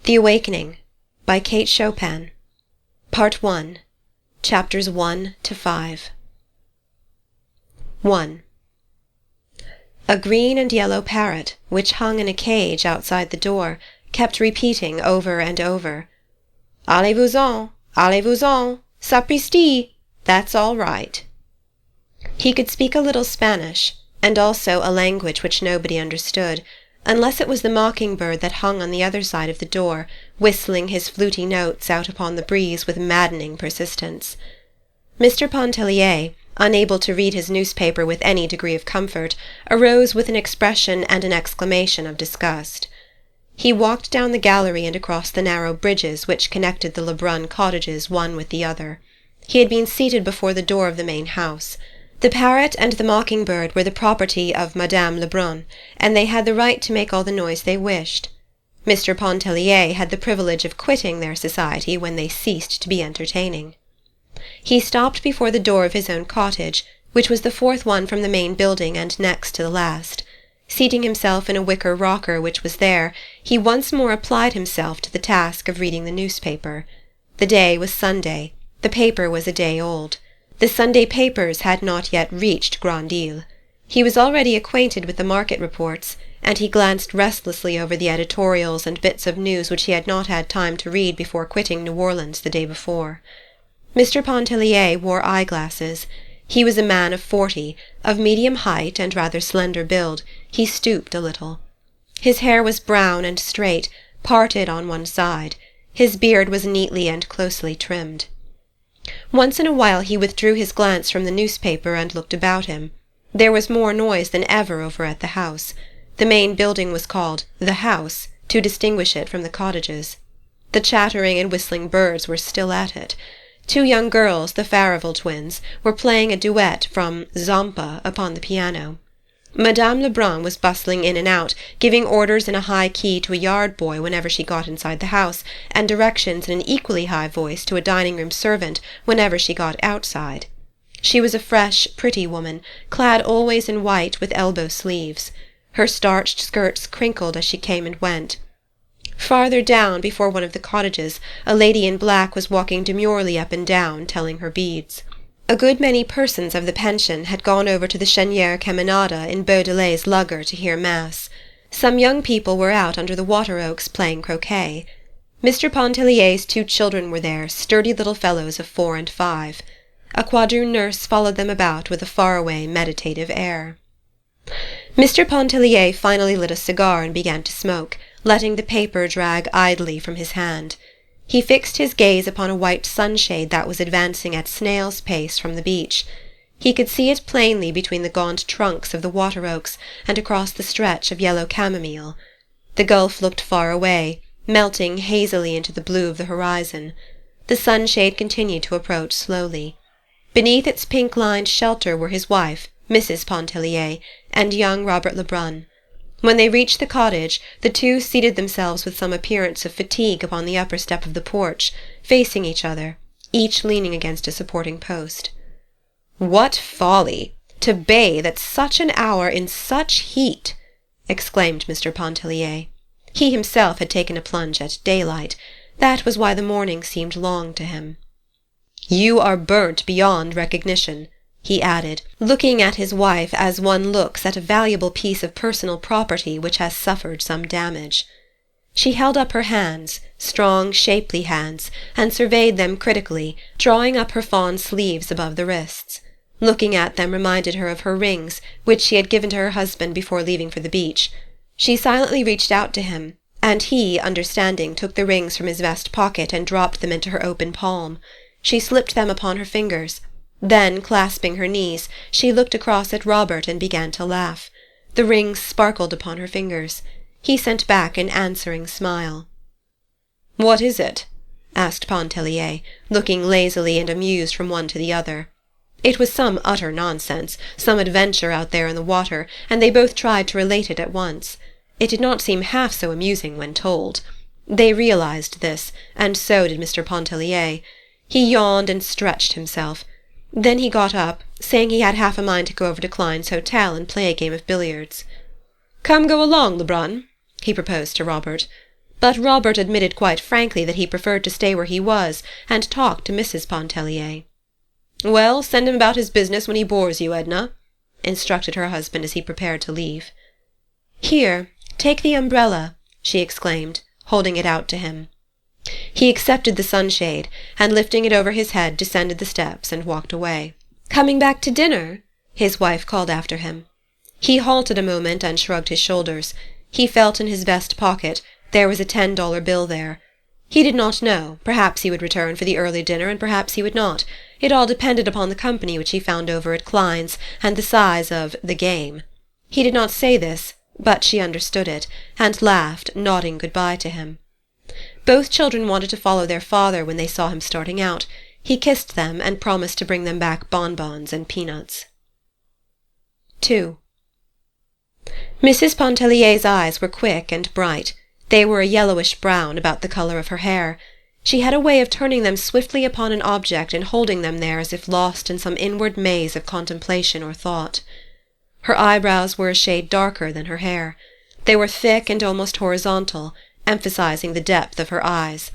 The Awakening by Kate Chopin. Part 1. Chapters 1 to 5. 1. A green and yellow parrot, which hung in a cage outside the door, kept repeating over and over, "Allez-vous-en, allez-vous-en, sapristi, that's all right." He could speak a little Spanish, and also a language which nobody understood, unless it was the mocking-bird that hung on the other side of the door, whistling his fluty notes out upon the breeze with maddening persistence. Mr. Pontellier, unable to read his newspaper with any degree of comfort, arose with an expression and an exclamation of disgust. He walked down the gallery and across the narrow bridges which connected the Lebrun cottages one with the other. He had been seated before the door of the main house. The parrot and the mocking-bird were the property of Madame Lebrun, and they had the right to make all the noise they wished. Mr. Pontellier had the privilege of quitting their society when they ceased to be entertaining. He stopped before the door of his own cottage, which was the fourth one from the main building and next to the last. Seating himself in a wicker rocker which was there, he once more applied himself to the task of reading the newspaper. The day was Sunday. The paper was a day old. The Sunday papers had not yet reached Grand-Isle. He was already acquainted with the market reports, and he glanced restlessly over the editorials and bits of news which he had not had time to read before quitting New Orleans the day before. Mr. Pontellier wore eye-glasses. He was a man of 40, of medium height and rather slender build. He stooped a little. His hair was brown and straight, parted on one side. His beard was neatly and closely trimmed. Once in a while he withdrew his glance from the newspaper and looked about him. There was more noise than ever over at the house. The main building was called the house, to distinguish it from the cottages. The chattering and whistling birds were still at it. Two young girls, the Farival twins, were playing a duet from Zampa upon the piano. Madame Lebrun was bustling in and out, giving orders in a high key to a yard-boy whenever she got inside the house, and directions in an equally high voice to a dining-room servant whenever she got outside. She was a fresh, pretty woman, clad always in white with elbow sleeves. Her starched skirts crinkled as she came and went. Farther down, before one of the cottages, a lady in black was walking demurely up and down, telling her beads. A good many persons of the pension had gone over to the Cheniere Caminada in Beaudelet's lugger to hear mass. Some young people were out under the water-oaks playing croquet. Mr. Pontellier's 2 children were there, sturdy little fellows of 4 and 5. A quadroon nurse followed them about with a far-away, meditative air. Mr. Pontellier finally lit a cigar and began to smoke, letting the paper drag idly from his hand. He fixed his gaze upon a white sunshade that was advancing at snail's pace from the beach. He could see it plainly between the gaunt trunks of the water-oaks and across the stretch of yellow chamomile. The gulf looked far away, melting hazily into the blue of the horizon. The sunshade continued to approach slowly. Beneath its pink-lined shelter were his wife, Mrs. Pontellier, and young Robert Lebrun. When they reached the cottage, the two seated themselves with some appearance of fatigue upon the upper step of the porch, facing each other, each leaning against a supporting post. "What folly! To bathe at such an hour in such heat!" exclaimed Mr. Pontellier. He himself had taken a plunge at daylight. That was why the morning seemed long to him. "You are burnt beyond recognition," he added, looking at his wife as one looks at a valuable piece of personal property which has suffered some damage. She held up her hands, strong, shapely hands, and surveyed them critically, drawing up her fawn sleeves above the wrists. Looking at them reminded her of her rings, which she had given to her husband before leaving for the beach. She silently reached out to him, and he, understanding, took the rings from his vest pocket and dropped them into her open palm. She slipped them upon her fingers. Then, clasping her knees, she looked across at Robert and began to laugh. The rings sparkled upon her fingers. He sent back an answering smile. "What is it?" asked Pontellier, looking lazily and amused from one to the other. It was some utter nonsense, some adventure out there in the water, and they both tried to relate it at once. It did not seem half so amusing when told. They realized this, and so did Mr. Pontellier. He yawned and stretched himself. Then he got up, saying he had half a mind to go over to Klein's hotel and play a game of billiards. "Come go along, Lebrun," he proposed to Robert. but Robert admitted quite frankly that he preferred to stay where he was and talk to Mrs. Pontellier. "Well, send him about his business when he bores you, Edna," instructed her husband as he prepared to leave. "Here, take the umbrella," she exclaimed, holding it out to him. He accepted the sunshade, and lifting it over his head descended the steps and walked away. "Coming back to dinner?" his wife called after him. He halted a moment and shrugged his shoulders. He felt in his vest pocket. There was a $10 bill there. He did not know. Perhaps he would return for the early dinner, and perhaps he would not. It all depended upon the company which he found over at Klein's, and the size of the game. He did not say this, but she understood it, and laughed, nodding good-bye to him. Both children wanted to follow their father when they saw him starting out. He kissed them, and promised to bring them back bonbons and peanuts. 2. Mrs. Pontellier's eyes were quick and bright. They were a yellowish-brown, about the colour of her hair. She had a way of turning them swiftly upon an object and holding them there as if lost in some inward maze of contemplation or thought. Her eyebrows were a shade darker than her hair. They were thick and almost horizontal, emphasizing the depth of her eyes.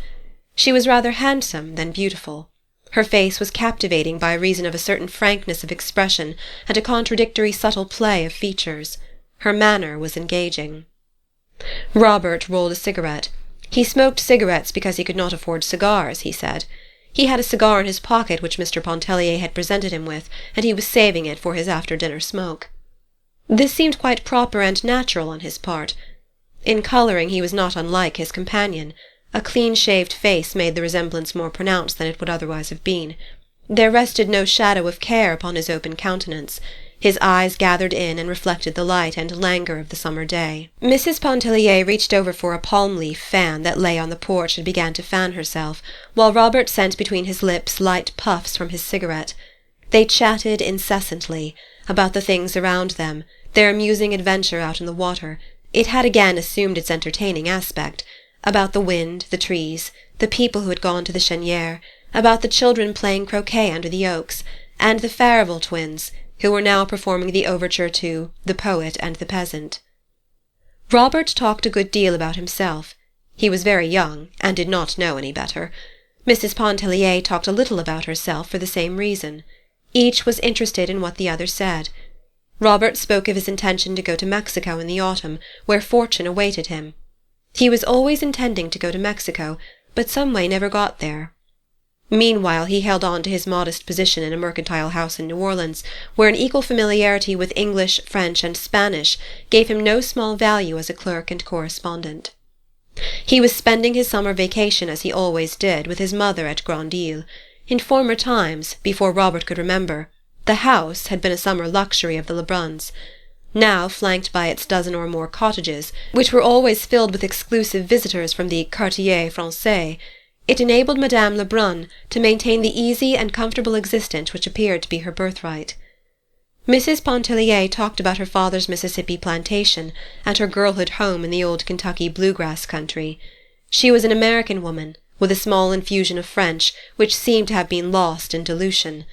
She was rather handsome than beautiful. Her face was captivating by reason of a certain frankness of expression and a contradictory subtle play of features. Her manner was engaging. Robert rolled a cigarette. He smoked cigarettes because he could not afford cigars, he said. He had a cigar in his pocket which Mr. Pontellier had presented him with, and he was saving it for his after-dinner smoke. This seemed quite proper and natural on his part. In colouring he was not unlike his companion. A clean-shaved face made the resemblance more pronounced than it would otherwise have been. There rested no shadow of care upon his open countenance. His eyes gathered in and reflected the light and languor of the summer day. Mrs. Pontellier reached over for a palm-leaf fan that lay on the porch and began to fan herself, while Robert sent between his lips light puffs from his cigarette. They chatted incessantly, about the things around them, their amusing adventure out in the water. It had again assumed its entertaining aspect, about the wind, the trees, the people who had gone to the Cheniere, about the children playing croquet under the oaks, and the Farival twins, who were now performing the overture to The Poet and the Peasant. Robert talked a good deal about himself. He was very young, and did not know any better. Mrs. Pontellier talked a little about herself for the same reason. Each was interested in what the other said. Robert spoke of his intention to go to Mexico in the autumn, where fortune awaited him. He was always intending to go to Mexico, but some way never got there. Meanwhile he held on to his modest position in a mercantile house in New Orleans, where an equal familiarity with English, French, and Spanish gave him no small value as a clerk and correspondent. He was spending his summer vacation, as he always did, with his mother at Grande-Île. In former times, before Robert could remember, the house had been a summer luxury of the Lebruns. Now, flanked by its dozen or more cottages, which were always filled with exclusive visitors from the quartier français, it enabled Madame Lebrun to maintain the easy and comfortable existence which appeared to be her birthright. Mrs. Pontellier talked about her father's Mississippi plantation, and her girlhood home in the old Kentucky bluegrass country. She was an American woman, with a small infusion of French, which seemed to have been lost in dilution.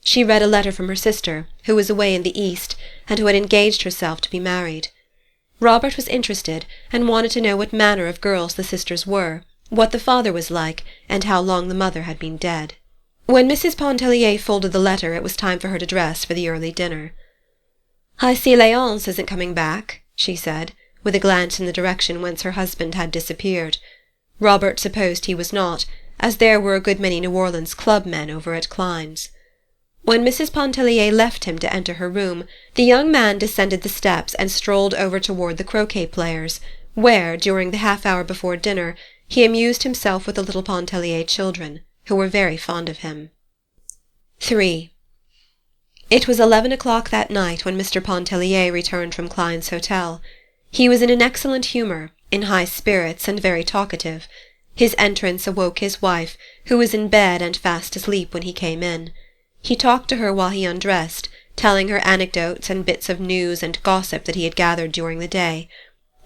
She read a letter from her sister, who was away in the East, and who had engaged herself to be married. Robert was interested, and wanted to know what manner of girls the sisters were, what the father was like, and how long the mother had been dead. When Mrs. Pontellier folded the letter, it was time for her to dress for the early dinner. "I see Léonce isn't coming back," she said, with a glance in the direction whence her husband had disappeared. Robert supposed he was not, as there were a good many New Orleans club men over at Klein's. When Mrs. Pontellier left him to enter her room, the young man descended the steps and strolled over toward the croquet players, where, during the half-hour before dinner, he amused himself with the little Pontellier children, who were very fond of him. 3. It was 11 o'clock that night when Mr. Pontellier returned from Klein's hotel. He was in an excellent humour, in high spirits, and very talkative. His entrance awoke his wife, who was in bed and fast asleep when he came in. He talked to her while he undressed, telling her anecdotes and bits of news and gossip that he had gathered during the day.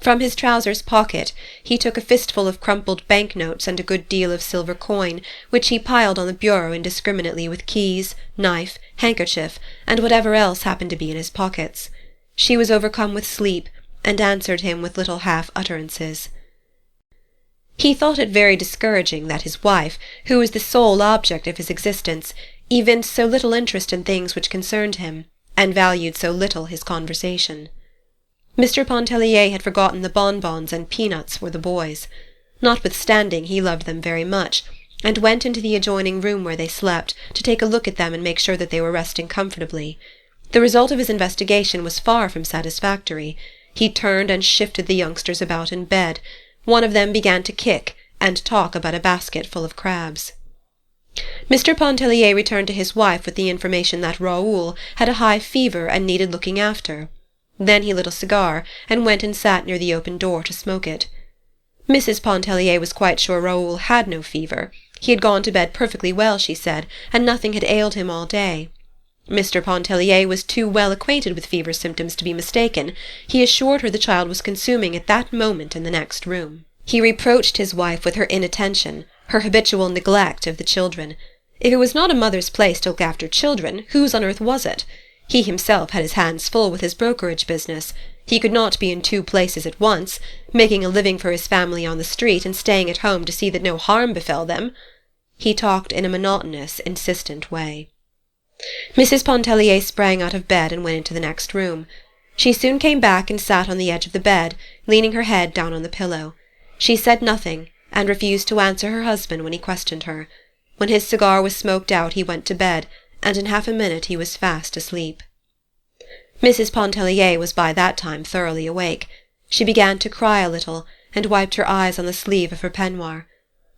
From his trousers pocket he took a fistful of crumpled bank-notes and a good deal of silver coin, which he piled on the bureau indiscriminately with keys, knife, handkerchief, and whatever else happened to be in his pockets. She was overcome with sleep, and answered him with little half-utterances. He thought it very discouraging that his wife, who was the sole object of his existence, evinced so little interest in things which concerned him, and valued so little his conversation. Mr. Pontellier had forgotten the bonbons and peanuts for the boys. Notwithstanding, he loved them very much, and went into the adjoining room where they slept, to take a look at them and make sure that they were resting comfortably. The result of his investigation was far from satisfactory. He turned and shifted the youngsters about in bed. One of them began to kick, and talk about a basket full of crabs. Mr. Pontellier returned to his wife with the information that Raoul had a high fever and needed looking after. Then he lit a cigar, and went and sat near the open door to smoke it. Mrs. Pontellier was quite sure Raoul had no fever. He had gone to bed perfectly well, she said, and nothing had ailed him all day. Mr. Pontellier was too well acquainted with fever symptoms to be mistaken. He assured her the child was consuming at that moment in the next room. He reproached his wife with her inattention, her habitual neglect of the children. If it was not a mother's place to look after children, whose on earth was it? He himself had his hands full with his brokerage business. He could not be in two places at once, making a living for his family on the street and staying at home to see that no harm befell them. He talked in a monotonous, insistent way. Mrs. Pontellier sprang out of bed and went into the next room. She soon came back and sat on the edge of the bed, leaning her head down on the pillow. She said nothing, and refused to answer her husband when he questioned her. When his cigar was smoked out he went to bed, and in half a minute he was fast asleep. Mrs. Pontellier was by that time thoroughly awake. She began to cry a little, and wiped her eyes on the sleeve of her peignoir.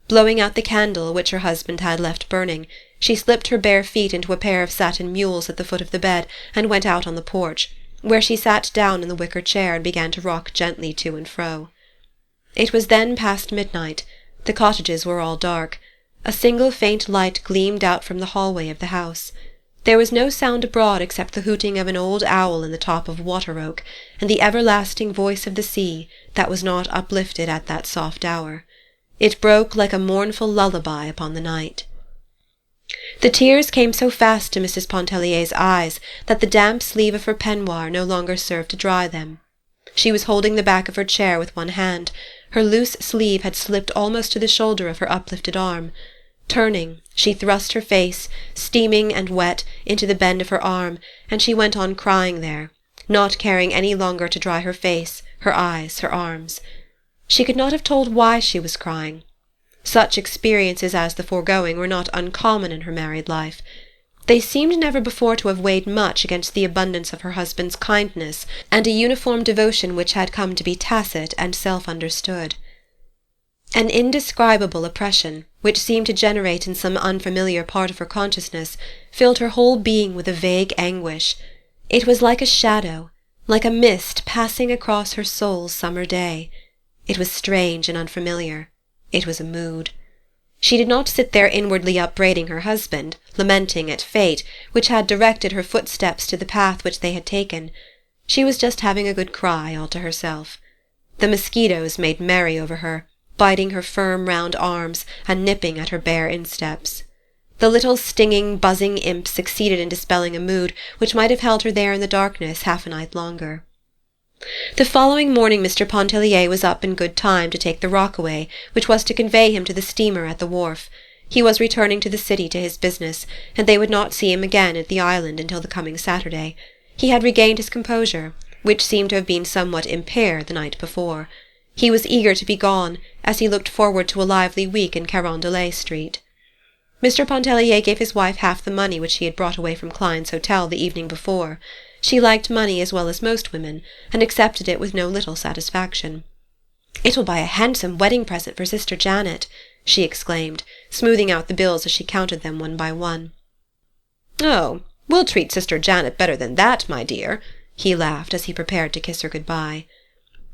Blowing out the candle, which her husband had left burning, she slipped her bare feet into a pair of satin mules at the foot of the bed, and went out on the porch, where she sat down in the wicker chair and began to rock gently to and fro. It was then past midnight. The cottages were all dark. A single faint light gleamed out from the hallway of the house. There was no sound abroad except the hooting of an old owl in the top of water oak, and the everlasting voice of the sea, that was not uplifted at that soft hour. It broke like a mournful lullaby upon the night. The tears came so fast to Mrs. Pontellier's eyes that the damp sleeve of her peignoir no longer served to dry them. She was holding the back of her chair with one hand. Her loose sleeve had slipped almost to the shoulder of her uplifted arm. Turning, she thrust her face, steaming and wet, into the bend of her arm, and she went on crying there, not caring any longer to dry her face, her eyes, her arms. She could not have told why she was crying. Such experiences as the foregoing were not uncommon in her married life. They seemed never before to have weighed much against the abundance of her husband's kindness and a uniform devotion which had come to be tacit and self-understood. An indescribable oppression, which seemed to generate in some unfamiliar part of her consciousness, filled her whole being with a vague anguish. It was like a shadow, like a mist passing across her soul's summer day. It was strange and unfamiliar. It was a mood. She did not sit there inwardly upbraiding her husband, lamenting at fate, which had directed her footsteps to the path which they had taken. She was just having a good cry all to herself. The mosquitoes made merry over her, biting her firm round arms and nipping at her bare insteps. The little stinging, buzzing imps succeeded in dispelling a mood which might have held her there in the darkness half a night longer. The following morning Mr. Pontellier was up in good time to take the rockaway, which was to convey him to the steamer at the wharf. He was returning to the city to his business, and they would not see him again at the island until the coming Saturday. He had regained his composure, which seemed to have been somewhat impaired the night before. He was eager to be gone, as he looked forward to a lively week in Carondelet Street. Mr. Pontellier gave his wife half the money which he had brought away from Klein's hotel the evening before. She liked money as well as most women, and accepted it with no little satisfaction. "It will buy a handsome wedding present for Sister Janet," she exclaimed, smoothing out the bills as she counted them one by one. "Oh, we'll treat Sister Janet better than that, my dear," he laughed as he prepared to kiss her good-bye.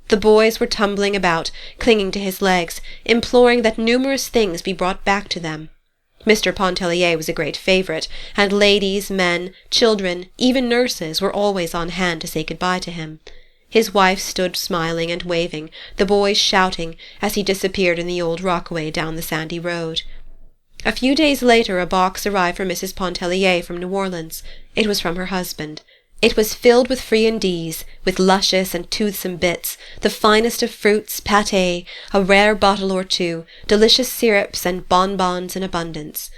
The boys were tumbling about, clinging to his legs, imploring that numerous things be brought back to them. Mr. Pontellier was a great favourite, and ladies, men, children, even nurses, were always on hand to say good-bye to him. His wife stood smiling and waving, the boys shouting, as he disappeared in the old rockaway down the sandy road. A few days later a box arrived for Mrs. Pontellier from New Orleans. It was from her husband. It was filled with friandises, with luscious and toothsome bits, the finest of fruits, pâté, a rare bottle or two, delicious syrups, and bonbons in abundance.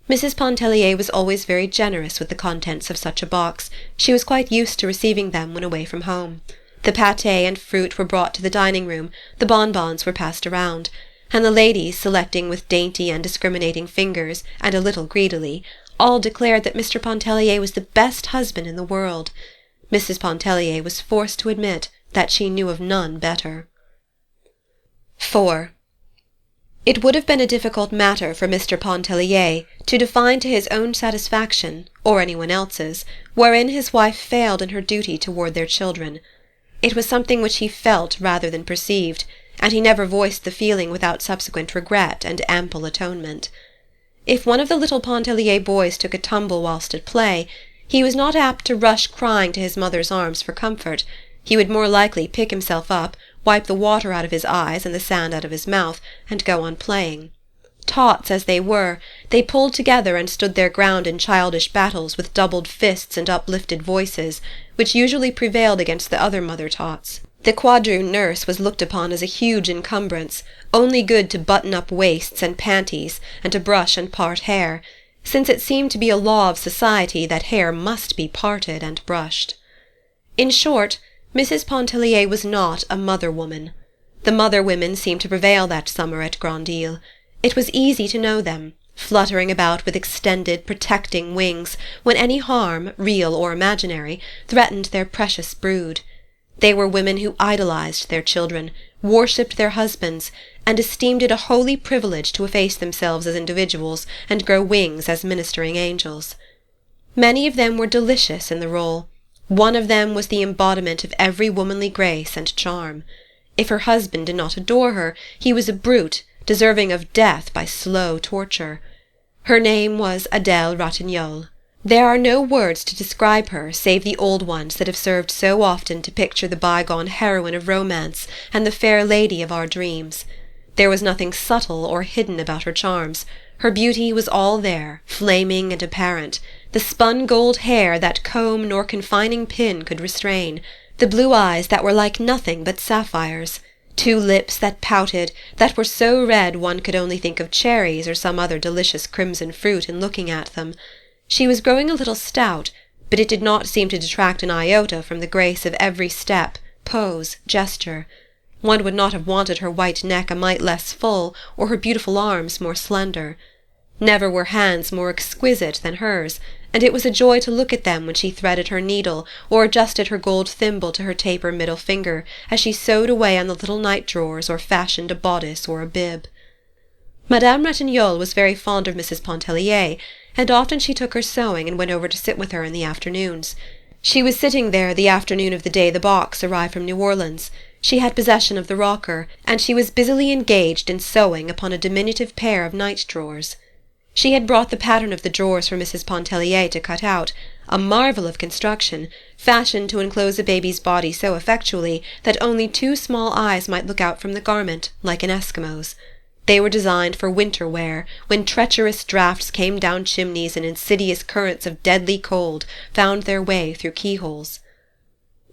Mrs. Pontellier was always very generous with the contents of such a box. She was quite used to receiving them when away from home. The pâté and fruit were brought to the dining-room, the bonbons were passed around, and the ladies, selecting with dainty and discriminating fingers, and a little greedily, all declared that Mr. Pontellier was the best husband in the world. Mrs. Pontellier was forced to admit that she knew of none better. 4. It would have been a difficult matter for Mr. Pontellier to define to his own satisfaction, or anyone else's, wherein his wife failed in her duty toward their children. It was something which he felt rather than perceived, and he never voiced the feeling without subsequent regret and ample atonement. If one of the little Pontellier boys took a tumble whilst at play, he was not apt to rush crying to his mother's arms for comfort. He would more likely pick himself up, wipe the water out of his eyes and the sand out of his mouth, and go on playing. Tots as they were, they pulled together and stood their ground in childish battles with doubled fists and uplifted voices, which usually prevailed against the other mother tots. The quadroon nurse was looked upon as a huge encumbrance, only good to button up waists and panties, and to brush and part hair, since it seemed to be a law of society that hair must be parted and brushed. In short, Mrs. Pontellier was not a mother-woman. The mother-women seemed to prevail that summer at Grand-Isle. It was easy to know them, fluttering about with extended, protecting wings, when any harm, real or imaginary, threatened their precious brood. They were women who idolized their children, worshipped their husbands, and esteemed it a holy privilege to efface themselves as individuals and grow wings as ministering angels. Many of them were delicious in the role. One of them was the embodiment of every womanly grace and charm. If her husband did not adore her, he was a brute, deserving of death by slow torture. Her name was Adele Ratignolle. There are no words to describe her save the old ones that have served so often to picture the bygone heroine of romance and the fair lady of our dreams. There was nothing subtle or hidden about her charms. Her beauty was all there, flaming and apparent, the spun gold hair that comb nor confining pin could restrain, the blue eyes that were like nothing but sapphires, 2 lips that pouted, that were so red one could only think of cherries or some other delicious crimson fruit in looking at them. She was growing a little stout, but it did not seem to detract an iota from the grace of every step, pose, gesture. One would not have wanted her white neck a mite less full, or her beautiful arms more slender. Never were hands more exquisite than hers, and it was a joy to look at them when she threaded her needle, or adjusted her gold thimble to her taper middle finger, as she sewed away on the little night-drawers or fashioned a bodice or a bib. Madame Ratignolle was very fond of Mrs. Pontellier, and often she took her sewing and went over to sit with her in the afternoons. She was sitting there the afternoon of the day the box arrived from New Orleans. She had possession of the rocker, and she was busily engaged in sewing upon a diminutive pair of night-drawers. She had brought the pattern of the drawers for Mrs. Pontellier to cut out, a marvel of construction, fashioned to enclose a baby's body so effectually that only 2 small eyes might look out from the garment, like an Eskimo's. They were designed for winter wear, when treacherous draughts came down chimneys and insidious currents of deadly cold found their way through keyholes.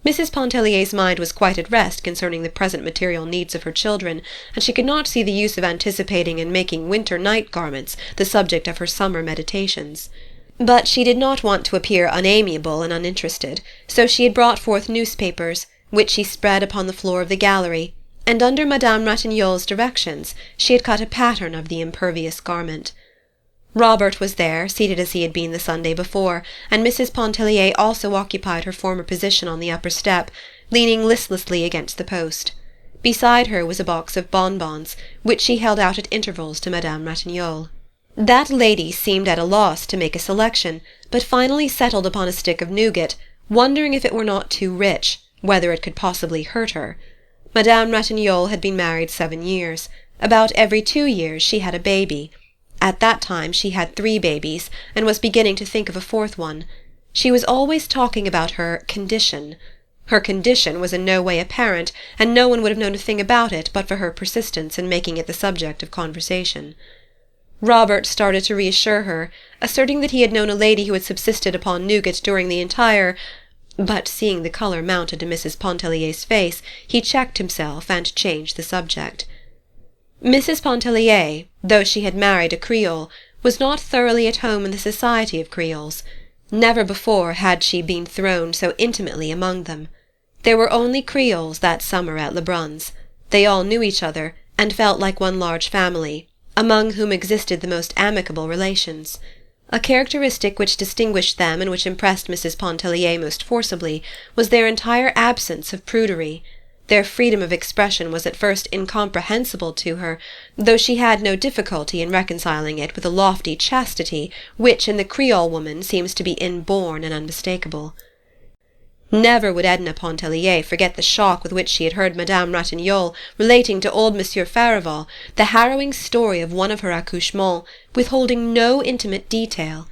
Mrs. Pontellier's mind was quite at rest concerning the present material needs of her children, and she could not see the use of anticipating and making winter night garments the subject of her summer meditations. But she did not want to appear unamiable and uninterested, so she had brought forth newspapers, which she spread upon the floor of the gallery, and under Madame Ratignolle's directions she had cut a pattern of the impervious garment. Robert was there, seated as he had been the Sunday before, and Mrs. Pontellier also occupied her former position on the upper step, leaning listlessly against the post. Beside her was a box of bonbons, which she held out at intervals to Madame Ratignolle. That lady seemed at a loss to make a selection, but finally settled upon a stick of nougat, wondering if it were not too rich, whether it could possibly hurt her. Madame Ratignolle had been married 7 years. About every 2 years she had a baby. At that time she had 3 babies, and was beginning to think of a 4th one. She was always talking about her condition. Her condition was in no way apparent, and no one would have known a thing about it but for her persistence in making it the subject of conversation. Robert started to reassure her, asserting that he had known a lady who had subsisted upon nougat during the entire— But seeing the colour mount into Mrs. Pontellier's face, he checked himself and changed the subject. Mrs. Pontellier, though she had married a Creole, was not thoroughly at home in the society of Creoles. Never before had she been thrown so intimately among them. There were only Creoles that summer at Lebrun's. They all knew each other, and felt like one large family, among whom existed the most amicable relations. A characteristic which distinguished them and which impressed Mrs. Pontellier most forcibly was their entire absence of prudery. Their freedom of expression was at first incomprehensible to her, though she had no difficulty in reconciling it with a lofty chastity which in the Creole woman seems to be inborn and unmistakable. Never would Edna Pontellier forget the shock with which she had heard Madame Ratignolle relating to old Monsieur Farival the harrowing story of one of her accouchements, withholding no intimate detail.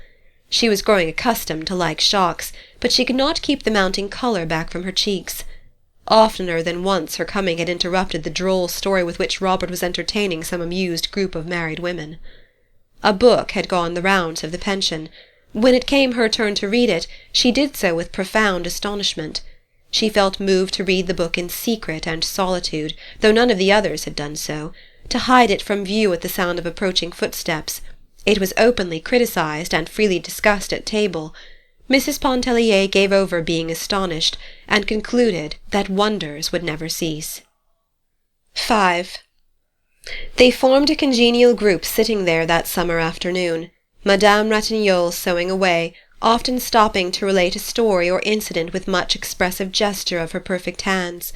She was growing accustomed to like shocks, but she could not keep the mounting colour back from her cheeks. Oftener than once her coming had interrupted the droll story with which Robert was entertaining some amused group of married women. A book had gone the rounds of the pension. When it came her turn to read it, she did so with profound astonishment. She felt moved to read the book in secret and solitude, though none of the others had done so, to hide it from view at the sound of approaching footsteps. It was openly criticized and freely discussed at table. Mrs. Pontellier gave over being astonished, and concluded that wonders would never cease. 5. They formed a congenial group sitting there that summer afternoon, Madame Ratignolle sewing away, often stopping to relate a story or incident with much expressive gesture of her perfect hands,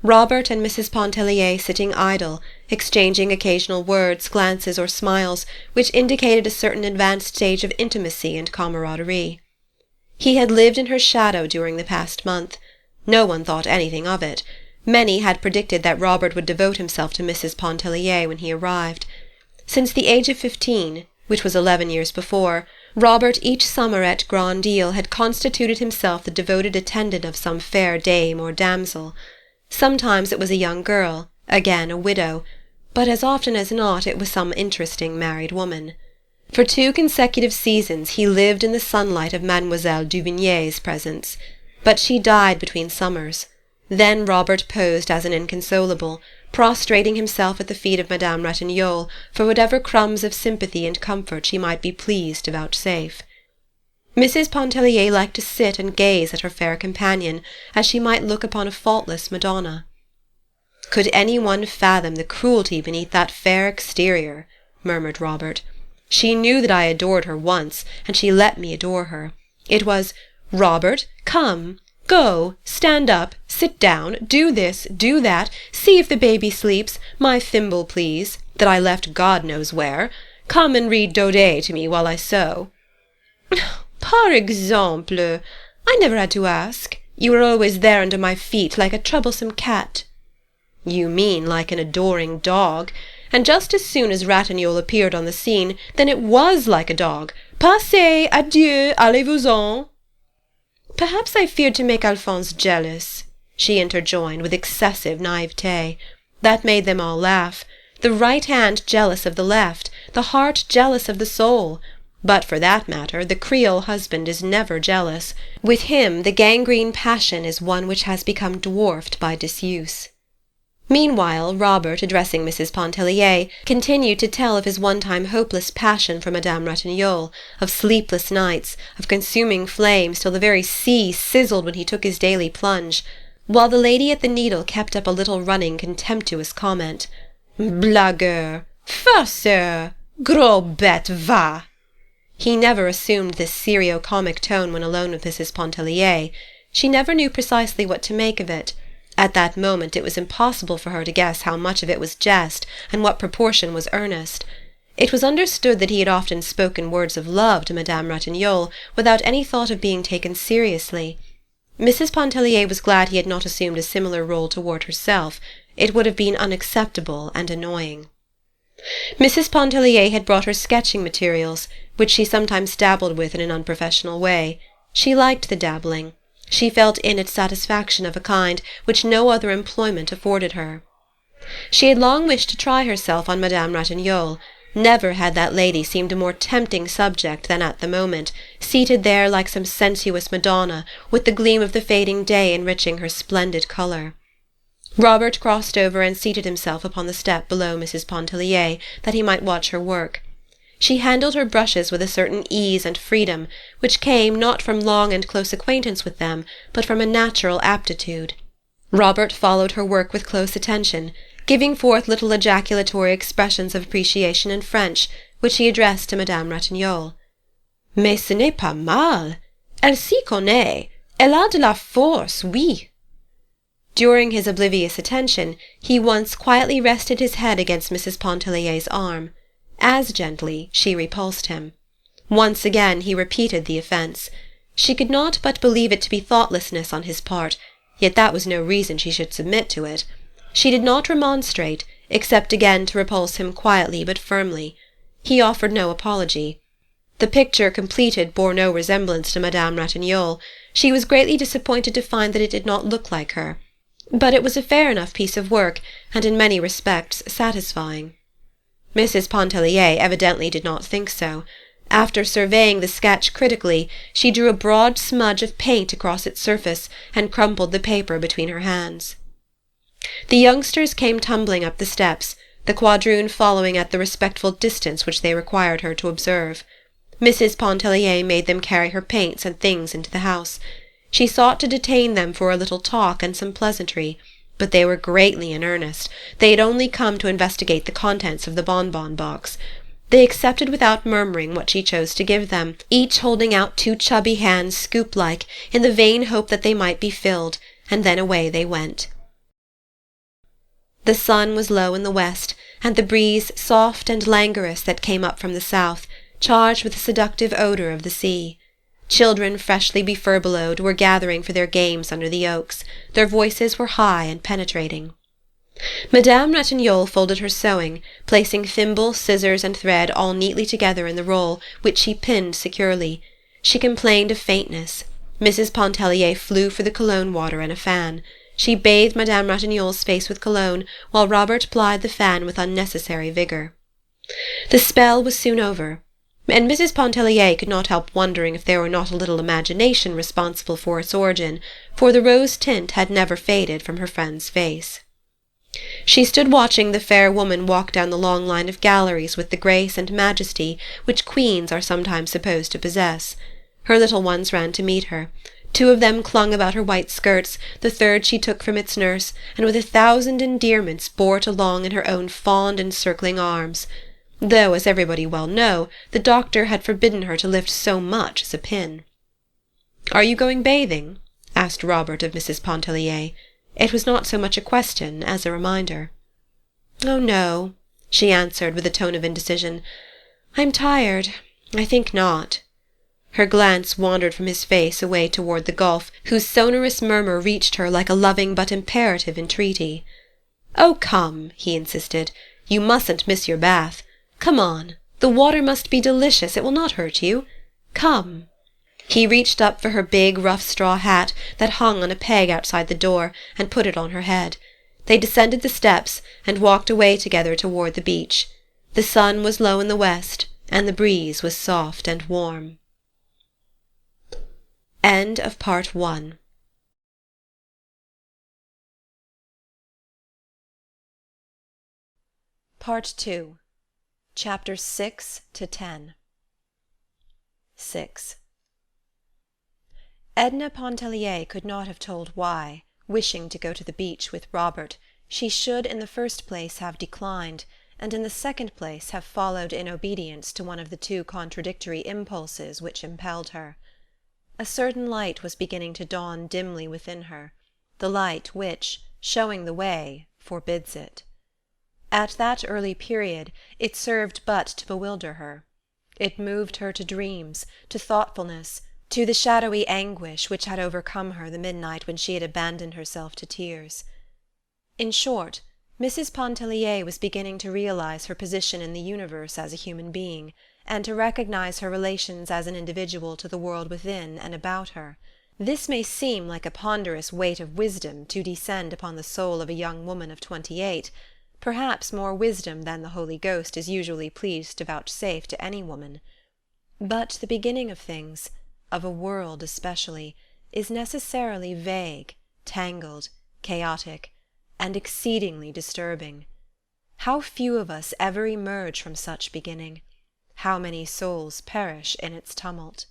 Robert and Mrs. Pontellier sitting idle, exchanging occasional words, glances, or smiles, which indicated a certain advanced stage of intimacy and camaraderie. He had lived in her shadow during the past month. No one thought anything of it. Many had predicted that Robert would devote himself to Mrs. Pontellier when he arrived. Since the age of 15, which was 11 years before, Robert each summer at Grand Isle had constituted himself the devoted attendant of some fair dame or damsel. Sometimes it was a young girl, again a widow, but as often as not it was some interesting married woman. For 2 consecutive seasons he lived in the sunlight of Mademoiselle Duvignier's presence, but she died between summers. Then Robert posed as an inconsolable, prostrating himself at the feet of Madame Ratignolle for whatever crumbs of sympathy and comfort she might be pleased to vouchsafe. Mrs. Pontellier liked to sit and gaze at her fair companion, as she might look upon a faultless Madonna. "Could any one fathom the cruelty beneath that fair exterior?" murmured Robert. "She knew that I adored her once, and she let me adore her. It was, 'Robert, come, go, stand up, sit down, do this, do that, see if the baby sleeps, my thimble, please, that I left God knows where. Come and read Daudet to me while I sew.' Par exemple! I never had to ask. You were always there under my feet like a troublesome cat." "You mean like an adoring dog. And just as soon as Ratignolle appeared on the scene, then it was like a dog. 'Passez, adieu, allez-vous-en.'" "Perhaps I feared to make Alphonse jealous," she interjoined with excessive naivete. That made them all laugh. The right hand jealous of the left, the heart jealous of the soul. But for that matter, the Creole husband is never jealous. With him the gangrene passion is one which has become dwarfed by disuse. Meanwhile, Robert, addressing Mrs. Pontellier, continued to tell of his one-time hopeless passion for Madame Ratignolle, of sleepless nights, of consuming flames till the very sea sizzled when he took his daily plunge, while the lady at the needle kept up a little running contemptuous comment. "Blagueur! Farceur! Gros bête, va!" He never assumed this serio-comic tone when alone with Mrs. Pontellier. She never knew precisely what to make of it. At that moment it was impossible for her to guess how much of it was jest and what proportion was earnest. It was understood that he had often spoken words of love to Madame Ratignolle without any thought of being taken seriously. Mrs. Pontellier was glad he had not assumed a similar role toward herself. It would have been unacceptable and annoying. Mrs. Pontellier had brought her sketching materials, which she sometimes dabbled with in an unprofessional way. She liked the dabbling. She felt in it satisfaction of a kind which no other employment afforded her. She had long wished to try herself on Madame Ratignolle, Never had that lady seemed a more tempting subject than at the moment, seated there like some sensuous Madonna, with the gleam of the fading day enriching her splendid colour. Robert crossed over and seated himself upon the step below Mrs. Pontellier, that he might watch her work. She handled her brushes with a certain ease and freedom, which came not from long and close acquaintance with them, but from a natural aptitude. Robert followed her work with close attention, giving forth little ejaculatory expressions of appreciation in French, which he addressed to Madame Ratignolle. Mais ce n'est pas mal. Elle s'y connaît. Elle a de la force, oui. During his oblivious attention, he once quietly rested his head against Mrs. Pontellier's arm. As gently she repulsed him. Once again he repeated the offence. She could not but believe it to be thoughtlessness on his part, yet that was no reason she should submit to it. She did not remonstrate, except again to repulse him quietly but firmly. He offered no apology. The picture completed bore no resemblance to Madame Ratignolle. She was greatly disappointed to find that it did not look like her. But it was a fair enough piece of work, and in many respects satisfying. Mrs. Pontellier evidently did not think so. After surveying the sketch critically, she drew a broad smudge of paint across its surface, and crumpled the paper between her hands. The youngsters came tumbling up the steps, the quadroon following at the respectful distance which they required her to observe. Mrs. Pontellier made them carry her paints and things into the house. She sought to detain them for a little talk and some pleasantry, but they were greatly in earnest. They had only come to investigate the contents of the bonbon box. They accepted without murmuring what she chose to give them, each holding out 2 chubby hands scoop-like, in the vain hope that they might be filled, and then away they went. The sun was low in the west, and the breeze, soft and languorous, that came up from the south, charged with the seductive odour of the sea. Children freshly befurbelowed were gathering for their games under the oaks. Their voices were high and penetrating. Madame Ratignolle folded her sewing, placing thimble, scissors, and thread all neatly together in the roll, which she pinned securely. She complained of faintness. Mrs. Pontellier flew for the cologne water and a fan. She bathed Madame Ratignolle's face with cologne, while Robert plied the fan with unnecessary vigour. The spell was soon over, and Mrs. Pontellier could not help wondering if there were not a little imagination responsible for its origin, for the rose tint had never faded from her friend's face. She stood watching the fair woman walk down the long line of galleries with the grace and majesty which queens are sometimes supposed to possess. Her little ones ran to meet her. 2 of them clung about her white skirts, the third she took from its nurse, and with 1,000 endearments bore it along in her own fond encircling arms, though, as everybody well know, the doctor had forbidden her to lift so much as a pin. "Are you going bathing?" asked Robert of Mrs. Pontellier. It was not so much a question as a reminder. "Oh, no," she answered with a tone of indecision. "I'm tired. I think not." Her glance wandered from his face away toward the gulf, whose sonorous murmur reached her like a loving but imperative entreaty. "Oh, come," he insisted. "You mustn't miss your bath. Come on. The water must be delicious. It will not hurt you. Come." He reached up for her big, rough straw hat that hung on a peg outside the door, and put it on her head. They descended the steps, and walked away together toward the beach. The sun was low in the west, and the breeze was soft and warm. End of Part 1. Part 2. Chapters 6 to 10. 6. Edna Pontellier could not have told why, wishing to go to the beach with Robert, she should in the first place have declined, and in the second place have followed in obedience to one of the 2 contradictory impulses which impelled her. A certain light was beginning to dawn dimly within her, the light which, showing the way, forbids it. At that early period it served but to bewilder her. It moved her to dreams, to thoughtfulness, to the shadowy anguish which had overcome her the midnight when she had abandoned herself to tears. In short, Mrs. Pontellier was beginning to realize her position in the universe as a human being, and to recognize her relations as an individual to the world within and about her. This may seem like a ponderous weight of wisdom to descend upon the soul of a young woman of 28. perhaps more wisdom than the Holy Ghost is usually pleased to vouchsafe to any woman. But the beginning of things, of a world especially, is necessarily vague, tangled, chaotic, and exceedingly disturbing. How few of us ever emerge from such beginning! How many souls perish in its tumult!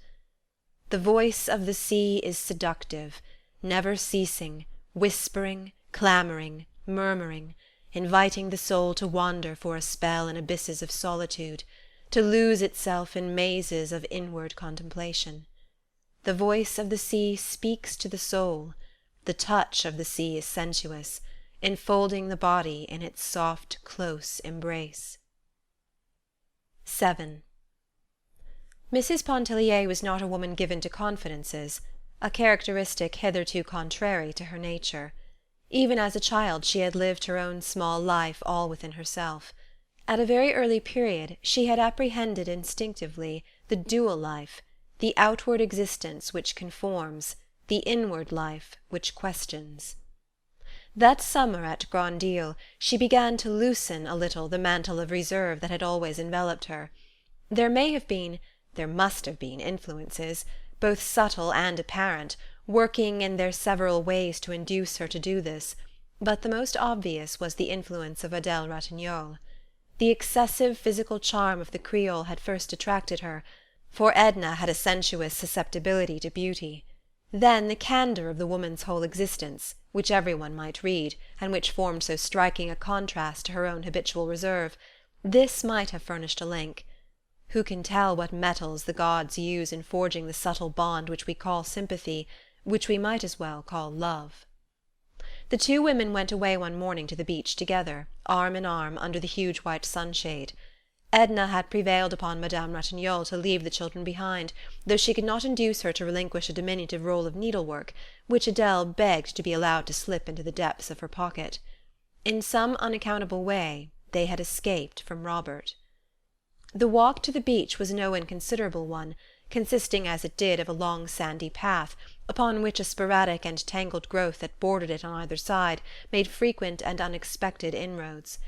The voice of the sea is seductive, never ceasing, whispering, clamoring, murmuring, inviting the soul to wander for a spell in abysses of solitude, to lose itself in mazes of inward contemplation. The voice of the sea speaks to the soul. The touch of the sea is sensuous, enfolding the body in its soft, close embrace. 7. Mrs. Pontellier was not a woman given to confidences, a characteristic hitherto contrary to her nature. Even as a child she had lived her own small life all within herself. At a very early period she had apprehended instinctively the dual life, the outward existence which conforms, the inward life which questions. That summer at Grand Isle she began to loosen a little the mantle of reserve that had always enveloped her. There must have been influences, both subtle and apparent, working in their several ways to induce her to do this, but the most obvious was the influence of Adele Ratignolle. The excessive physical charm of the Creole had first attracted her, for Edna had a sensuous susceptibility to beauty. Then the candour of the woman's whole existence, which everyone might read, and which formed so striking a contrast to her own habitual reserve, this might have furnished a link. Who can tell what metals the gods use in forging the subtle bond which we call sympathy, which we might as well call love? The two women went away one morning to the beach together, arm in arm, under the huge white sunshade. Edna had prevailed upon Madame Ratignolle to leave the children behind, though she could not induce her to relinquish a diminutive roll of needlework, which Adele begged to be allowed to slip into the depths of her pocket. In some unaccountable way they had escaped from Robert. The walk to the beach was no inconsiderable one, consisting as it did of a long sandy path, upon which a sporadic and tangled growth that bordered it on either side made frequent and unexpected inroads.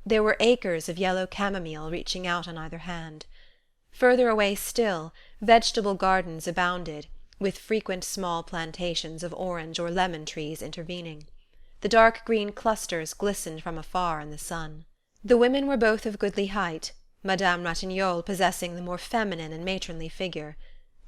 There were acres of yellow chamomile reaching out on either hand. Further away still, vegetable gardens abounded, with frequent small plantations of orange or lemon trees intervening. The dark green clusters glistened from afar in the sun. The women were both of goodly height, Madame Ratignolle possessing the more feminine and matronly figure.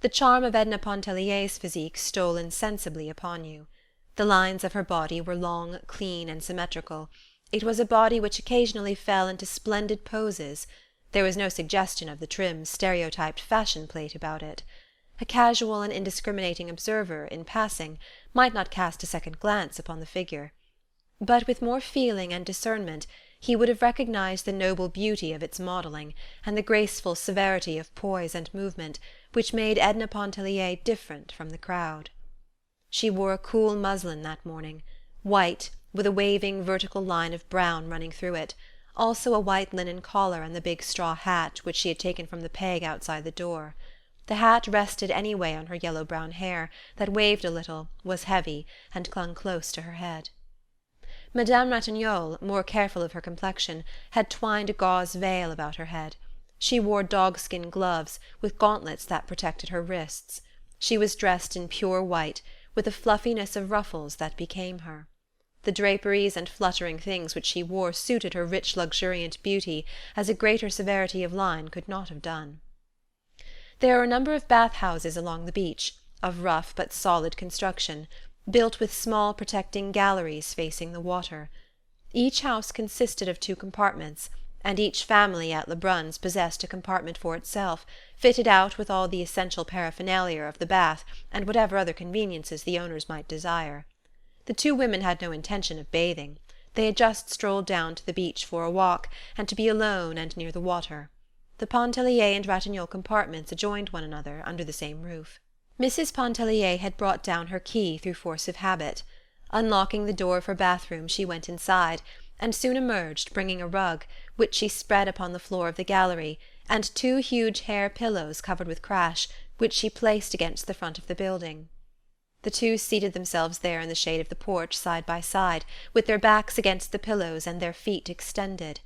The charm of Edna Pontellier's physique stole insensibly upon you. The lines of her body were long, clean, and symmetrical. It was a body which occasionally fell into splendid poses. There was no suggestion of the trim, stereotyped fashion plate about it. A casual and indiscriminating observer, in passing, might not cast a second glance upon the figure. But with more feeling and discernment he would have recognized the noble beauty of its modelling, and the graceful severity of poise and movement, which made Edna Pontellier different from the crowd. She wore a cool muslin that morning, white, with a waving vertical line of brown running through it, also a white linen collar and the big straw hat which she had taken from the peg outside the door. The hat rested anyway on her yellow-brown hair, that waved a little, was heavy, and clung close to her head. Madame Ratignolle, more careful of her complexion, had twined a gauze veil about her head. She wore dogskin gloves, with gauntlets that protected her wrists. She was dressed in pure white, with a fluffiness of ruffles that became her. The draperies and fluttering things which she wore suited her rich luxuriant beauty as a greater severity of line could not have done. There were a number of bath-houses along the beach, of rough but solid construction, built with small protecting galleries facing the water. Each house consisted of 2 compartments, and each family at Lebrun's possessed a compartment for itself, fitted out with all the essential paraphernalia of the bath and whatever other conveniences the owners might desire. The 2 women had no intention of bathing. They had just strolled down to the beach for a walk, and to be alone and near the water. The Pontellier and Ratignolle compartments adjoined one another, under the same roof. Mrs. Pontellier had brought down her key through force of habit. Unlocking the door of her bathroom, she went inside, and soon emerged, bringing a rug, which she spread upon the floor of the gallery, and 2 huge hair pillows covered with crash, which she placed against the front of the building. The two seated themselves there in the shade of the porch side by side, with their backs against the pillows and their feet extended.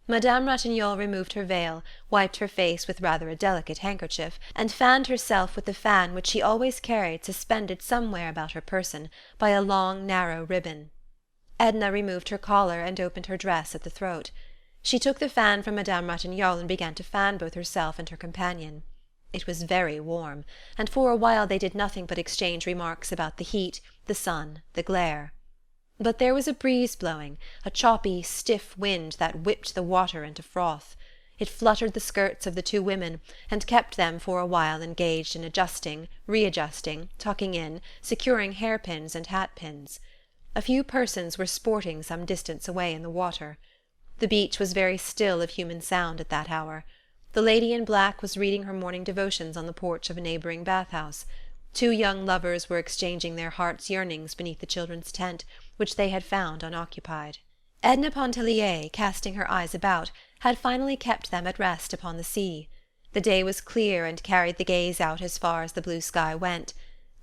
Madame Ratignolle removed her veil, wiped her face with rather a delicate handkerchief, and fanned herself with the fan which she always carried suspended somewhere about her person by a long narrow ribbon. Edna removed her collar and opened her dress at the throat. She took the fan from Madame Ratignolle and began to fan both herself and her companion. It was very warm, and for a while they did nothing but exchange remarks about the heat, the sun, the glare. But there was a breeze blowing, a choppy, stiff wind that whipped the water into froth. It fluttered the skirts of the two women, and kept them for a while engaged in adjusting, readjusting, tucking in, securing hairpins and hatpins. A few persons were sporting some distance away in the water. The beach was very still of human sound at that hour. The lady in black was reading her morning devotions on the porch of a neighbouring bath-house. Two young lovers were exchanging their hearts' yearnings beneath the children's tent, which they had found unoccupied. Edna Pontellier, casting her eyes about, had finally kept them at rest upon the sea. The day was clear and carried the gaze out as far as the blue sky went.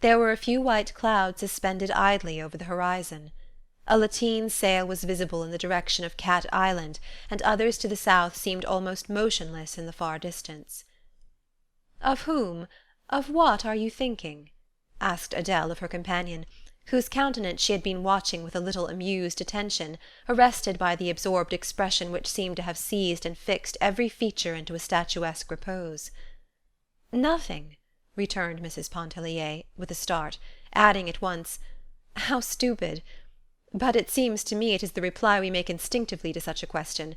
There were a few white clouds suspended idly over the horizon. A lateen sail was visible in the direction of Cat Island, and others to the south seemed almost motionless in the far distance. "Of whom, of what are you thinking?" asked Adele of her companion, whose countenance she had been watching with a little amused attention, arrested by the absorbed expression which seemed to have seized and fixed every feature into a statuesque repose. "Nothing," returned Mrs. Pontellier, with a start, adding at once, "How stupid! But it seems to me it is the reply we make instinctively to such a question.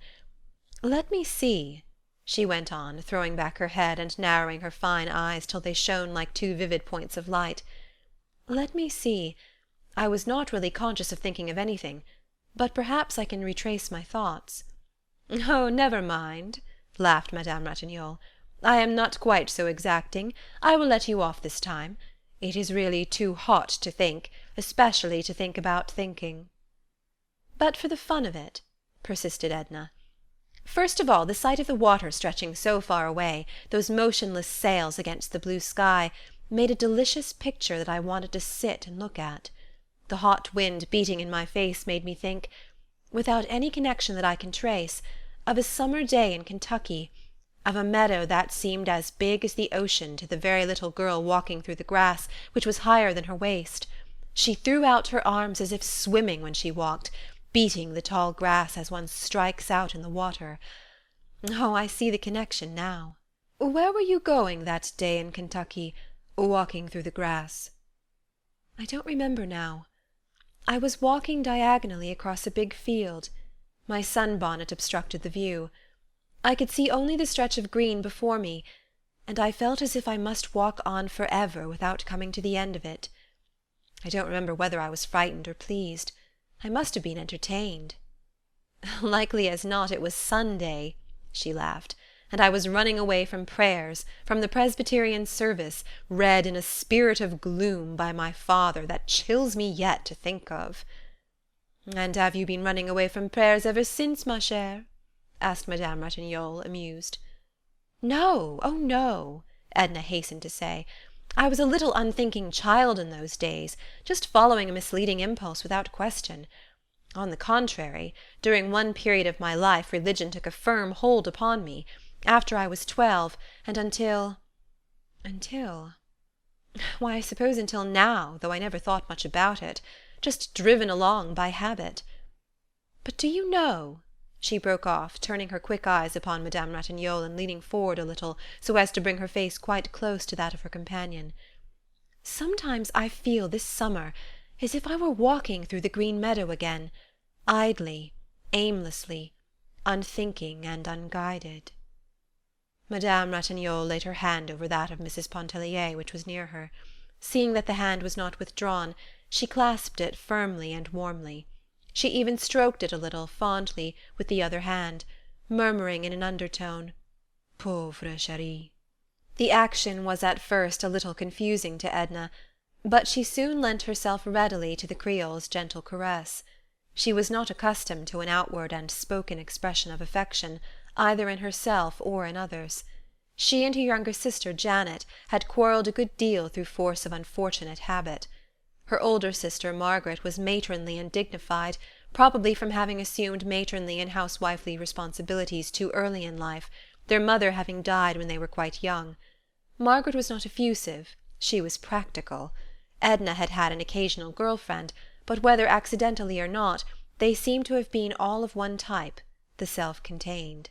Let me see," she went on, throwing back her head and narrowing her fine eyes till they shone like two vivid points of light. "Let me see. I was not really conscious of thinking of anything, but perhaps I can retrace my thoughts." "Oh, never mind," laughed Madame Ratignolle. "I am not quite so exacting. I will let you off this time. It is really too hot to think, especially to think about thinking." "But for the fun of it," persisted Edna. "First of all, the sight of the water stretching so far away, those motionless sails against the blue sky, made a delicious picture that I wanted to sit and look at. The hot wind beating in my face made me think, without any connection that I can trace, of a summer day in Kentucky, of a meadow that seemed as big as the ocean to the very little girl walking through the grass, which was higher than her waist. She threw out her arms as if swimming when she walked, beating the tall grass as one strikes out in the water. Oh, I see the connection now. Where were you going that day in Kentucky, walking through the grass?" "I don't remember now. I was walking diagonally across a big field. My sunbonnet obstructed the view. I could see only the stretch of green before me, and I felt as if I must walk on forever without coming to the end of it. I don't remember whether I was frightened or pleased. I must have been entertained." "Likely as not it was Sunday," she laughed, "and I was running away from prayers, from the Presbyterian service, read in a spirit of gloom by my father that chills me yet to think of." "And have you been running away from prayers ever since, ma chère?" asked Madame Ratignolle, amused. "No, oh no," Edna hastened to say. "I was a little unthinking child in those days, just following a misleading impulse without question. On the contrary, during one period of my life religion took a firm hold upon me, after I was 12, and until— why, I suppose until now, though I never thought much about it, just driven along by habit. But do you know," she broke off, turning her quick eyes upon Madame Ratignolle and leaning forward a little so as to bring her face quite close to that of her companion, "sometimes I feel this summer as if I were walking through the green meadow again, idly, aimlessly, unthinking and unguided." Madame Ratignolle laid her hand over that of Mrs. Pontellier, which was near her. Seeing that the hand was not withdrawn, she clasped it firmly and warmly. She even stroked it a little, fondly, with the other hand, murmuring in an undertone, "Pauvre chérie." The action was at first a little confusing to Edna, but she soon lent herself readily to the Creole's gentle caress. She was not accustomed to an outward and spoken expression of affection, either in herself or in others. She and her younger sister Janet had quarrelled a good deal through force of unfortunate habit. Her older sister, Margaret, was matronly and dignified, probably from having assumed matronly and housewifely responsibilities too early in life, their mother having died when they were quite young. Margaret was not effusive, she was practical. Edna had had an occasional girl-friend, but whether accidentally or not, they seemed to have been all of one type, the self-contained.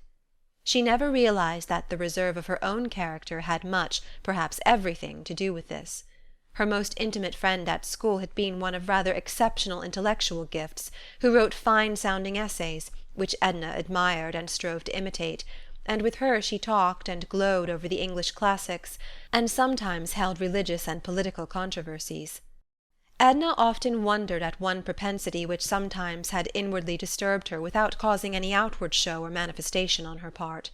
She never realized that the reserve of her own character had much, perhaps everything, to do with this. Her most intimate friend at school had been one of rather exceptional intellectual gifts, who wrote fine-sounding essays, which Edna admired and strove to imitate, and with her she talked and glowed over the English classics, and sometimes held religious and political controversies. Edna often wondered at one propensity which sometimes had inwardly disturbed her without causing any outward show or manifestation on her part.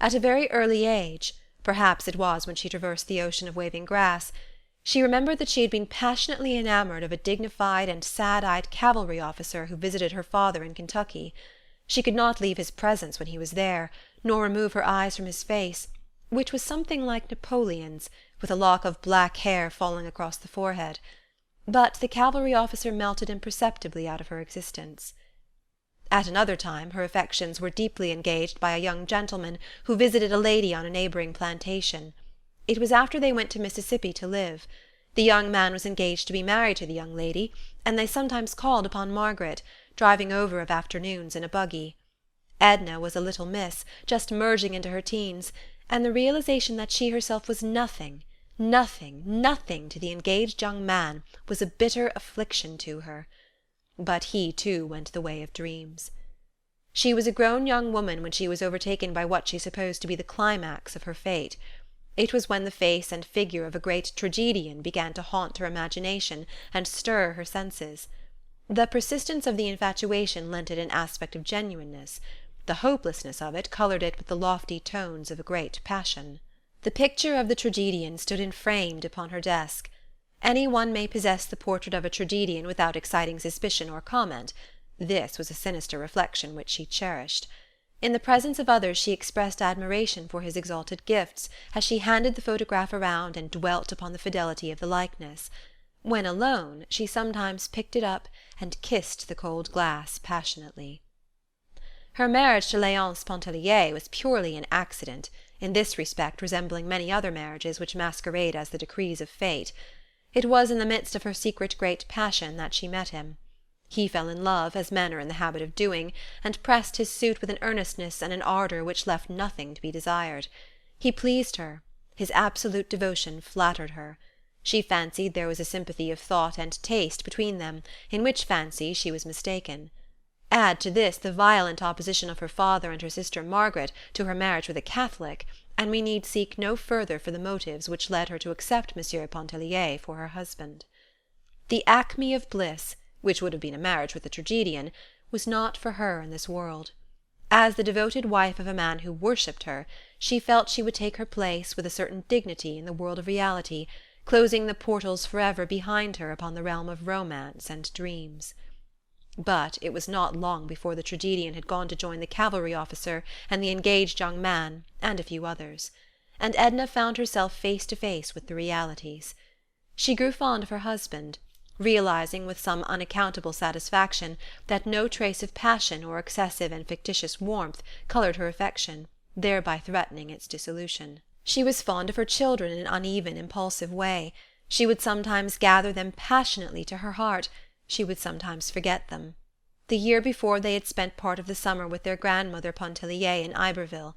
At a very early age, perhaps it was when she traversed the ocean of waving grass, she remembered that she had been passionately enamored of a dignified and sad-eyed cavalry officer who visited her father in Kentucky. She could not leave his presence when he was there, nor remove her eyes from his face, which was something like Napoleon's, with a lock of black hair falling across the forehead. But the cavalry officer melted imperceptibly out of her existence. At another time her affections were deeply engaged by a young gentleman who visited a lady on a neighboring plantation. It was after they went to Mississippi to live. The young man was engaged to be married to the young lady, and they sometimes called upon Margaret, driving over of afternoons in a buggy. Edna was a little miss, just merging into her teens, and the realization that she herself was nothing to the engaged young man was a bitter affliction to her. But he, too, went the way of dreams. She was a grown young woman when she was overtaken by what she supposed to be the climax of her fate. It was when the face and figure of a great tragedian began to haunt her imagination and stir her senses. The persistence of the infatuation lent it an aspect of genuineness. The hopelessness of it coloured it with the lofty tones of a great passion. The picture of the tragedian stood enframed upon her desk. Any one may possess the portrait of a tragedian without exciting suspicion or comment. This was a sinister reflection which she cherished. In the presence of others she expressed admiration for his exalted gifts, as she handed the photograph around and dwelt upon the fidelity of the likeness. When alone, she sometimes picked it up and kissed the cold glass passionately. Her marriage to Léonce Pontellier was purely an accident, in this respect resembling many other marriages which masquerade as the decrees of fate. It was in the midst of her secret great passion that she met him. He fell in love, as men are in the habit of doing, and pressed his suit with an earnestness and an ardour which left nothing to be desired. He pleased her. His absolute devotion flattered her. She fancied there was a sympathy of thought and taste between them, in which fancy she was mistaken. Add to this the violent opposition of her father and her sister Margaret to her marriage with a Catholic, and we need seek no further for the motives which led her to accept Monsieur Pontellier for her husband. The acme of bliss, which would have been a marriage with a tragedian, was not for her in this world. As the devoted wife of a man who worshipped her, she felt she would take her place with a certain dignity in the world of reality, closing the portals forever behind her upon the realm of romance and dreams. But it was not long before the tragedian had gone to join the cavalry officer and the engaged young man, and a few others, and Edna found herself face to face with the realities. She grew fond of her husband, realizing with some unaccountable satisfaction that no trace of passion or excessive and fictitious warmth coloured her affection, thereby threatening its dissolution. She was fond of her children in an uneven, impulsive way. She would sometimes gather them passionately to her heart, she would sometimes forget them. The year before they had spent part of the summer with their grandmother Pontellier in Iberville.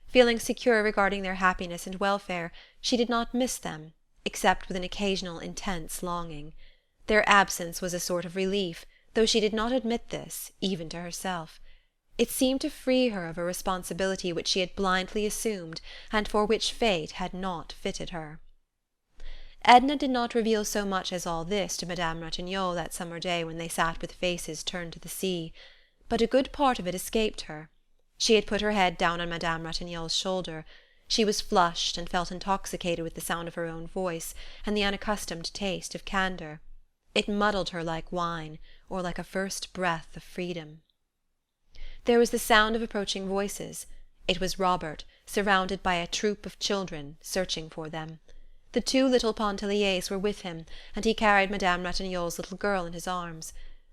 Feeling secure regarding their happiness and welfare, she did not miss them, except with an occasional intense longing. Their absence was a sort of relief, though she did not admit this, even to herself. It seemed to free her of a responsibility which she had blindly assumed, and for which fate had not fitted her. Edna did not reveal so much as all this to Madame Ratignolle that summer day when they sat with faces turned to the sea, but a good part of it escaped her. She had put her head down on Madame Ratignolle's shoulder. She was flushed and felt intoxicated with the sound of her own voice and the unaccustomed taste of candour. It muddled her like wine, or like a first breath of freedom. There was the sound of approaching voices. It was Robert, surrounded by a troop of children, searching for them. The two little Pontelliers were with him, and he carried Madame Ratignolle's little girl in his arms.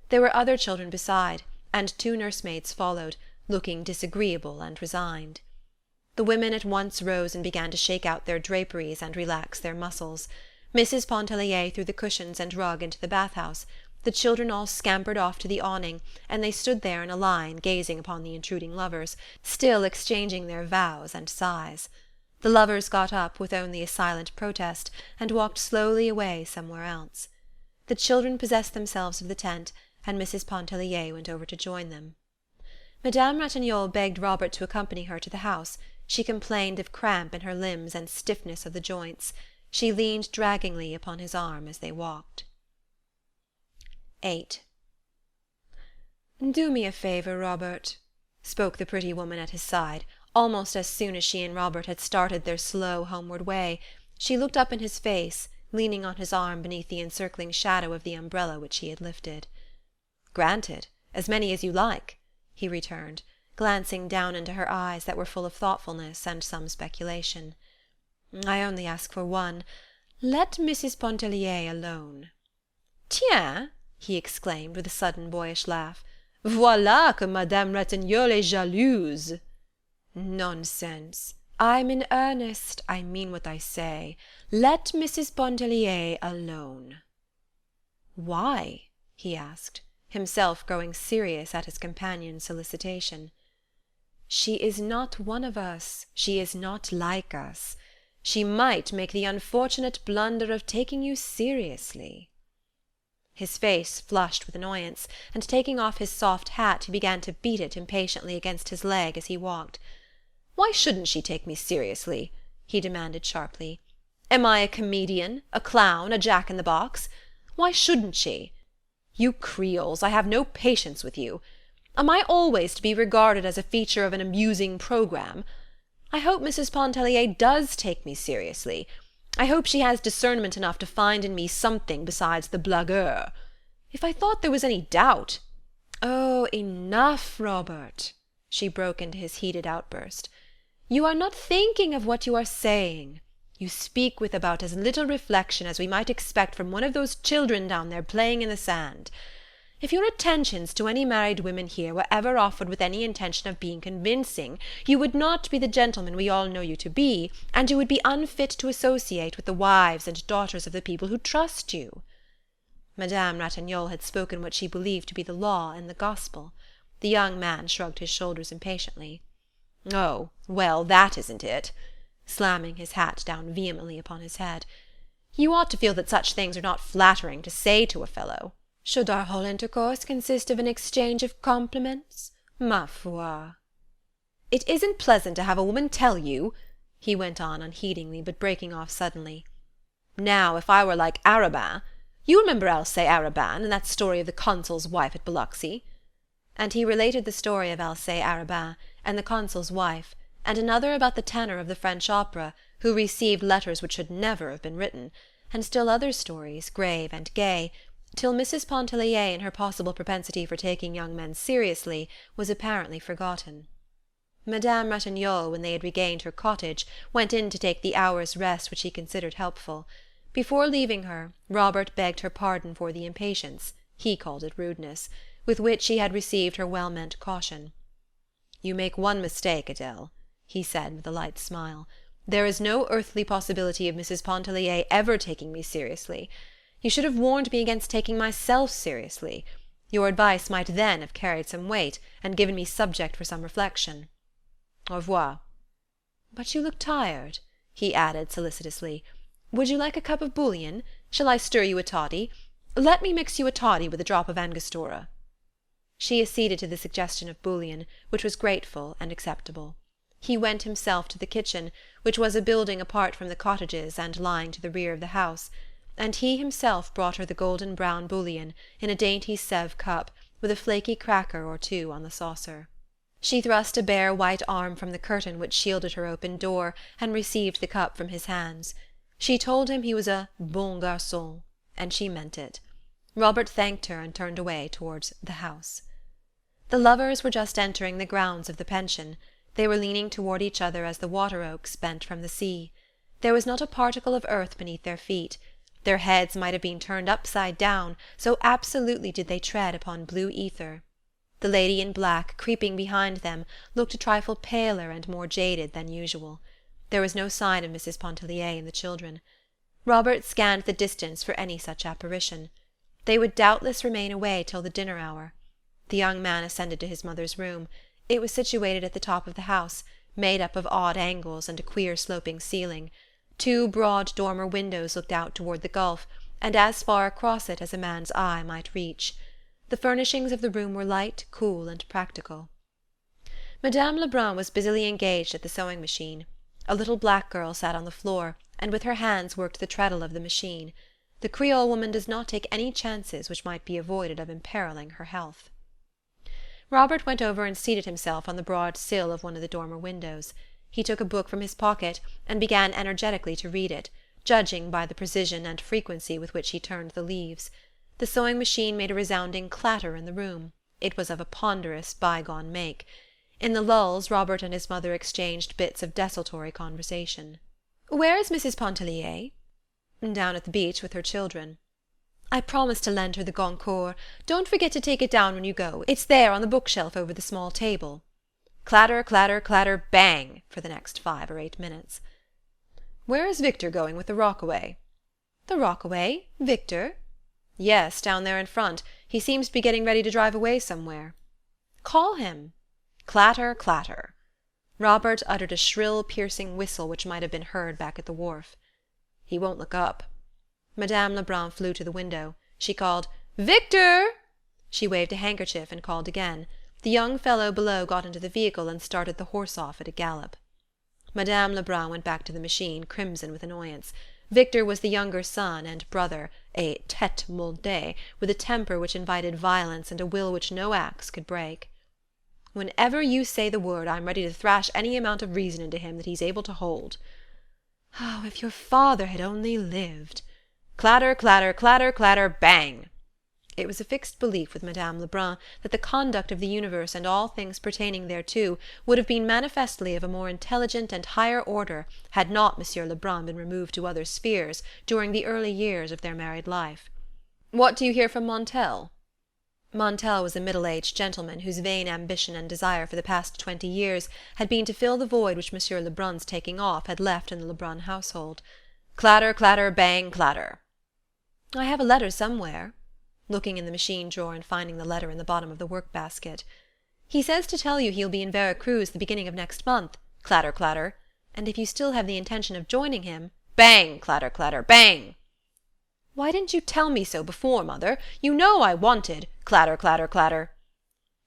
There were other children beside, and two nursemaids followed, looking disagreeable and resigned. The women at once rose and began to shake out their draperies and relax their muscles. Mrs. Pontellier threw the cushions and rug into the bath-house. The children all scampered off to the awning, and they stood there in a line, gazing upon the intruding lovers, still exchanging their vows and sighs. The lovers got up with only a silent protest, and walked slowly away somewhere else. The children possessed themselves of the tent, and Mrs. Pontellier went over to join them. Madame Ratignolle begged Robert to accompany her to the house. She complained of cramp in her limbs and stiffness of the joints. She leaned draggingly upon his arm as they walked. 8. "Do me a favour, Robert," spoke the pretty woman at his side, almost as soon as she and Robert had started their slow homeward way. She looked up in his face, leaning on his arm beneath the encircling shadow of the umbrella which he had lifted. "Granted, as many as you like," he returned, glancing down into her eyes that were full of thoughtfulness and some speculation. "I only ask for one. Let Mrs. Pontellier alone." "Tiens!" he exclaimed with a sudden boyish laugh. "Voilà que Madame Ratignolle est jalouse." "Nonsense. I'm in earnest. I mean what I say. Let Mrs. Pontellier alone." "Why?" he asked, himself growing serious at his companion's solicitation. "She is not one of us. She is not like us. She might make the unfortunate blunder of taking you seriously." His face flushed with annoyance, and taking off his soft hat he began to beat it impatiently against his leg as he walked. "Why shouldn't she take me seriously?" he demanded sharply. "Am I a comedian, a clown, a jack-in-the-box? Why shouldn't she? You Creoles, I have no patience with you. Am I always to be regarded as a feature of an amusing programme? I hope Mrs. Pontellier does take me seriously. I hope she has discernment enough to find in me something besides the blagueur. If I thought there was any doubt—" "Oh, enough, Robert!" she broke into his heated outburst. "You are not thinking of what you are saying. You speak with about as little reflection as we might expect from one of those children down there playing in the sand. If your attentions to any married women here were ever offered with any intention of being convincing, you would not be the gentleman we all know you to be, and you would be unfit to associate with the wives and daughters of the people who trust you." Madame Ratignolle had spoken what she believed to be the law and the gospel. The young man shrugged his shoulders impatiently. "Oh, well, that isn't it," slamming his hat down vehemently upon his head. "You ought to feel that such things are not flattering to say to a fellow. Should our whole intercourse consist of an exchange of compliments? Ma foi!" "It isn't pleasant to have a woman tell you," he went on unheedingly, but breaking off suddenly. "Now, if I were like Arobin— you remember Alcée Arobin, and that story of the consul's wife at Biloxi?" And he related the story of Alcée Arobin and the consul's wife, and another about the tenor of the French opera, who received letters which should never have been written, and still other stories, grave and gay, till Mrs. Pontellier and her possible propensity for taking young men seriously was apparently forgotten. Madame Ratignolle, when they had regained her cottage, went in to take the hour's rest which he considered helpful. Before leaving her, Robert begged her pardon for the impatience, he called it rudeness, with which he had received her well-meant caution. "You make one mistake, Adele," he said with a light smile. "There is no earthly possibility of Mrs. Pontellier ever taking me seriously. You should have warned me against taking myself seriously. Your advice might then have carried some weight, and given me subject for some reflection. Au revoir. But you look tired," he added solicitously. "Would you like a cup of bouillon? Shall I stir you a toddy? Let me mix you a toddy with a drop of Angostura." She acceded to the suggestion of bouillon, which was grateful and acceptable. He went himself to the kitchen, which was a building apart from the cottages and lying to the rear of the house, and he himself brought her the golden-brown bouillon in a dainty Sèvres cup, with a flaky cracker or two on the saucer. She thrust a bare white arm from the curtain which shielded her open door, and received the cup from his hands. She told him he was a bon garçon, and she meant it. Robert thanked her and turned away towards the house. The lovers were just entering the grounds of the pension. They were leaning toward each other as the water-oaks bent from the sea. There was not a particle of earth beneath their feet. Their heads might have been turned upside down, so absolutely did they tread upon blue ether. The lady in black, creeping behind them, looked a trifle paler and more jaded than usual. There was no sign of Mrs. Pontellier and the children. Robert scanned the distance for any such apparition. They would doubtless remain away till the dinner hour. The young man ascended to his mother's room. It was situated at the top of the house, made up of odd angles and a queer sloping ceiling. 2 broad dormer windows looked out toward the gulf, and as far across it as a man's eye might reach. The furnishings of the room were light, cool, and practical. Madame Lebrun was busily engaged at the sewing-machine. A little black girl sat on the floor, and with her hands worked the treadle of the machine. The Creole woman does not take any chances which might be avoided of imperiling her health. Robert went over and seated himself on the broad sill of one of the dormer windows. He took a book from his pocket and began energetically to read it, judging by the precision and frequency with which he turned the leaves. The sewing-machine made a resounding clatter in the room. It was of a ponderous, bygone make. In the lulls, Robert and his mother exchanged bits of desultory conversation. "Where is Mrs. Pontellier?" "Down at the beach with her children." "I promised to lend her the Goncourt. Don't forget to take it down when you go. It's there on the bookshelf over the small table." Clatter, clatter, clatter, bang, for the next 5 or 8 minutes. "Where is Victor going with the Rockaway?" "The Rockaway? Victor?" "Yes, down there in front. He seems to be getting ready to drive away somewhere." "Call him." Clatter, clatter. Robert uttered a shrill, piercing whistle which might have been heard back at the wharf. "He won't look up." Madame Lebrun flew to the window. She called, "Victor!" She waved a handkerchief and called again. The young fellow below got into the vehicle and started the horse off at a gallop. Madame Lebrun went back to the machine, crimson with annoyance. Victor was the younger son and brother, a tête moldée, with a temper which invited violence and a will which no axe could break. "Whenever you say the word, I'm ready to thrash any amount of reason into him that he's able to hold." "Oh, if your father had only lived!" Clatter, clatter, clatter, clatter, bang! It was a fixed belief with Madame Lebrun that the conduct of the universe and all things pertaining thereto would have been manifestly of a more intelligent and higher order had not Monsieur Lebrun been removed to other spheres during the early years of their married life. "What do you hear from Montel?" Montel was a middle-aged gentleman whose vain ambition and desire for the past 20 years had been to fill the void which Monsieur Lebrun's taking off had left in the Lebrun household. Clatter, clatter, bang, clatter! "I have a letter somewhere," looking in the machine drawer and finding the letter in the bottom of the work-basket. "He says to tell you he will be in Vera Cruz the beginning of next month," clatter, clatter, "and if you still have the intention of joining him—" Bang, clatter, clatter, bang! "Why didn't you tell me so before, mother? You know I wanted—" Clatter, clatter, clatter.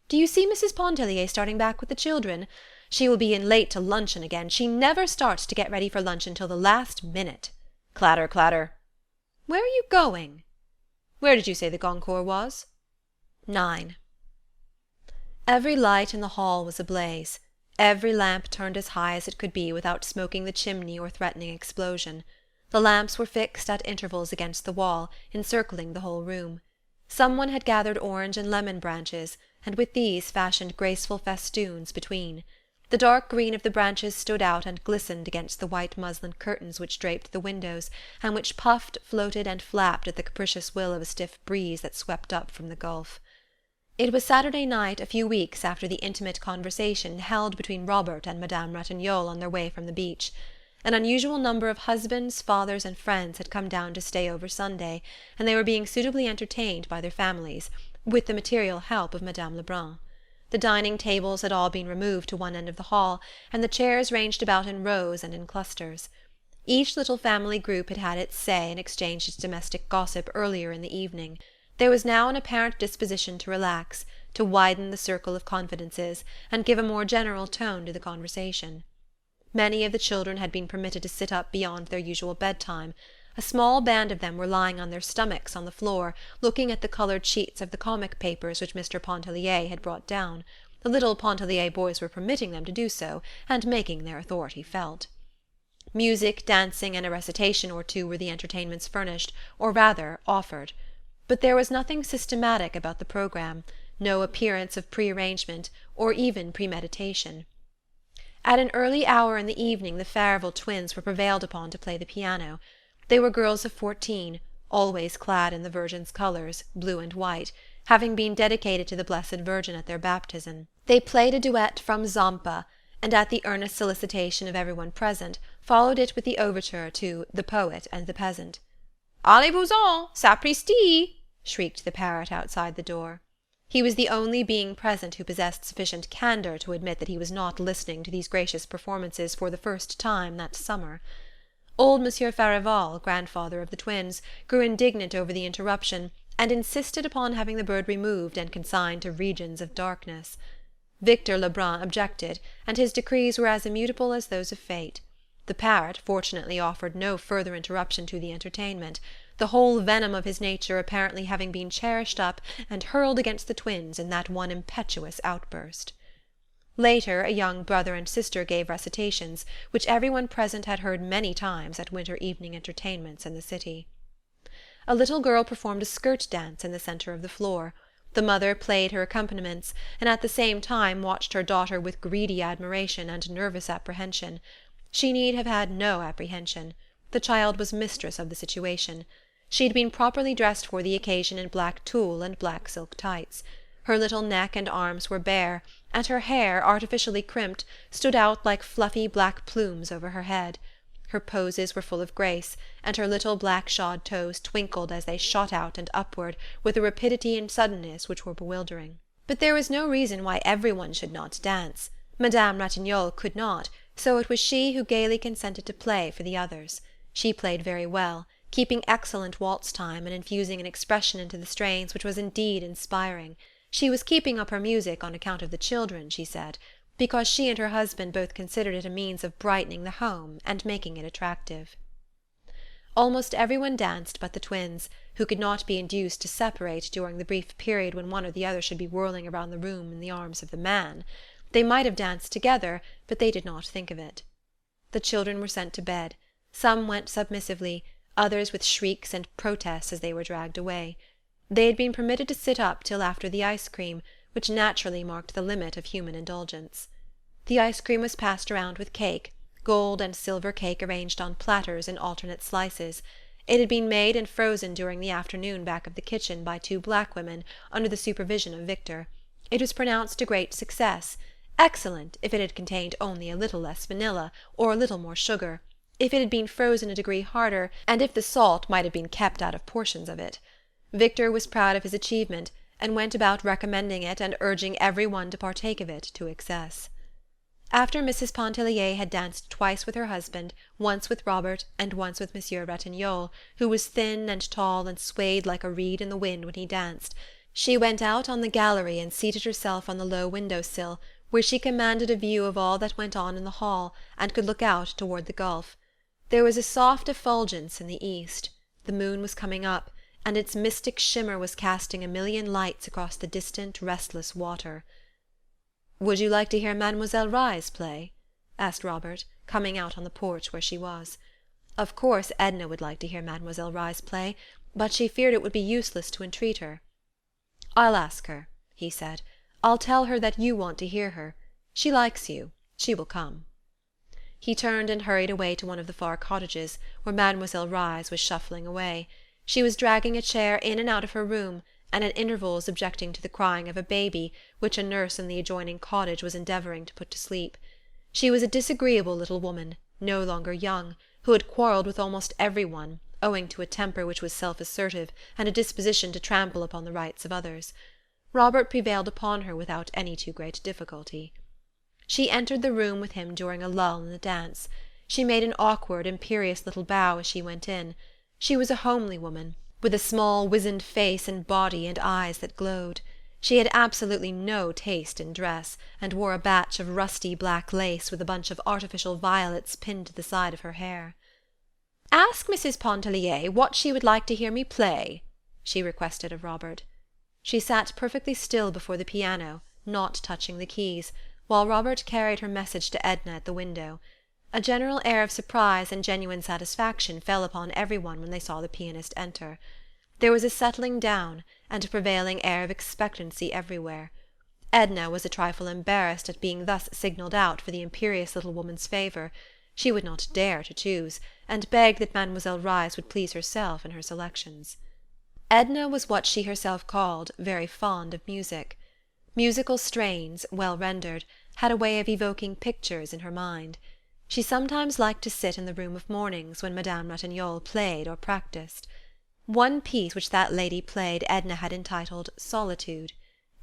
"Do you see Mrs. Pontellier starting back with the children? She will be in late to luncheon again. She never starts to get ready for lunch until the last minute." Clatter, clatter. "Where are you going?" "Where did you say the Goncourt was?" 9. Every light in the hall was ablaze. Every lamp turned as high as it could be without smoking the chimney or threatening explosion. The lamps were fixed at intervals against the wall, encircling the whole room. Someone had gathered orange and lemon branches, and with these fashioned graceful festoons between. The dark green of the branches stood out and glistened against the white muslin curtains which draped the windows, and which puffed, floated, and flapped at the capricious will of a stiff breeze that swept up from the gulf. It was Saturday night, a few weeks after the intimate conversation held between Robert and Madame Ratignolle on their way from the beach. An unusual number of husbands, fathers, and friends had come down to stay over Sunday, and they were being suitably entertained by their families, with the material help of Madame Lebrun. The dining tables had all been removed to one end of the hall, and the chairs ranged about in rows and in clusters. Each little family group had had its say and exchanged its domestic gossip earlier in the evening. There was now an apparent disposition to relax, to widen the circle of confidences, and give a more general tone to the conversation. Many of the children had been permitted to sit up beyond their usual bedtime. A small band of them were lying on their stomachs on the floor, looking at the coloured sheets of the comic papers which Mr. Pontellier had brought down. The little Pontellier boys were permitting them to do so, and making their authority felt. Music, dancing, and a recitation or two were the entertainments furnished, or rather offered. But there was nothing systematic about the programme, no appearance of pre-arrangement, or even premeditation. At an early hour in the evening the Farival twins were prevailed upon to play the piano. They were girls of 14, always clad in the Virgin's colours, blue and white, having been dedicated to the Blessed Virgin at their baptism. They played a duet from Zampa, and at the earnest solicitation of everyone present, followed it with the overture to The Poet and the Peasant. "Allez-vous-en, sapristi!" shrieked the parrot outside the door. He was the only being present who possessed sufficient candour to admit that he was not listening to these gracious performances for the first time that summer. Old Monsieur Farival, grandfather of the twins, grew indignant over the interruption, and insisted upon having the bird removed and consigned to regions of darkness. Victor Lebrun objected, and his decrees were as immutable as those of fate. The parrot fortunately offered no further interruption to the entertainment, the whole venom of his nature apparently having been cherished up and hurled against the twins in that one impetuous outburst. Later a young brother and sister gave recitations, which everyone present had heard many times at winter evening entertainments in the city. A little girl performed a skirt dance in the centre of the floor. The mother played her accompaniments, and at the same time watched her daughter with greedy admiration and nervous apprehension. She need have had no apprehension. The child was mistress of the situation. She had been properly dressed for the occasion in black tulle and black silk tights. Her little neck and arms were bare, and her hair, artificially crimped, stood out like fluffy black plumes over her head. Her poses were full of grace, and her little black shod toes twinkled as they shot out and upward with a rapidity and suddenness which were bewildering. But there was no reason why everyone should not dance. Madame Ratignolle could not, so it was she who gaily consented to play for the others. She played very well, keeping excellent waltz time and infusing an expression into the strains which was indeed inspiring. She was keeping up her music on account of the children, she said, because she and her husband both considered it a means of brightening the home and making it attractive. Almost everyone danced but the twins, who could not be induced to separate during the brief period when one or the other should be whirling around the room in the arms of the man. They might have danced together, but they did not think of it. The children were sent to bed. Some went submissively, others with shrieks and protests as they were dragged away. They had been permitted to sit up till after the ice-cream, which naturally marked the limit of human indulgence. The ice-cream was passed around with cake, gold and silver cake arranged on platters in alternate slices. It had been made and frozen during the afternoon back of the kitchen by two black women, under the supervision of Victor. It was pronounced a great success, excellent if it had contained only a little less vanilla, or a little more sugar, if it had been frozen a degree harder, and if the salt might have been kept out of portions of it. Victor was proud of his achievement, and went about recommending it and urging every one to partake of it to excess. After Mrs. Pontellier had danced twice with her husband, once with Robert, and once with Monsieur Ratignolle, who was thin and tall and swayed like a reed in the wind when he danced, she went out on the gallery and seated herself on the low window-sill, where she commanded a view of all that went on in the hall, and could look out toward the gulf. There was a soft effulgence in the east. The moon was coming up, and its mystic shimmer was casting a million lights across the distant, restless water. "Would you like to hear Mademoiselle Reisz play?" asked Robert, coming out on the porch where she was. Of course Edna would like to hear Mademoiselle Reisz play, but she feared it would be useless to entreat her. "I'll ask her," he said. "I'll tell her that you want to hear her. She likes you. She will come." He turned and hurried away to one of the far cottages, where Mademoiselle Reisz was shuffling away. She was dragging a chair in and out of her room, and at intervals objecting to the crying of a baby, which a nurse in the adjoining cottage was endeavouring to put to sleep. She was a disagreeable little woman, no longer young, who had quarrelled with almost every one, owing to a temper which was self-assertive and a disposition to trample upon the rights of others. Robert prevailed upon her without any too great difficulty. She entered the room with him during a lull in the dance. She made an awkward, imperious little bow as she went in. She was a homely woman, with a small wizened face and body and eyes that glowed. She had absolutely no taste in dress, and wore a batch of rusty black lace with a bunch of artificial violets pinned to the side of her hair. "Ask Mrs. Pontellier what she would like to hear me play," she requested of Robert. She sat perfectly still before the piano, not touching the keys, while Robert carried her message to Edna at the window. A general air of surprise and genuine satisfaction fell upon every one when they saw the pianist enter. There was a settling down, and a prevailing air of expectancy everywhere. Edna was a trifle embarrassed at being thus signalled out for the imperious little woman's favour. She would not dare to choose, and begged that Mademoiselle Reisz would please herself in her selections. Edna was what she herself called very fond of music. Musical strains, well rendered, had a way of evoking pictures in her mind. She sometimes liked to sit in the room of mornings when Madame Ratignolle played or practised. One piece which that lady played Edna had entitled Solitude.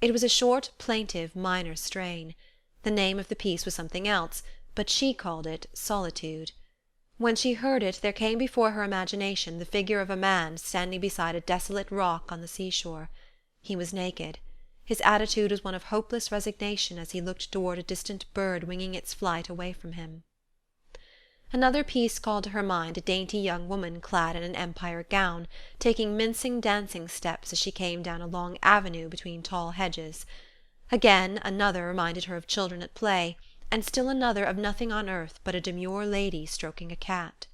It was a short, plaintive, minor strain. The name of the piece was something else, but she called it Solitude. When she heard it there came before her imagination the figure of a man standing beside a desolate rock on the seashore. He was naked. His attitude was one of hopeless resignation as he looked toward a distant bird winging its flight away from him. Another piece called to her mind a dainty young woman clad in an Empire gown, taking mincing dancing steps as she came down a long avenue between tall hedges. Again, another reminded her of children at play, and still another of nothing on earth but a demure lady stroking a cat.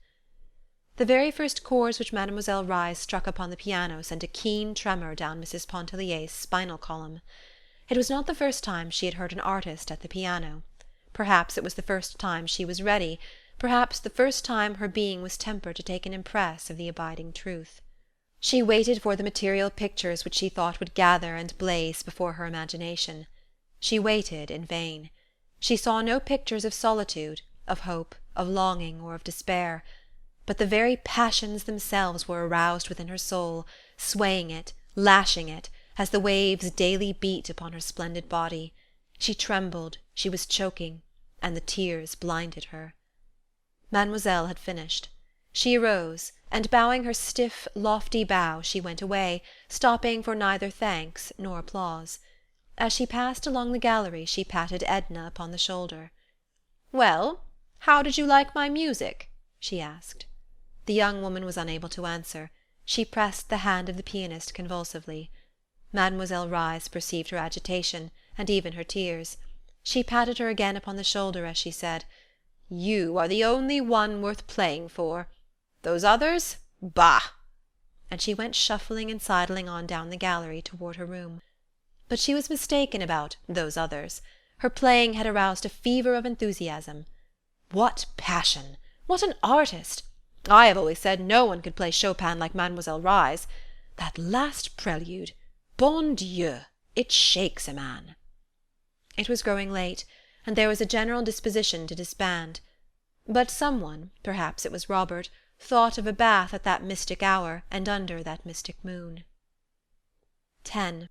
The very first chords which Mademoiselle Reisz struck upon the piano sent a keen tremor down Mrs. Pontellier's spinal column. It was not the first time she had heard an artist at the piano. Perhaps it was the first time she was ready, perhaps the first time her being was tempered to take an impress of the abiding truth. She waited for the material pictures which she thought would gather and blaze before her imagination. She waited in vain. She saw no pictures of solitude, of hope, of longing, or of despair. But the very passions themselves were aroused within her soul, swaying it, lashing it, as the waves daily beat upon her splendid body. She trembled, she was choking, and the tears blinded her. Mademoiselle had finished. She arose, and bowing her stiff, lofty bow, she went away, stopping for neither thanks nor applause. As she passed along the gallery she patted Edna upon the shoulder. "Well, how did you like my music?" she asked. The young woman was unable to answer. She pressed the hand of the pianist convulsively. Mademoiselle Reisz perceived her agitation, and even her tears. She patted her again upon the shoulder as she said, "You are the only one worth playing for. Those others? Bah!" And she went shuffling and sidling on down the gallery toward her room. But she was mistaken about "those others." Her playing had aroused a fever of enthusiasm. What passion! What an artist! I have always said no one could play Chopin like Mademoiselle Reisz. That last prelude! Bon Dieu! It shakes a man. It was growing late, and there was a general disposition to disband. But someone, perhaps it was Robert, thought of a bath at that mystic hour and under that mystic moon. 10.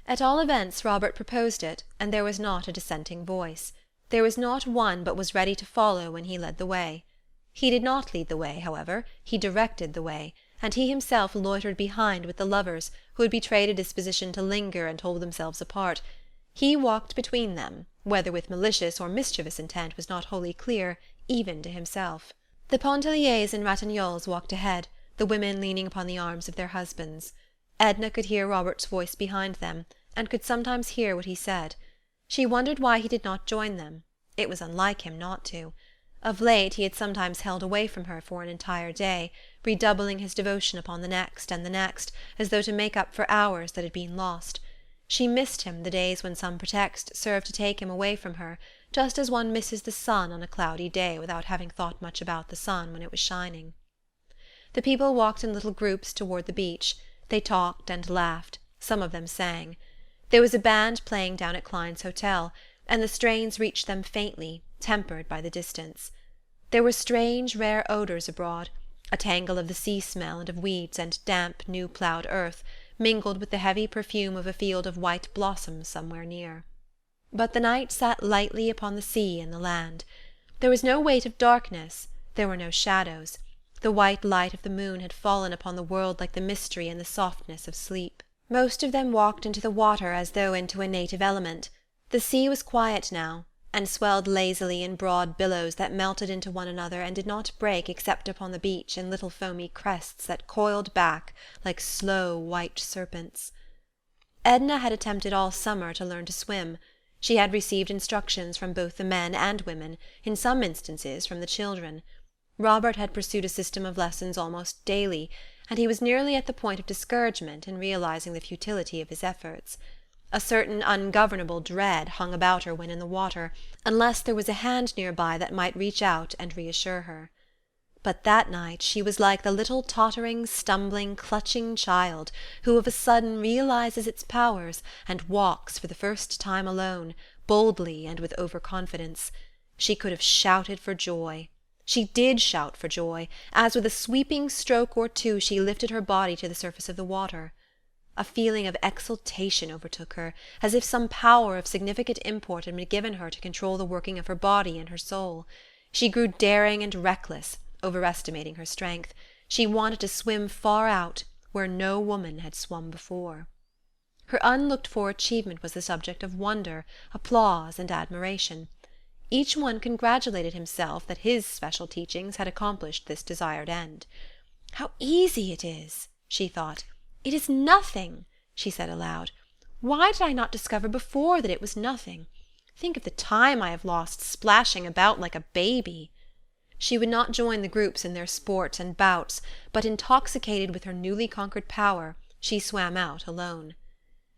At all events Robert proposed it, and there was not a dissenting voice. There was not one but was ready to follow when he led the way. He did not lead the way, however, he directed the way, and he himself loitered behind with the lovers, who had betrayed a disposition to linger and hold themselves apart. He walked between them, whether with malicious or mischievous intent was not wholly clear, even to himself. The Pontelliers and Ratignolles walked ahead, the women leaning upon the arms of their husbands. Edna could hear Robert's voice behind them, and could sometimes hear what he said. She wondered why he did not join them. It was unlike him not to. Of late he had sometimes held away from her for an entire day, redoubling his devotion upon the next and the next, as though to make up for hours that had been lost. She missed him the days when some pretext served to take him away from her, just as one misses the sun on a cloudy day without having thought much about the sun when it was shining. The people walked in little groups toward the beach. They talked and laughed. Some of them sang. There was a band playing down at Klein's hotel, and the strains reached them faintly, tempered by the distance. There were strange, rare odours abroad, a tangle of the sea smell and of weeds and damp, new-ploughed earth, mingled with the heavy perfume of a field of white blossoms somewhere near. But the night sat lightly upon the sea and the land. There was no weight of darkness, there were no shadows. The white light of the moon had fallen upon the world like the mystery and the softness of sleep. Most of them walked into the water as though into a native element. The sea was quiet now, and swelled lazily in broad billows that melted into one another and did not break except upon the beach in little foamy crests that coiled back like slow white serpents. Edna had attempted all summer to learn to swim. She had received instructions from both the men and women, in some instances from the children. Robert had pursued a system of lessons almost daily, and he was nearly at the point of discouragement in realizing the futility of his efforts. A certain ungovernable dread hung about her when in the water, unless there was a hand near by that might reach out and reassure her. But that night she was like the little tottering, stumbling, clutching child who of a sudden realizes its powers and walks for the first time alone, boldly and with overconfidence. She could have shouted for joy. She did shout for joy, as with a sweeping stroke or two she lifted her body to the surface of the water. A feeling of exultation overtook her, as if some power of significant import had been given her to control the working of her body and her soul. She grew daring and reckless, overestimating her strength. She wanted to swim far out, where no woman had swum before. Her unlooked-for achievement was the subject of wonder, applause, and admiration. Each one congratulated himself that his special teachings had accomplished this desired end. "How easy it is!" she thought. "It is nothing," she said aloud. "Why did I not discover before that it was nothing? Think of the time I have lost splashing about like a baby." She would not join the groups in their sports and bouts, but, intoxicated with her newly conquered power, she swam out alone.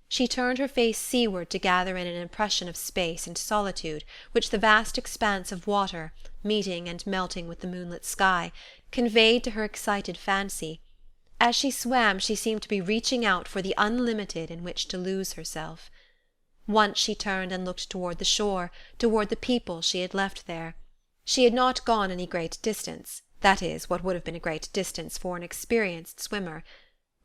She turned her face seaward to gather in an impression of space and solitude which the vast expanse of water, meeting and melting with the moonlit sky, conveyed to her excited fancy. As she swam she seemed to be reaching out for the unlimited in which to lose herself. Once she turned and looked toward the shore, toward the people she had left there. She had not gone any great distance, that is, what would have been a great distance for an experienced swimmer.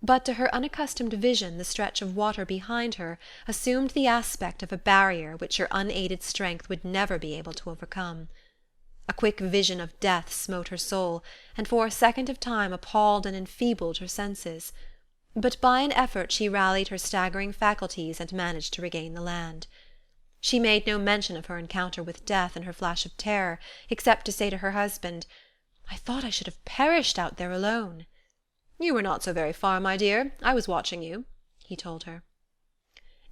But to her unaccustomed vision the stretch of water behind her assumed the aspect of a barrier which her unaided strength would never be able to overcome. A quick vision of death smote her soul, and for a second of time appalled and enfeebled her senses. But by an effort she rallied her staggering faculties and managed to regain the land. She made no mention of her encounter with death in her flash of terror, except to say to her husband, "I thought I should have perished out there alone." "You were not so very far, my dear. I was watching you," he told her.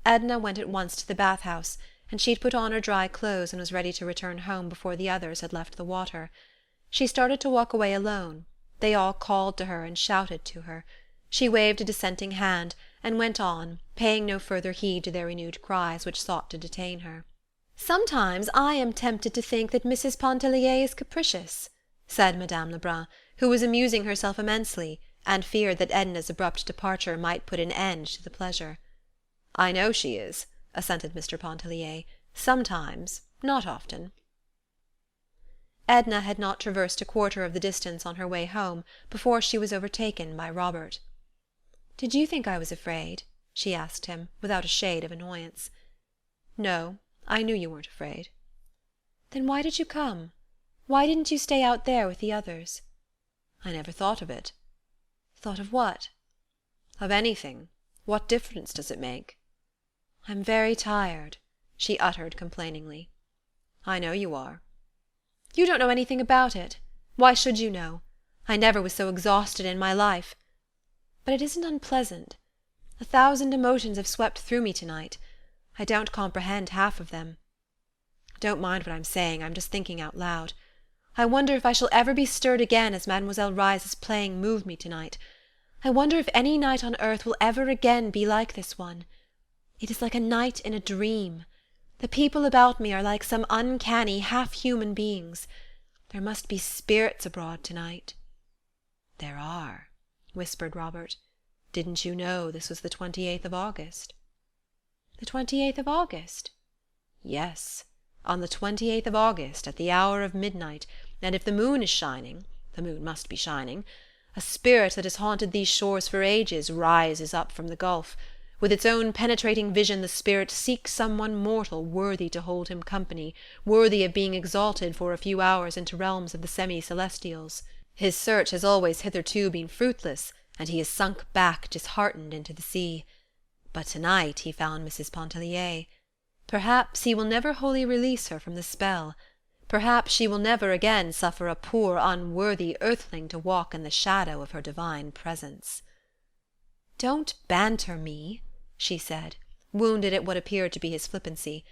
Edna went at once to the bath-house, and she had put on her dry clothes and was ready to return home before the others had left the water. She started to walk away alone. They all called to her and shouted to her. She waved a dissenting hand, and went on, paying no further heed to their renewed cries which sought to detain her. "Sometimes I am tempted to think that Mrs. Pontellier is capricious," said Madame Lebrun, who was amusing herself immensely, and feared that Edna's abrupt departure might put an end to the pleasure. "I know she is," assented Mr. Pontellier. "Sometimes, not often." Edna had not traversed a quarter of the distance on her way home before she was overtaken by Robert. "Did you think I was afraid?" she asked him, without a shade of annoyance. "No, I knew you weren't afraid." "Then why did you come? Why didn't you stay out there with the others?" "I never thought of it." "Thought of what?" "Of anything. What difference does it make?" "I'm very tired," she uttered complainingly. "I know you are." "You don't know anything about it. Why should you know? I never was so exhausted in my life. But it isn't unpleasant. 1,000 emotions have swept through me tonight. I don't comprehend half of them. Don't mind what I'm saying, I'm just thinking out loud. I wonder if I shall ever be stirred again as Mademoiselle Reisz's playing moved me tonight. I wonder if any night on earth will ever again be like this one. It is like a night in a dream. The people about me are like some uncanny, half-human beings. There must be spirits abroad tonight." "There are," whispered Robert. "Didn't you know this was the 28th of August?" "The 28th of August?" "Yes. On the 28th of August, at the hour of midnight, and if the moon is shining, the moon must be shining, a spirit that has haunted these shores for ages rises up from the gulf. With its own penetrating vision the spirit seeks someone mortal worthy to hold him company, worthy of being exalted for a few hours into realms of the semi-celestials. His search has always hitherto been fruitless, and he has sunk back disheartened into the sea. But tonight he found Mrs. Pontellier. Perhaps he will never wholly release her from the spell. Perhaps she will never again suffer a poor, unworthy earthling to walk in the shadow of her divine presence." "Don't banter me," she said, wounded at what appeared to be his flippancy.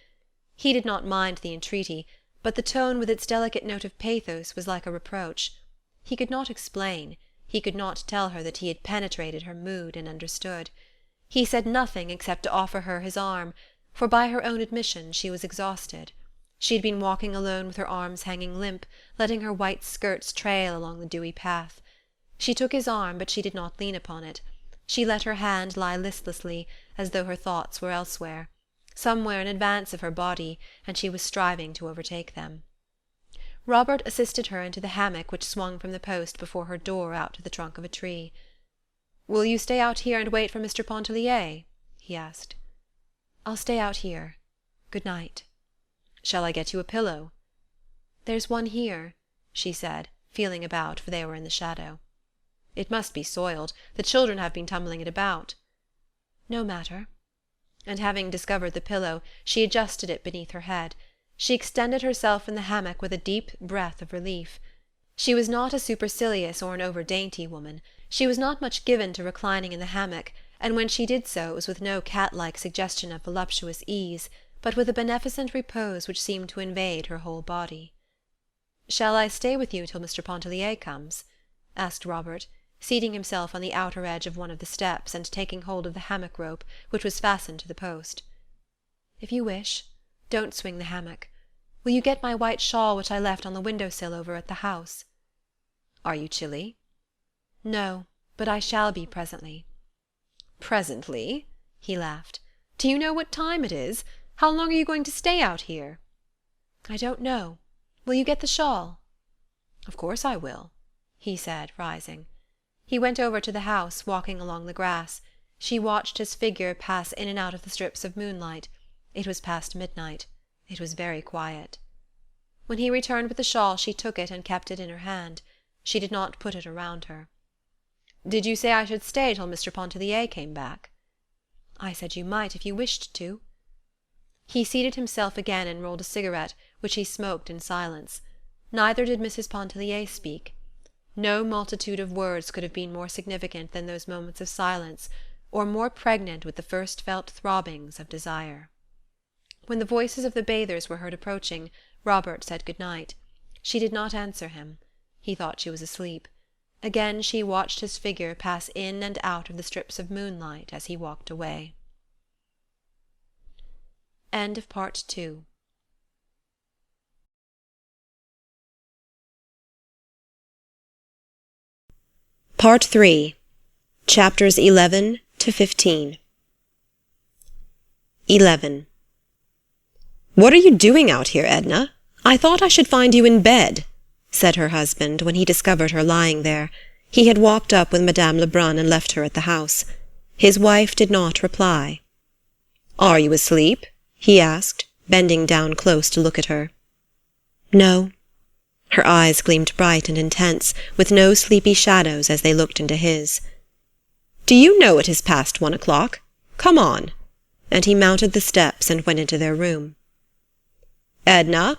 He did not mind the entreaty, but the tone with its delicate note of pathos was like a reproach. He could not explain. He could not tell her that he had penetrated her mood and understood. He said nothing except to offer her his arm, for by her own admission she was exhausted. She had been walking alone with her arms hanging limp, letting her white skirts trail along the dewy path. She took his arm, but she did not lean upon it. She let her hand lie listlessly, as though her thoughts were elsewhere, somewhere in advance of her body, and she was striving to overtake them. Robert assisted her into the hammock which swung from the post before her door out to the trunk of a tree. "Will you stay out here and wait for Mr. Pontellier?" he asked. "I'll stay out here. Good night." "Shall I get you a pillow?" "There's one here," she said, feeling about, for they were in the shadow. "It must be soiled. The children have been tumbling it about." "No matter." And having discovered the pillow, she adjusted it beneath her head. She extended herself in the hammock with a deep breath of relief. She was not a supercilious or an over-dainty woman. She was not much given to reclining in the hammock, and when she did so it was with no cat-like suggestion of voluptuous ease, but with a beneficent repose which seemed to invade her whole body. "Shall I stay with you till Mr. Pontellier comes?" asked Robert, seating himself on the outer edge of one of the steps and taking hold of the hammock rope, which was fastened to the post. "If you wish. Don't swing the hammock. Will you get my white shawl which I left on the window-sill over at the house?" "Are you chilly?" "No, but I shall be presently." "Presently?" he laughed. "Do you know what time it is? How long are you going to stay out here?" "I don't know. Will you get the shawl?" "Of course I will," he said, rising. He went over to the house, walking along the grass. She watched his figure pass in and out of the strips of moonlight. It was past midnight. It was very quiet. When he returned with the shawl she took it and kept it in her hand. She did not put it around her. "Did you say I should stay till Mr. Pontellier came back?" "I said you might if you wished to." He seated himself again and rolled a cigarette, which he smoked in silence. Neither did Mrs. Pontellier speak. No multitude of words could have been more significant than those moments of silence, or more pregnant with the first felt throbbings of desire. When the voices of the bathers were heard approaching, Robert said good night. She did not answer him. He thought she was asleep. Again she watched his figure pass in and out of the strips of moonlight as he walked away. End of Part 2. Part 3. Chapters 11 to 15. 11. "What are you doing out here, Edna? I thought I should find you in bed," said her husband when he discovered her lying there. He had walked up with Madame Lebrun and left her at the house. His wife did not reply. "Are you asleep?" he asked, bending down close to look at her. "No." Her eyes gleamed bright and intense, with no sleepy shadows as they looked into his. "Do you know it is past 1 o'clock? Come on." And he mounted the steps and went into their room. "Edna,"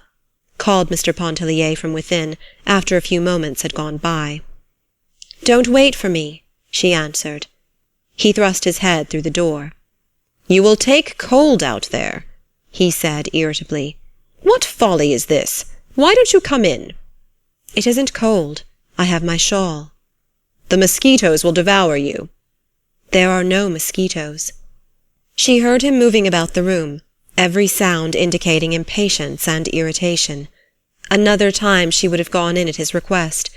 called Mr. Pontellier from within, after a few moments had gone by. "Don't wait for me," she answered. He thrust his head through the door. "You will take cold out there," he said irritably. "What folly is this? Why don't you come in?" "It isn't cold. I have my shawl." "The mosquitoes will devour you." "There are no mosquitoes." She heard him moving about the room, every sound indicating impatience and irritation. Another time she would have gone in at his request.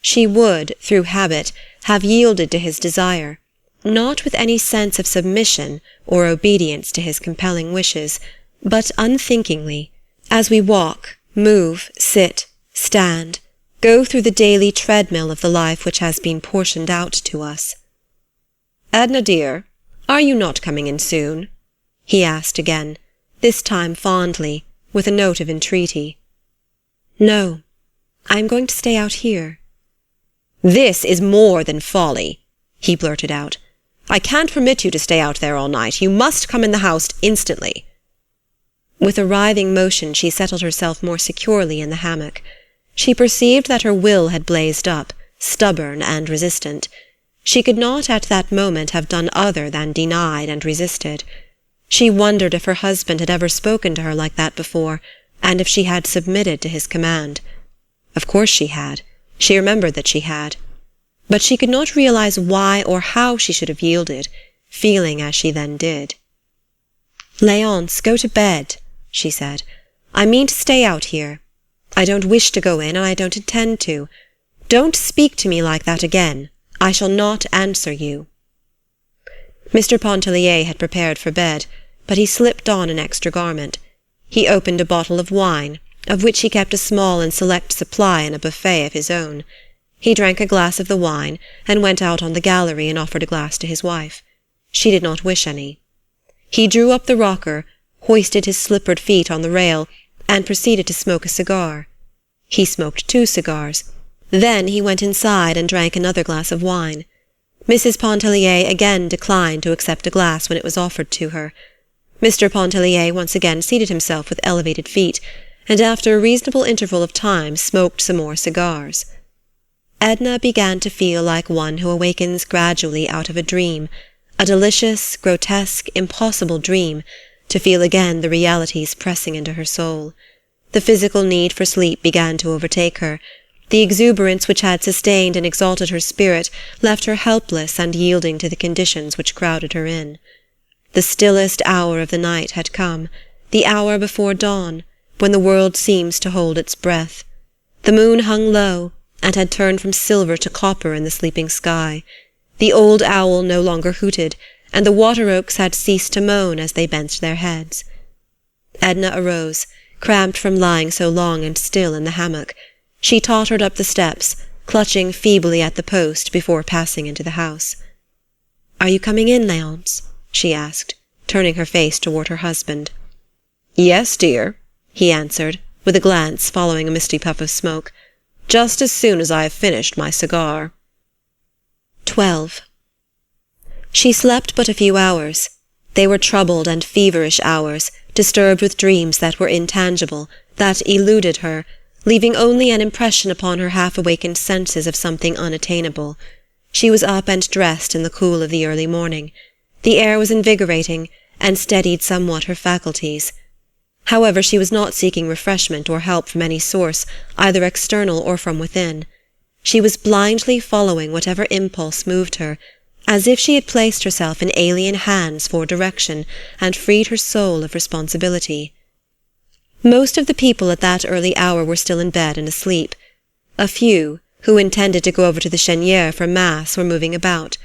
She would, through habit, have yielded to his desire, not with any sense of submission or obedience to his compelling wishes, but unthinkingly, as we walk, move, sit, stand, go through the daily treadmill of the life which has been portioned out to us. "Edna, dear, are you not coming in soon?" he asked again, this time fondly, with a note of entreaty. "No, I am going to stay out here." "This is more than folly," he blurted out. "I can't permit you to stay out there all night. You must come in the house instantly." With a writhing motion she settled herself more securely in the hammock. She perceived that her will had blazed up, stubborn and resistant. She could not at that moment have done other than denied and resisted. She wondered if her husband had ever spoken to her like that before, and if she had submitted to his command. Of course she had. She remembered that she had. But she could not realize why or how she should have yielded, feeling as she then did. "Léonce, go to bed," she said. "I mean to stay out here. I don't wish to go in, and I don't intend to. Don't speak to me like that again. I shall not answer you." Mr. Pontellier had prepared for bed, but he slipped on an extra garment. He opened a bottle of wine, of which he kept a small and select supply in a buffet of his own. He drank a glass of the wine, and went out on the gallery and offered a glass to his wife. She did not wish any. He drew up the rocker, hoisted his slippered feet on the rail, and proceeded to smoke a cigar. He smoked 2 cigars. Then he went inside and drank another glass of wine. Mrs. Pontellier again declined to accept a glass when it was offered to her. Mr. Pontellier once again seated himself with elevated feet, and after a reasonable interval of time smoked some more cigars. Edna began to feel like one who awakens gradually out of a dream, a delicious, grotesque, impossible dream, to feel again the realities pressing into her soul. The physical need for sleep began to overtake her. The exuberance which had sustained and exalted her spirit left her helpless and yielding to the conditions which crowded her in. The stillest hour of the night had come, the hour before dawn, when the world seems to hold its breath. The moon hung low, and had turned from silver to copper in the sleeping sky. The old owl no longer hooted, and the water-oaks had ceased to moan as they bent their heads. Edna arose, cramped from lying so long and still in the hammock. She tottered up the steps, clutching feebly at the post before passing into the house. "Are you coming in, Léonce?" she asked, turning her face toward her husband. "Yes, dear," he answered, with a glance following a misty puff of smoke. "Just as soon as I have finished my cigar." 12. She slept but a few hours. They were troubled and feverish hours, disturbed with dreams that were intangible, that eluded her, leaving only an impression upon her half-awakened senses of something unattainable. She was up and dressed in the cool of the early morning. The air was invigorating, and steadied somewhat her faculties. However, she was not seeking refreshment or help from any source, either external or from within. She was blindly following whatever impulse moved her, as if she had placed herself in alien hands for direction and freed her soul of responsibility. Most of the people at that early hour were still in bed and asleep. A few, who intended to go over to the Cheniere for Mass, were moving about.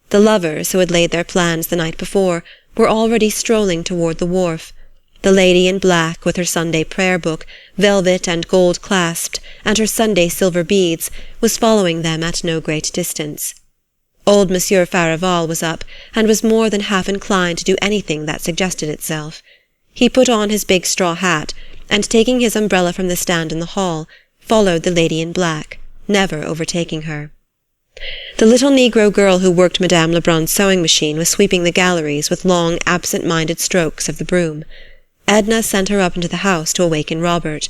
The lovers, who had laid their plans the night before, were already strolling toward the wharf. The lady in black, with her Sunday prayer-book, velvet and gold-clasped, and her Sunday silver beads, was following them at no great distance. Old Monsieur Farival was up, and was more than half inclined to do anything that suggested itself. He put on his big straw hat, and taking his umbrella from the stand in the hall, followed the lady in black, never overtaking her. The little negro girl who worked Madame Lebrun's sewing machine was sweeping the galleries with long, absent-minded strokes of the broom. Edna sent her up into the house to awaken Robert.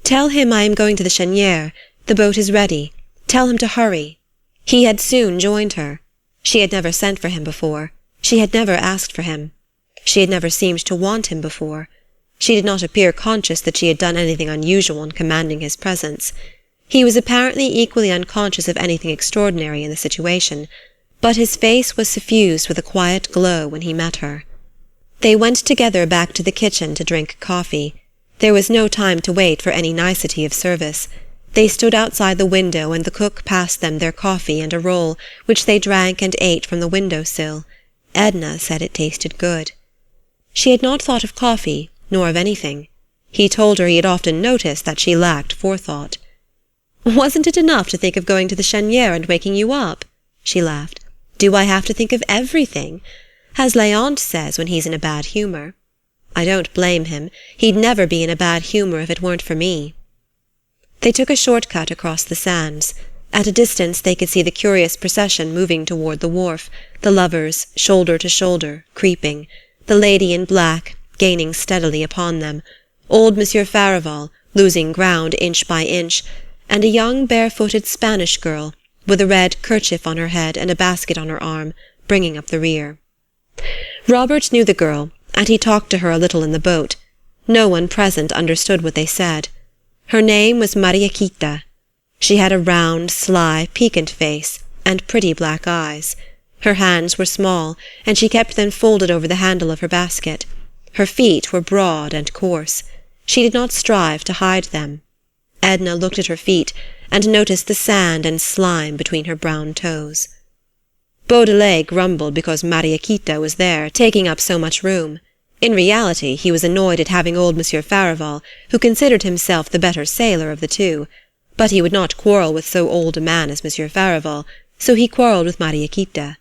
"Tell him I am going to the Cheniere. The boat is ready. Tell him to hurry." He had soon joined her. She had never sent for him before. She had never asked for him. She had never seemed to want him before. She did not appear conscious that she had done anything unusual in commanding his presence. He was apparently equally unconscious of anything extraordinary in the situation, but his face was suffused with a quiet glow when he met her. They went together back to the kitchen to drink coffee. There was no time to wait for any nicety of service. They stood outside the window, and the cook passed them their coffee and a roll, which they drank and ate from the window-sill. Edna said it tasted good. She had not thought of coffee, nor of anything. He told her he had often noticed that she lacked forethought. "Wasn't it enough to think of going to the Cheniere and waking you up?" she laughed. "Do I have to think of everything? As Léonce says when he's in a bad humour. I don't blame him. He'd never be in a bad humour if it weren't for me." They took a short-cut across the sands. At a distance they could see the curious procession moving toward the wharf, the lovers, shoulder to shoulder, creeping, the lady in black, gaining steadily upon them, old Monsieur Farival, losing ground inch by inch, and a young bare-footed Spanish girl, with a red kerchief on her head and a basket on her arm, bringing up the rear. Robert knew the girl, and he talked to her a little in the boat. No one present understood what they said. Her name was Mariquita. She had a round, sly, piquant face, and pretty black eyes. Her hands were small, and she kept them folded over the handle of her basket. Her feet were broad and coarse. She did not strive to hide them. Edna looked at her feet, and noticed the sand and slime between her brown toes. Beaudelet grumbled because Mariequita was there, taking up so much room. In reality, he was annoyed at having old Monsieur Farival, who considered himself the better sailor of the two. But he would not quarrel with so old a man as Monsieur Farival, so he quarrelled with Mariequita.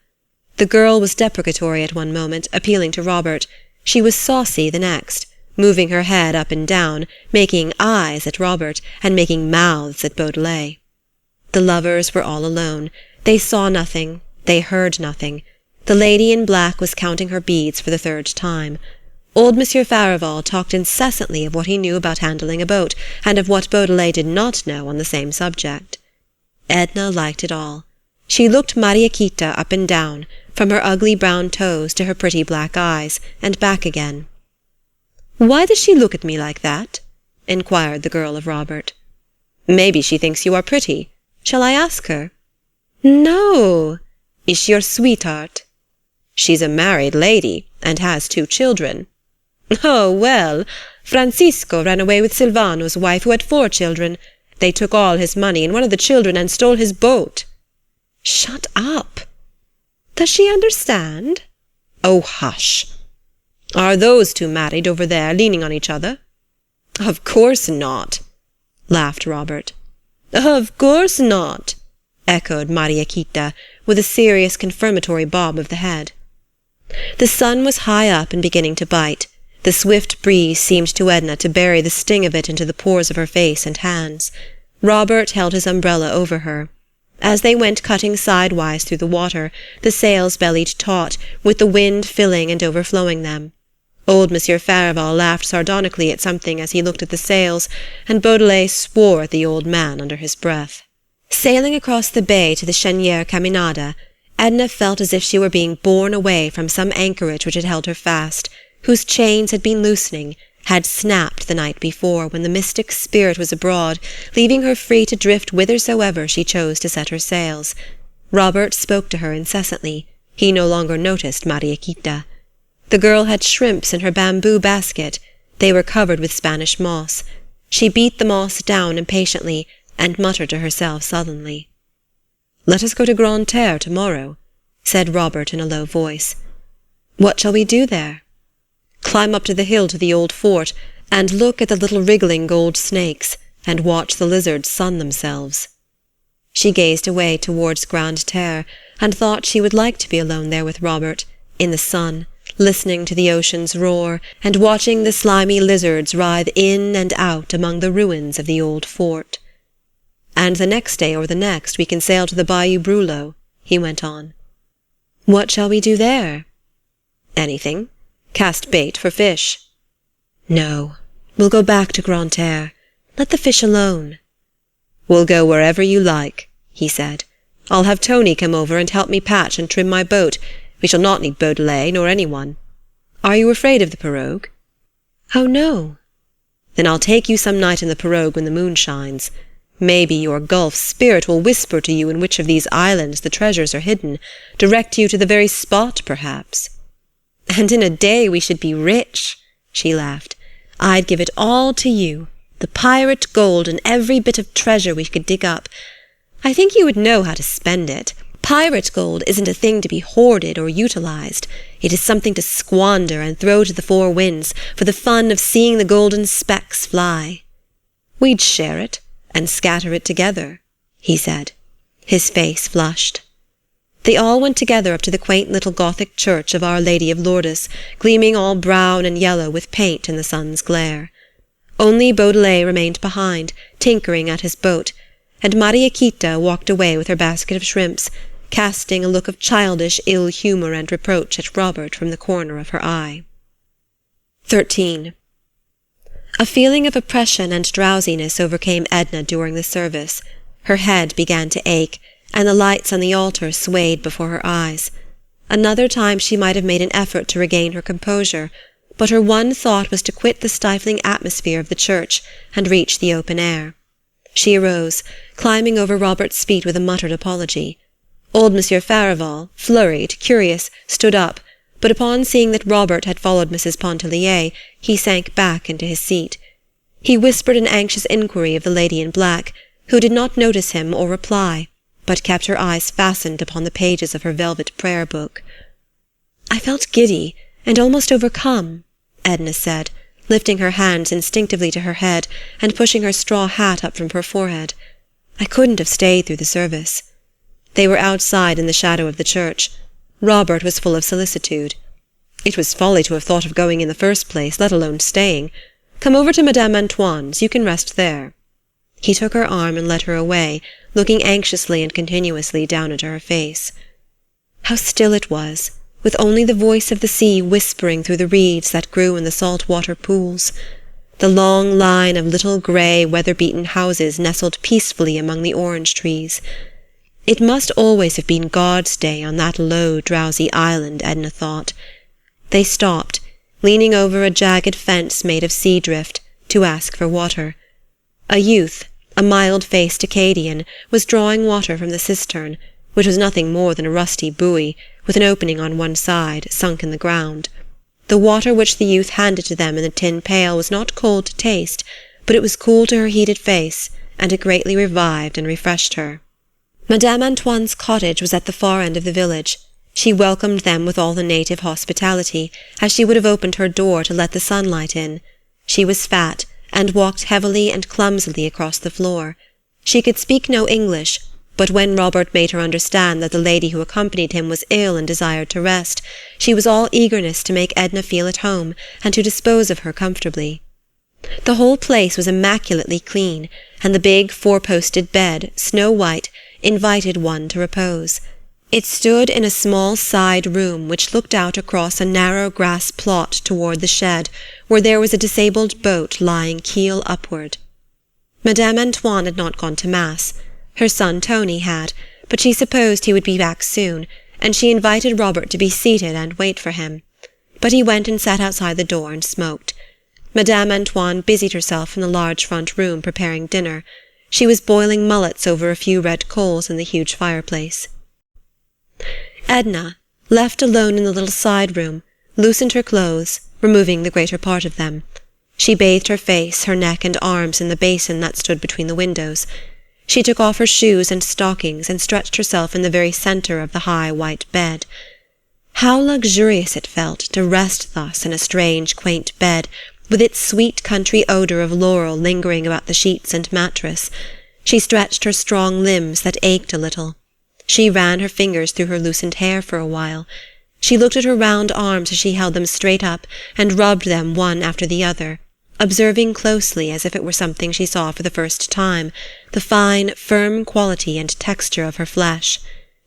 The girl was deprecatory at one moment, appealing to Robert. She was saucy the next, moving her head up and down, making eyes at Robert, and making mouths at Beaudelet. The lovers were all alone. They saw nothing, they heard nothing. The lady in black was counting her beads for the third time. Old Monsieur Farival talked incessantly of what he knew about handling a boat, and of what Beaudelet did not know on the same subject. Edna liked it all. She looked Mariequita up and down, from her ugly brown toes to her pretty black eyes, and back again. "Why does she look at me like that?" inquired the girl of Robert. "Maybe she thinks you are pretty. Shall I ask her?" "No." "Is she your sweetheart?" "She's a married lady, and has 2 children." "Oh, well, Francisco ran away with Silvano's wife, who had 4 children. They took all his money and one of the children and stole his boat." "Shut up." "Does she understand?" "Oh, hush." "Are those 2 married over there, leaning on each other?" "Of course not," laughed Robert. "Of course not," echoed Mariequita, with a serious confirmatory bob of the head. The sun was high up and beginning to bite. The swift breeze seemed to Edna to bury the sting of it into the pores of her face and hands. Robert held his umbrella over her. As they went cutting sidewise through the water, the sails bellied taut, with the wind filling and overflowing them. Old Monsieur Farival laughed sardonically at something as he looked at the sails, and Beaudelet swore at the old man under his breath. Sailing across the bay to the Cheniere caminada, Edna felt as if she were being borne away from some anchorage which had held her fast, whose chains had been loosening, had snapped the night before when the mystic spirit was abroad, leaving her free to drift whithersoever she chose to set her sails. Robert spoke to her incessantly. He no longer noticed Mariequita. The girl had shrimps in her bamboo basket. They were covered with Spanish moss. She beat the moss down impatiently, and muttered to herself sullenly. "Let us go to Grande Terre tomorrow," said Robert in a low voice. "What shall we do there?" "Climb up to the hill to the old fort, and look at the little wriggling gold snakes, and watch the lizards sun themselves." She gazed away towards Grande Terre, and thought she would like to be alone there with Robert, in the sun, listening to the ocean's roar, and watching the slimy lizards writhe in and out among the ruins of the old fort. "And the next day or the next we can sail to the Bayou Brulo," he went on. "What shall we do there?" "Anything. Cast bait for fish." "No, we'll go back to Grande Terre. Let the fish alone." "We'll go wherever you like," he said. "I'll have Tony come over and help me patch and trim my boat. We shall not need Beaudelet nor anyone. Are you afraid of the pirogue?" "Oh, no." "Then I'll take you some night in the pirogue when the moon shines. Maybe your Gulf spirit will whisper to you in which of these islands the treasures are hidden, direct you to the very spot, perhaps." "And in a day we should be rich," she laughed. "I'd give it all to you, the pirate gold and every bit of treasure we could dig up. I think you would know how to spend it. Pirate gold isn't a thing to be hoarded or utilized. It is something to squander and throw to the 4 winds for the fun of seeing the golden specks fly. We'd share it and scatter it together," he said. His face flushed. They all went together up to the quaint little Gothic church of Our Lady of Lourdes, gleaming all brown and yellow with paint in the sun's glare. Only Beaudelet remained behind, tinkering at his boat, and Mariequita walked away with her basket of shrimps, casting a look of childish ill-humour and reproach at Robert from the corner of her eye. 13. A feeling of oppression and drowsiness overcame Edna during the service. Her head began to ache, and the lights on the altar swayed before her eyes. Another time she might have made an effort to regain her composure, but her one thought was to quit the stifling atmosphere of the church and reach the open air. She arose, climbing over Robert's feet with a muttered apology. Old Monsieur Farival, flurried, curious, stood up, but upon seeing that Robert had followed Mrs. Pontellier, he sank back into his seat. He whispered an anxious inquiry of the lady in black, who did not notice him or reply, but kept her eyes fastened upon the pages of her velvet prayer-book. "I felt giddy and almost overcome," Edna said, lifting her hands instinctively to her head and pushing her straw hat up from her forehead. "I couldn't have stayed through the service." They were outside in the shadow of the church. Robert was full of solicitude. "It was folly to have thought of going in the first place, let alone staying. Come over to Madame Antoine's, you can rest there." He took her arm and led her away, looking anxiously and continuously down into her face. How still it was, with only the voice of the sea whispering through the reeds that grew in the salt-water pools. The long line of little grey, weather-beaten houses nestled peacefully among the orange trees. It must always have been God's day on that low, drowsy island, Edna thought. They stopped, leaning over a jagged fence made of sea drift, to ask for water. A youth, a mild-faced Acadian, was drawing water from the cistern, which was nothing more than a rusty buoy, with an opening on one side, sunk in the ground. The water which the youth handed to them in the tin pail was not cold to taste, but it was cool to her heated face, and it greatly revived and refreshed her. Madame Antoine's cottage was at the far end of the village. She welcomed them with all the native hospitality, as she would have opened her door to let the sunlight in. She was fat, and walked heavily and clumsily across the floor. She could speak no English, but when Robert made her understand that the lady who accompanied him was ill and desired to rest, she was all eagerness to make Edna feel at home, and to dispose of her comfortably. The whole place was immaculately clean, and the big four-posted bed, snow-white, invited one to repose. It stood in a small side room which looked out across a narrow grass plot toward the shed, where there was a disabled boat lying keel upward. Madame Antoine had not gone to Mass. Her son Tony had, but she supposed he would be back soon, and she invited Robert to be seated and wait for him. But he went and sat outside the door and smoked. Madame Antoine busied herself in the large front room preparing dinner. She was boiling mullets over a few red coals in the huge fireplace. Edna, left alone in the little side room, loosened her clothes, removing the greater part of them. She bathed her face, her neck and arms in the basin that stood between the windows. She took off her shoes and stockings and stretched herself in the very centre of the high white bed. How luxurious it felt to rest thus in a strange, quaint bed, with its sweet country odour of laurel lingering about the sheets and mattress. She stretched her strong limbs that ached a little. She ran her fingers through her loosened hair for a while. She looked at her round arms as she held them straight up and rubbed them one after the other, observing closely, as if it were something she saw for the first time, the fine, firm quality and texture of her flesh.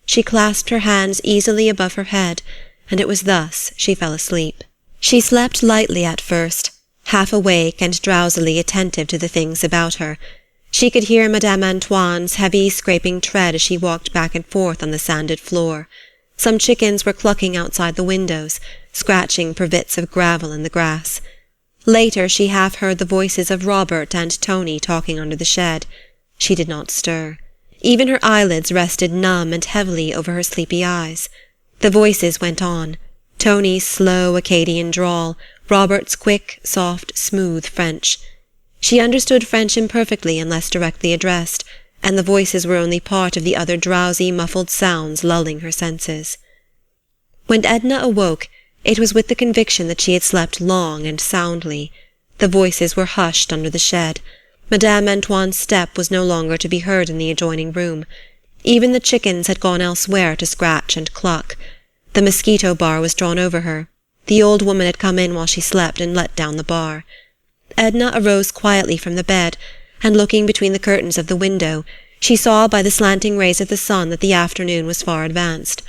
She clasped her hands easily above her head, and it was thus she fell asleep. She slept lightly at first, half awake and drowsily attentive to the things about her. She could hear Madame Antoine's heavy, scraping tread as she walked back and forth on the sanded floor. Some chickens were clucking outside the windows, scratching for bits of gravel in the grass. Later she half heard the voices of Robert and Tony talking under the shed. She did not stir. Even her eyelids rested numb and heavily over her sleepy eyes. The voices went on, Tony's slow Acadian drawl, Robert's quick, soft, smooth French. She understood French imperfectly unless directly addressed, and the voices were only part of the other drowsy, muffled sounds lulling her senses. When Edna awoke, it was with the conviction that she had slept long and soundly. The voices were hushed under the shed. Madame Antoine's step was no longer to be heard in the adjoining room. Even the chickens had gone elsewhere to scratch and cluck. The mosquito bar was drawn over her. The old woman had come in while she slept and let down the bar. Edna arose quietly from the bed, and looking between the curtains of the window, she saw by the slanting rays of the sun that the afternoon was far advanced.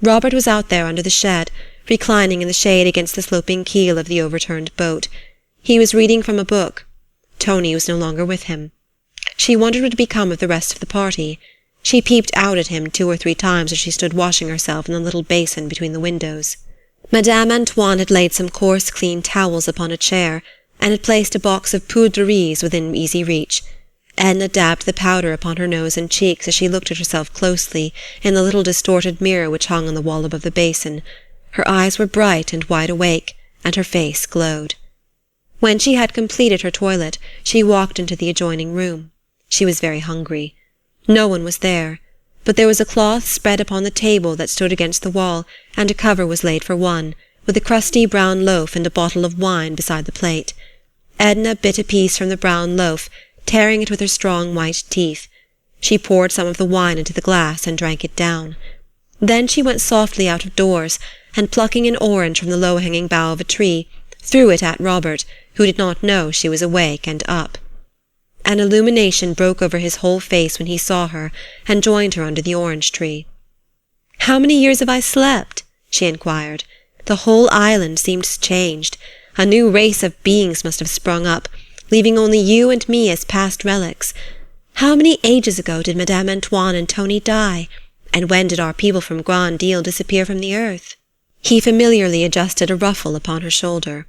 Robert was out there under the shed, reclining in the shade against the sloping keel of the overturned boat. He was reading from a book. Tony was no longer with him. She wondered what had become of the rest of the party. She peeped out at him 2 or 3 times as she stood washing herself in the little basin between the windows. Madame Antoine had laid some coarse, clean towels upon a chair, and had placed a box of poudreries within easy reach. Edna dabbed the powder upon her nose and cheeks as she looked at herself closely in the little distorted mirror which hung on the wall above the basin. Her eyes were bright and wide awake, and her face glowed. When she had completed her toilet, she walked into the adjoining room. She was very hungry. No one was there, but there was a cloth spread upon the table that stood against the wall, and a cover was laid for one, with a crusty brown loaf and a bottle of wine beside the plate. Edna bit a piece from the brown loaf, tearing it with her strong white teeth. She poured some of the wine into the glass and drank it down. Then she went softly out of doors, and plucking an orange from the low-hanging bough of a tree, threw it at Robert, who did not know she was awake and up. An illumination broke over his whole face when he saw her, and joined her under the orange tree. "How many years have I slept?" she inquired. "The whole island seems changed. A new race of beings must have sprung up, leaving only you and me as past relics. How many ages ago did Madame Antoine and Tony die? And when did our people from Grand Isle disappear from the earth?" He familiarly adjusted a ruffle upon her shoulder.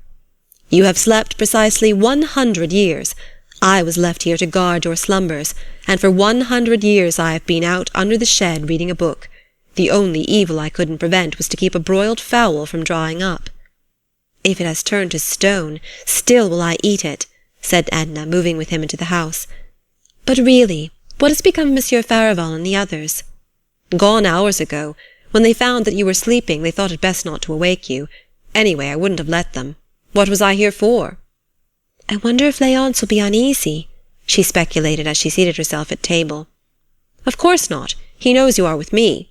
"You have slept precisely 100 years. I was left here to guard your slumbers, and for 100 years I have been out under the shed reading a book. The only evil I couldn't prevent was to keep a broiled fowl from drying up." "If it has turned to stone, still will I eat it," said Edna, moving with him into the house. "But really, what has become of Monsieur Farival and the others?" "Gone hours ago. When they found that you were sleeping, they thought it best not to awake you. Anyway, I wouldn't have let them. What was I here for?" "I wonder if Léonce will be uneasy," she speculated as she seated herself at table. "Of course not. He knows you are with me,"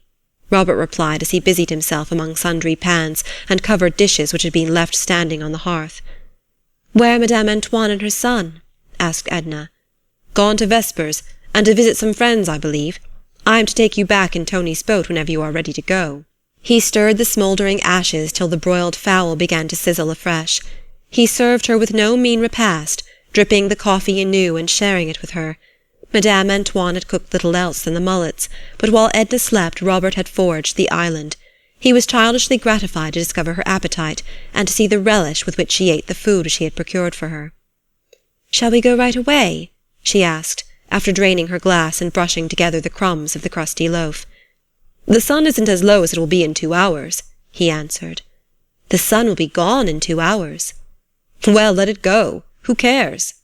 Robert replied as he busied himself among sundry pans and covered dishes which had been left standing on the hearth. "Where are Madame Antoine and her son?" asked Edna. "Gone to vespers, and to visit some friends, I believe. I am to take you back in Tony's boat whenever you are ready to go." He stirred the smouldering ashes till the broiled fowl began to sizzle afresh. He served her with no mean repast, dripping the coffee anew and sharing it with her. Madame Antoine had cooked little else than the mullets, but while Edna slept Robert had foraged the island. He was childishly gratified to discover her appetite, and to see the relish with which she ate the food she had procured for her. "Shall we go right away?" she asked, after draining her glass and brushing together the crumbs of the crusty loaf. "The sun isn't as low as it will be in 2 hours," he answered. "The sun will be gone in 2 hours." "Well, let it go. Who cares?"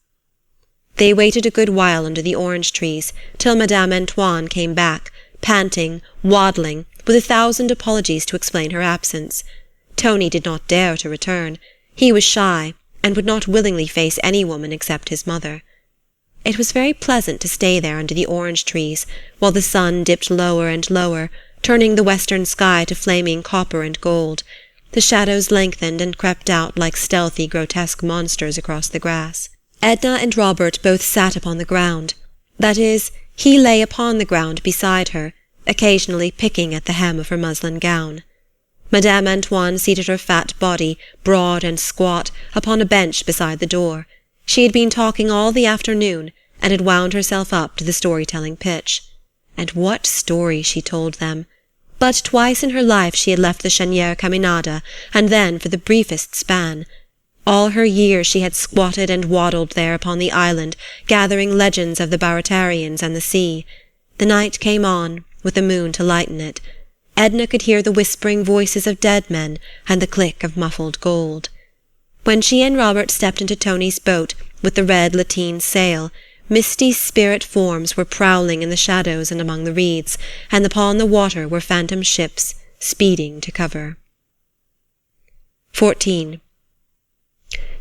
They waited a good while under the orange trees, till Madame Antoine came back, panting, waddling, with 1,000 apologies to explain her absence. Tony did not dare to return. He was shy, and would not willingly face any woman except his mother. It was very pleasant to stay there under the orange trees, while the sun dipped lower and lower, turning the western sky to flaming copper and gold. The shadows lengthened and crept out like stealthy, grotesque monsters across the grass. Edna and Robert both sat upon the ground. That is, he lay upon the ground beside her, occasionally picking at the hem of her muslin gown. Madame Antoine seated her fat body, broad and squat, upon a bench beside the door. She had been talking all the afternoon, and had wound herself up to the story-telling pitch. And what stories she told them! But twice in her life she had left the Cheniere caminada, and then for the briefest span. All her years she had squatted and waddled there upon the island, gathering legends of the Baratarians and the sea. The night came on, with the moon to lighten it. Edna could hear the whispering voices of dead men and the click of muffled gold. When she and Robert stepped into Tony's boat, with the red lateen sail, misty spirit forms were prowling in the shadows and among the reeds, and upon the water were phantom ships speeding to cover. 14.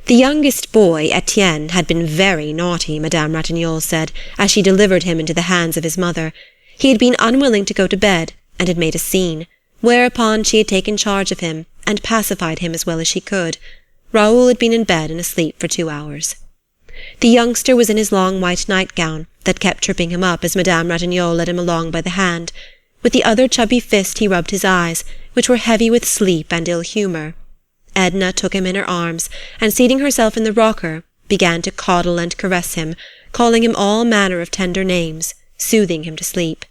The youngest boy, Etienne, had been very naughty, Madame Ratignolle said, as she delivered him into the hands of his mother. He had been unwilling to go to bed, and had made a scene, whereupon she had taken charge of him, and pacified him as well as she could. Raoul had been in bed and asleep for 2 hours. The youngster was in his long white nightgown, that kept tripping him up as Madame Ratignolle led him along by the hand. With the other chubby fist he rubbed his eyes, which were heavy with sleep and ill-humour. Edna took him in her arms, and seating herself in the rocker, began to coddle and caress him, calling him all manner of tender names, soothing him to sleep.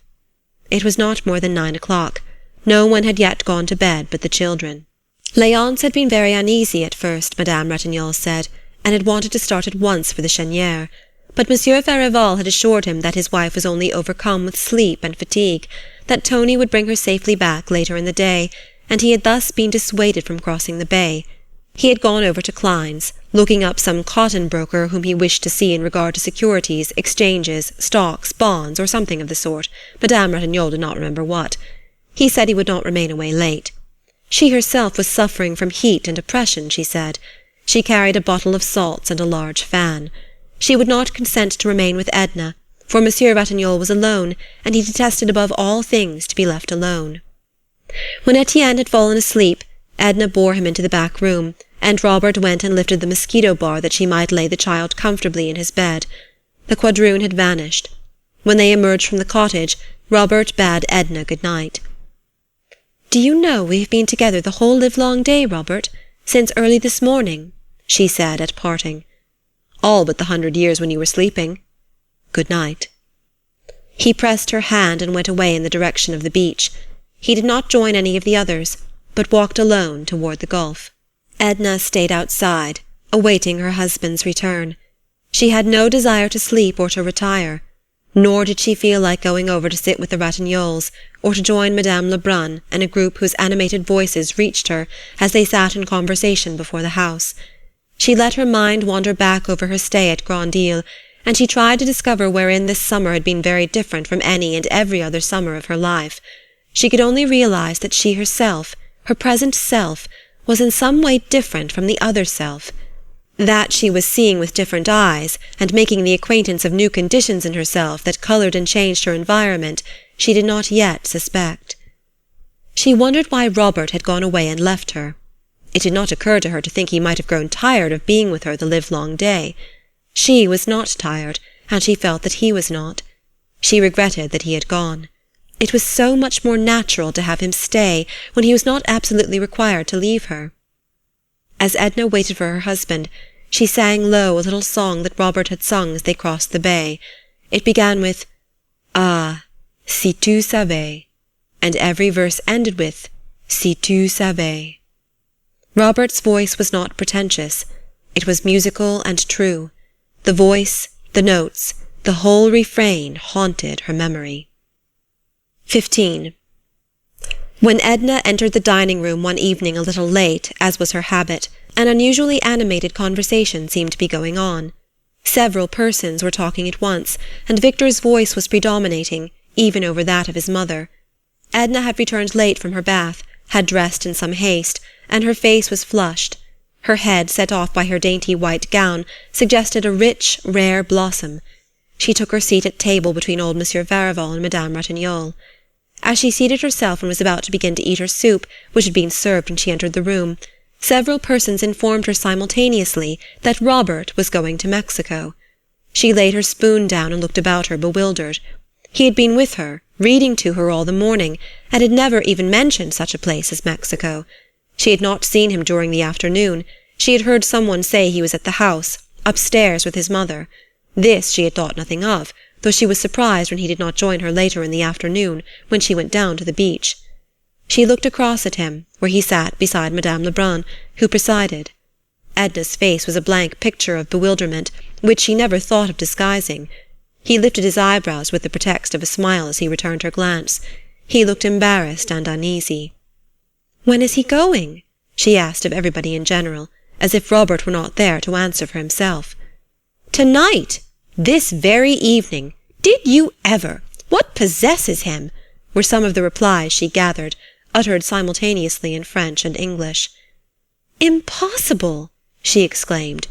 It was not more than 9 o'clock. No one had yet gone to bed but the children. Léonce had been very uneasy at first, Madame Ratignolle said, and had wanted to start at once for the Cheniere. but Monsieur Farival had assured him that his wife was only overcome with sleep and fatigue, that Tony would bring her safely back later in the day, and he had thus been dissuaded from crossing the bay. He had gone over to Klein's, looking up some cotton broker whom he wished to see in regard to securities, exchanges, stocks, bonds, or something of the sort. Madame Ratignolle did not remember what. He said he would not remain away late. She herself was suffering from heat and oppression, she said. She carried a bottle of salts and a large fan. She would not consent to remain with Edna, for Monsieur Ratignolle was alone, and he detested above all things to be left alone. When Etienne had fallen asleep, Edna bore him into the back room, and Robert went and lifted the mosquito bar that she might lay the child comfortably in his bed. The quadroon had vanished. When they emerged from the cottage, Robert bade Edna good night. "Do you know we have been together the whole livelong day, Robert, since early this morning?" she said at parting. "All but the 100 years when you were sleeping. Good night." He pressed her hand and went away in the direction of the beach. He did not join any of the others, but walked alone toward the gulf. Edna stayed outside, awaiting her husband's return. She had no desire to sleep or to retire, nor did she feel like going over to sit with the Ratignolles, or to join Madame Lebrun and a group whose animated voices reached her as they sat in conversation before the house. She let her mind wander back over her stay at Grand-Isle, and she tried to discover wherein this summer had been very different from any and every other summer of her life. She could only realize that she herself, her present self, was in some way different from the other self. That she was seeing with different eyes, and making the acquaintance of new conditions in herself that colored and changed her environment, she did not yet suspect. She wondered why Robert had gone away and left her. It did not occur to her to think he might have grown tired of being with her the livelong day. She was not tired, and she felt that he was not. She regretted that he had gone. It was so much more natural to have him stay when he was not absolutely required to leave her. As Edna waited for her husband, she sang low a little song that Robert had sung as they crossed the bay. It began with, "Ah, si tu savais," and every verse ended with, "si tu savais." Robert's voice was not pretentious. It was musical and true. The voice, the notes, the whole refrain haunted her memory. 15. When Edna entered the dining-room one evening a little late, as was her habit, an unusually animated conversation seemed to be going on. Several persons were talking at once, and Victor's voice was predominating, even over that of his mother. Edna had returned late from her bath, had dressed in some haste, and her face was flushed. Her head, set off by her dainty white gown, suggested a rich, rare blossom. She took her seat at table between old Monsieur Farival and Madame Ratignolle. As she seated herself and was about to begin to eat her soup, which had been served when she entered the room, several persons informed her simultaneously that Robert was going to Mexico. She laid her spoon down and looked about her bewildered. He had been with her, reading to her all the morning, and had never even mentioned such a place as Mexico. She had not seen him during the afternoon. She had heard someone say he was at the house, upstairs with his mother. This she had thought nothing of, though she was surprised when he did not join her later in the afternoon, when she went down to the beach. She looked across at him, where he sat beside Madame Lebrun, who presided. Edna's face was a blank picture of bewilderment, which she never thought of disguising. He lifted his eyebrows with the pretext of a smile as he returned her glance. He looked embarrassed and uneasy. "When is he going?" she asked of everybody in general, as if Robert were not there to answer for himself. "Tonight! This very evening! Did you ever? What possesses him?" were some of the replies she gathered, uttered simultaneously in French and English. "Impossible!" she exclaimed.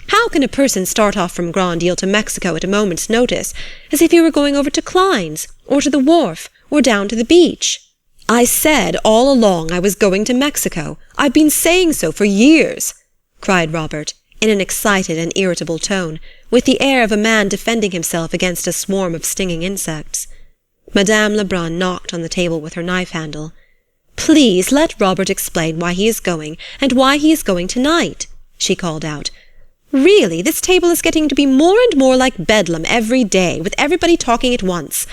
"How can a person start off from Grand-Isle to Mexico at a moment's notice, as if he were going over to Klein's, or to the wharf, or down to the beach? I said all along I was going to Mexico. I've been saying so for years," cried Robert, in an excited and irritable tone, with the air of a man defending himself against a swarm of stinging insects. Madame Lebrun knocked on the table with her knife-handle. "Please let Robert explain why he is going, and why he is going tonight," she called out. "Really, this table is getting to be more and more like Bedlam every day, with everybody talking at once.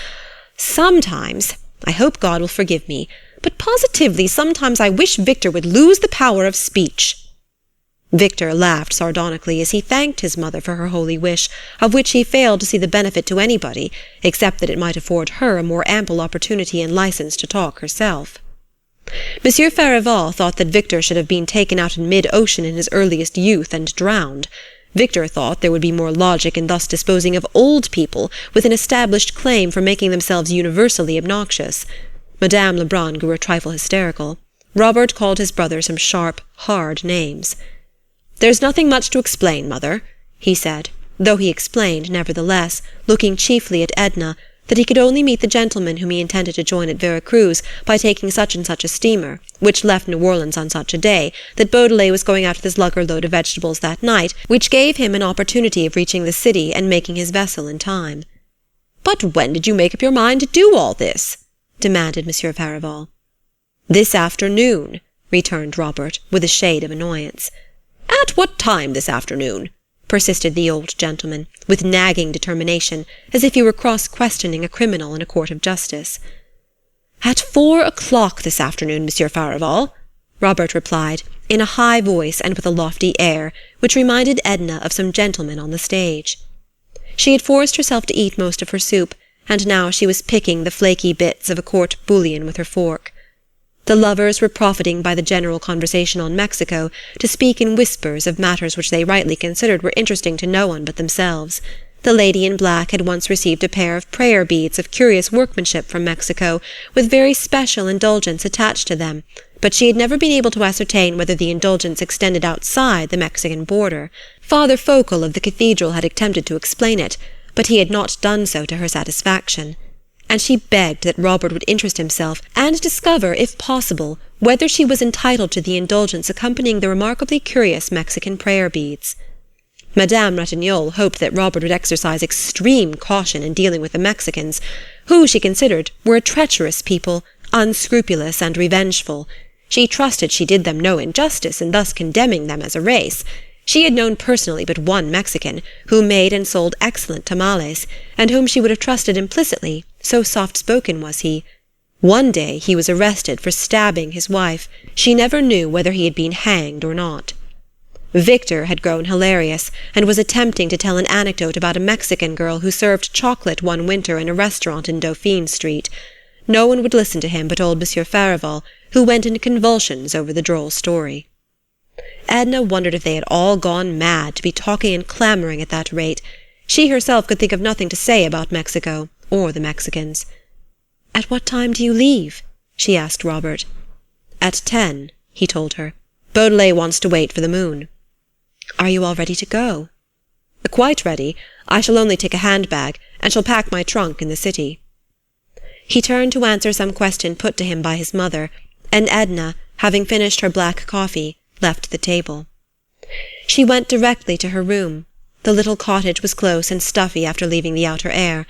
Sometimes, I hope God will forgive me, but positively sometimes I wish Victor would lose the power of speech." Victor laughed sardonically as he thanked his mother for her holy wish, of which he failed to see the benefit to anybody, except that it might afford her a more ample opportunity and license to talk herself. Monsieur Farival thought that Victor should have been taken out in mid-ocean in his earliest youth and drowned. Victor thought there would be more logic in thus disposing of old people with an established claim for making themselves universally obnoxious. Madame Lebrun grew a trifle hysterical. Robert called his brother some sharp, hard names. "There's nothing much to explain, mother," he said, though he explained, nevertheless, looking chiefly at Edna, that he could only meet the gentleman whom he intended to join at Vera Cruz by taking such and such a steamer, which left New Orleans on such a day, that Beaudelet was going out with his lugger-load of vegetables that night, which gave him an opportunity of reaching the city and making his vessel in time. "But when did you make up your mind to do all this?" demanded Monsieur Farival. "This afternoon," returned Robert, with a shade of annoyance. "At what time this afternoon?" persisted the old gentleman, with nagging determination, as if he were cross-questioning a criminal in a court of justice. "At 4 o'clock this afternoon, Monsieur Farival," Robert replied, in a high voice and with a lofty air, which reminded Edna of some gentlemen on the stage. She had forced herself to eat most of her soup, and now she was picking the flaky bits of a court bouillon with her fork. The lovers were profiting by the general conversation on Mexico to speak in whispers of matters which they rightly considered were interesting to no one but themselves. The lady in black had once received a pair of prayer beads of curious workmanship from Mexico, with very special indulgence attached to them, but she had never been able to ascertain whether the indulgence extended outside the Mexican border. Father Focal of the cathedral had attempted to explain it, but he had not done so to her satisfaction, and she begged that Robert would interest himself and discover, if possible, whether she was entitled to the indulgence accompanying the remarkably curious Mexican prayer beads. Madame Ratignolle hoped that Robert would exercise extreme caution in dealing with the Mexicans, who, she considered, were a treacherous people, unscrupulous and revengeful. She trusted she did them no injustice in thus condemning them as a race. She had known personally but one Mexican, who made and sold excellent tamales, and whom she would have trusted implicitly, so soft-spoken was he. One day he was arrested for stabbing his wife. She never knew whether he had been hanged or not. Victor had grown hilarious, and was attempting to tell an anecdote about a Mexican girl who served chocolate one winter in a restaurant in Dauphine Street. No one would listen to him but old Monsieur Farival, who went into convulsions over the droll story. Edna wondered if they had all gone mad to be talking and clamouring at that rate. She herself could think of nothing to say about Mexico or the Mexicans. "At what time do you leave?" she asked Robert. "At 10, he told her. "Beaudelet wants to wait for the moon." "Are you all ready to go?" "Quite ready. I shall only take a handbag, and shall pack my trunk in the city." He turned to answer some question put to him by his mother, and Edna, having finished her black coffee, left the table. She went directly to her room. The little cottage was close and stuffy after leaving the outer air,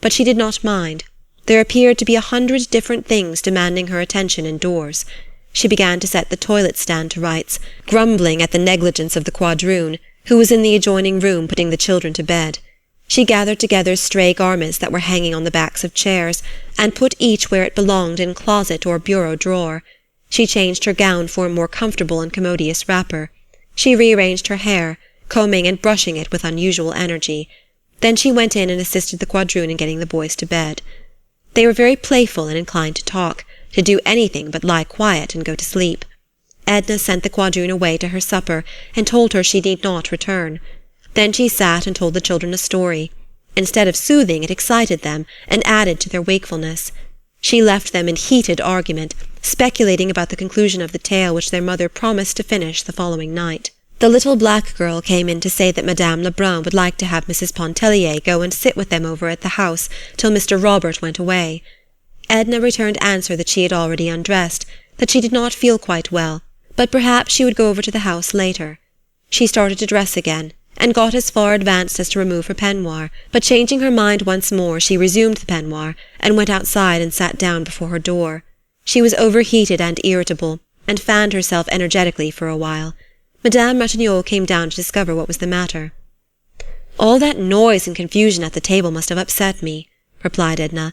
but she did not mind. There appeared to be 100 different things demanding her attention indoors. She began to set the toilet-stand to rights, grumbling at the negligence of the quadroon, who was in the adjoining room putting the children to bed. She gathered together stray garments that were hanging on the backs of chairs, and put each where it belonged in closet or bureau drawer. She changed her gown for a more comfortable and commodious wrapper. She rearranged her hair, combing and brushing it with unusual energy. Then she went in and assisted the quadroon in getting the boys to bed. They were very playful and inclined to talk, to do anything but lie quiet and go to sleep. Edna sent the quadroon away to her supper, and told her she need not return. Then she sat and told the children a story. Instead of soothing, it excited them, and added to their wakefulness. She left them in heated argument, speculating about the conclusion of the tale which their mother promised to finish the following night. The little black girl came in to say that Madame Lebrun would like to have Mrs. Pontellier go and sit with them over at the house till Mr. Robert went away. Edna returned answer that she had already undressed, that she did not feel quite well, but perhaps she would go over to the house later. She started to dress again, and got as far advanced as to remove her peignoir, but changing her mind once more she resumed the peignoir, and went outside and sat down before her door. She was overheated and irritable, and fanned herself energetically for a while. Madame Ratignolle came down to discover what was the matter. "All that noise and confusion at the table must have upset me," replied Edna,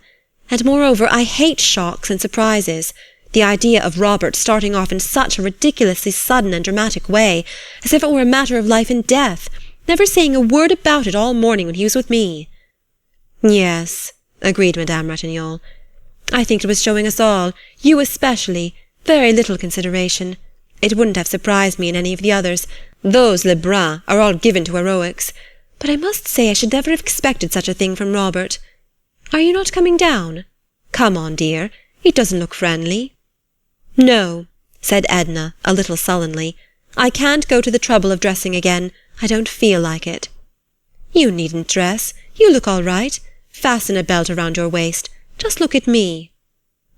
"and moreover I hate shocks and surprises. The idea of Robert starting off in such a ridiculously sudden and dramatic way, as if it were a matter of life and death, never saying a word about it all morning when he was with me. Yes, agreed Madame Ratignolle. I think it was showing us all, you especially, very little consideration. It wouldn't have surprised me in any of the others. Those Lebrun are all given to heroics. But I must say I should never have expected such a thing from Robert. Are you not coming down? Come on, dear. It doesn't look friendly. No, said Edna, a little sullenly. I can't go to the trouble of dressing again. I don't feel like it. You needn't dress. You look all right. Fasten a belt around your waist. Just look at me.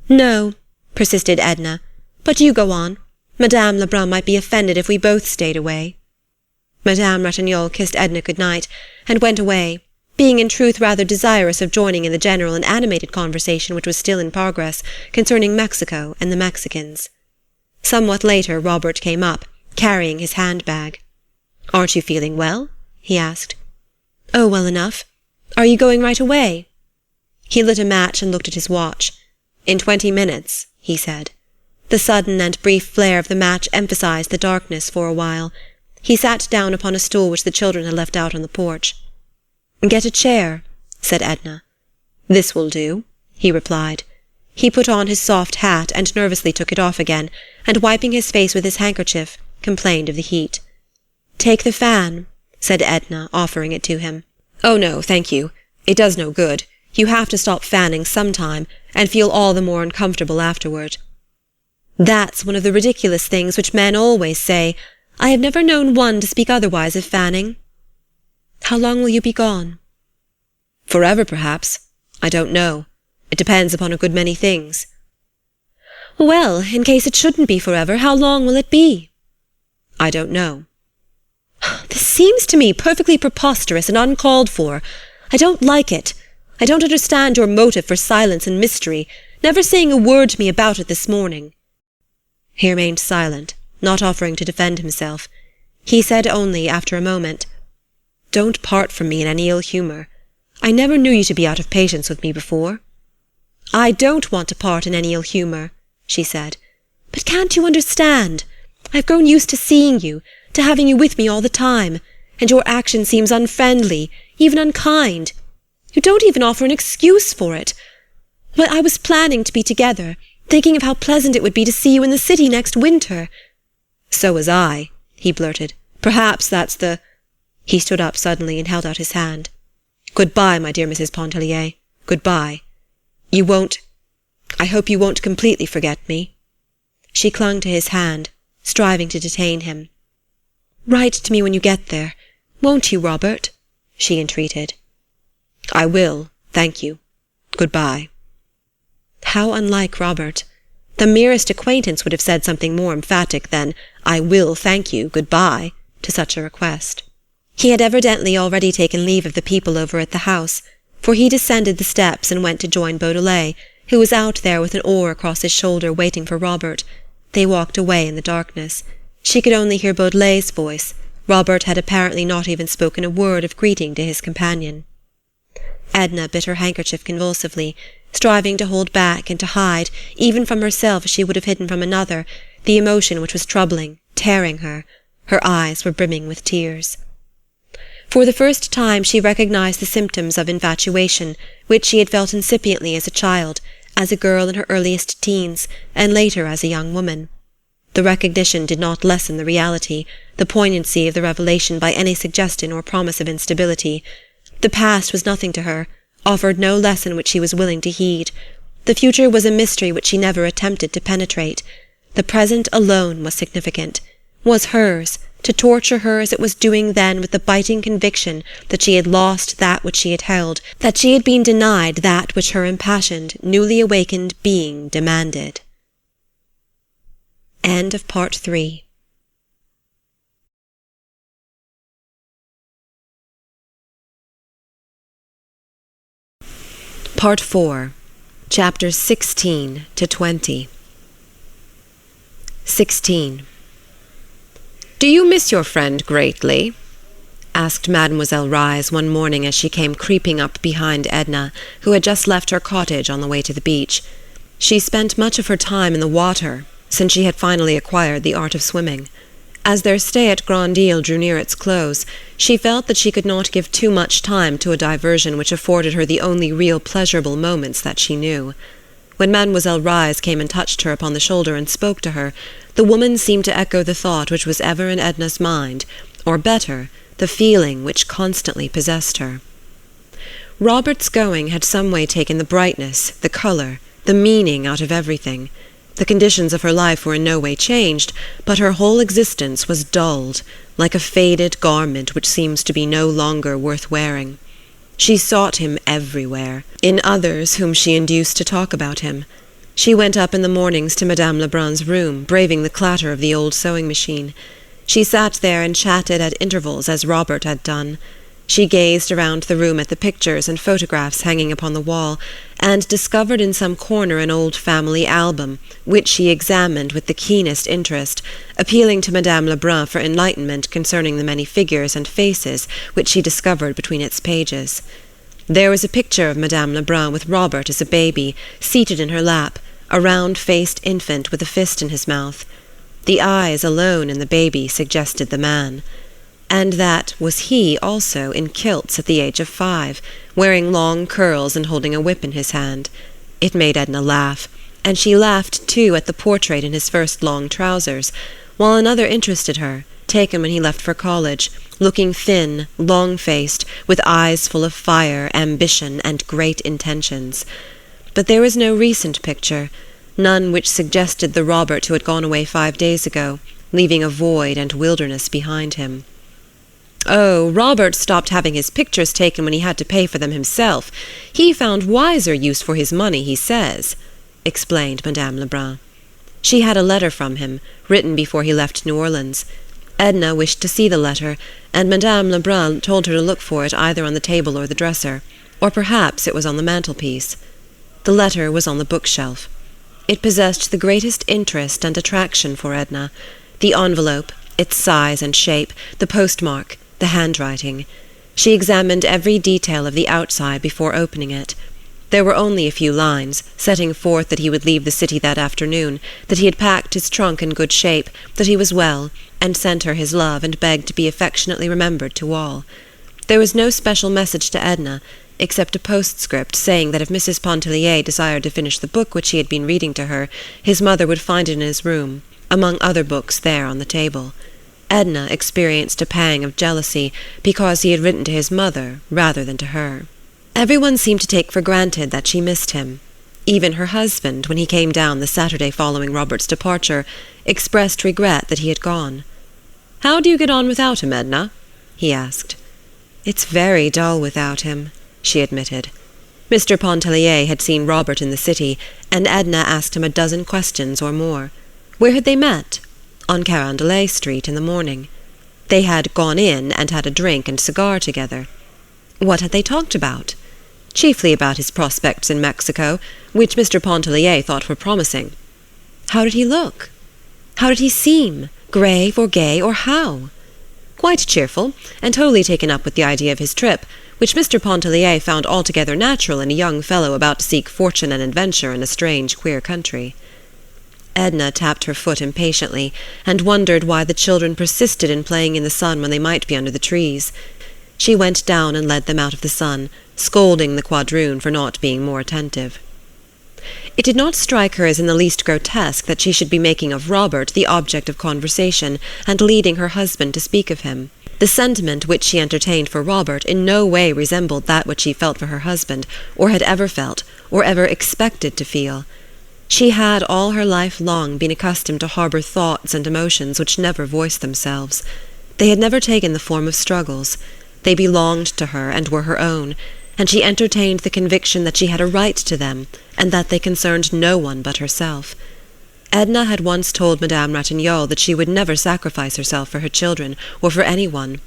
No, persisted Edna. But you go on. Madame Lebrun might be offended if we both stayed away. Madame Ratignolle kissed Edna good night, and went away, being in truth rather desirous of joining in the general and animated conversation which was still in progress concerning Mexico and the Mexicans. Somewhat later Robert came up, carrying his handbag. "Aren't you feeling well?" he asked. "Oh, well enough. Are you going right away?" He lit a match and looked at his watch. "In 20 minutes," he said. The sudden and brief flare of the match emphasized the darkness for a while. He sat down upon a stool which the children had left out on the porch. "Get a chair," said Edna. "This will do," he replied. He put on his soft hat and nervously took it off again, and wiping his face with his handkerchief, complained of the heat. "Take the fan," said Edna, offering it to him. "Oh, no, thank you. It does no good. You have to stop fanning some time, and feel all the more uncomfortable afterward." "That's one of the ridiculous things which men always say. I have never known one to speak otherwise of fanning." "How long will you be gone?" "Forever, perhaps. I don't know. It depends upon a good many things." "Well, in case it shouldn't be forever, how long will it be?" "I don't know." "This seems to me perfectly preposterous and uncalled for. I don't like it. I don't understand your motive for silence and mystery, never saying a word to me about it this morning." He remained silent, not offering to defend himself. He said only, after a moment, "Don't part from me in any ill humour. I never knew you to be out of patience with me before." "I don't want to part in any ill humour," she said. "But can't you understand? I've grown used to seeing you, to having you with me all the time, and your action seems unfriendly, even unkind. You don't even offer an excuse for it. But I was planning to be together, thinking of how pleasant it would be to see you in the city next winter." "So was I," he blurted. "Perhaps that's the—" He stood up suddenly and held out his hand. "Good-bye, my dear Mrs. Pontellier. Good-bye. You won't—I hope you won't completely forget me." She clung to his hand, striving to detain him. "Write to me when you get there. Won't you, Robert?" she entreated. "I will, thank you. Good-bye." How unlike Robert! The merest acquaintance would have said something more emphatic than "I will, thank you, good-bye" to such a request. He had evidently already taken leave of the people over at the house, for he descended the steps and went to join Beaudelet, who was out there with an oar across his shoulder waiting for Robert. They walked away in the darkness. She could only hear Beaudelet's voice. Robert had apparently not even spoken a word of greeting to his companion. Edna bit her handkerchief convulsively, striving to hold back and to hide, even from herself as she would have hidden from another, the emotion which was troubling, tearing her. Her eyes were brimming with tears. For the first time she recognized the symptoms of infatuation, which she had felt incipiently as a child, as a girl in her earliest teens, and later as a young woman. The recognition did not lessen the reality, the poignancy of the revelation by any suggestion or promise of instability. The past was nothing to her, offered no lesson which she was willing to heed. The future was a mystery which she never attempted to penetrate. The present alone was significant, was hers, to torture her as it was doing then with the biting conviction that she had lost that which she had held, that she had been denied that which her impassioned, newly awakened being demanded. End of Part 3. Part 4, Chapters 16 to 20. 16. "Do you miss your friend greatly?" asked Mademoiselle Reisz one morning as she came creeping up behind Edna, who had just left her cottage on the way to the beach. She spent much of her time in the water, since she had finally acquired the art of swimming. As their stay at Grand Isle drew near its close, she felt that she could not give too much time to a diversion which afforded her the only real pleasurable moments that she knew. When Mademoiselle Reisz came and touched her upon the shoulder and spoke to her, the woman seemed to echo the thought which was ever in Edna's mind, or better, the feeling which constantly possessed her. Robert's going had some way taken the brightness, the colour, the meaning out of everything. The conditions of her life were in no way changed, but her whole existence was dulled, like a faded garment which seems to be no longer worth wearing. She sought him everywhere, in others whom she induced to talk about him. She went up in the mornings to Madame Lebrun's room, braving the clatter of the old sewing machine. She sat there and chatted at intervals as Robert had done. She gazed around the room at the pictures and photographs hanging upon the wall, and discovered in some corner an old family album, which she examined with the keenest interest, appealing to Madame Lebrun for enlightenment concerning the many figures and faces which she discovered between its pages. There was a picture of Madame Lebrun with Robert as a baby, seated in her lap, a round-faced infant with a fist in his mouth. The eyes alone in the baby suggested the man. And that was he also in kilts at the age of 5, wearing long curls and holding a whip in his hand. It made Edna laugh, and she laughed too at the portrait in his first long trousers, while another interested her, taken when he left for college, looking thin, long-faced, with eyes full of fire, ambition, and great intentions. But there was no recent picture, none which suggested the Robert who had gone away 5 days ago, leaving a void and wilderness behind him. "Oh, Robert stopped having his pictures taken when he had to pay for them himself. He found wiser use for his money, he says," explained Madame Lebrun. She had a letter from him, written before he left New Orleans. Edna wished to see the letter, and Madame Lebrun told her to look for it either on the table or the dresser, or perhaps it was on the mantelpiece. The letter was on the bookshelf. It possessed the greatest interest and attraction for Edna. The envelope, its size and shape, the postmark, the handwriting. She examined every detail of the outside before opening it. There were only a few lines, setting forth that he would leave the city that afternoon, that he had packed his trunk in good shape, that he was well, and sent her his love and begged to be affectionately remembered to all. There was no special message to Edna, except a postscript saying that if Mrs. Pontellier desired to finish the book which he had been reading to her, his mother would find it in his room, among other books there on the table. Edna experienced a pang of jealousy because he had written to his mother rather than to her. Everyone seemed to take for granted that she missed him. Even her husband, when he came down the Saturday following Robert's departure, expressed regret that he had gone. "How do you get on without him, Edna?" he asked. "It's very dull without him," she admitted. Mr. Pontellier had seen Robert in the city, and Edna asked him a dozen questions or more. Where had they met? On Carondelet Street in the morning. They had gone in and had a drink and cigar together. What had they talked about? Chiefly about his prospects in Mexico, which Mr. Pontellier thought were promising. How did he look? How did he seem? Grave or gay, or how? Quite cheerful, and wholly taken up with the idea of his trip, which Mr. Pontellier found altogether natural in a young fellow about to seek fortune and adventure in a strange, queer country. Edna tapped her foot impatiently, and wondered why the children persisted in playing in the sun when they might be under the trees. She went down and led them out of the sun, scolding the quadroon for not being more attentive. It did not strike her as in the least grotesque that she should be making of Robert the object of conversation, and leading her husband to speak of him. The sentiment which she entertained for Robert in no way resembled that which she felt for her husband, or had ever felt, or ever expected to feel. She had all her life long been accustomed to harbour thoughts and emotions which never voiced themselves. They had never taken the form of struggles. They belonged to her and were her own, and she entertained the conviction that she had a right to them, and that they concerned no one but herself. Edna had once told Madame Ratignolle that she would never sacrifice herself for her children, or for anyone.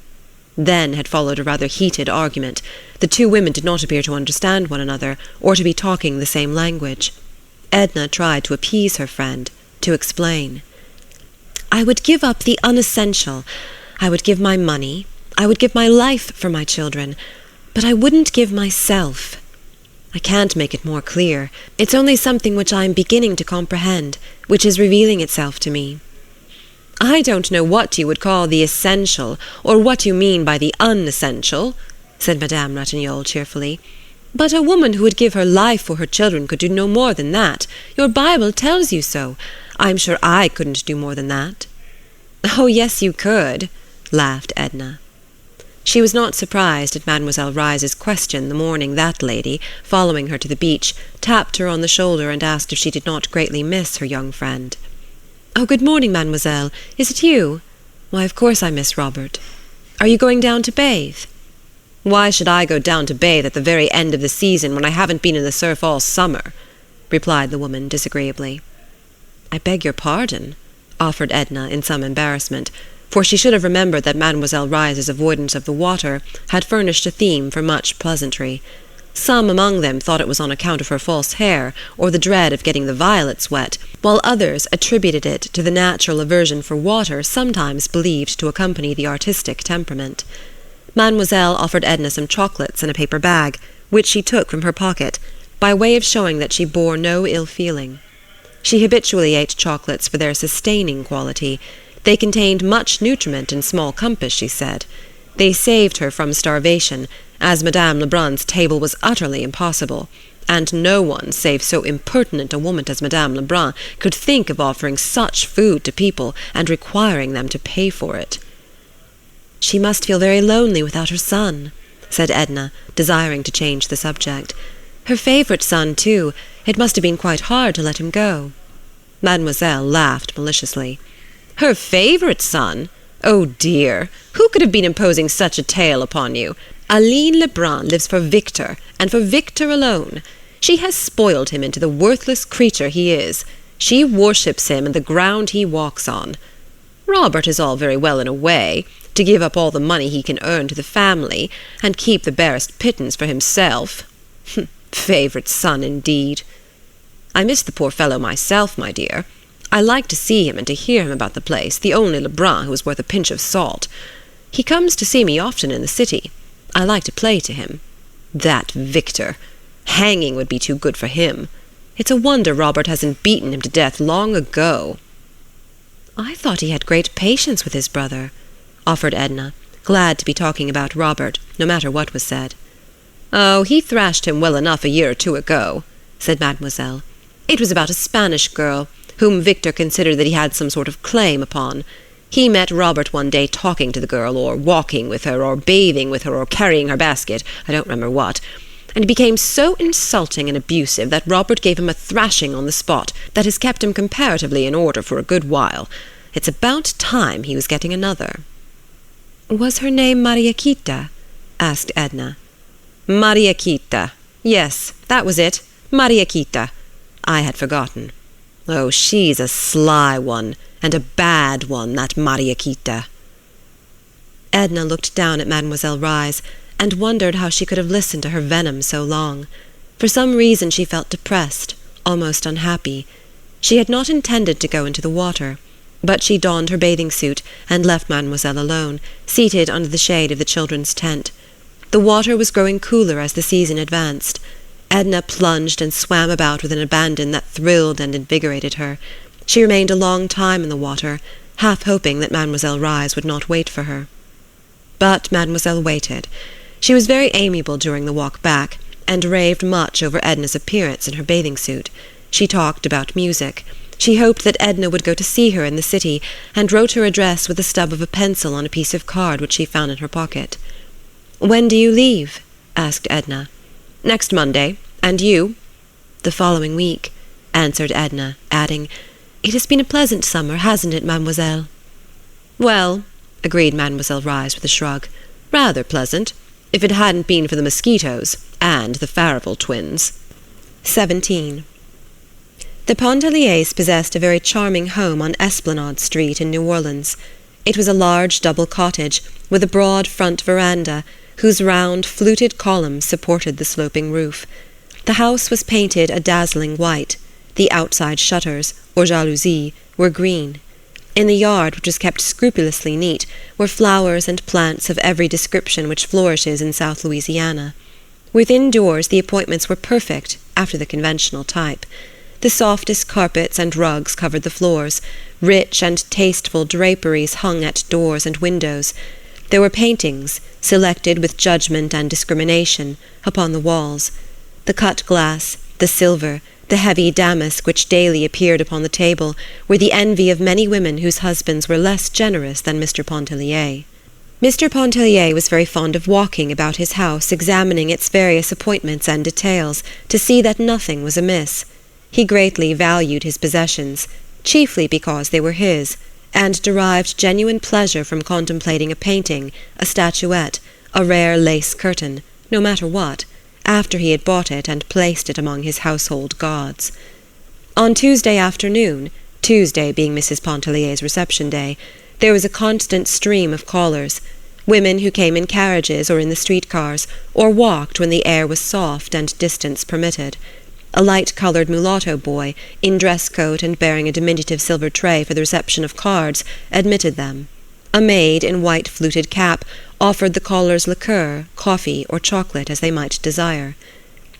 Then had followed a rather heated argument. The two women did not appear to understand one another, or to be talking the same language. Edna tried to appease her friend, to explain. "I would give up the unessential. I would give my money. I would give my life for my children. But I wouldn't give myself." I can't make it more clear. It's only something which I am beginning to comprehend, which is revealing itself to me. I don't know what you would call the essential, or what you mean by the unessential, said Madame Ratignolle cheerfully. But a woman who would give her life for her children could do no more than that. Your Bible tells you so. I'm sure I couldn't do more than that. Oh, yes, you could, laughed Edna. She was not surprised at Mademoiselle Reisz's question the morning that lady, following her to the beach, tapped her on the shoulder and asked if she did not greatly miss her young friend. Oh, good morning, mademoiselle. Is it you? Why, of course I miss Robert. Are you going down to bathe? Why should I go down to bathe at the very end of the season when I haven't been in the surf all summer? Replied the woman disagreeably. I beg your pardon, offered Edna in some embarrassment, for she should have remembered that Mademoiselle Reisz's avoidance of the water had furnished a theme for much pleasantry. Some among them thought it was on account of her false hair, or the dread of getting the violets wet, while others attributed it to the natural aversion for water sometimes believed to accompany the artistic temperament. Mademoiselle offered Edna some chocolates in a paper bag, which she took from her pocket, by way of showing that she bore no ill feeling. She habitually ate chocolates for their sustaining quality. They contained much nutriment in small compass, she said. They saved her from starvation, as Madame Lebrun's table was utterly impossible, and no one, save so impertinent a woman as Madame Lebrun, could think of offering such food to people and requiring them to pay for it. She must feel very lonely without her son, said Edna, desiring to change the subject. Her favourite son, too. It must have been quite hard to let him go. Mademoiselle laughed maliciously. Her favourite son? Oh, dear! Who could have been imposing such a tale upon you? Aline Lebrun lives for Victor, and for Victor alone. She has spoiled him into the worthless creature he is. She worships him and the ground he walks on. Robert is all very well in a way, to give up all the money he can earn to the family, and keep the barest pittance for himself. Favourite son, indeed. I miss the poor fellow myself, my dear. I like to see him and to hear him about the place, the only Lebrun who is worth a pinch of salt. He comes to see me often in the city. I like to play to him. That Victor! Hanging would be too good for him. It's a wonder Robert hasn't beaten him to death long ago. I thought he had great patience with his brother, offered Edna, glad to be talking about Robert, no matter what was said. Oh, he thrashed him well enough a year or two ago, said Mademoiselle. It was about a Spanish girl, whom Victor considered that he had some sort of claim upon. He met Robert one day talking to the girl, or walking with her, or bathing with her, or carrying her basket, I don't remember what, and he became so insulting and abusive that Robert gave him a thrashing on the spot that has kept him comparatively in order for a good while. It's about time he was getting another. Was her name Mariaquita? Asked Edna. Mariaquita. Yes, that was it. Mariaquita. I had forgotten. Oh, she's a sly one, and a bad one, that Mariaquita. Edna looked down at Mademoiselle Reisz, and wondered how she could have listened to her venom so long. For some reason she felt depressed, almost unhappy. She had not intended to go into the water, but she donned her bathing suit and left Mademoiselle alone, seated under the shade of the children's tent. The water was growing cooler as the season advanced. Edna plunged and swam about with an abandon that thrilled and invigorated her. She remained a long time in the water, half hoping that Mademoiselle Reisz would not wait for her. But Mademoiselle waited. She was very amiable during the walk back, and raved much over Edna's appearance in her bathing suit. She talked about music. She hoped that Edna would go to see her in the city, and wrote her address with the stub of a pencil on a piece of card which she found in her pocket. "When do you leave?" asked Edna. "Next Monday. And you?" "The following week," answered Edna, adding, "It has been a pleasant summer, hasn't it, mademoiselle?" "Well," agreed Mademoiselle Reisz with a shrug, "rather pleasant, if it hadn't been for the mosquitoes and the Farival twins." 17. The Pontelliers possessed a very charming home on Esplanade Street in New Orleans. It was a large double cottage, with a broad front veranda, whose round, fluted columns supported the sloping roof. The house was painted a dazzling white. The outside shutters, or jalousies, were green. In the yard, which was kept scrupulously neat, were flowers and plants of every description which flourishes in South Louisiana. Within doors the appointments were perfect, after the conventional type. The softest carpets and rugs covered the floors, rich and tasteful draperies hung at doors and windows. There were paintings, selected with judgment and discrimination, upon the walls. The cut glass, the silver, the heavy damask which daily appeared upon the table were the envy of many women whose husbands were less generous than Mr. Pontellier. Mr. Pontellier was very fond of walking about his house, examining its various appointments and details, to see that nothing was amiss. He greatly valued his possessions, chiefly because they were his, and derived genuine pleasure from contemplating a painting, a statuette, a rare lace curtain, no matter what, after he had bought it and placed it among his household gods. On Tuesday afternoon, Tuesday being Mrs. Pontellier's reception day, there was a constant stream of callers, women who came in carriages or in the street-cars, or walked when the air was soft and distance permitted. A light-coloured mulatto boy, in dress-coat and bearing a diminutive silver tray for the reception of cards, admitted them. A maid in white fluted cap offered the callers liqueur, coffee, or chocolate, as they might desire.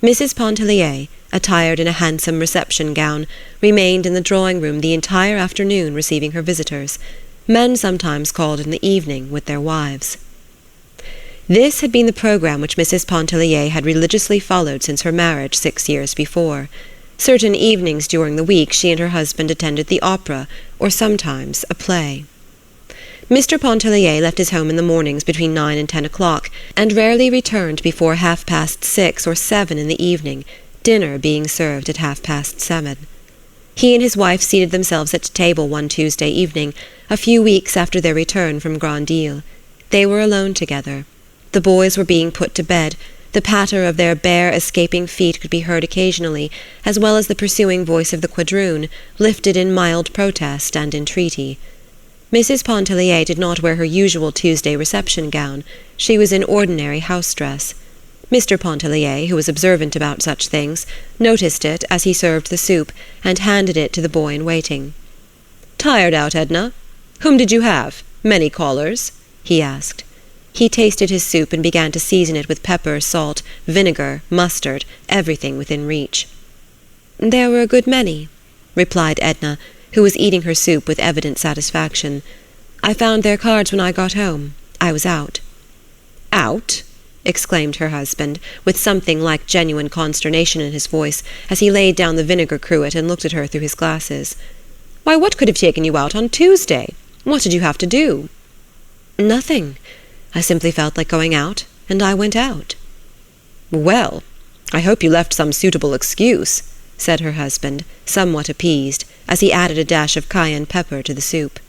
Mrs. Pontellier, attired in a handsome reception gown, remained in the drawing-room the entire afternoon receiving her visitors. Men sometimes called in the evening with their wives. This had been the programme which Mrs. Pontellier had religiously followed since her marriage 6 years before. Certain evenings during the week she and her husband attended the opera, or sometimes a play. Mr. Pontellier left his home in the mornings between 9 and 10 o'clock, and rarely returned before 6:30 or 7 in the evening, dinner being served at 7:30. He and his wife seated themselves at table one Tuesday evening, a few weeks after their return from Grand Isle. They were alone together. The boys were being put to bed. The patter of their bare, escaping feet could be heard occasionally, as well as the pursuing voice of the quadroon, lifted in mild protest and entreaty. Mrs. Pontellier did not wear her usual Tuesday reception gown. She was in ordinary house dress. Mr. Pontellier, who was observant about such things, noticed it as he served the soup, and handed it to the boy in waiting. "Tired out, Edna? Whom did you have? Many callers?" he asked. He tasted his soup and began to season it with pepper, salt, vinegar, mustard, everything within reach. "There were a good many," replied Edna, who was eating her soup with evident satisfaction. "I found their cards when I got home. I was out." "Out?" exclaimed her husband, with something like genuine consternation in his voice, as he laid down the vinegar cruet and looked at her through his glasses. "Why, what could have taken you out on Tuesday? What did you have to do?" "Nothing. I simply felt like going out, and I went out." "Well, I hope you left some suitable excuse," said her husband, somewhat appeased, as he added a dash of cayenne pepper to the soup.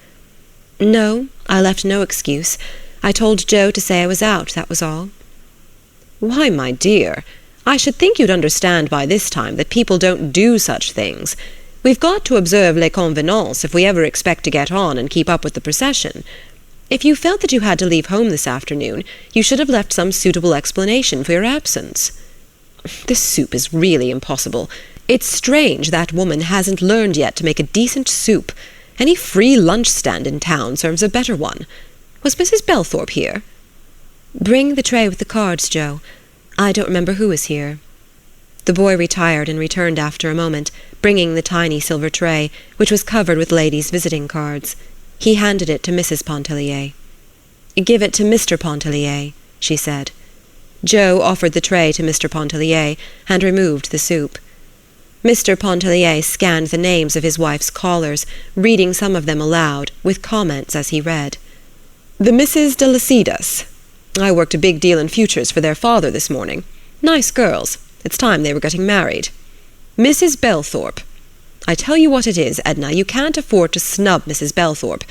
"No, I left no excuse. I told Joe to say I was out, that was all." "Why, my dear, I should think you'd understand by this time that people don't do such things. We've got to observe les convenances if we ever expect to get on and keep up with the procession. If you felt that you had to leave home this afternoon, you should have left some suitable explanation for your absence. This soup is really impossible. It's strange that woman hasn't learned yet to make a decent soup. Any free lunch stand in town serves a better one. Was Mrs. Belthorpe here?" "Bring the tray with the cards, Joe. I don't remember who was here." The boy retired and returned after a moment, bringing the tiny silver tray, which was covered with ladies' visiting cards. He handed it to Mrs. Pontellier. "Give it to Mr. Pontellier," she said. Joe offered the tray to Mr. Pontellier, and removed the soup. Mr. Pontellier scanned the names of his wife's callers, reading some of them aloud, with comments as he read. "The Misses de Lacidas. I worked a big deal in futures for their father this morning. Nice girls. It's time they were getting married. Mrs. Belthorpe. I tell you what it is, Edna, you can't afford to snub Mrs. Belthorpe.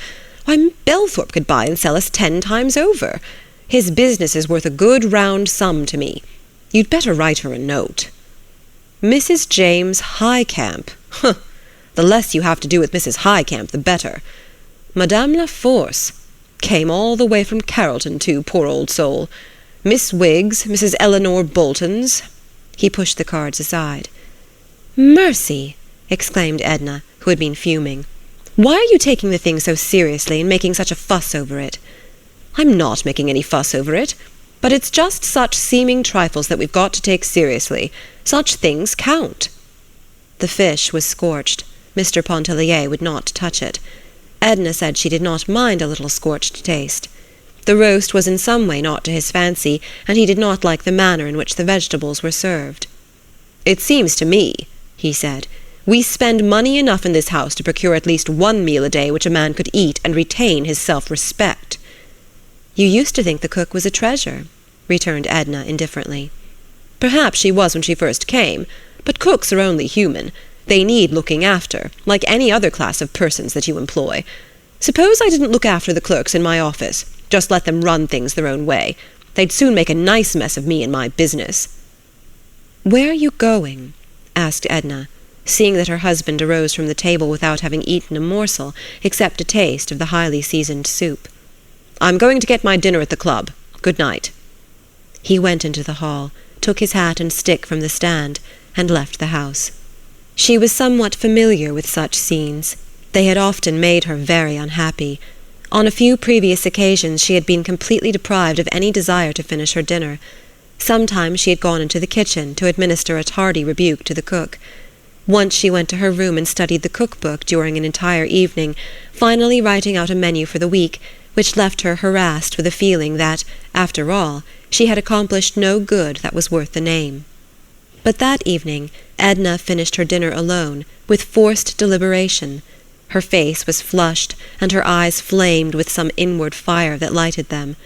Why, Belthorpe could buy and sell us 10 times over. His business is worth a good round sum to me. You'd better write her a note. Mrs. James Highcamp. Huh! The less you have to do with Mrs. Highcamp, the better. Madame Laforce. Came all the way from Carrollton, too, poor old soul. Miss Wiggs, Mrs. Eleanor Boltons." He pushed the cards aside. "Mercy!" exclaimed Edna, who had been fuming. "Why are you taking the thing so seriously and making such a fuss over it?" "I'm not making any fuss over it. But it's just such seeming trifles that we've got to take seriously. Such things count." The fish was scorched. Mr. Pontellier would not touch it. Edna said she did not mind a little scorched taste. The roast was in some way not to his fancy, and he did not like the manner in which the vegetables were served. "It seems to me," he said, "we spend money enough in this house to procure at least one meal a day which a man could eat and retain his self-respect." "You used to think the cook was a treasure," returned Edna indifferently. "Perhaps she was when she first came, but cooks are only human. They need looking after, like any other class of persons that you employ. Suppose I didn't look after the clerks in my office, just let them run things their own way. They'd soon make a nice mess of me and my business." "Where are you going?" asked Edna, seeing that her husband arose from the table without having eaten a morsel except a taste of the highly seasoned soup. "I'm going to get my dinner at the club. Good night." He went into the hall, took his hat and stick from the stand, and left the house. She was somewhat familiar with such scenes. They had often made her very unhappy. On a few previous occasions she had been completely deprived of any desire to finish her dinner. Sometimes she had gone into the kitchen to administer a tardy rebuke to the cook. Once she went to her room and studied the cook-book during an entire evening, finally writing out a menu for the week, which left her harassed with a feeling that, after all, she had accomplished no good that was worth the name. But that evening Edna finished her dinner alone, with forced deliberation. Her face was flushed, and her eyes flamed with some inward fire that lighted them.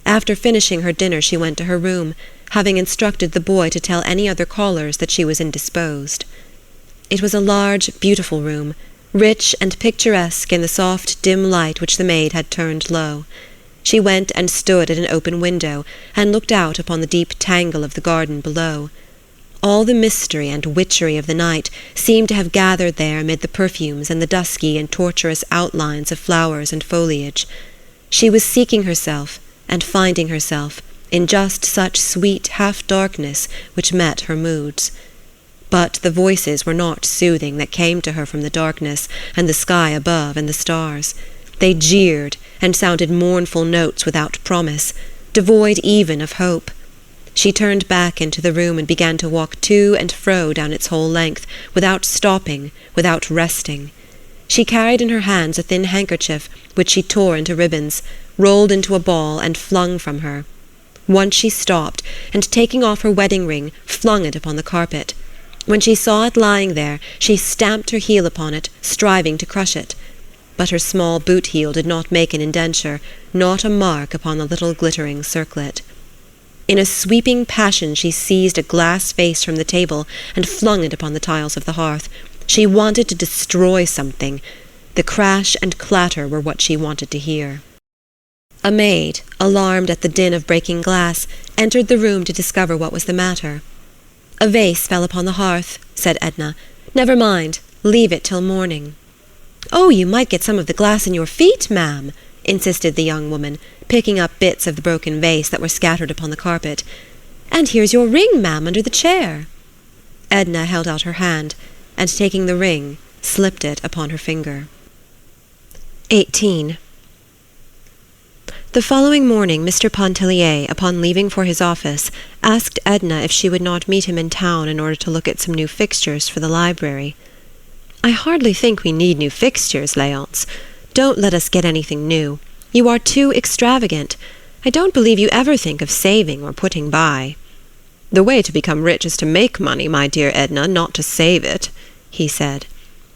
After finishing her dinner she went to her room, having instructed the boy to tell any other callers that she was indisposed. It was a large, beautiful room, rich and picturesque in the soft, dim light which the maid had turned low. She went and stood at an open window, and looked out upon the deep tangle of the garden below. All the mystery and witchery of the night seemed to have gathered there amid the perfumes and the dusky and tortuous outlines of flowers and foliage. She was seeking herself, and finding herself, in just such sweet half-darkness which met her moods. But the voices were not soothing that came to her from the darkness, and the sky above, and the stars. They jeered, and sounded mournful notes without promise, devoid even of hope. She turned back into the room and began to walk to and fro down its whole length, without stopping, without resting. She carried in her hands a thin handkerchief, which she tore into ribbons, rolled into a ball, and flung from her. Once she stopped, and taking off her wedding ring, flung it upon the carpet. When she saw it lying there, she stamped her heel upon it, striving to crush it. But her small boot heel did not make an indenture, not a mark upon the little glittering circlet. In a sweeping passion she seized a glass vase from the table and flung it upon the tiles of the hearth. She wanted to destroy something. The crash and clatter were what she wanted to hear. A maid, alarmed at the din of breaking glass, entered the room to discover what was the matter. "A vase fell upon the hearth," said Edna. "Never mind. Leave it till morning." "Oh, you might get some of the glass in your feet, ma'am," insisted the young woman, picking up bits of the broken vase that were scattered upon the carpet. "And here's your ring, ma'am, under the chair." Edna held out her hand, and taking the ring, slipped it upon her finger. 18. The following morning Mr. Pontellier, upon leaving for his office, asked Edna if she would not meet him in town in order to look at some new fixtures for the library. "I hardly think we need new fixtures, Léonce. Don't let us get anything new. You are too extravagant. I don't believe you ever think of saving or putting by." "The way to become rich is to make money, my dear Edna, not to save it," he said.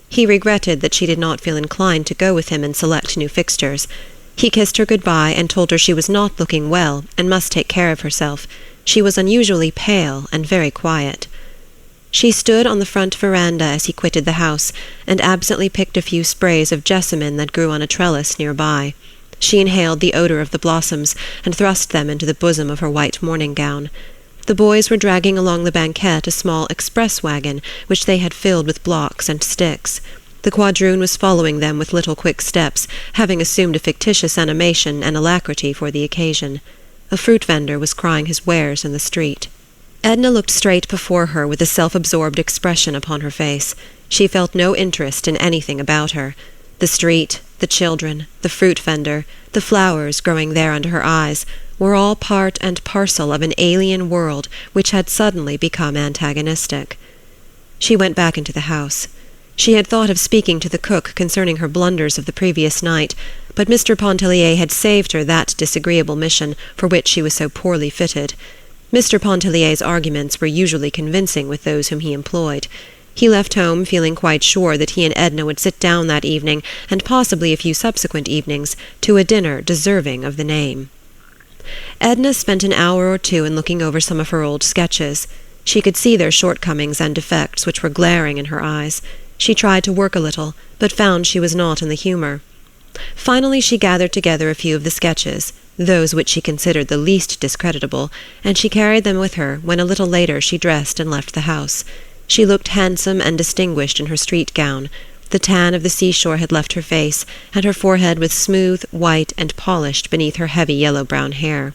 He regretted that she did not feel inclined to go with him and select new fixtures. He kissed her good-bye and told her she was not looking well and must take care of herself. She was unusually pale and very quiet. She stood on the front veranda as he quitted the house, and absently picked a few sprays of jessamine that grew on a trellis near by. She inhaled the odor of the blossoms, and thrust them into the bosom of her white morning gown. The boys were dragging along the banquette a small express wagon, which they had filled with blocks and sticks. The quadroon was following them with little quick steps, having assumed a fictitious animation and alacrity for the occasion. A fruit vendor was crying his wares in the street. Edna looked straight before her with a self-absorbed expression upon her face. She felt no interest in anything about her. The street, the children, the fruit vendor, the flowers growing there under her eyes, were all part and parcel of an alien world which had suddenly become antagonistic. She went back into the house. She had thought of speaking to the cook concerning her blunders of the previous night, but Mr. Pontellier had saved her that disagreeable mission for which she was so poorly fitted. Mr. Pontellier's arguments were usually convincing with those whom he employed. He left home feeling quite sure that he and Edna would sit down that evening, and possibly a few subsequent evenings, to a dinner deserving of the name. Edna spent an hour or two in looking over some of her old sketches. She could see their shortcomings and defects which were glaring in her eyes. She tried to work a little, but found she was not in the humour. Finally she gathered together a few of the sketches, those which she considered the least discreditable, and she carried them with her when a little later she dressed and left the house. She looked handsome and distinguished in her street gown. The tan of the seashore had left her face, and her forehead was smooth, white, and polished beneath her heavy yellow-brown hair.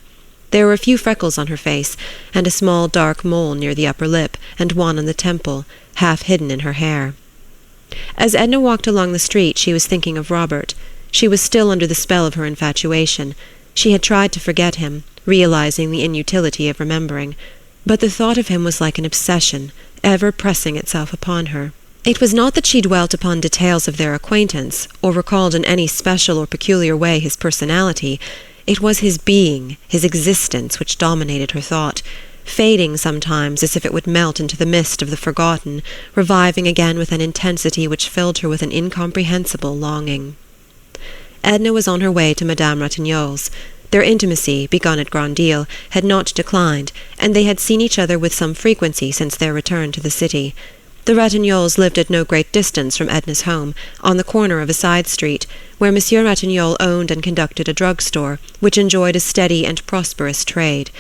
There were a few freckles on her face, and a small dark mole near the upper lip, and one on the temple, half hidden in her hair. As Edna walked along the street she was thinking of Robert. She was still under the spell of her infatuation. She had tried to forget him, realizing the inutility of remembering. But the thought of him was like an obsession, ever pressing itself upon her. It was not that she dwelt upon details of their acquaintance, or recalled in any special or peculiar way his personality. It was his being, his existence, which dominated her thought, fading sometimes as if it would melt into the mist of the forgotten, reviving again with an intensity which filled her with an incomprehensible longing. Edna was on her way to Madame Ratignolle's. Their intimacy, begun at Grandille, had not declined, and they had seen each other with some frequency since their return to the city. The Ratignolles lived at no great distance from Edna's home, on the corner of a side street, where Monsieur Ratignolles owned and conducted a drug-store, which enjoyed a steady and prosperous trade.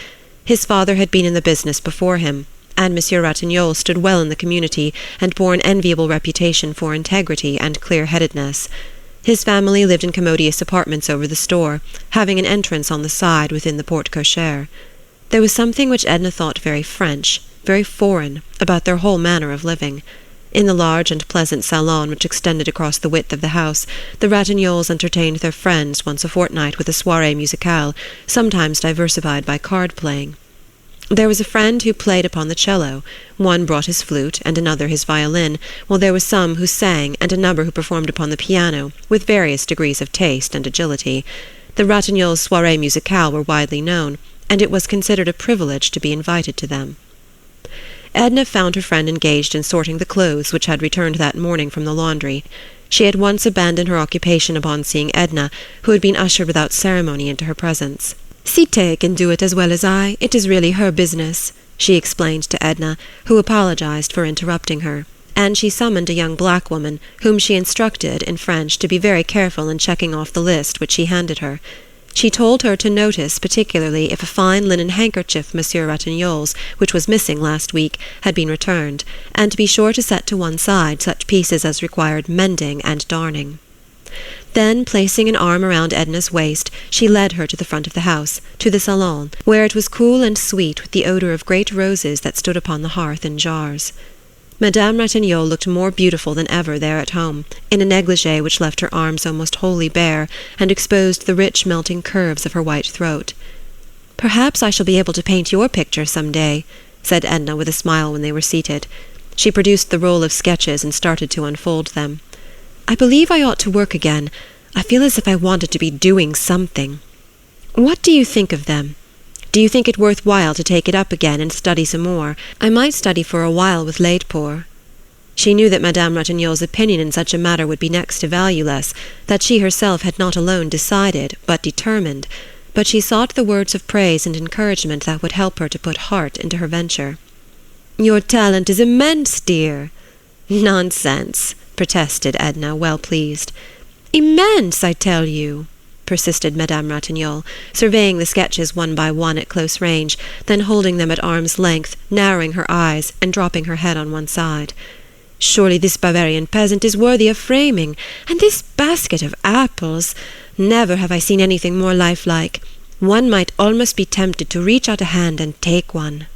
His father had been in the business before him, and Monsieur Ratignolle stood well in the community and bore an enviable reputation for integrity and clear-headedness. His family lived in commodious apartments over the store, having an entrance on the side within the porte-cochere. There was something which Edna thought very French, very foreign, about their whole manner of living. In the large and pleasant salon which extended across the width of the house, the Ratignolles entertained their friends once a fortnight with a soirée musicale, sometimes diversified by card-playing. There was a friend who played upon the cello, one brought his flute, and another his violin, while there was some who sang, and a number who performed upon the piano, with various degrees of taste and agility. The Ratignolles' soirées musicales were widely known, and it was considered a privilege to be invited to them. Edna found her friend engaged in sorting the clothes which had returned that morning from the laundry. She had once abandoned her occupation upon seeing Edna, who had been ushered without ceremony into her presence. "Cité can do it as well as I. It is really her business," she explained to Edna, who apologized for interrupting her, and she summoned a young black woman, whom she instructed, in French, to be very careful in checking off the list which she handed her. She told her to notice particularly if a fine linen handkerchief Monsieur Ratignolle's, which was missing last week, had been returned, and to be sure to set to one side such pieces as required mending and darning. Then, placing an arm around Edna's waist, she led her to the front of the house, to the salon, where it was cool and sweet with the odour of great roses that stood upon the hearth in jars. Madame Ratignolle looked more beautiful than ever there at home, in a negligée which left her arms almost wholly bare, and exposed the rich melting curves of her white throat. "Perhaps I shall be able to paint your picture some day," said Edna with a smile when they were seated. She produced the roll of sketches and started to unfold them. "I believe I ought to work again. I feel as if I wanted to be doing something. What do you think of them? Do you think it worth while to take it up again and study some more? I might study for a while with Laidpoor." She knew that Madame Ratignolle's opinion in such a matter would be next to valueless, that she herself had not alone decided, but determined, but she sought the words of praise and encouragement that would help her to put heart into her venture. "Your talent is immense, dear." "Nonsense," protested Edna, well pleased. "Immense, I tell you," persisted Madame Ratignolle, surveying the sketches one by one at close range, then holding them at arm's length, narrowing her eyes, and dropping her head on one side. "Surely this Bavarian peasant is worthy of framing, and this basket of apples! Never have I seen anything more lifelike. One might almost be tempted to reach out a hand and take one."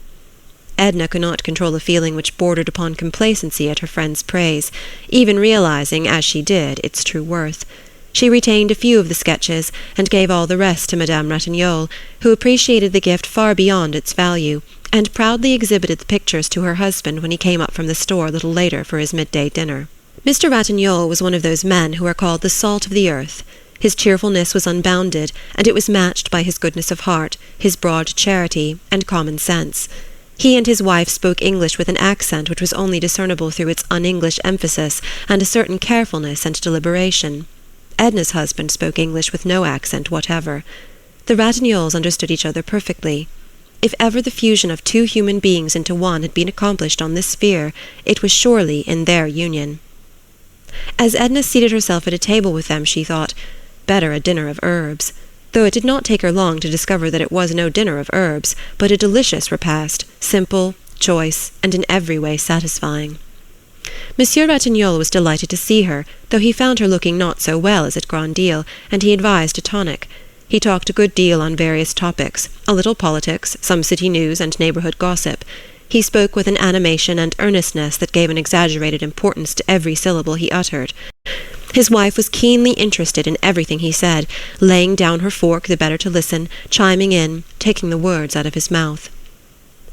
Edna could not control a feeling which bordered upon complacency at her friend's praise, even realizing, as she did, its true worth. She retained a few of the sketches, and gave all the rest to Madame Ratignolle, who appreciated the gift far beyond its value, and proudly exhibited the pictures to her husband when he came up from the store a little later for his midday dinner. Mr. Ratignolle was one of those men who are called the salt of the earth. His cheerfulness was unbounded, and it was matched by his goodness of heart, his broad charity, and common sense. He and his wife spoke English with an accent which was only discernible through its un-English emphasis and a certain carefulness and deliberation. Edna's husband spoke English with no accent whatever. The Ratignolles understood each other perfectly. If ever the fusion of two human beings into one had been accomplished on this sphere, it was surely in their union. As Edna seated herself at a table with them, she thought, better a dinner of herbs, though it did not take her long to discover that it was no dinner of herbs, but a delicious repast, simple, choice, and in every way satisfying. Monsieur Ratignolle was delighted to see her, though he found her looking not so well as at Grand-Isle, and he advised a tonic. He talked a good deal on various topics, a little politics, some city news and neighbourhood gossip. He spoke with an animation and earnestness that gave an exaggerated importance to every syllable he uttered. His wife was keenly interested in everything he said, laying down her fork the better to listen, chiming in, taking the words out of his mouth.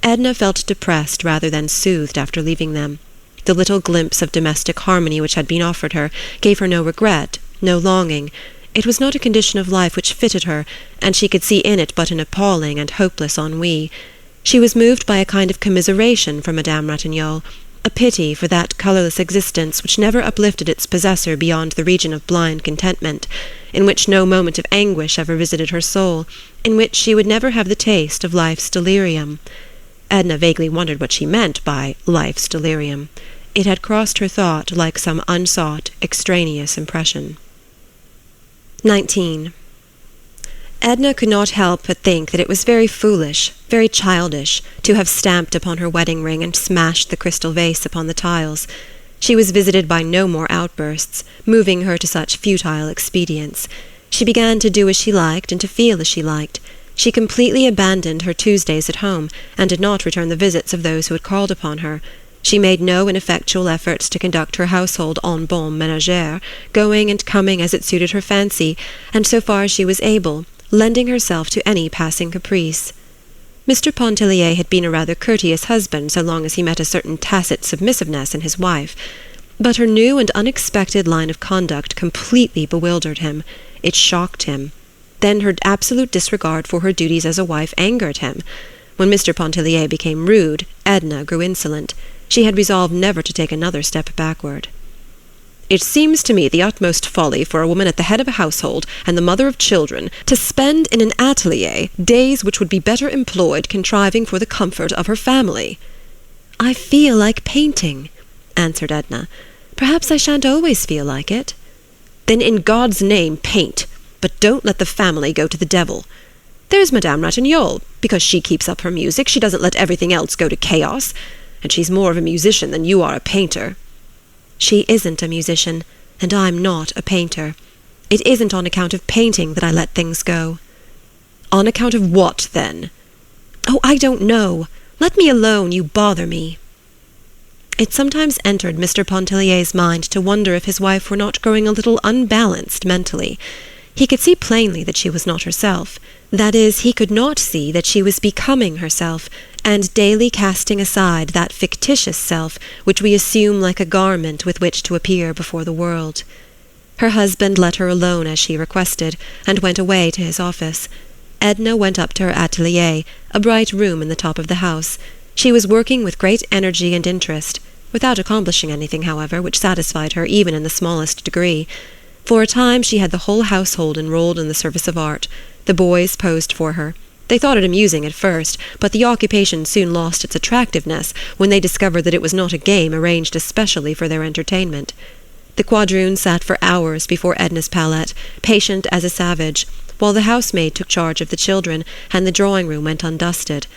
Edna felt depressed rather than soothed after leaving them. The little glimpse of domestic harmony which had been offered her gave her no regret, no longing. It was not a condition of life which fitted her, and she could see in it but an appalling and hopeless ennui. She was moved by a kind of commiseration for Madame Ratignolle, a pity for that colourless existence which never uplifted its possessor beyond the region of blind contentment, in which no moment of anguish ever visited her soul, in which she would never have the taste of life's delirium. Edna vaguely wondered what she meant by life's delirium. It had crossed her thought like some unsought, extraneous impression. 19. Edna could not help but think that it was very foolish, very childish, to have stamped upon her wedding ring and smashed the crystal vase upon the tiles. She was visited by no more outbursts, moving her to such futile expedients. She began to do as she liked and to feel as she liked. She completely abandoned her Tuesdays at home, and did not return the visits of those who had called upon her. She made no ineffectual efforts to conduct her household en bonne ménagère, going and coming as it suited her fancy, and so far as she was able, lending herself to any passing caprice. Mr. Pontellier had been a rather courteous husband so long as he met a certain tacit submissiveness in his wife, but her new and unexpected line of conduct completely bewildered him. It shocked him. Then her absolute disregard for her duties as a wife angered him. When Mr. Pontellier became rude, Edna grew insolent. She had resolved never to take another step backward. "It seems to me the utmost folly for a woman at the head of a household and the mother of children to spend in an atelier days which would be better employed contriving for the comfort of her family." "I feel like painting," answered Edna. "Perhaps I shan't always feel like it." "Then in God's name paint, but don't let the family go to the devil. There's Madame Ratignolle. Because she keeps up her music, she doesn't let everything else go to chaos, and she's more of a musician than you are a painter." "She isn't a musician, and I'm not a painter. It isn't on account of painting that I let things go." "On account of what, then?" "Oh, I don't know. Let me alone, you bother me." It sometimes entered Mr. Pontellier's mind to wonder if his wife were not growing a little unbalanced mentally. He could see plainly that she was not herself. That is, he could not see that she was becoming herself, and daily casting aside that fictitious self which we assume like a garment with which to appear before the world. Her husband let her alone as she requested, and went away to his office. Edna went up to her atelier, a bright room in the top of the house. She was working with great energy and interest, without accomplishing anything, however, which satisfied her even in the smallest degree. For a time she had the whole household enrolled in the service of art. The boys posed for her. They thought it amusing at first, but the occupation soon lost its attractiveness when they discovered that it was not a game arranged especially for their entertainment. The quadroon sat for hours before Edna's palette, patient as a savage, while the housemaid took charge of the children, and the drawing-room went undusted.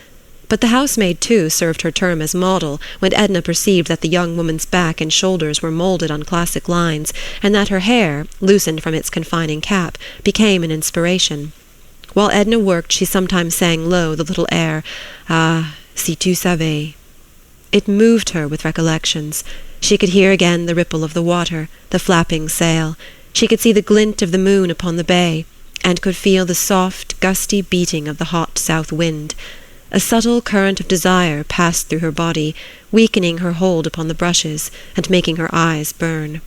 But the housemaid, too, served her term as model when Edna perceived that the young woman's back and shoulders were moulded on classic lines, and that her hair, loosened from its confining cap, became an inspiration. While Edna worked, she sometimes sang low the little air, "Ah, si tu savais." It moved her with recollections. She could hear again the ripple of the water, the flapping sail. She could see the glint of the moon upon the bay, and could feel the soft, gusty beating of the hot south wind. A subtle current of desire passed through her body, weakening her hold upon the brushes, and making her eyes burn.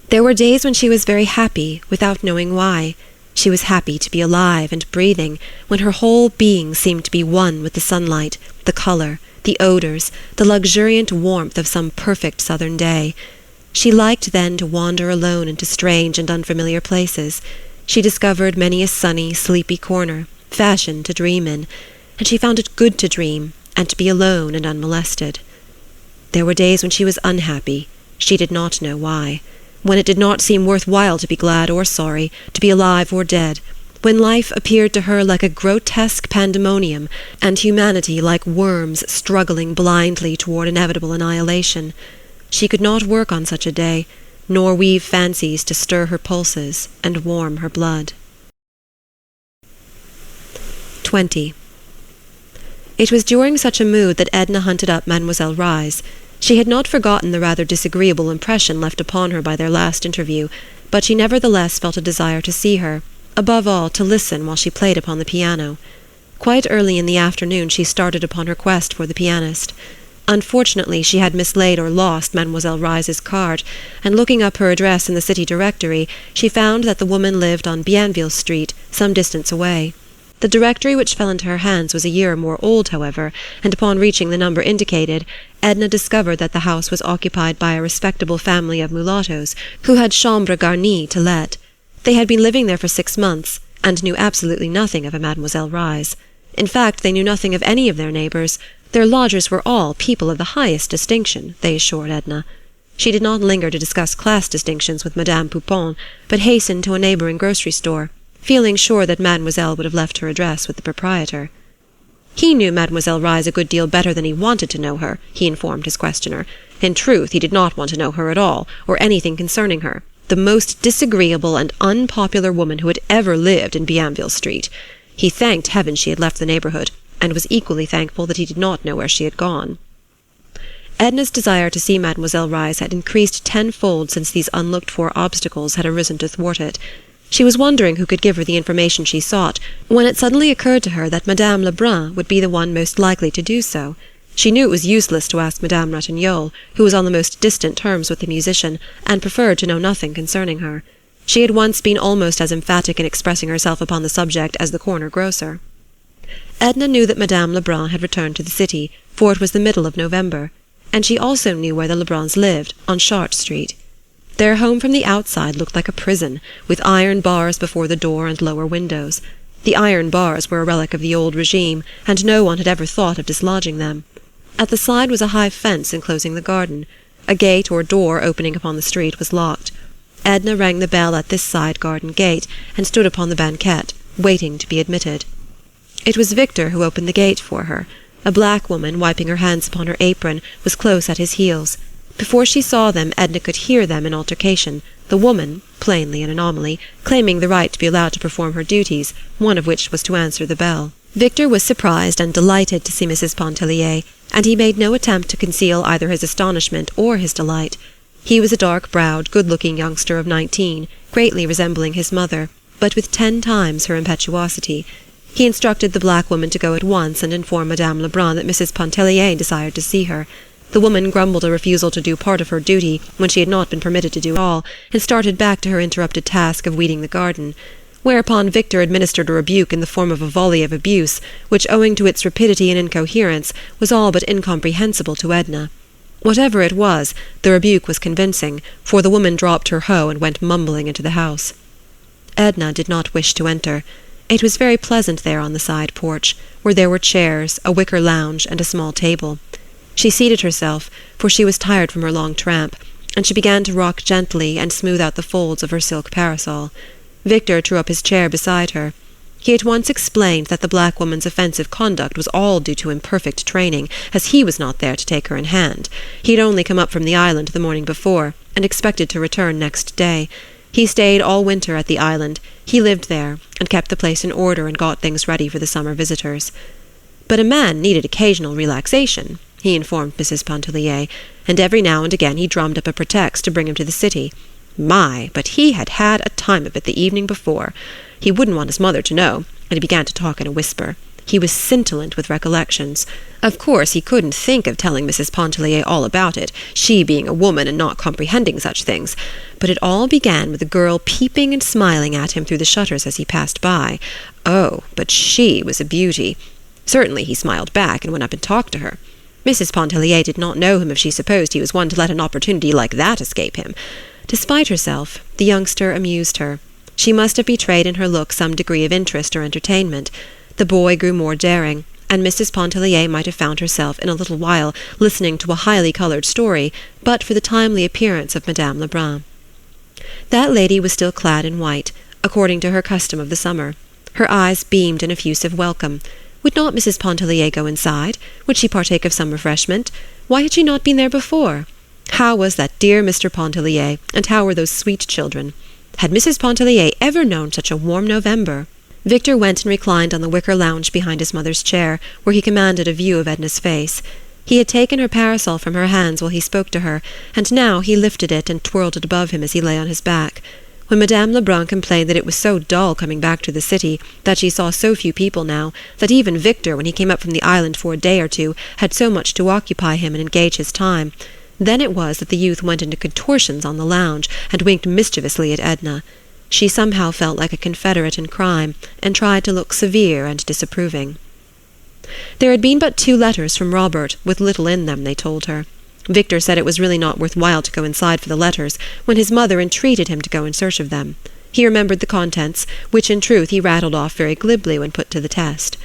There were days when she was very happy, without knowing why. She was happy to be alive and breathing, when her whole being seemed to be one with the sunlight, the colour, the odours, the luxuriant warmth of some perfect southern day. She liked then to wander alone into strange and unfamiliar places. She discovered many a sunny, sleepy corner, fashioned to dream in, and she found it good to dream, and to be alone and unmolested. There were days when she was unhappy, she did not know why, when it did not seem worth while to be glad or sorry, to be alive or dead, when life appeared to her like a grotesque pandemonium, and humanity like worms struggling blindly toward inevitable annihilation. She could not work on such a day, nor weave fancies to stir her pulses and warm her blood. 20. It was during such a mood that Edna hunted up Mademoiselle Reisz. She had not forgotten the rather disagreeable impression left upon her by their last interview, but she nevertheless felt a desire to see her, above all to listen while she played upon the piano. Quite early in the afternoon she started upon her quest for the pianist. Unfortunately, she had mislaid or lost Mademoiselle Reiz's card, and looking up her address in the city directory, she found that the woman lived on Bienville Street, some distance away. The directory which fell into her hands was a year or more old, however, and upon reaching the number indicated, Edna discovered that the house was occupied by a respectable family of mulattoes, who had chambre garnie to let. They had been living there for 6 months, and knew absolutely nothing of a Mademoiselle Reisz. In fact, they knew nothing of any of their neighbours. Their lodgers were all people of the highest distinction, they assured Edna. She did not linger to discuss class distinctions with Madame Poupon, but hastened to a neighbouring grocery store, feeling sure that Mademoiselle would have left her address with the proprietor. He knew Mademoiselle Reisz a good deal better than he wanted to know her, he informed his questioner. In truth, he did not want to know her at all, or anything concerning her. The most disagreeable and unpopular woman who had ever lived in Bienville Street. He thanked heaven she had left the neighbourhood, and was equally thankful that he did not know where she had gone. Edna's desire to see Mademoiselle Reisz had increased tenfold since these unlooked-for obstacles had arisen to thwart it. She was wondering who could give her the information she sought, when it suddenly occurred to her that Madame Lebrun would be the one most likely to do so. She knew it was useless to ask Madame Ratignolle, who was on the most distant terms with the musician, and preferred to know nothing concerning her. She had once been almost as emphatic in expressing herself upon the subject as the corner grocer. Edna knew that Madame Lebrun had returned to the city, for it was the middle of November, and she also knew where the Lebruns lived, on Chartres Street. Their home from the outside looked like a prison, with iron bars before the door and lower windows. The iron bars were a relic of the old regime, and no one had ever thought of dislodging them. At the side was a high fence enclosing the garden. A gate or door opening upon the street was locked. Edna rang the bell at this side garden gate, and stood upon the banquette, waiting to be admitted. It was Victor who opened the gate for her. A black woman, wiping her hands upon her apron, was close at his heels. Before she saw them, Edna could hear them in altercation, the woman, plainly an anomaly, claiming the right to be allowed to perform her duties, one of which was to answer the bell. Victor was surprised and delighted to see Mrs. Pontellier, and he made no attempt to conceal either his astonishment or his delight. He was a dark-browed, good-looking youngster of 19, greatly resembling his mother, but with 10 times her impetuosity. He instructed the black woman to go at once and inform Madame Lebrun that Mrs. Pontellier desired to see her. The woman grumbled a refusal to do part of her duty, when she had not been permitted to do all, and started back to her interrupted task of weeding the garden. Whereupon Victor administered a rebuke in the form of a volley of abuse, which, owing to its rapidity and incoherence, was all but incomprehensible to Edna. Whatever it was, the rebuke was convincing, for the woman dropped her hoe and went mumbling into the house. Edna did not wish to enter. It was very pleasant there on the side porch, where there were chairs, a wicker lounge, and a small table. She seated herself, for she was tired from her long tramp, and she began to rock gently and smooth out the folds of her silk parasol. Victor drew up his chair beside her. He at once explained that the black woman's offensive conduct was all due to imperfect training, as he was not there to take her in hand. He had only come up from the island the morning before, and expected to return next day. He stayed all winter at the island. He lived there, and kept the place in order and got things ready for the summer visitors. But a man needed occasional relaxation, he informed Mrs. Pontellier, and every now and again he drummed up a pretext to bring him to the city. My, but he had had a time of it the evening before. He wouldn't want his mother to know, and he began to talk in a whisper. He was scintillant with recollections. Of course he couldn't think of telling Mrs. Pontellier all about it, she being a woman and not comprehending such things. But it all began with the girl peeping and smiling at him through the shutters as he passed by. Oh, but she was a beauty. Certainly he smiled back and went up and talked to her. Mrs. Pontellier did not know him if she supposed he was one to let an opportunity like that escape him. Despite herself, the youngster amused her. She must have betrayed in her look some degree of interest or entertainment. The boy grew more daring, and Mrs. Pontellier might have found herself in a little while listening to a highly coloured story, but for the timely appearance of Madame Lebrun. That lady was still clad in white, according to her custom of the summer. Her eyes beamed an effusive welcome. Would not Mrs. Pontellier go inside? Would she partake of some refreshment? Why had she not been there before? How was that dear Mr. Pontellier, and how were those sweet children? Had Mrs. Pontellier ever known such a warm November? Victor went and reclined on the wicker lounge behind his mother's chair, where he commanded a view of Edna's face. He had taken her parasol from her hands while he spoke to her, and now he lifted it and twirled it above him as he lay on his back. When Madame Lebrun complained that it was so dull coming back to the city, that she saw so few people now, that even Victor, when he came up from the island for a day or two, had so much to occupy him and engage his time, then it was that the youth went into contortions on the lounge, and winked mischievously at Edna. She somehow felt like a confederate in crime, and tried to look severe and disapproving. There had been but 2 letters from Robert, with little in them, they told her. Victor said it was really not worth while to go inside for the letters, when his mother entreated him to go in search of them. He remembered the contents, which in truth he rattled off very glibly when put to the test.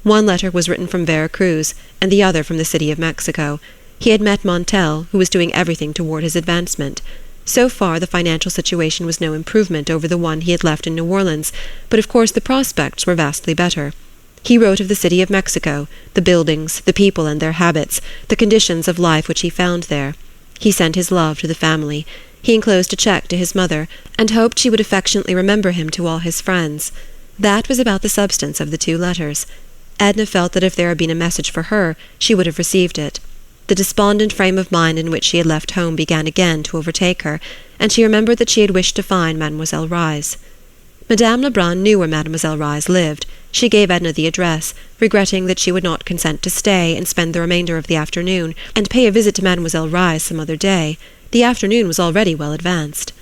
One letter was written from Vera Cruz, and the other from the city of Mexico. He had met Montel, who was doing everything toward his advancement. So far the financial situation was no improvement over the one he had left in New Orleans, but of course the prospects were vastly better. He wrote of the city of Mexico, the buildings, the people and their habits, the conditions of life which he found there. He sent his love to the family. He enclosed a check to his mother, and hoped she would affectionately remember him to all his friends. That was about the substance of the 2 letters. Edna felt that if there had been a message for her, she would have received it. The despondent frame of mind in which she had left home began again to overtake her, and she remembered that she had wished to find Mademoiselle Reisz. Madame Lebrun knew where Mademoiselle Reisz lived. She gave Edna the address, regretting that she would not consent to stay and spend the remainder of the afternoon, and pay a visit to Mademoiselle Reisz some other day. The afternoon was already well advanced.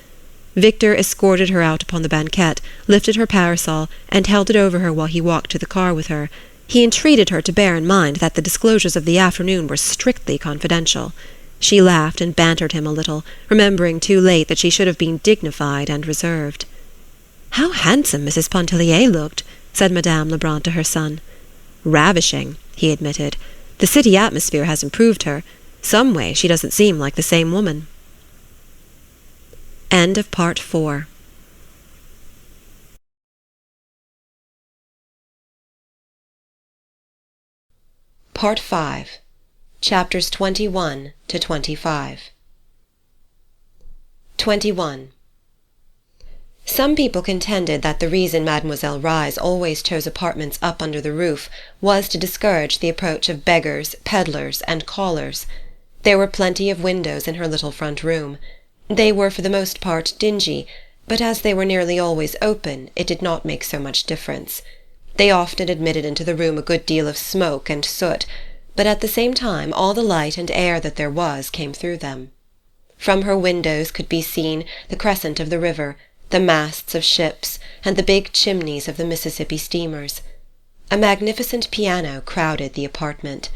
Victor escorted her out upon the banquette, lifted her parasol, and held it over her while he walked to the car with her. He entreated her to bear in mind that the disclosures of the afternoon were strictly confidential. She laughed and bantered him a little, remembering too late that she should have been dignified and reserved. "How handsome Mrs. Pontellier looked," said Madame Lebrun to her son. "Ravishing," he admitted. "The city atmosphere has improved her. Some way she doesn't seem like the same woman." End of Part 4. Part 5, Chapters 21 to 25. 21. Some people contended that the reason Mademoiselle Reisz always chose apartments up under the roof was to discourage the approach of beggars, peddlers, and callers. There were plenty of windows in her little front room. They were for the most part dingy, but as they were nearly always open, it did not make so much difference. They often admitted into the room a good deal of smoke and soot, but at the same time all the light and air that there was came through them. From her windows could be seen the crescent of the river, the masts of ships, and the big chimneys of the Mississippi steamers. A magnificent piano crowded the apartment.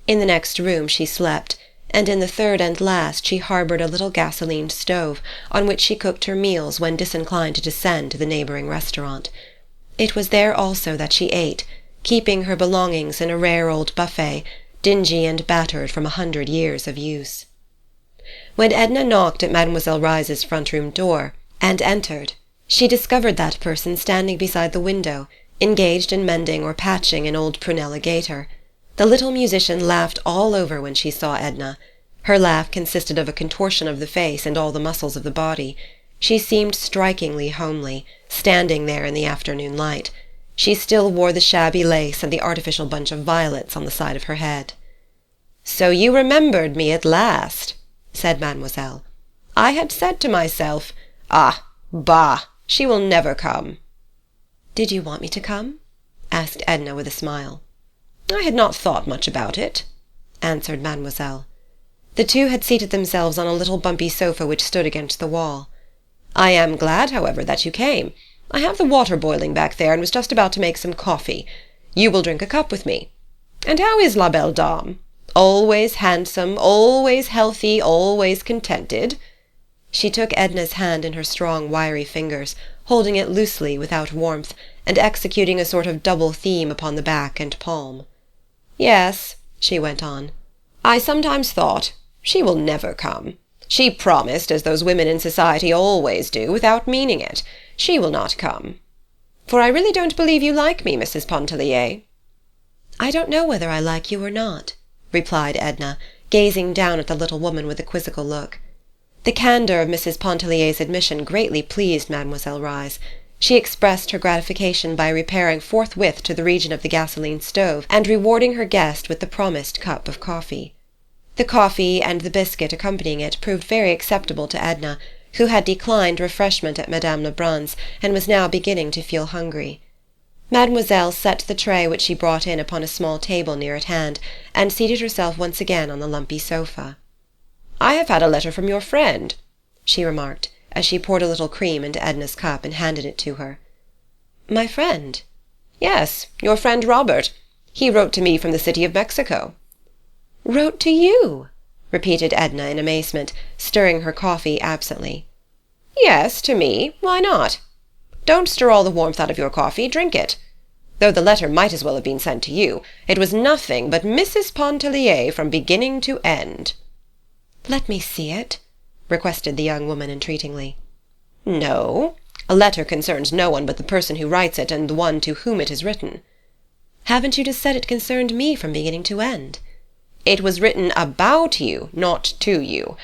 In the next room she slept, and in the third and last she harboured a little gasoline stove, on which she cooked her meals when disinclined to descend to the neighbouring restaurant. It was there also that she ate, keeping her belongings in a rare old buffet, dingy and battered from 100 years of use. When Edna knocked at Mademoiselle Reisz's front room door, and entered, she discovered that person standing beside the window, engaged in mending or patching an old prunella gaiter. The little musician laughed all over when she saw Edna. Her laugh consisted of a contortion of the face and all the muscles of the body. She seemed strikingly homely, standing there in the afternoon light. She still wore the shabby lace and the artificial bunch of violets on the side of her head. "So you remembered me at last," said Mademoiselle. I had said to myself, "Ah, bah, she will never come." "Did you want me to come?" asked Edna with a smile. "I had not thought much about it," answered Mademoiselle. The two had seated themselves on a little bumpy sofa which stood against the wall. "I am glad, however, that you came. I have the water boiling back there and was just about to make some coffee. You will drink a cup with me. And how is la belle dame? Always handsome, always healthy, always contented?" She took Edna's hand in her strong, wiry fingers, holding it loosely, without warmth, and executing a sort of double theme upon the back and palm. "Yes," she went on, "I sometimes thought, she will never come. She promised, as those women in society always do, without meaning it. She will not come. For I really don't believe you like me, Mrs. Pontellier." "I don't know whether I like you or not," replied Edna, gazing down at the little woman with a quizzical look. The candour of Mrs. Pontellier's admission greatly pleased Mademoiselle Reisz. She expressed her gratification by repairing forthwith to the region of the gasoline stove and rewarding her guest with the promised cup of coffee. The coffee and the biscuit accompanying it proved very acceptable to Edna, who had declined refreshment at Madame Lebrun's and was now beginning to feel hungry. Mademoiselle set the tray which she brought in upon a small table near at hand, and seated herself once again on the lumpy sofa. "I have had a letter from your friend," she remarked, as she poured a little cream into Edna's cup and handed it to her. "My friend?" "Yes, your friend Robert. He wrote to me from the City of Mexico." "Wrote to you?" repeated Edna in amazement, stirring her coffee absently. "Yes, to me. Why not? Don't stir all the warmth out of your coffee. Drink it. Though the letter might as well have been sent to you. It was nothing but Mrs. Pontellier from beginning to end." "Let me see it," requested the young woman entreatingly. "No. A letter concerns no one but the person who writes it and the one to whom it is written." "Haven't you just said it concerned me from beginning to end?" "It was written about you, not to you.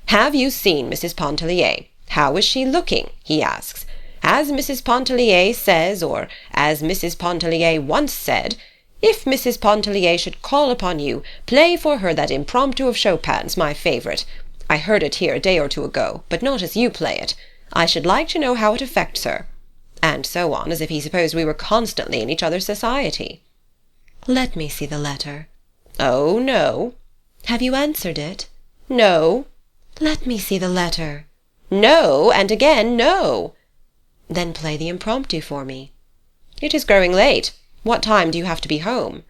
Have you seen Mrs. Pontellier? How is she looking? He asks. As Mrs. Pontellier says, or as Mrs. Pontellier once said, if Mrs. Pontellier should call upon you, play for her that impromptu of Chopin's, my favourite. I heard it here a day or two ago, but not as you play it. I should like to know how it affects her. And so on, as if he supposed we were constantly in each other's society. "Let me see the letter." "Oh, no." "Have you answered it?" "No." "Let me see the letter." "No, and again no." "Then play the impromptu for me." "It is growing late. What time do you have to be home?"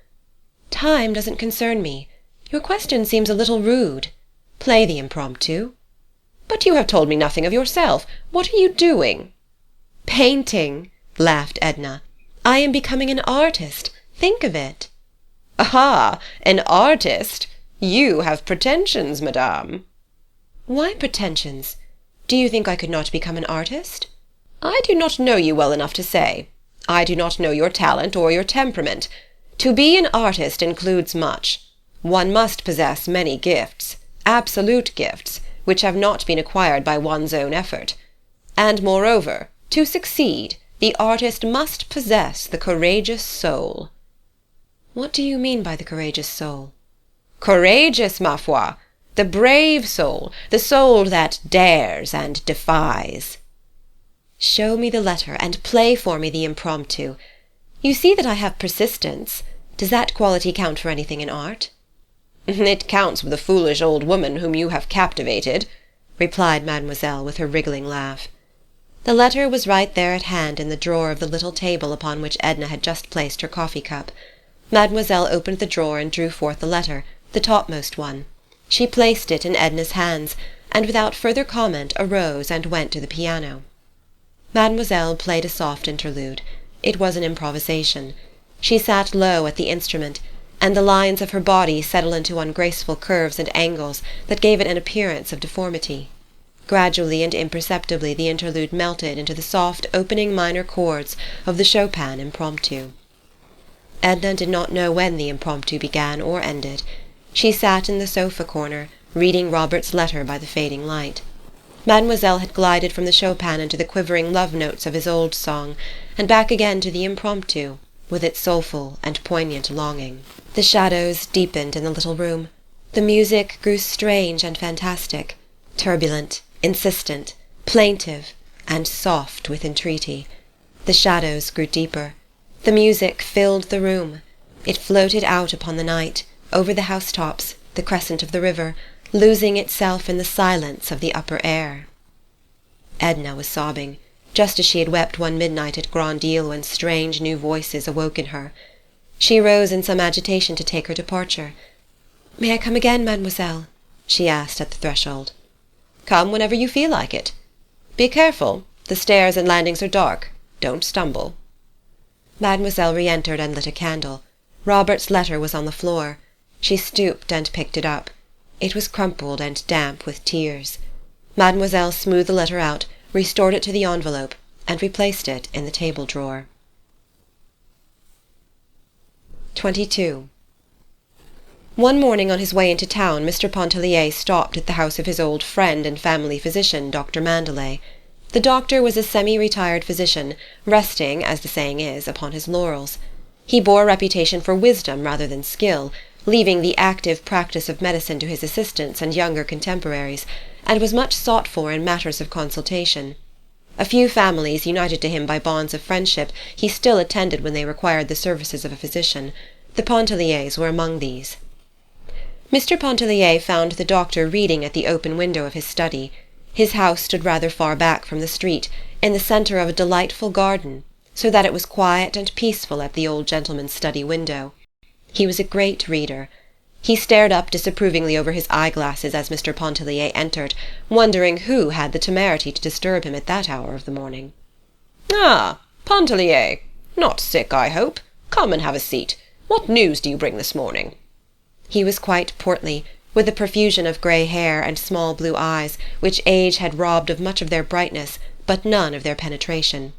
"Time doesn't concern me. Your question seems a little rude. Play the impromptu." "But you have told me nothing of yourself. What are you doing?" "Painting," laughed Edna. "I am becoming an artist. Think of it." "Ah, an artist! You have pretensions, madame." "Why pretensions? Do you think I could not become an artist?" "I do not know you well enough to say. I do not know your talent or your temperament. To be an artist includes much. One must possess many gifts, absolute gifts, which have not been acquired by one's own effort. And moreover, to succeed, the artist must possess the courageous soul." "What do you mean by the courageous soul?" "Courageous, ma foi! The brave soul, the soul that dares and defies." "Show me the letter, and play for me the impromptu. You see that I have persistence. Does that quality count for anything in art?" "It counts with a foolish old woman whom you have captivated," replied Mademoiselle with her wriggling laugh. The letter was right there at hand in the drawer of the little table upon which Edna had just placed her coffee-cup. Mademoiselle opened the drawer and drew forth the letter, the topmost one. She placed it in Edna's hands, and without further comment arose and went to the piano. Mademoiselle played a soft interlude. It was an improvisation. She sat low at the instrument, and the lines of her body settled into ungraceful curves and angles that gave it an appearance of deformity. Gradually and imperceptibly the interlude melted into the soft opening minor chords of the Chopin impromptu. Edna did not know when the impromptu began or ended. She sat in the sofa corner, reading Robert's letter by the fading light. Mademoiselle had glided from the Chopin into the quivering love notes of his old song, and back again to the impromptu, with its soulful and poignant longing. The shadows deepened in the little room. The music grew strange and fantastic, turbulent, insistent, plaintive, and soft with entreaty. The shadows grew deeper. The music filled the room. It floated out upon the night, over the housetops, the crescent of the river, losing itself in the silence of the upper air. Edna was sobbing, just as she had wept one midnight at Grand Isle when strange new voices awoke in her. She rose in some agitation to take her departure. "May I come again, mademoiselle?" she asked at the threshold. "Come whenever you feel like it. Be careful, the stairs and landings are dark. Don't stumble." Mademoiselle re-entered and lit a candle. Robert's letter was on the floor. She stooped and picked it up. It was crumpled and damp with tears. Mademoiselle smoothed the letter out, restored it to the envelope, and replaced it in the table drawer. 22. One morning on his way into town, Mr. Pontellier stopped at the house of his old friend and family physician, Dr. Mandelet. The doctor was a semi-retired physician, resting, as the saying is, upon his laurels. He bore a reputation for wisdom rather than skill, leaving the active practice of medicine to his assistants and younger contemporaries, and was much sought for in matters of consultation. A few families, united to him by bonds of friendship, he still attended when they required the services of a physician. The Pontelliers were among these. Mr. Pontellier found the doctor reading at the open window of his study. His house stood rather far back from the street, in the centre of a delightful garden, so that it was quiet and peaceful at the old gentleman's study window. He was a great reader. He stared up disapprovingly over his eyeglasses as Mr. Pontellier entered, wondering who had the temerity to disturb him at that hour of the morning. "Ah, Pontellier! Not sick, I hope? Come and have a seat. What news do you bring this morning?" He was quite portly, with a profusion of grey hair and small blue eyes, which age had robbed of much of their brightness, but none of their penetration.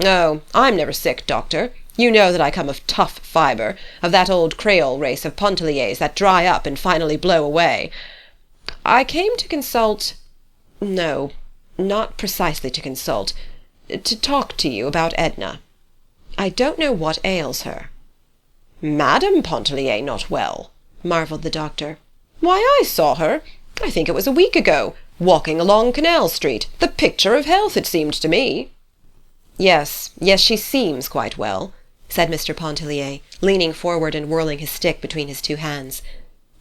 "Oh, I'm never sick, doctor. You know that I come of tough fibre, of that old Creole race of Pontelliers that dry up and finally blow away. I came to consult— no, not precisely to consult, to talk to you about Edna. I don't know what ails her." "Madame Pontellier not well?" marvelled the doctor. "Why, I saw her, I think it was a week ago, walking along Canal Street, the picture of health, it seemed to me." Yes, she seems quite well," said Mr. Pontellier, leaning forward and whirling his stick between his two hands.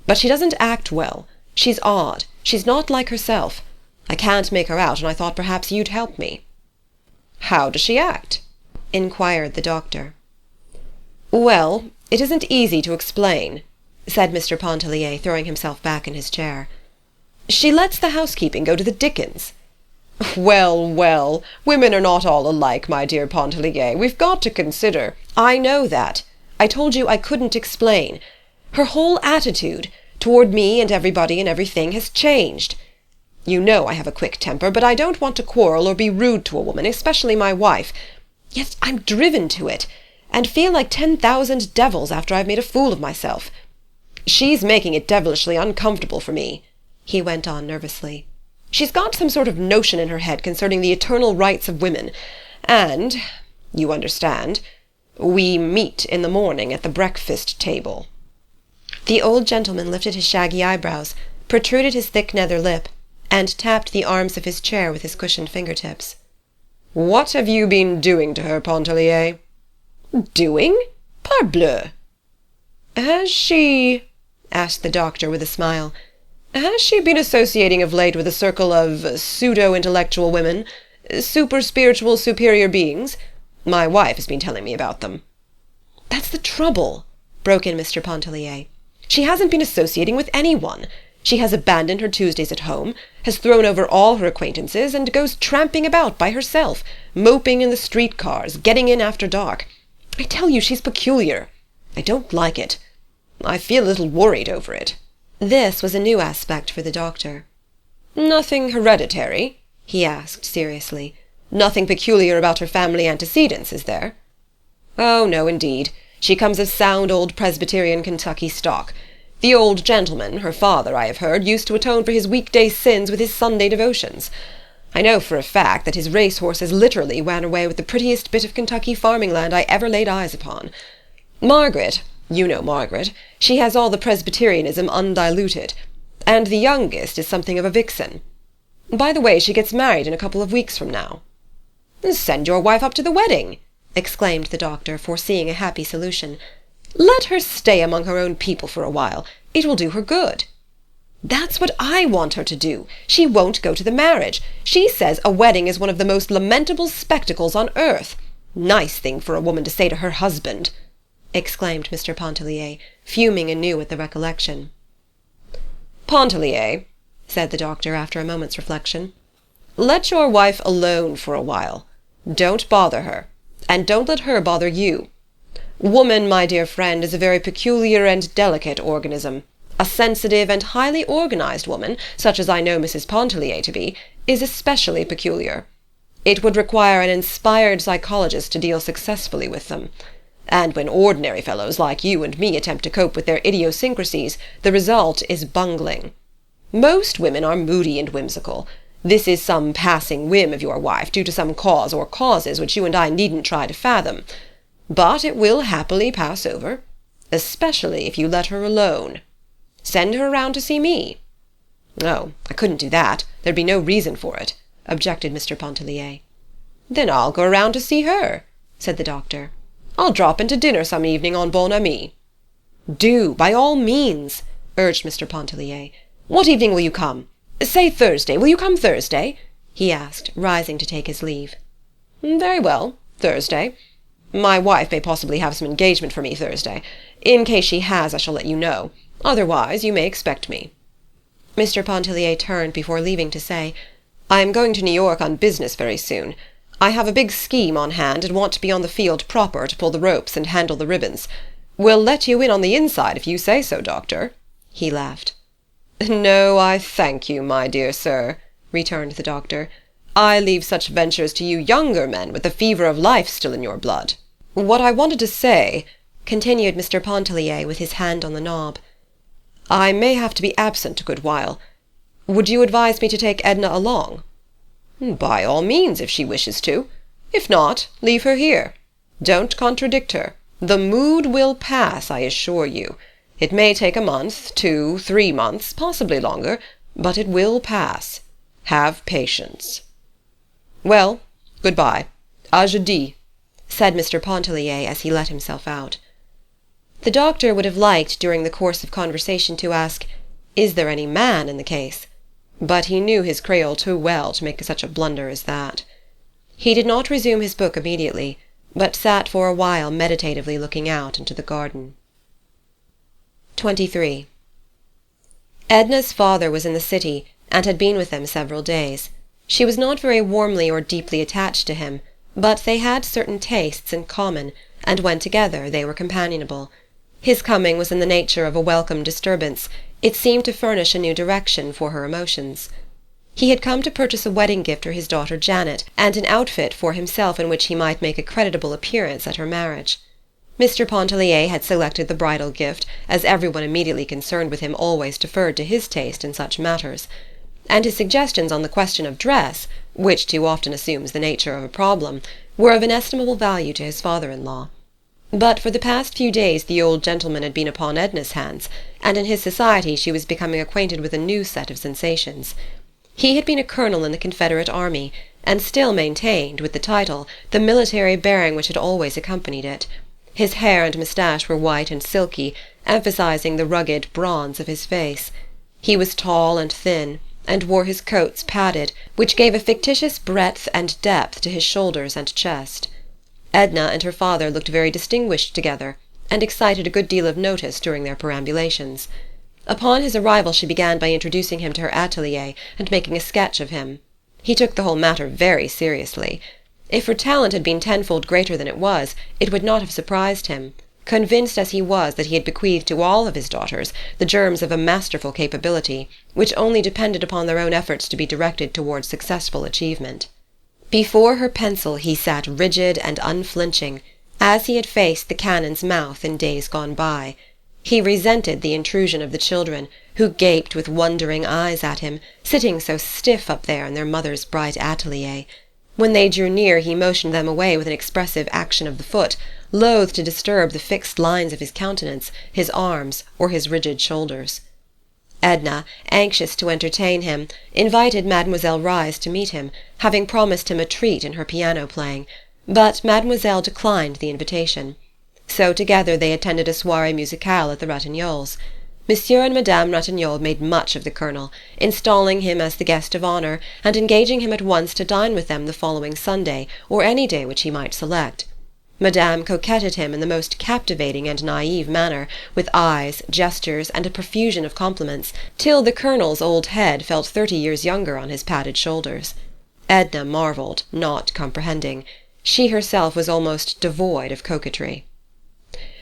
"But she doesn't act well. She's odd. She's not like herself. I can't make her out, and I thought perhaps you'd help me." "How does she act?" inquired the doctor. "Well, it isn't easy to explain," said Mr. Pontellier, throwing himself back in his chair. "She lets the housekeeping go to the dickens. Well, well, women are not all alike, my dear Pontellier. We've got to consider— I know that. I told you I couldn't explain. Her whole attitude, toward me and everybody and everything, has changed. You know I have a quick temper, but I don't want to quarrel or be rude to a woman, especially my wife. Yet I'm driven to it, and feel like 10,000 devils after I've made a fool of myself. She's making it devilishly uncomfortable for me," he went on nervously. "She's got some sort of notion in her head concerning the eternal rights of women, and, you understand, we meet in the morning at the breakfast table." The old gentleman lifted his shaggy eyebrows, protruded his thick nether lip, and tapped the arms of his chair with his cushioned fingertips. "What have you been doing to her, Pontellier?" "Doing? Parbleu!" "Has she—" asked the doctor with a smile, "has she been associating of late with a circle of pseudo-intellectual women, super-spiritual superior beings? My wife has been telling me about them." "That's the trouble," broke in Mr. Pontellier. "She hasn't been associating with anyone. She has abandoned her Tuesdays at home, has thrown over all her acquaintances, and goes tramping about by herself, moping in the street-cars, getting in after dark. I tell you she's peculiar. I don't like it. I feel a little worried over it." This was a new aspect for the doctor. "Nothing hereditary?" he asked seriously. "Nothing peculiar about her family antecedents, is there?" "Oh, no, indeed. She comes of sound old Presbyterian Kentucky stock. The old gentleman, her father, I have heard, used to atone for his weekday sins with his Sunday devotions. I know for a fact that his racehorses literally ran away with the prettiest bit of Kentucky farming land I ever laid eyes upon. Margaret— you know Margaret— she has all the Presbyterianism undiluted, and the youngest is something of a vixen. By the way, she gets married in a couple of weeks from now." "Send your wife up to the wedding," exclaimed the doctor, foreseeing a happy solution. "Let her stay among her own people for a while. It will do her good." "That's what I want her to do. She won't go to the marriage. She says a wedding is one of the most lamentable spectacles on earth. Nice thing for a woman to say to her husband!" exclaimed Mr. Pontellier, fuming anew at the recollection. "Pontellier," said the doctor after a moment's reflection, "let your wife alone for a while. Don't bother her, and don't let her bother you. Woman, my dear friend, is a very peculiar and delicate organism. A sensitive and highly organized woman, such as I know Mrs. Pontellier to be, is especially peculiar. It would require an inspired psychologist to deal successfully with them. And when ordinary fellows like you and me attempt to cope with their idiosyncrasies, the result is bungling. Most women are moody and whimsical. This is some passing whim of your wife, due to some cause or causes which you and I needn't try to fathom. But it will happily pass over, especially if you let her alone. Send her around to see me." "Oh, I couldn't do that. There'd be no reason for it," objected Mr. Pontellier. "Then I'll go around to see her," said the doctor. "I'll drop in to dinner some evening en bonne amie." "Do, by all means," urged Mr. Pontellier. "What evening will you come? Say Thursday. Will you come Thursday?" he asked, rising to take his leave. "Very well, Thursday. My wife may possibly have some engagement for me Thursday. In case she has, I shall let you know. Otherwise, you may expect me." Mr. Pontellier turned before leaving to say, "I am going to New York on business very soon. I have a big scheme on hand and want to be on the field proper to pull the ropes and handle the ribbons. We'll let you in on the inside if you say so, doctor." He laughed. "No, I thank you, my dear sir," returned the doctor. "I leave such ventures to you younger men with the fever of life still in your blood. What I wanted to say," continued Mr. Pontellier with his hand on the knob, "I may have to be absent a good while. Would you advise me to take Edna along?" "By all means, if she wishes to. If not, leave her here. Don't contradict her. The mood will pass, I assure you. It may take a month, 2, 3 months, possibly longer, but it will pass. Have patience." "Well, good-bye. À jeudi," said Mr. Pontellier as he let himself out. The doctor would have liked during the course of conversation to ask, "Is there any man in the case?" But he knew his Creole too well to make such a blunder as that. He did not resume his book immediately, but sat for a while meditatively looking out into the garden. 23. Edna's father was in the city, and had been with them several days. She was not very warmly or deeply attached to him, but they had certain tastes in common, and when together they were companionable. His coming was in the nature of a welcome disturbance. It seemed to furnish a new direction for her emotions. He had come to purchase a wedding gift for his daughter Janet, and an outfit for himself in which he might make a creditable appearance at her marriage. Mr. Pontellier had selected the bridal gift, as everyone immediately concerned with him always deferred to his taste in such matters, and his suggestions on the question of dress, which too often assumes the nature of a problem, were of inestimable value to his father-in-law. But for the past few days the old gentleman had been upon Edna's hands, and in his society she was becoming acquainted with a new set of sensations. He had been a colonel in the Confederate army, and still maintained, with the title, the military bearing which had always accompanied it. His hair and moustache were white and silky, emphasizing the rugged bronze of his face. He was tall and thin, and wore his coats padded, which gave a fictitious breadth and depth to his shoulders and chest. Edna and her father looked very distinguished together, and excited a good deal of notice during their perambulations. Upon his arrival she began by introducing him to her atelier, and making a sketch of him. He took the whole matter very seriously. If her talent had been tenfold greater than it was, it would not have surprised him, convinced as he was that he had bequeathed to all of his daughters the germs of a masterful capability, which only depended upon their own efforts to be directed towards successful achievement. Before her pencil he sat rigid and unflinching, as he had faced the cannon's mouth in days gone by. He resented the intrusion of the children, who gaped with wondering eyes at him, sitting so stiff up there in their mother's bright atelier. When they drew near he motioned them away with an expressive action of the foot, loath to disturb the fixed lines of his countenance, his arms, or his rigid shoulders. Edna, anxious to entertain him, invited Mademoiselle Reisz to meet him, having promised him a treat in her piano playing, but Mademoiselle declined the invitation. So together they attended a soirée musicale at the Ratignolles. Monsieur and Madame Ratignolle made much of the Colonel, installing him as the guest of honour, and engaging him at once to dine with them the following Sunday, or any day which he might select. Madame coquetted him in the most captivating and naïve manner, with eyes, gestures, and a profusion of compliments, till the Colonel's old head felt 30 years younger on his padded shoulders. Edna marvelled, not comprehending. She herself was almost devoid of coquetry.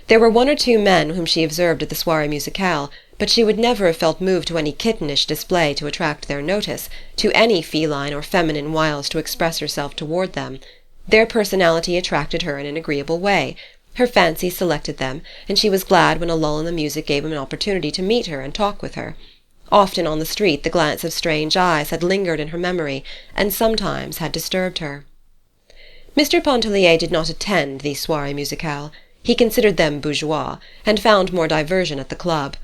There were 1 or 2 men whom she observed at the soirée musicale, but she would never have felt moved to any kittenish display to attract their notice, to any feline or feminine wiles to express herself toward them. Their personality attracted her in an agreeable way. Her fancy selected them, and she was glad when a lull in the music gave him an opportunity to meet her and talk with her. Often on the street the glance of strange eyes had lingered in her memory, and sometimes had disturbed her. Mr. Pontellier did not attend these soirées musicales. He considered them bourgeois, and found more diversion at the club.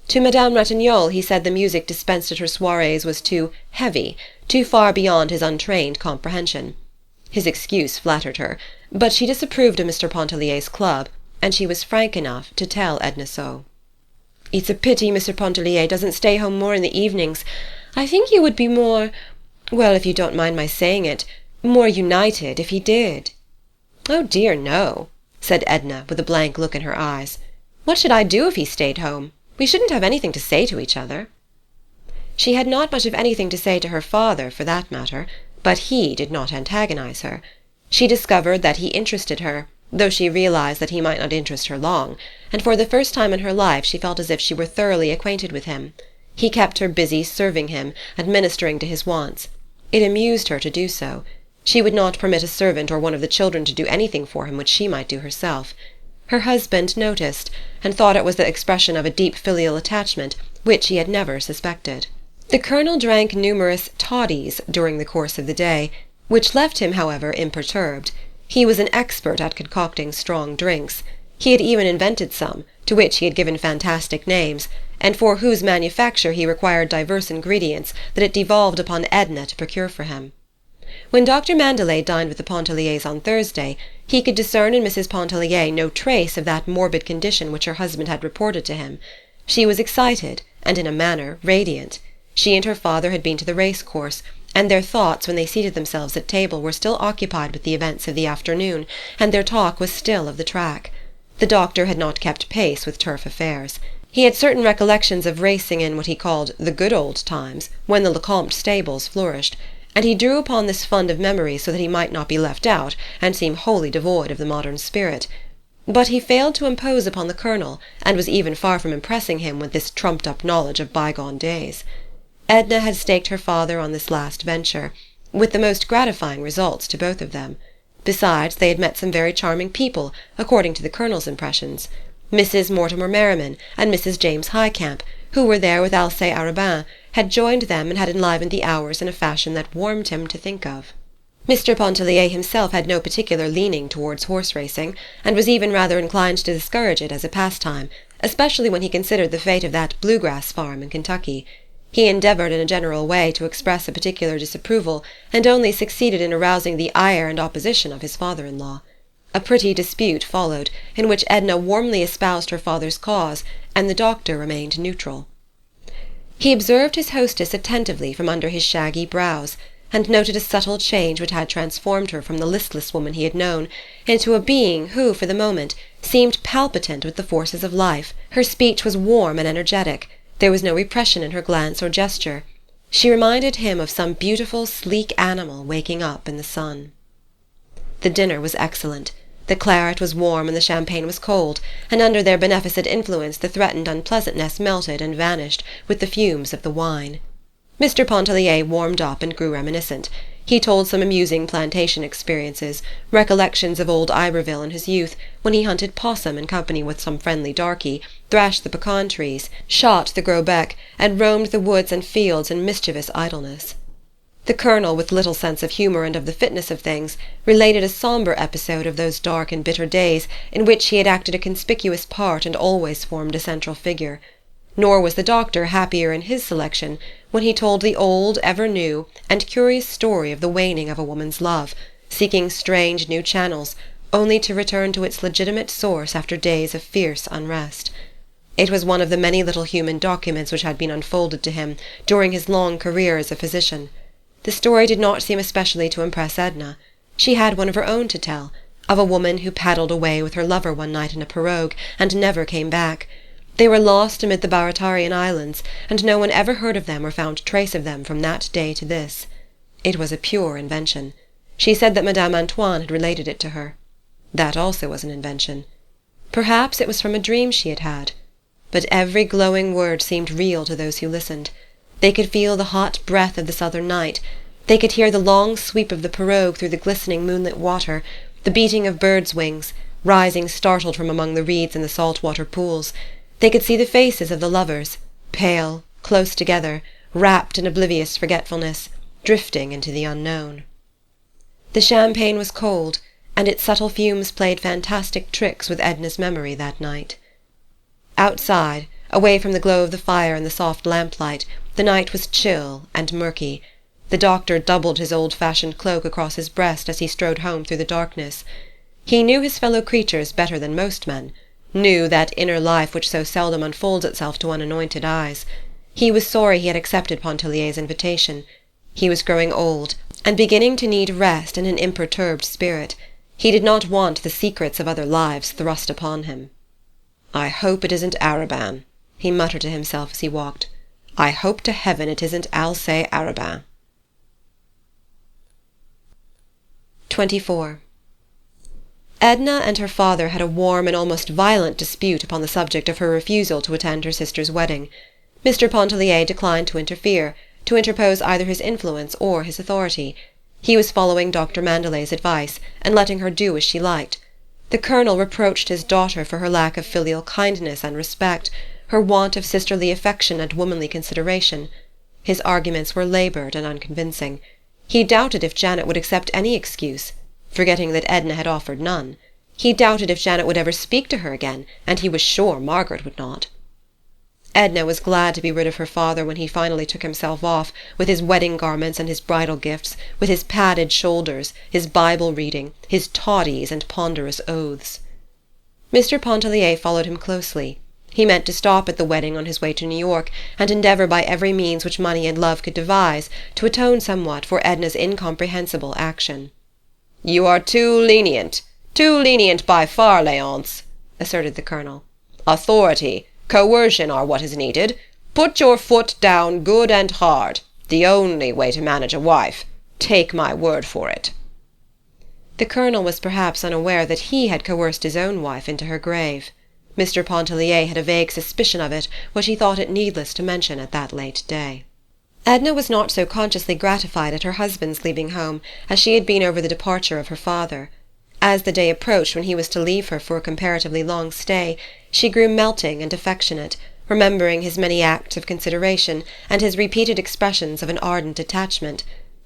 To Madame Ratignolle he said the music dispensed at her soirées was too heavy, too far beyond his untrained comprehension. His excuse flattered her, but she disapproved of Mr. Pontellier's club, and she was frank enough to tell Edna so. "It's a pity Mr. Pontellier doesn't stay home more in the evenings. I think you would be more, well, if you don't mind my saying it, more united if he did." "Oh dear, no," said Edna, with a blank look in her eyes. "What should I do if he stayed home? We shouldn't have anything to say to each other." She had not much of anything to say to her father, for that matter, but he did not antagonize her. She discovered that he interested her, though she realized that he might not interest her long, and for the first time in her life she felt as if she were thoroughly acquainted with him. He kept her busy serving him, administering to his wants. It amused her to do so. She would not permit a servant or one of the children to do anything for him which she might do herself. Her husband noticed, and thought it was the expression of a deep filial attachment, which he had never suspected. The Colonel drank numerous toddies during the course of the day, which left him, however, imperturbed. He was an expert at concocting strong drinks. He had even invented some, to which he had given fantastic names, and for whose manufacture he required diverse ingredients that it devolved upon Edna to procure for him. When Dr. Mandelet dined with the Pontelliers on Thursday, he could discern in Mrs. Pontellier no trace of that morbid condition which her husband had reported to him. She was excited, and in a manner radiant. She and her father had been to the race-course, and their thoughts when they seated themselves at table were still occupied with the events of the afternoon, and their talk was still of the track. The doctor had not kept pace with turf affairs. He had certain recollections of racing in what he called the good old times, when the Lecomte stables flourished, and he drew upon this fund of memory so that he might not be left out and seem wholly devoid of the modern spirit. But he failed to impose upon the Colonel, and was even far from impressing him with this trumped-up knowledge of bygone days. Edna had staked her father on this last venture, with the most gratifying results to both of them. Besides, they had met some very charming people, according to the Colonel's impressions. Mrs. Mortimer Merriman and Mrs. James Highcamp, who were there with Alcée Arobin, had joined them and had enlivened the hours in a fashion that warmed him to think of. Mr. Pontellier himself had no particular leaning towards horse-racing, and was even rather inclined to discourage it as a pastime, especially when he considered the fate of that blue-grass farm in Kentucky. He endeavoured in a general way to express a particular disapproval, and only succeeded in arousing the ire and opposition of his father-in-law. A pretty dispute followed, in which Edna warmly espoused her father's cause, and the doctor remained neutral. He observed his hostess attentively from under his shaggy brows, and noted a subtle change which had transformed her from the listless woman he had known into a being who, for the moment, seemed palpitant with the forces of life. Her speech was warm and energetic. There was no repression in her glance or gesture. She reminded him of some beautiful, sleek animal waking up in the sun. The dinner was excellent. The claret was warm and the champagne was cold, and under their beneficent influence the threatened unpleasantness melted and vanished with the fumes of the wine. Mr. Pontellier warmed up and grew reminiscent. He told some amusing plantation experiences, recollections of old Iberville in his youth, when he hunted possum in company with some friendly darky, thrashed the pecan trees, shot the gros bec, and roamed the woods and fields in mischievous idleness. The Colonel, with little sense of humour and of the fitness of things, related a sombre episode of those dark and bitter days in which he had acted a conspicuous part and always formed a central figure. nor was the doctor happier in his selection when he told the old, ever-new, and curious story of the waning of a woman's love, seeking strange new channels, only to return to its legitimate source after days of fierce unrest. It was one of the many little human documents which had been unfolded to him during his long career as a physician. The story did not seem especially to impress Edna. She had one of her own to tell, of a woman who paddled away with her lover one night in a pirogue, and never came back. They were lost amid the Baratarian Islands, and no one ever heard of them or found trace of them from that day to this. It was a pure invention. She said that Madame Antoine had related it to her. That also was an invention. Perhaps it was from a dream she had had. But every glowing word seemed real to those who listened. They could feel the hot breath of the southern night. They could hear the long sweep of the pirogue through the glistening moonlit water, the beating of birds' wings, rising startled from among the reeds in the salt-water pools. They could see the faces of the lovers, pale, close together, wrapped in oblivious forgetfulness, drifting into the unknown. The champagne was cold, and its subtle fumes played fantastic tricks with Edna's memory that night. Outside, away from the glow of the fire and the soft lamplight, the night was chill and murky. The doctor doubled his old-fashioned cloak across his breast as he strode home through the darkness. He knew his fellow creatures better than most men, knew that inner life which so seldom unfolds itself to unanointed eyes. He was sorry he had accepted Pontellier's invitation. He was growing old, and beginning to need rest and an imperturbed spirit. He did not want the secrets of other lives thrust upon him. "I hope it isn't Arobin," he muttered to himself as he walked. "I hope to heaven it isn't Alcée Arobin." 24. Edna and her father had a warm and almost violent dispute upon the subject of her refusal to attend her sister's wedding. Mr. Pontellier declined to interfere, to interpose either his influence or his authority. He was following Dr. Mandelet's advice, and letting her do as she liked. The Colonel reproached his daughter for her lack of filial kindness and respect, her want of sisterly affection and womanly consideration. His arguments were laboured and unconvincing. He doubted if Janet would accept any excuse, forgetting that Edna had offered none. He doubted if Janet would ever speak to her again, and he was sure Margaret would not. Edna was glad to be rid of her father when he finally took himself off, with his wedding garments and his bridal gifts, with his padded shoulders, his Bible reading, his toddies and ponderous oaths. Mr. Pontellier followed him closely. He meant to stop at the wedding on his way to New York, and endeavour by every means which money and love could devise to atone somewhat for Edna's incomprehensible action. "You are too lenient by far, Léonce," asserted the Colonel. "Authority, coercion are what is needed. Put your foot down good and hard. The only way to manage a wife. Take my word for it." The Colonel was perhaps unaware that he had coerced his own wife into her grave. Mr. Pontellier had a vague suspicion of it, which he thought it needless to mention at that late day. Edna was not so consciously gratified at her husband's leaving home as she had been over the departure of her father. As the day approached when he was to leave her for a comparatively long stay, she grew melting and affectionate, remembering his many acts of consideration and his repeated expressions of an ardent attachment.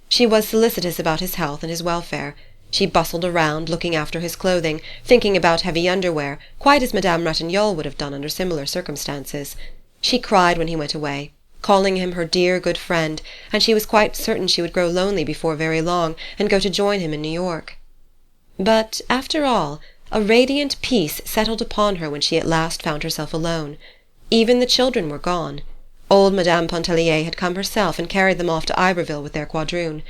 She was solicitous about his health and his welfare. She bustled around, looking after his clothing, thinking about heavy underwear, quite as Madame Ratignolle would have done under similar circumstances. She cried when he went away, calling him her dear good friend, and she was quite certain she would grow lonely before very long, and go to join him in New York. But, after all, a radiant peace settled upon her when she at last found herself alone. Even the children were gone. Old Madame Pontellier had come herself and carried them off to Iberville with their quadroon.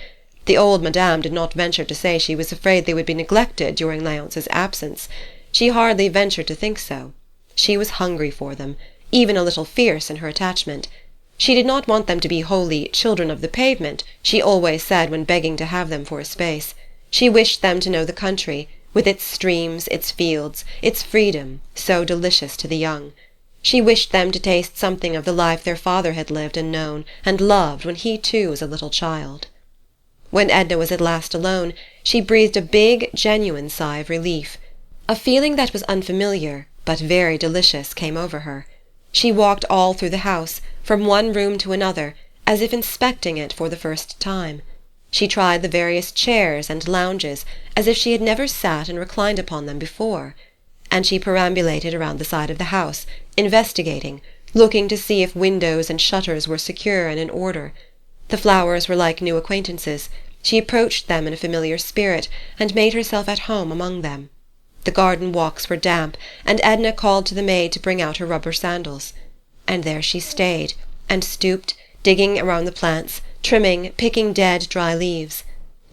The old Madame did not venture to say she was afraid they would be neglected during Léonce's absence. She hardly ventured to think so. She was hungry for them, even a little fierce in her attachment. She did not want them to be wholly children of the pavement, she always said when begging to have them for a space. She wished them to know the country, with its streams, its fields, its freedom, so delicious to the young. She wished them to taste something of the life their father had lived and known and loved when he too was a little child. When Edna was at last alone, she breathed a big, genuine sigh of relief. A feeling that was unfamiliar, but very delicious, came over her. She walked all through the house, from one room to another, as if inspecting it for the first time. She tried the various chairs and lounges, as if she had never sat and reclined upon them before. And she perambulated around the side of the house, investigating, looking to see if windows and shutters were secure and in order. The flowers were like new acquaintances. She approached them in a familiar spirit, and made herself at home among them. The garden walks were damp, and Edna called to the maid to bring out her rubber sandals. And there she stayed, and stooped, digging around the plants, trimming, picking dead, dry leaves.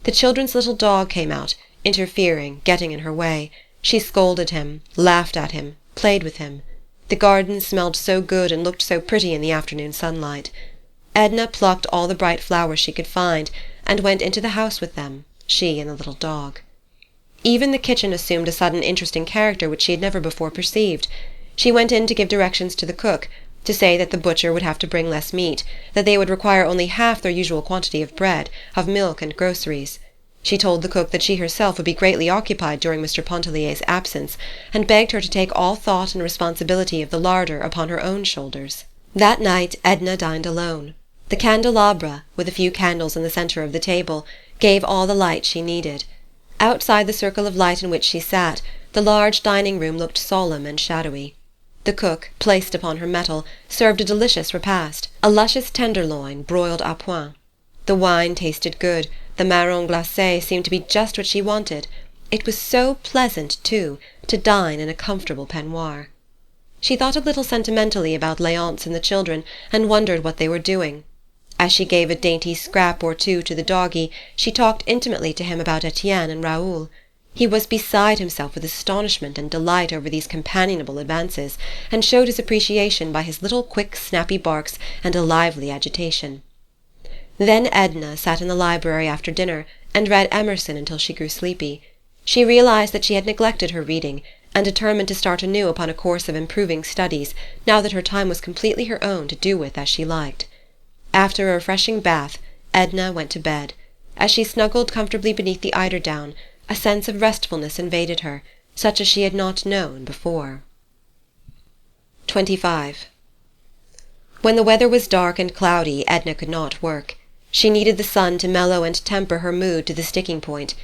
The children's little dog came out, interfering, getting in her way. She scolded him, laughed at him, played with him. The garden smelled so good and looked so pretty in the afternoon sunlight. Edna plucked all the bright flowers she could find, and went into the house with them, she and the little dog. Even the kitchen assumed a sudden interesting character which she had never before perceived. She went in to give directions to the cook, to say that the butcher would have to bring less meat, that they would require only half their usual quantity of bread, of milk and groceries. She told the cook that she herself would be greatly occupied during Mr. Pontellier's absence, and begged her to take all thought and responsibility of the larder upon her own shoulders. That night Edna dined alone. The candelabra, with a few candles in the centre of the table, gave all the light she needed. Outside the circle of light in which she sat, the large dining-room looked solemn and shadowy. The cook, placed upon her mettle, served a delicious repast, a luscious tenderloin broiled à point. The wine tasted good, the marron glacé seemed to be just what she wanted. It was so pleasant, too, to dine in a comfortable peignoir. She thought a little sentimentally about Léonce and the children, and wondered what they were doing. As she gave a dainty scrap or two to the doggie, she talked intimately to him about Etienne and Raoul. He was beside himself with astonishment and delight over these companionable advances, and showed his appreciation by his little quick snappy barks and a lively agitation. Then Edna sat in the library after dinner, and read Emerson until she grew sleepy. She realized that she had neglected her reading, and determined to start anew upon a course of improving studies, now that her time was completely her own to do with as she liked. After a refreshing bath, Edna went to bed. As she snuggled comfortably beneath the eiderdown, a sense of restfulness invaded her, such as she had not known before. 25. When the weather was dark and cloudy, Edna could not work. She needed the sun to mellow and temper her mood to the sticking point.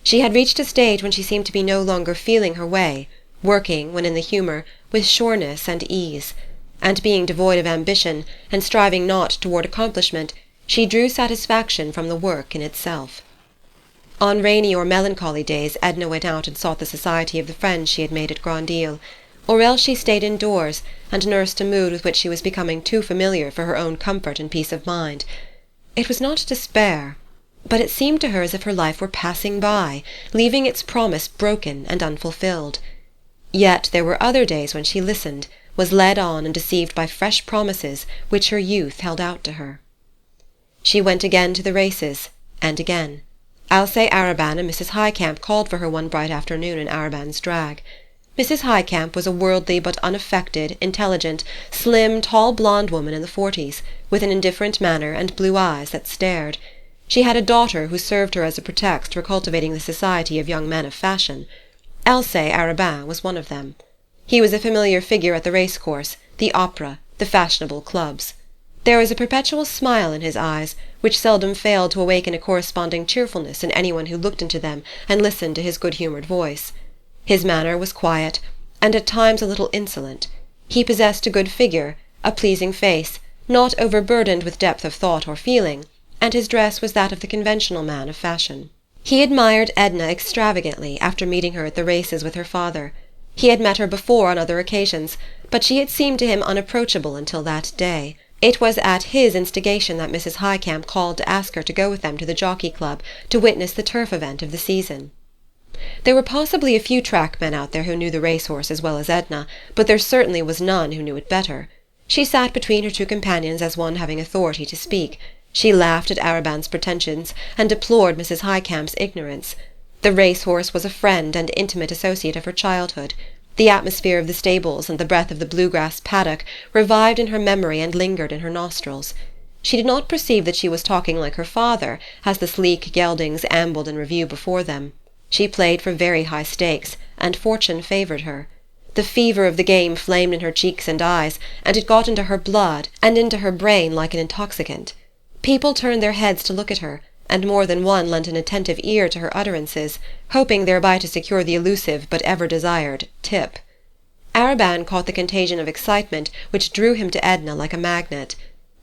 She had reached a stage when she seemed to be no longer feeling her way, working, when in the humour, with sureness and ease. And being devoid of ambition, and striving not toward accomplishment, she drew satisfaction from the work in itself. On rainy or melancholy days Edna went out and sought the society of the friends she had made at Grand-Isle, or else she stayed indoors, and nursed a mood with which she was becoming too familiar for her own comfort and peace of mind. It was not despair, but it seemed to her as if her life were passing by, leaving its promise broken and unfulfilled. Yet there were other days when she listened, was led on and deceived by fresh promises which her youth held out to her. She went again to the races, and again. Alcée Arobin and Mrs. Highcamp called for her one bright afternoon in Arobin's drag. Mrs. Highcamp was a worldly but unaffected, intelligent, slim, tall blonde woman in the 40s, with an indifferent manner and blue eyes that stared. She had a daughter who served her as a pretext for cultivating the society of young men of fashion. Alcée Arobin was one of them. He was a familiar figure at the racecourse, the opera, the fashionable clubs. There was a perpetual smile in his eyes, which seldom failed to awaken a corresponding cheerfulness in anyone who looked into them and listened to his good-humoured voice. His manner was quiet, and at times a little insolent. He possessed a good figure, a pleasing face, not overburdened with depth of thought or feeling, and his dress was that of the conventional man of fashion. He admired Edna extravagantly after meeting her at the races with her father. He had met her before on other occasions, but she had seemed to him unapproachable until that day. It was at his instigation that Mrs. Highcamp called to ask her to go with them to the Jockey Club to witness the turf event of the season. There were possibly a few trackmen out there who knew the racehorse as well as Edna, but there certainly was none who knew it better. She sat between her two companions as one having authority to speak. She laughed at Arobin's pretensions, and deplored Mrs. Highcamp's ignorance. The racehorse was a friend and intimate associate of her childhood. The atmosphere of the stables and the breath of the bluegrass paddock revived in her memory and lingered in her nostrils. She did not perceive that she was talking like her father as the sleek geldings ambled in review before them. She played for very high stakes, and fortune favoured her. The fever of the game flamed in her cheeks and eyes, and it got into her blood and into her brain like an intoxicant. People turned their heads to look at her, and more than one lent an attentive ear to her utterances, hoping thereby to secure the elusive but ever-desired tip. Arobin caught the contagion of excitement which drew him to Edna like a magnet.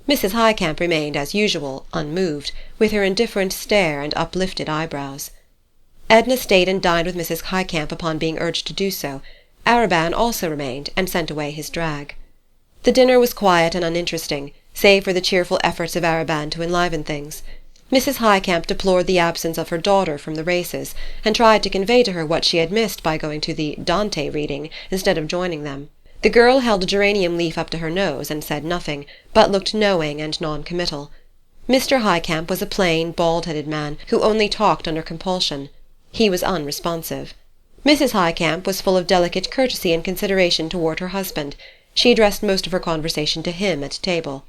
Mrs. Highcamp remained, as usual, unmoved, with her indifferent stare and uplifted eyebrows. Edna stayed and dined with Mrs. Highcamp upon being urged to do so. Arobin also remained, and sent away his drag. The dinner was quiet and uninteresting, save for the cheerful efforts of Arobin to enliven things. Mrs. Highcamp deplored the absence of her daughter from the races, and tried to convey to her what she had missed by going to the Dante reading instead of joining them. The girl held a geranium leaf up to her nose and said nothing, but looked knowing and non-committal. Mr. Highcamp was a plain, bald-headed man who only talked under compulsion. He was unresponsive. Mrs. Highcamp was full of delicate courtesy and consideration toward her husband. She addressed most of her conversation to him at table.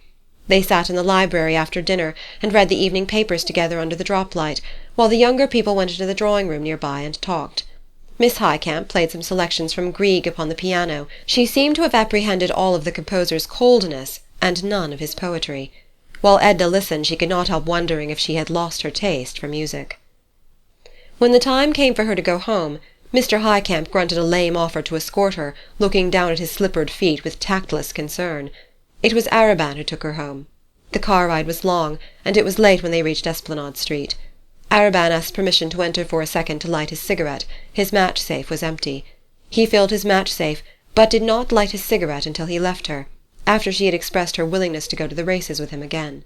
They sat in the library after dinner and read the evening papers together under the drop-light, while the younger people went into the drawing-room near by and talked. Miss Highcamp played some selections from Grieg upon the piano. She seemed to have apprehended all of the composer's coldness and none of his poetry. While Edna listened, she could not help wondering if she had lost her taste for music. When the time came for her to go home, Mr. Highcamp grunted a lame offer to escort her, looking down at his slippered feet with tactless concern. It was Arobin who took her home. The car ride was long, and it was late when they reached Esplanade Street. Arobin asked permission to enter for a second to light his cigarette. His match-safe was empty. He filled his match-safe, but did not light his cigarette until he left her, after she had expressed her willingness to go to the races with him again.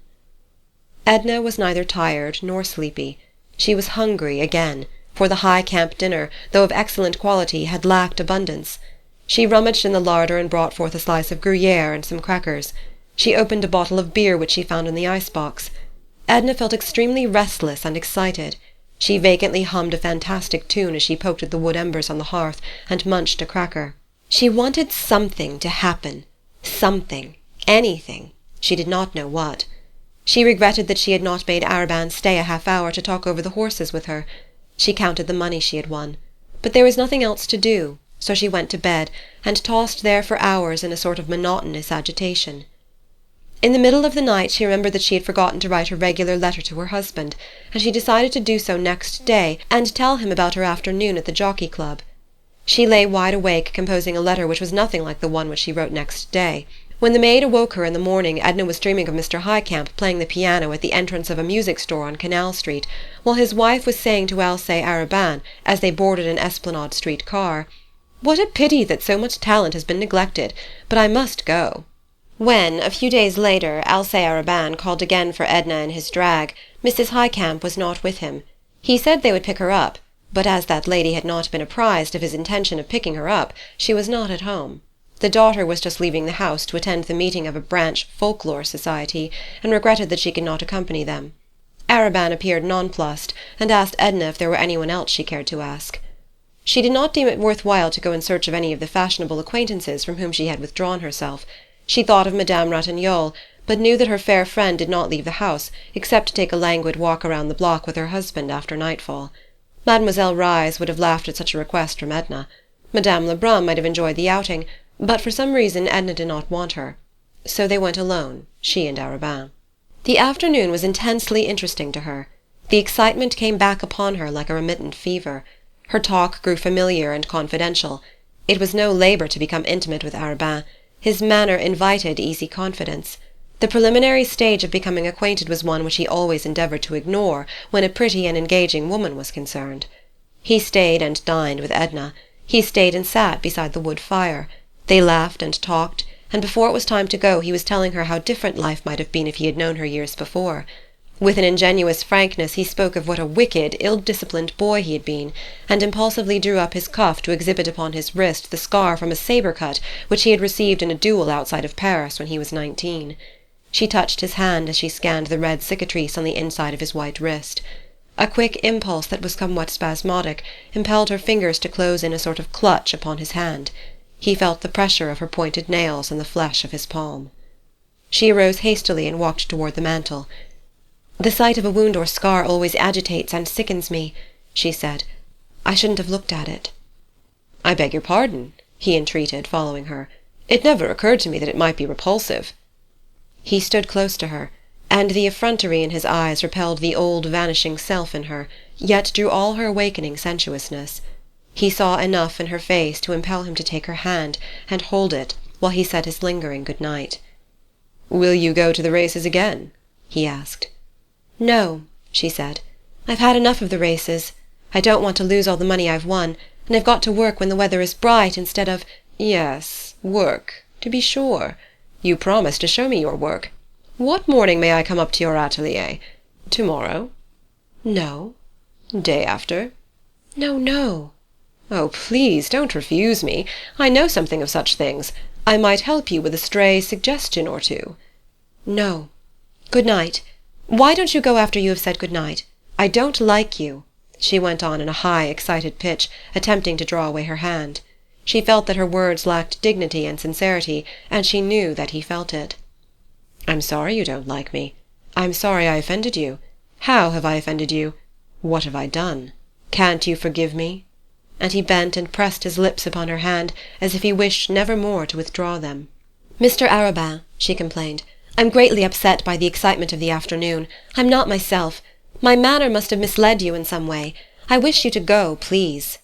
Edna was neither tired nor sleepy. She was hungry again, for the Highcamp dinner, though of excellent quality, had lacked abundance. She rummaged in the larder and brought forth a slice of Gruyère and some crackers. She opened a bottle of beer which she found in the ice-box. Edna felt extremely restless and excited. She vacantly hummed a fantastic tune as she poked at the wood embers on the hearth and munched a cracker. She wanted something to happen. Something. Anything. She did not know what. She regretted that she had not made Arobin stay a half-hour to talk over the horses with her. She counted the money she had won. But there was nothing else to do, so she went to bed, and tossed there for hours in a sort of monotonous agitation. In the middle of the night she remembered that she had forgotten to write her regular letter to her husband, and she decided to do so next day, and tell him about her afternoon at the Jockey Club. She lay wide awake, composing a letter which was nothing like the one which she wrote next day. When the maid awoke her in the morning, Edna was dreaming of Mr. Highcamp playing the piano at the entrance of a music store on Canal Street, while his wife was saying to Alcée Arobin, as they boarded an Esplanade Street car, "What a pity that so much talent has been neglected, but I must go." When, a few days later, Alcée Arobin called again for Edna in his drag, Mrs. Highcamp was not with him. He said they would pick her up, but as that lady had not been apprised of his intention of picking her up, she was not at home. The daughter was just leaving the house to attend the meeting of a branch folklore society, and regretted that she could not accompany them. Arobin appeared nonplussed, and asked Edna if there were anyone else she cared to ask. She did not deem it worth while to go in search of any of the fashionable acquaintances from whom she had withdrawn herself. She thought of Madame Ratignolle, but knew that her fair friend did not leave the house, except to take a languid walk around the block with her husband after nightfall. Mademoiselle Reisz would have laughed at such a request from Edna. Madame Lebrun might have enjoyed the outing, but for some reason Edna did not want her. So they went alone, she and Arobin. The afternoon was intensely interesting to her. The excitement came back upon her like a remittent fever. Her talk grew familiar and confidential. It was no labour to become intimate with Arobin. His manner invited easy confidence. The preliminary stage of becoming acquainted was one which he always endeavoured to ignore when a pretty and engaging woman was concerned. He stayed and dined with Edna. He stayed and sat beside the wood fire. They laughed and talked, and before it was time to go he was telling her how different life might have been if he had known her years before. With an ingenuous frankness he spoke of what a wicked, ill-disciplined boy he had been, and impulsively drew up his cuff to exhibit upon his wrist the scar from a sabre-cut which he had received in a duel outside of Paris when he was 19. She touched his hand as she scanned the red cicatrice on the inside of his white wrist. A quick impulse that was somewhat spasmodic impelled her fingers to close in a sort of clutch upon his hand. He felt the pressure of her pointed nails in the flesh of his palm. She arose hastily and walked toward the mantel. "The sight of a wound or scar always agitates and sickens me," she said. "I shouldn't have looked at it." "I beg your pardon," he entreated, following her. "It never occurred to me that it might be repulsive." He stood close to her, and the effrontery in his eyes repelled the old vanishing self in her, yet drew all her awakening sensuousness. He saw enough in her face to impel him to take her hand and hold it while he said his lingering good night. "Will you go to the races again?" he asked. "No," she said. "I've had enough of the races. I don't want to lose all the money I've won, and I've got to work when the weather is bright instead of—" "Yes, work, to be sure. You promised to show me your work. What morning may I come up to your atelier? Tomorrow?" "No." "Day after?" "No, no." "Oh, please, don't refuse me. I know something of such things. I might help you with a stray suggestion or two." "No. Good night. Why don't you go after you have said good night? I don't like you," she went on in a high, excited pitch, attempting to draw away her hand. She felt that her words lacked dignity and sincerity, and she knew that he felt it. "I'm sorry you don't like me. I'm sorry I offended you. How have I offended you? What have I done? Can't you forgive me?" And he bent and pressed his lips upon her hand as if he wished never more to withdraw them. "Mr. Arobin," she complained, "I'm greatly upset by the excitement of the afternoon. I'm not myself. My manner must have misled you in some way. I wish you to go, please."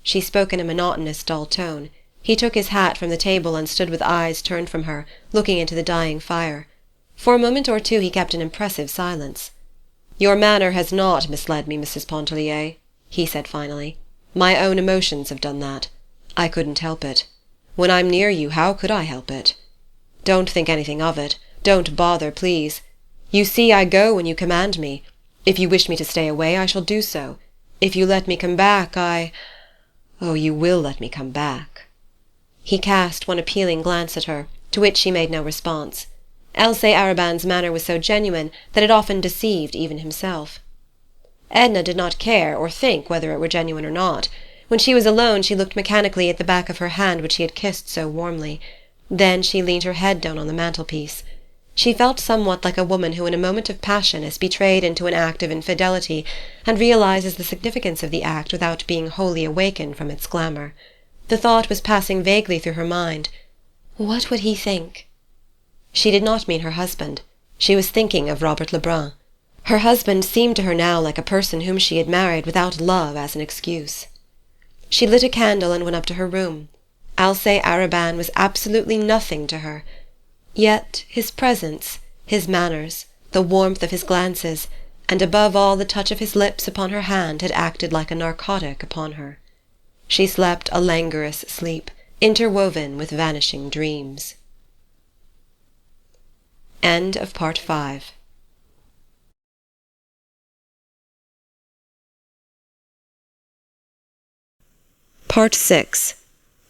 She spoke in a monotonous, dull tone. He took his hat from the table and stood with eyes turned from her, looking into the dying fire. For a moment or two he kept an impressive silence. "Your manner has not misled me, Mrs. Pontellier," he said finally. "My own emotions have done that. I couldn't help it. When I'm near you, how could I help it? Don't think anything of it. Don't bother, please. You see, I go when you command me. If you wish me to stay away, I shall do so. If you let me come back, Oh, you will let me come back." He cast one appealing glance at her, to which she made no response. Alcée Arobin's manner was so genuine that it often deceived even himself. Edna did not care or think whether it were genuine or not. When she was alone she looked mechanically at the back of her hand which he had kissed so warmly. Then she leaned her head down on the mantelpiece. She felt somewhat like a woman who in a moment of passion is betrayed into an act of infidelity and realizes the significance of the act without being wholly awakened from its glamour. The thought was passing vaguely through her mind. What would he think? She did not mean her husband. She was thinking of Robert Lebrun. Her husband seemed to her now like a person whom she had married without love as an excuse. She lit a candle and went up to her room. Alcée Arobin was absolutely nothing to her. Yet his presence, his manners, the warmth of his glances, and above all the touch of his lips upon her hand had acted like a narcotic upon her. She slept a languorous sleep, interwoven with vanishing dreams. End of Part 5. Part 6,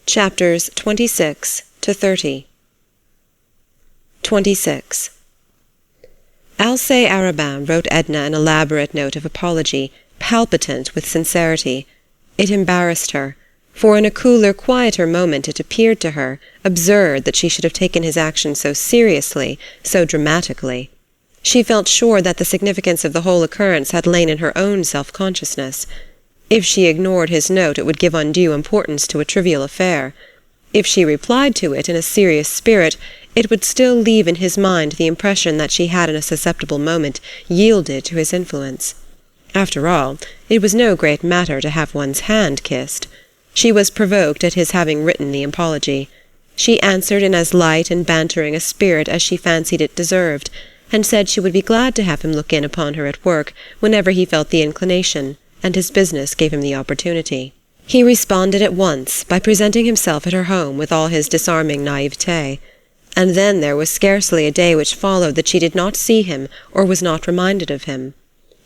Chapters 26 to 30. 26. Alcée Arobin wrote Edna an elaborate note of apology, palpitant with sincerity. It embarrassed her, for in a cooler, quieter moment it appeared to her absurd that she should have taken his action so seriously, so dramatically. She felt sure that the significance of the whole occurrence had lain in her own self-consciousness. If she ignored his note, it would give undue importance to a trivial affair. If she replied to it in a serious spirit, it would still leave in his mind the impression that she had in a susceptible moment yielded to his influence. After all, it was no great matter to have one's hand kissed. She was provoked at his having written the apology. She answered in as light and bantering a spirit as she fancied it deserved, and said she would be glad to have him look in upon her at work whenever he felt the inclination, and his business gave him the opportunity. He responded at once by presenting himself at her home with all his disarming naivete, and then there was scarcely a day which followed that she did not see him or was not reminded of him.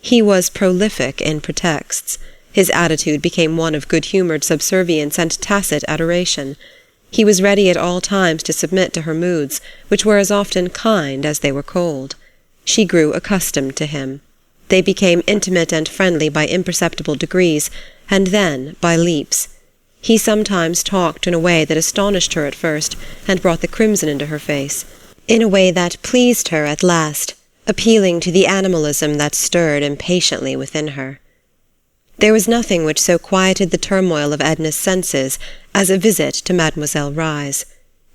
He was prolific in pretexts. His attitude became one of good-humoured subservience and tacit adoration. He was ready at all times to submit to her moods, which were as often kind as they were cold. She grew accustomed to him. They became intimate and friendly by imperceptible degrees, and then by leaps. He sometimes talked in a way that astonished her at first, and brought the crimson into her face, in a way that pleased her at last, appealing to the animalism that stirred impatiently within her. There was nothing which so quieted the turmoil of Edna's senses as a visit to Mademoiselle Reisz.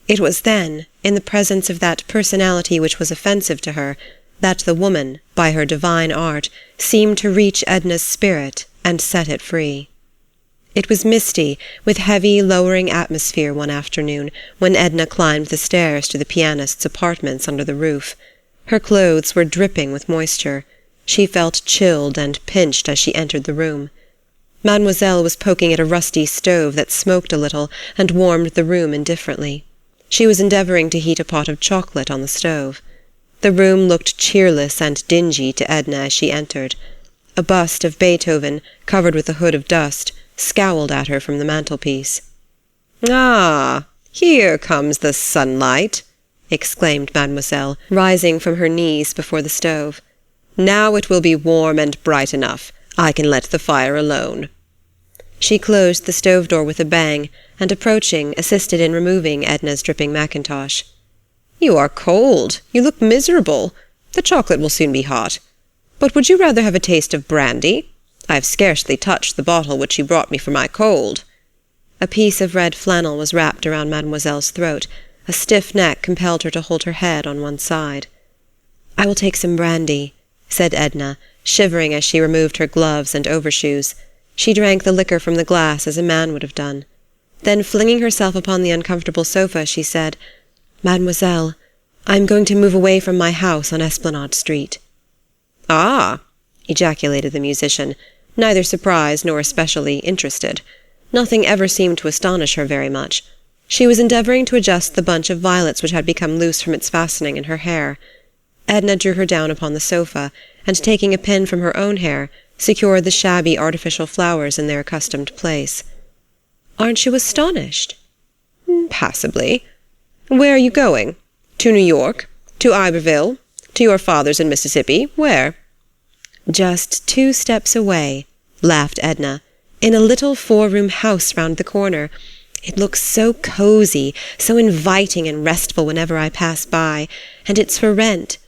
It was then, in the presence of that personality which was offensive to her, that the woman, by her divine art, seemed to reach Edna's spirit and set it free. It was misty, with heavy, lowering atmosphere one afternoon, when Edna climbed the stairs to the pianist's apartments under the roof. Her clothes were dripping with moisture. She felt chilled and pinched as she entered the room. Mademoiselle was poking at a rusty stove that smoked a little and warmed the room indifferently. She was endeavouring to heat a pot of chocolate on the stove. The room looked cheerless and dingy to Edna as she entered. A bust of Beethoven, covered with a hood of dust, scowled at her from the mantelpiece. "Ah, here comes the sunlight," exclaimed Mademoiselle, rising from her knees before the stove. "Now it will be warm and bright enough. I can let the fire alone." She closed the stove door with a bang, and approaching, assisted in removing Edna's dripping mackintosh. "You are cold. You look miserable. The chocolate will soon be hot. But would you rather have a taste of brandy? I have scarcely touched the bottle which you brought me for my cold." A piece of red flannel was wrapped around Mademoiselle's throat. A stiff neck compelled her to hold her head on one side. "I will take some brandy," said Edna, shivering as she removed her gloves and overshoes. She drank the liquor from the glass as a man would have done. Then, flinging herself upon the uncomfortable sofa, she said, "Mademoiselle, I am going to move away from my house on Esplanade Street." "Ah!" ejaculated the musician, neither surprised nor especially interested. Nothing ever seemed to astonish her very much. She was endeavouring to adjust the bunch of violets which had become loose from its fastening in her hair. Edna drew her down upon the sofa, and taking a pin from her own hair, secured the shabby artificial flowers in their accustomed place. "Aren't you astonished?" "Passably. Where are you going? To New York? To Iberville? To your father's in Mississippi? Where?" "Just 2 steps away," laughed Edna, "in a little 4-room house round the corner. It looks so cosy, so inviting and restful whenever I pass by, and it's for rent.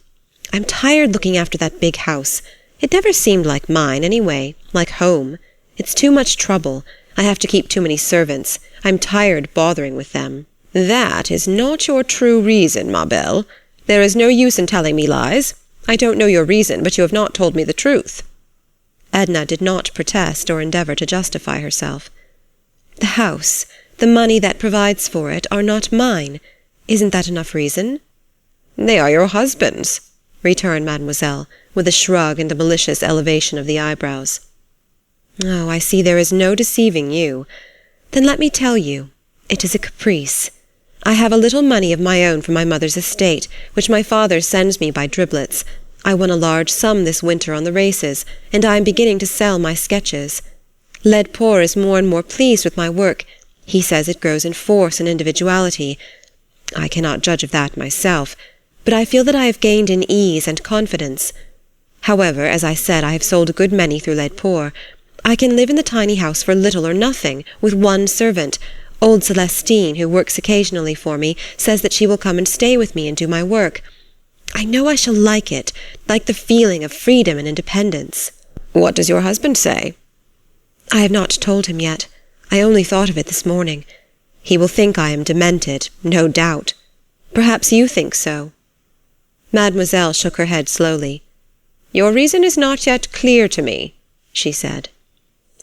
I'm tired looking after that big house. It never seemed like mine, anyway, like home. It's too much trouble. I have to keep too many servants. I'm tired bothering with them." "That is not your true reason, ma belle. There is no use in telling me lies. I don't know your reason, but you have not told me the truth." Edna did not protest or endeavour to justify herself. "The house, the money that provides for it, are not mine. Isn't that enough reason?" "They are your husband's," returned Mademoiselle, with a shrug and a malicious elevation of the eyebrows. "Oh, I see there is no deceiving you. Then let me tell you, it is a caprice. I have a little money of my own from my mother's estate, which my father sends me by driblets. I won a large sum this winter on the races, and I am beginning to sell my sketches. Laidpore is more and more pleased with my work. He says it grows in force and individuality. I cannot judge of that myself, but I feel that I have gained in ease and confidence. However, as I said, I have sold a good many through Laidpore. I can live in the tiny house for little or nothing, with 1 servant. Old Celestine, who works occasionally for me, says that she will come and stay with me and do my work. I know I shall like it, like the feeling of freedom and independence." "What does your husband say?" "I have not told him yet. I only thought of it this morning. He will think I am demented, no doubt. Perhaps you think so." Mademoiselle shook her head slowly. "Your reason is not yet clear to me," she said.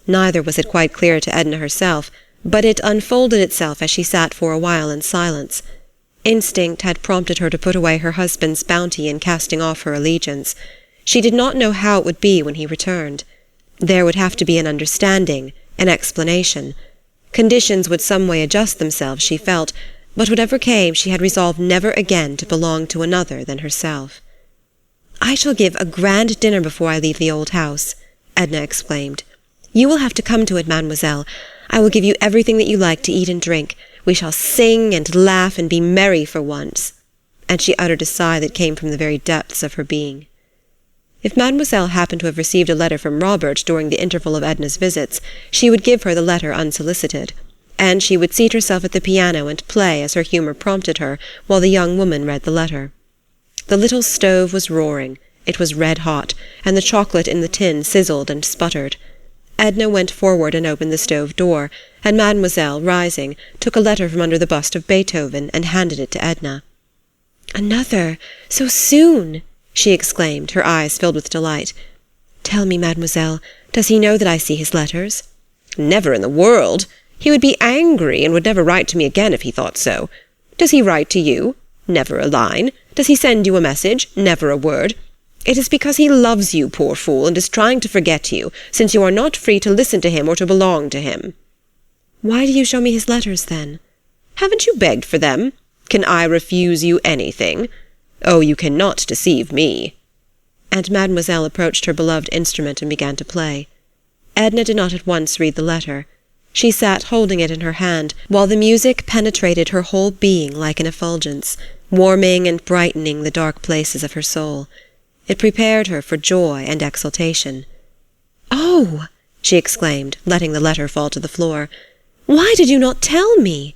Neither was it quite clear to Edna herself, but it unfolded itself as she sat for a while in silence. Instinct had prompted her to put away her husband's bounty in casting off her allegiance. She did not know how it would be when he returned. There would have to be an understanding, an explanation. Conditions would some way adjust themselves, she felt, but whatever came, she had resolved never again to belong to another than herself. "I shall give a grand dinner before I leave the old house," Edna exclaimed. "You will have to come to it, mademoiselle. I will give you everything that you like to eat and drink. We shall sing and laugh and be merry for once." And she uttered a sigh that came from the very depths of her being. If Mademoiselle happened to have received a letter from Robert during the interval of Edna's visits, she would give her the letter unsolicited, and she would seat herself at the piano and play as her humour prompted her, while the young woman read the letter. The little stove was roaring, it was red-hot, and the chocolate in the tin sizzled and sputtered. Edna went forward and opened the stove door, and Mademoiselle, rising, took a letter from under the bust of Beethoven and handed it to Edna. "Another! So soon!" she exclaimed, her eyes filled with delight. "Tell me, mademoiselle, does he know that I see his letters?" Never in the world. He would be angry and would never write to me again if he thought so. Does he write to you? Never a line. Does he send you a message? Never a word. It is because he loves you, poor fool, and is trying to forget you, since you are not free to listen to him or to belong to him." "Why do you show me his letters, then?" "Haven't you begged for them? Can I refuse you anything? Oh, you cannot deceive me." And Mademoiselle approached her beloved instrument and began to play. Edna did not at once read the letter. She sat holding it in her hand, while the music penetrated her whole being like an effulgence, warming and brightening the dark places of her soul. It prepared her for joy and exultation. "Oh!" she exclaimed, letting the letter fall to the floor. "Why did you not tell me?"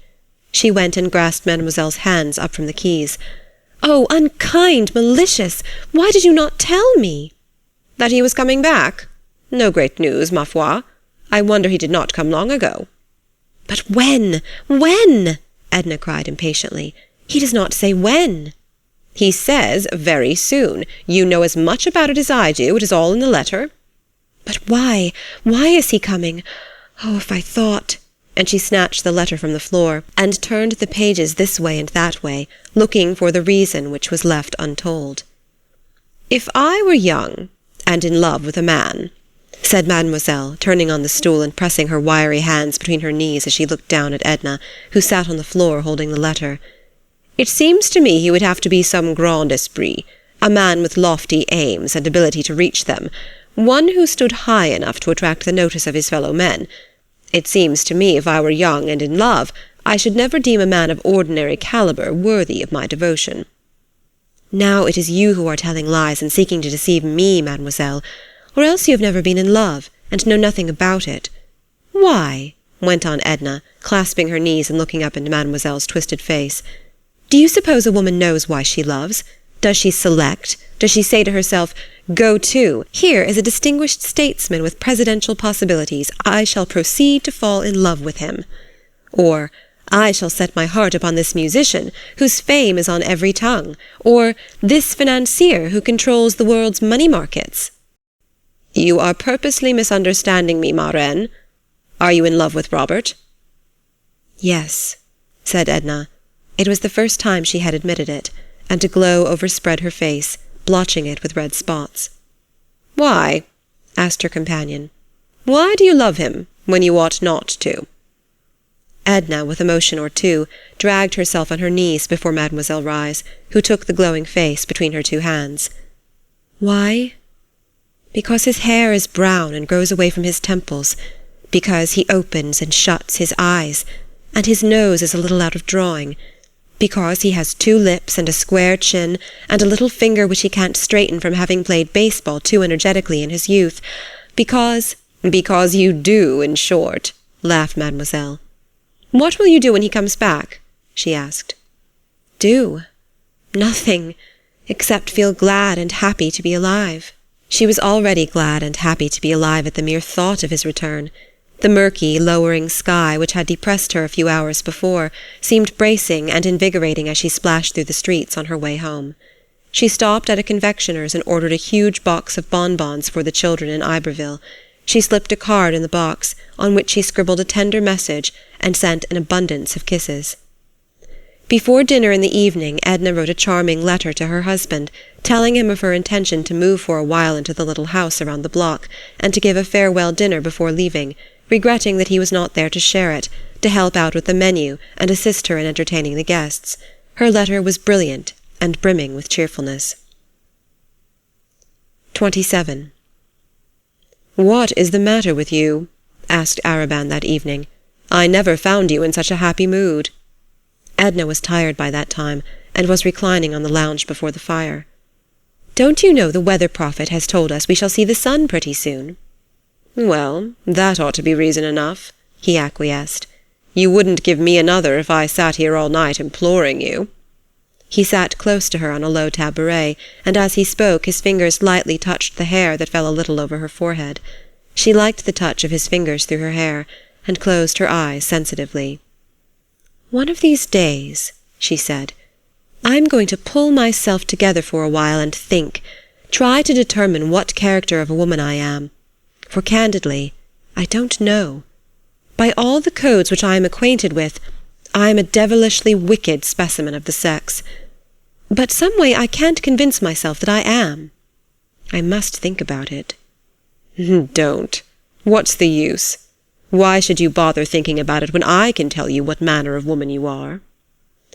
She went and grasped Mademoiselle's hands up from the keys. "Oh, unkind, malicious! Why did you not tell me?" "That he was coming back? No great news, ma foi. I wonder he did not come long ago." "But when? When?" Edna cried impatiently. "He does not say when." "He says very soon. You know as much about it as I do. It is all in the letter." "But why? Why is he coming? Oh, if I thought—" And she snatched the letter from the floor, and turned the pages this way and that way, looking for the reason which was left untold. "If I were young, and in love with a man," said Mademoiselle, turning on the stool and pressing her wiry hands between her knees as she looked down at Edna, who sat on the floor holding the letter, "it seems to me he would have to be some grand esprit, a man with lofty aims and ability to reach them, one who stood high enough to attract the notice of his fellow men. It seems to me if I were young and in love, I should never deem a man of ordinary calibre worthy of my devotion." "Now it is you who are telling lies and seeking to deceive me, mademoiselle, or else you have never been in love, and know nothing about it. Why," went on Edna, clasping her knees and looking up into Mademoiselle's twisted face, "do you suppose a woman knows why she loves? Does she select? Does she say to herself, 'Go to, here is a distinguished statesman with presidential possibilities, I shall proceed to fall in love with him'? Or, 'I shall set my heart upon this musician, whose fame is on every tongue'? Or, 'this financier who controls the world's money markets'?" "You are purposely misunderstanding me, ma reine. Are you in love with Robert?" "Yes," said Edna. It was the first time she had admitted it, and a glow overspread her face, blotching it with red spots. "Why?" asked her companion. "Why do you love him, when you ought not to?" Edna, with a motion or two, dragged herself on her knees before Mademoiselle Reisz, who took the glowing face between her two hands. "Why? Because his hair is brown and grows away from his temples, because he opens and shuts his eyes, and his nose is a little out of drawing, because he has 2 lips and a square chin, and a little finger which he can't straighten from having played baseball too energetically in his youth, because—" "Because you do, in short," laughed Mademoiselle. "What will you do when he comes back?" she asked. "Do? Nothing, except feel glad and happy to be alive." She was already glad and happy to be alive at the mere thought of his return. The murky, lowering sky, which had depressed her a few hours before, seemed bracing and invigorating as she splashed through the streets on her way home. She stopped at a confectioner's and ordered a huge box of bonbons for the children in Iberville. She slipped a card in the box, on which she scribbled a tender message and sent an abundance of kisses. Before dinner in the evening, Edna wrote a charming letter to her husband, telling him of her intention to move for a while into the little house around the block, and to give a farewell dinner before leaving, regretting that he was not there to share it, to help out with the menu and assist her in entertaining the guests. Her letter was brilliant and brimming with cheerfulness. 27. "What is the matter with you?" asked Arobin that evening. "I never found you in such a happy mood." Edna was tired by that time, and was reclining on the lounge before the fire. "Don't you know the weather prophet has told us we shall see the sun pretty soon?" "Well, that ought to be reason enough," he acquiesced. "You wouldn't give me another if I sat here all night imploring you." He sat close to her on a low tabouret, and as he spoke his fingers lightly touched the hair that fell a little over her forehead. She liked the touch of his fingers through her hair, and closed her eyes sensitively. "One of these days," she said, "I'm going to pull myself together for a while and think, try to determine what character of a woman I am. For candidly, I don't know. By all the codes which I am acquainted with, I am a devilishly wicked specimen of the sex. But some way I can't convince myself that I am. I must think about it." "Don't. What's the use? Why should you bother thinking about it when I can tell you what manner of woman you are?"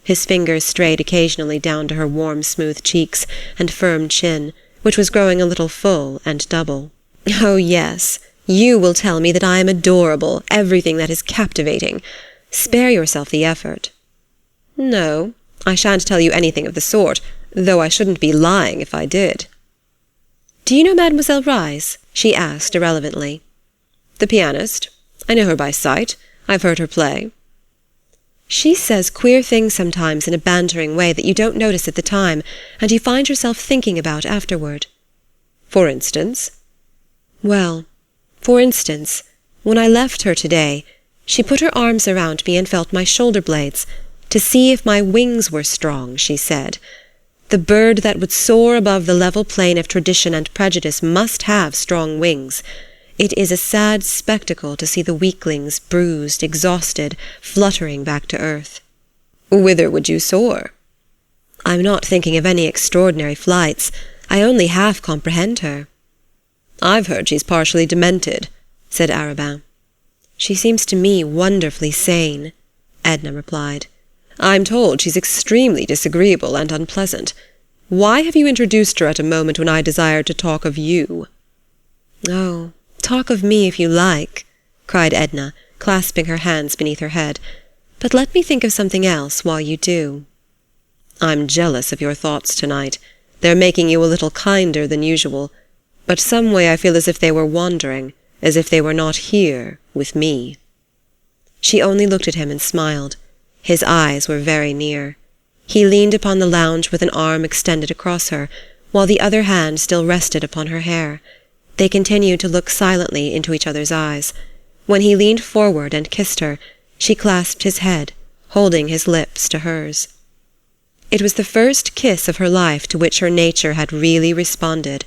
His fingers strayed occasionally down to her warm, smooth cheeks and firm chin, which was growing a little full and double. "Oh, yes, you will tell me that I am adorable, everything that is captivating. Spare yourself the effort." "No, I shan't tell you anything of the sort, though I shouldn't be lying if I did." "Do you know Mademoiselle Reisz?" she asked irrelevantly. "The pianist? I know her by sight. I've heard her play." "She says queer things sometimes in a bantering way that you don't notice at the time, and you find yourself thinking about afterward." "For instance?" "Well, for instance, when I left her today, she put her arms around me and felt my shoulder blades, to see if my wings were strong, she said. The bird that would soar above the level plane of tradition and prejudice must have strong wings. It is a sad spectacle to see the weaklings, bruised, exhausted, fluttering back to earth." "Whither would you soar?" "I'm not thinking of any extraordinary flights. I only half comprehend her." "I've heard she's partially demented," said Arobin. "She seems to me wonderfully sane," Edna replied. "I'm told she's extremely disagreeable and unpleasant. Why have you introduced her at a moment when I desired to talk of you?" "Oh, talk of me if you like," cried Edna, clasping her hands beneath her head. "But let me think of something else while you do." "I'm jealous of your thoughts tonight. They're making you a little kinder than usual. But some way I feel as if they were wandering, as if they were not here with me." She only looked at him and smiled. His eyes were very near. He leaned upon the lounge with an arm extended across her, while the other hand still rested upon her hair. They continued to look silently into each other's eyes. When he leaned forward and kissed her, she clasped his head, holding his lips to hers. It was the first kiss of her life to which her nature had really responded.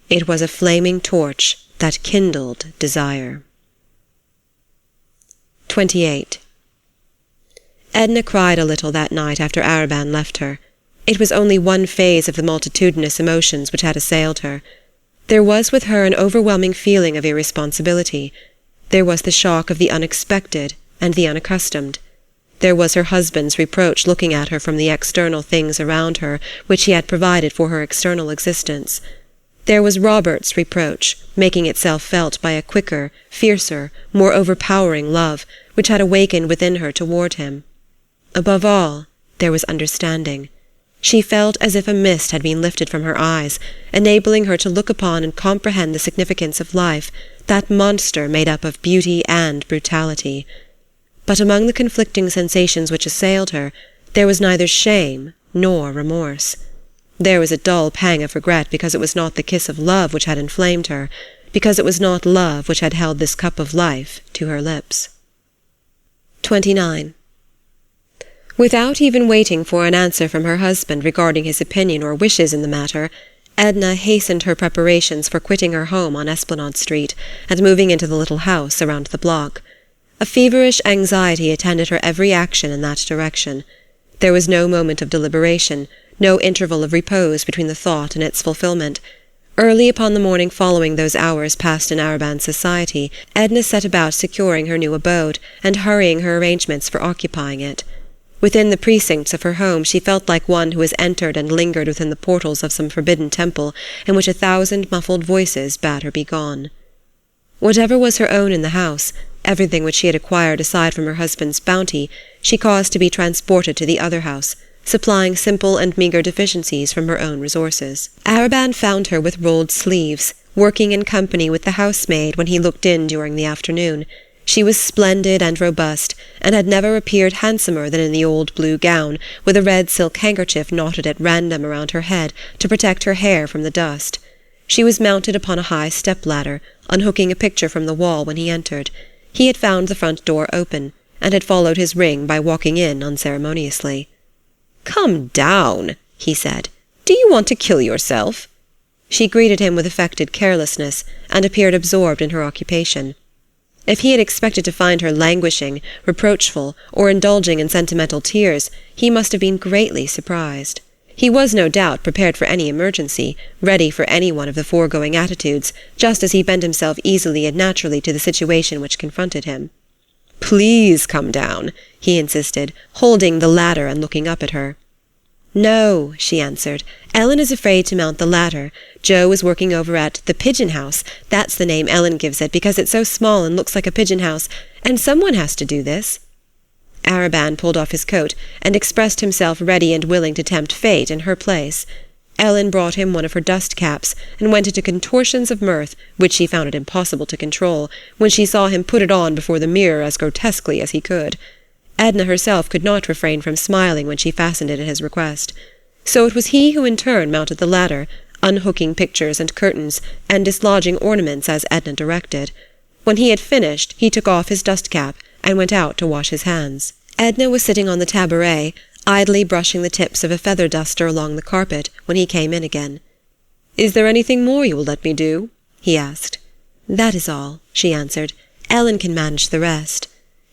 It was a flaming torch that kindled desire. 28. Edna cried a little that night after Arobin left her. It was only one phase of the multitudinous emotions which had assailed her. There was with her an overwhelming feeling of irresponsibility. There was the shock of the unexpected and the unaccustomed. There was her husband's reproach looking at her from the external things around her which he had provided for her external existence. There was Robert's reproach, making itself felt by a quicker, fiercer, more overpowering love, which had awakened within her toward him. Above all, there was understanding. She felt as if a mist had been lifted from her eyes, enabling her to look upon and comprehend the significance of life, that monster made up of beauty and brutality. But among the conflicting sensations which assailed her, there was neither shame nor remorse. There was a dull pang of regret because it was not the kiss of love which had inflamed her, because it was not love which had held this cup of life to her lips. 29. Without even waiting for an answer from her husband regarding his opinion or wishes in the matter, Edna hastened her preparations for quitting her home on Esplanade Street and moving into the little house around the block. A feverish anxiety attended her every action in that direction. There was no moment of deliberation, no interval of repose between the thought and its fulfillment. Early upon the morning following those hours passed in Arobin's society, Edna set about securing her new abode and hurrying her arrangements for occupying it. Within the precincts of her home she felt like one who has entered and lingered within the portals of some forbidden temple in which 1,000 muffled voices bade her begone. Whatever was her own in the house, everything which she had acquired aside from her husband's bounty, she caused to be transported to the other house, supplying simple and meagre deficiencies from her own resources. Arobin found her with rolled sleeves, working in company with the housemaid when he looked in during the afternoon. She was splendid and robust, and had never appeared handsomer than in the old blue gown, with a red silk handkerchief knotted at random around her head to protect her hair from the dust. She was mounted upon a high step-ladder, unhooking a picture from the wall when he entered. He had found the front door open, and had followed his ring by walking in unceremoniously. "Come down," he said. "Do you want to kill yourself?" She greeted him with affected carelessness, and appeared absorbed in her occupation. If he had expected to find her languishing, reproachful, or indulging in sentimental tears, he must have been greatly surprised. He was no doubt prepared for any emergency, ready for any one of the foregoing attitudes, just as he bent himself easily and naturally to the situation which confronted him. "Please come down," he insisted, holding the ladder and looking up at her. "No," she answered. "Ellen is afraid to mount the ladder. Joe is working over at the Pigeon House. That's the name Ellen gives it, because it's so small and looks like a pigeon house, and someone has to do this." Arobin pulled off his coat, and expressed himself ready and willing to tempt fate in her place. Ellen brought him one of her dust-caps, and went into contortions of mirth, which she found it impossible to control, when she saw him put it on before the mirror as grotesquely as he could. Edna herself could not refrain from smiling when she fastened it at his request. So it was he who in turn mounted the ladder, unhooking pictures and curtains, and dislodging ornaments as Edna directed. When he had finished, he took off his dust-cap, and went out to wash his hands. Edna was sitting on the tabouret, idly brushing the tips of a feather-duster along the carpet, when he came in again. "Is there anything more you will let me do?" he asked. "That is all," she answered. "Ellen can manage the rest."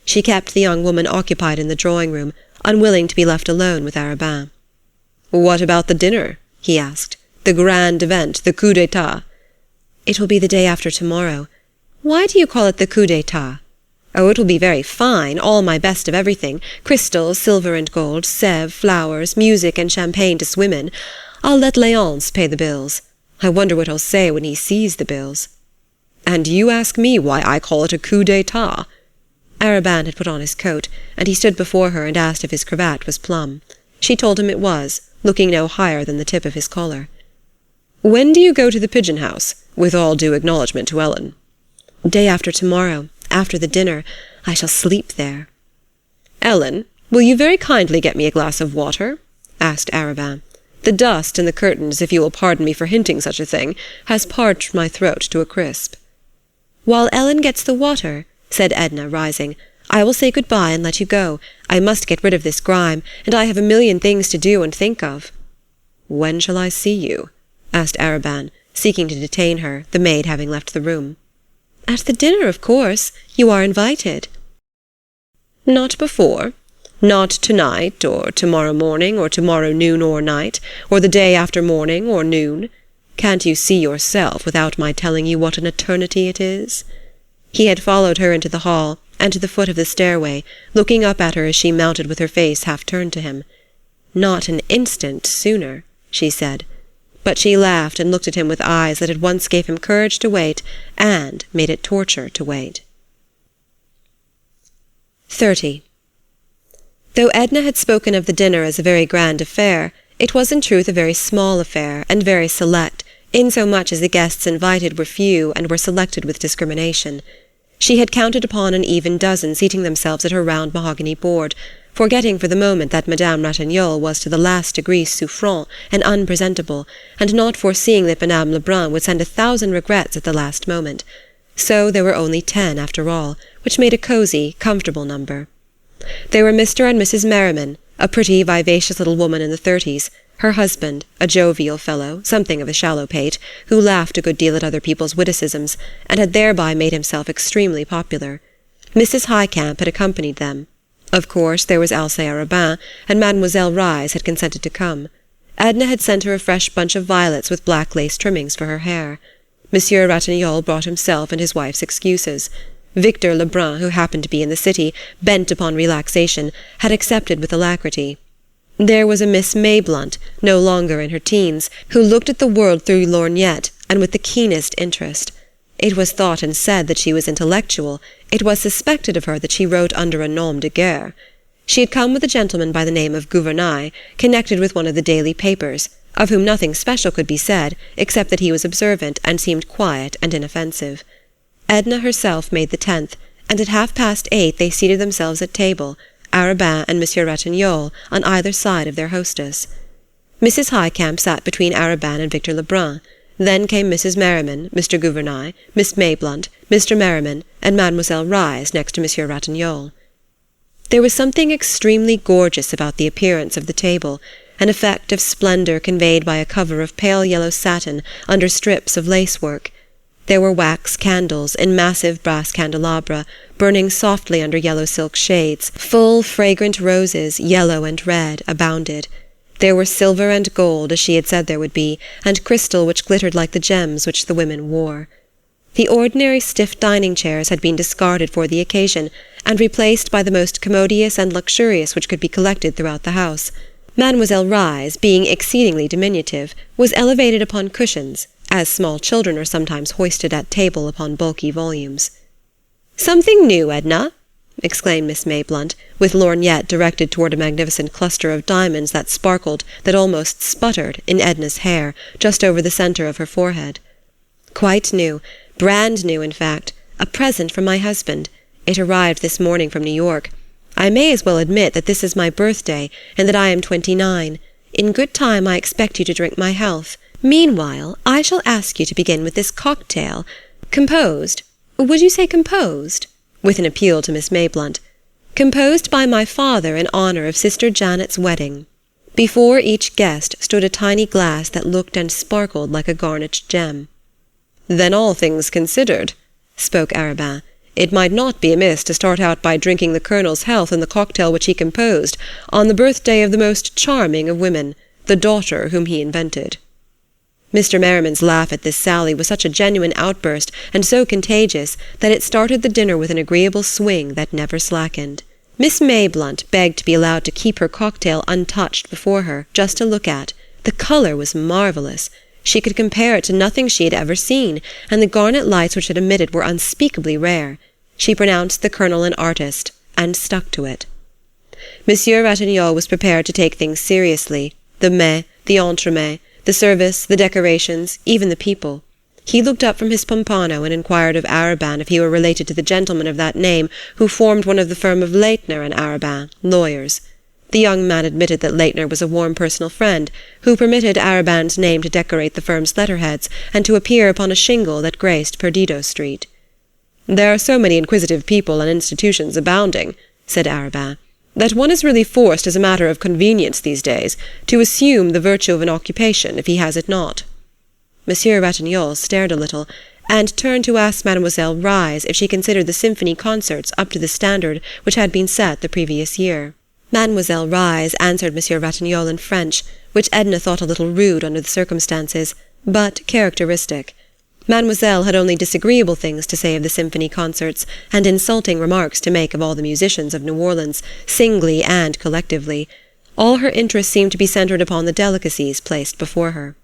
She kept the young woman occupied in the drawing-room, unwilling to be left alone with Arobin. "What about the dinner?" he asked. "The grand event, the coup d'etat?" "It will be the day after tomorrow. Why do you call it the coup d'etat?" "Oh, it will be very fine, all my best of everything, crystal, silver and gold, Sèvres, flowers, music and champagne to swim in. I'll let Léonce pay the bills. I wonder what he'll say when he sees the bills." "And you ask me why I call it a coup d'etat?" Arobin had put on his coat, and he stood before her and asked if his cravat was plumb. She told him it was, looking no higher than the tip of his collar. "When do you go to the Pigeon House, with all due acknowledgment to Ellen?" "Day after tomorrow. After the dinner. I shall sleep there." "Ellen, will you very kindly get me a glass of water?" asked Arobin. "The dust in the curtains, if you will pardon me for hinting such a thing, has parched my throat to a crisp." "While Ellen gets the water," said Edna, rising, "I will say good-bye and let you go. I must get rid of this grime, and I have a million things to do and think of." "When shall I see you?" asked Arobin, seeking to detain her, the maid having left the room. "At the dinner, of course. You are invited." "Not before? Not tonight, or tomorrow morning, or tomorrow noon or night, or the day after morning or noon? Can't you see yourself without my telling you what an eternity it is?" He had followed her into the hall, and to the foot of the stairway, looking up at her as she mounted with her face half-turned to him. "Not an instant sooner," she said. But she laughed and looked at him with eyes that at once gave him courage to wait and made it torture to wait. 30. Though Edna had spoken of the dinner as a very grand affair, it was in truth a very small affair, and very select, insomuch as the guests invited were few and were selected with discrimination. She had counted upon an even dozen seating themselves at her round mahogany board, forgetting for the moment that Madame Ratignolle was to the last degree souffrant and unpresentable, and not foreseeing that Madame Lebrun would send 1,000 regrets at the last moment. So there were only 10 after all, which made a cosy, comfortable number. There were Mr. and Mrs. Merriman, a pretty, vivacious little woman in the 30s, her husband, a jovial fellow, something of a shallow pate, who laughed a good deal at other people's witticisms, and had thereby made himself extremely popular. Mrs. Highcamp had accompanied them. Of course, there was Alcée Arobin, and Mademoiselle Reisz had consented to come. Edna had sent her a fresh bunch of violets with black lace trimmings for her hair. Monsieur Ratignolle brought himself and his wife's excuses. Victor Lebrun, who happened to be in the city, bent upon relaxation, had accepted with alacrity. There was a Miss Mayblunt, no longer in her teens, who looked at the world through lorgnette, and with the keenest interest. It was thought and said that she was intellectual. It was suspected of her that she wrote under a nom de guerre. She had come with a gentleman by the name of Gouvernail, connected with one of the daily papers, of whom nothing special could be said, except that he was observant and seemed quiet and inoffensive. Edna herself made the 10th, and at 8:30 they seated themselves at table, Arobin and Monsieur Ratignolle on either side of their hostess. Mrs. Highcamp sat between Arobin and Victor Lebrun. Then came Mrs. Merriman, Mr. Gouvernail, Miss Mayblunt, Mr. Merriman, and Mademoiselle Reisz next to Monsieur Ratignolle. There was something extremely gorgeous about the appearance of the table, an effect of splendour conveyed by a cover of pale yellow satin under strips of lace-work. There were wax candles in massive brass candelabra, burning softly under yellow silk shades. Full, fragrant roses, yellow and red, abounded. There were silver and gold, as she had said there would be, and crystal which glittered like the gems which the women wore. The ordinary stiff dining chairs had been discarded for the occasion, and replaced by the most commodious and luxurious which could be collected throughout the house. Mademoiselle Rise, being exceedingly diminutive, was elevated upon cushions, as small children are sometimes hoisted at table upon bulky volumes. "Something new, Edna?" exclaimed Miss Mayblunt, with lorgnette directed toward a magnificent cluster of diamonds that sparkled, that almost sputtered, in Edna's hair, just over the centre of her forehead. "Quite new, brand new, in fact. A present from my husband. It arrived this morning from New York. I may as well admit that this is my birthday, and that I am 29. In good time I expect you to drink my health. Meanwhile, I shall ask you to begin with this cocktail, composed, would you say composed? With an appeal to Miss Mayblunt. Composed by my father in honour of Sister Janet's wedding." Before each guest stood a tiny glass that looked and sparkled like a garnet gem. "Then all things considered," spoke Arobin, "it might not be amiss to start out by drinking the Colonel's health in the cocktail which he composed, on the birthday of the most charming of women, the daughter whom he invented." Mr. Merriman's laugh at this sally was such a genuine outburst, and so contagious, that it started the dinner with an agreeable swing that never slackened. Miss Mayblunt begged to be allowed to keep her cocktail untouched before her, just to look at. The colour was marvellous. She could compare it to nothing she had ever seen, and the garnet lights which it emitted were unspeakably rare. She pronounced the Colonel an artist, and stuck to it. Monsieur Ratignolle was prepared to take things seriously, the mets, the entremets, the service, the decorations, even the people. He looked up from his pompano and inquired of Arobin if he were related to the gentleman of that name who formed one of the firm of Laitner and Arobin, lawyers. The young man admitted that Laitner was a warm personal friend, who permitted Arobin's name to decorate the firm's letterheads and to appear upon a shingle that graced Perdido Street. "There are so many inquisitive people and institutions abounding," said Arobin, "that one is really forced as a matter of convenience these days to assume the virtue of an occupation if he has it not." Monsieur Ratignolle stared a little, and turned to ask Mademoiselle Rise if she considered the symphony concerts up to the standard which had been set the previous year. Mademoiselle Rise answered Monsieur Ratignolle in French, which Edna thought a little rude under the circumstances, but characteristic. Mademoiselle had only disagreeable things to say of the symphony concerts, and insulting remarks to make of all the musicians of New Orleans, singly and collectively. All her interest seemed to be centred upon the delicacies placed before her.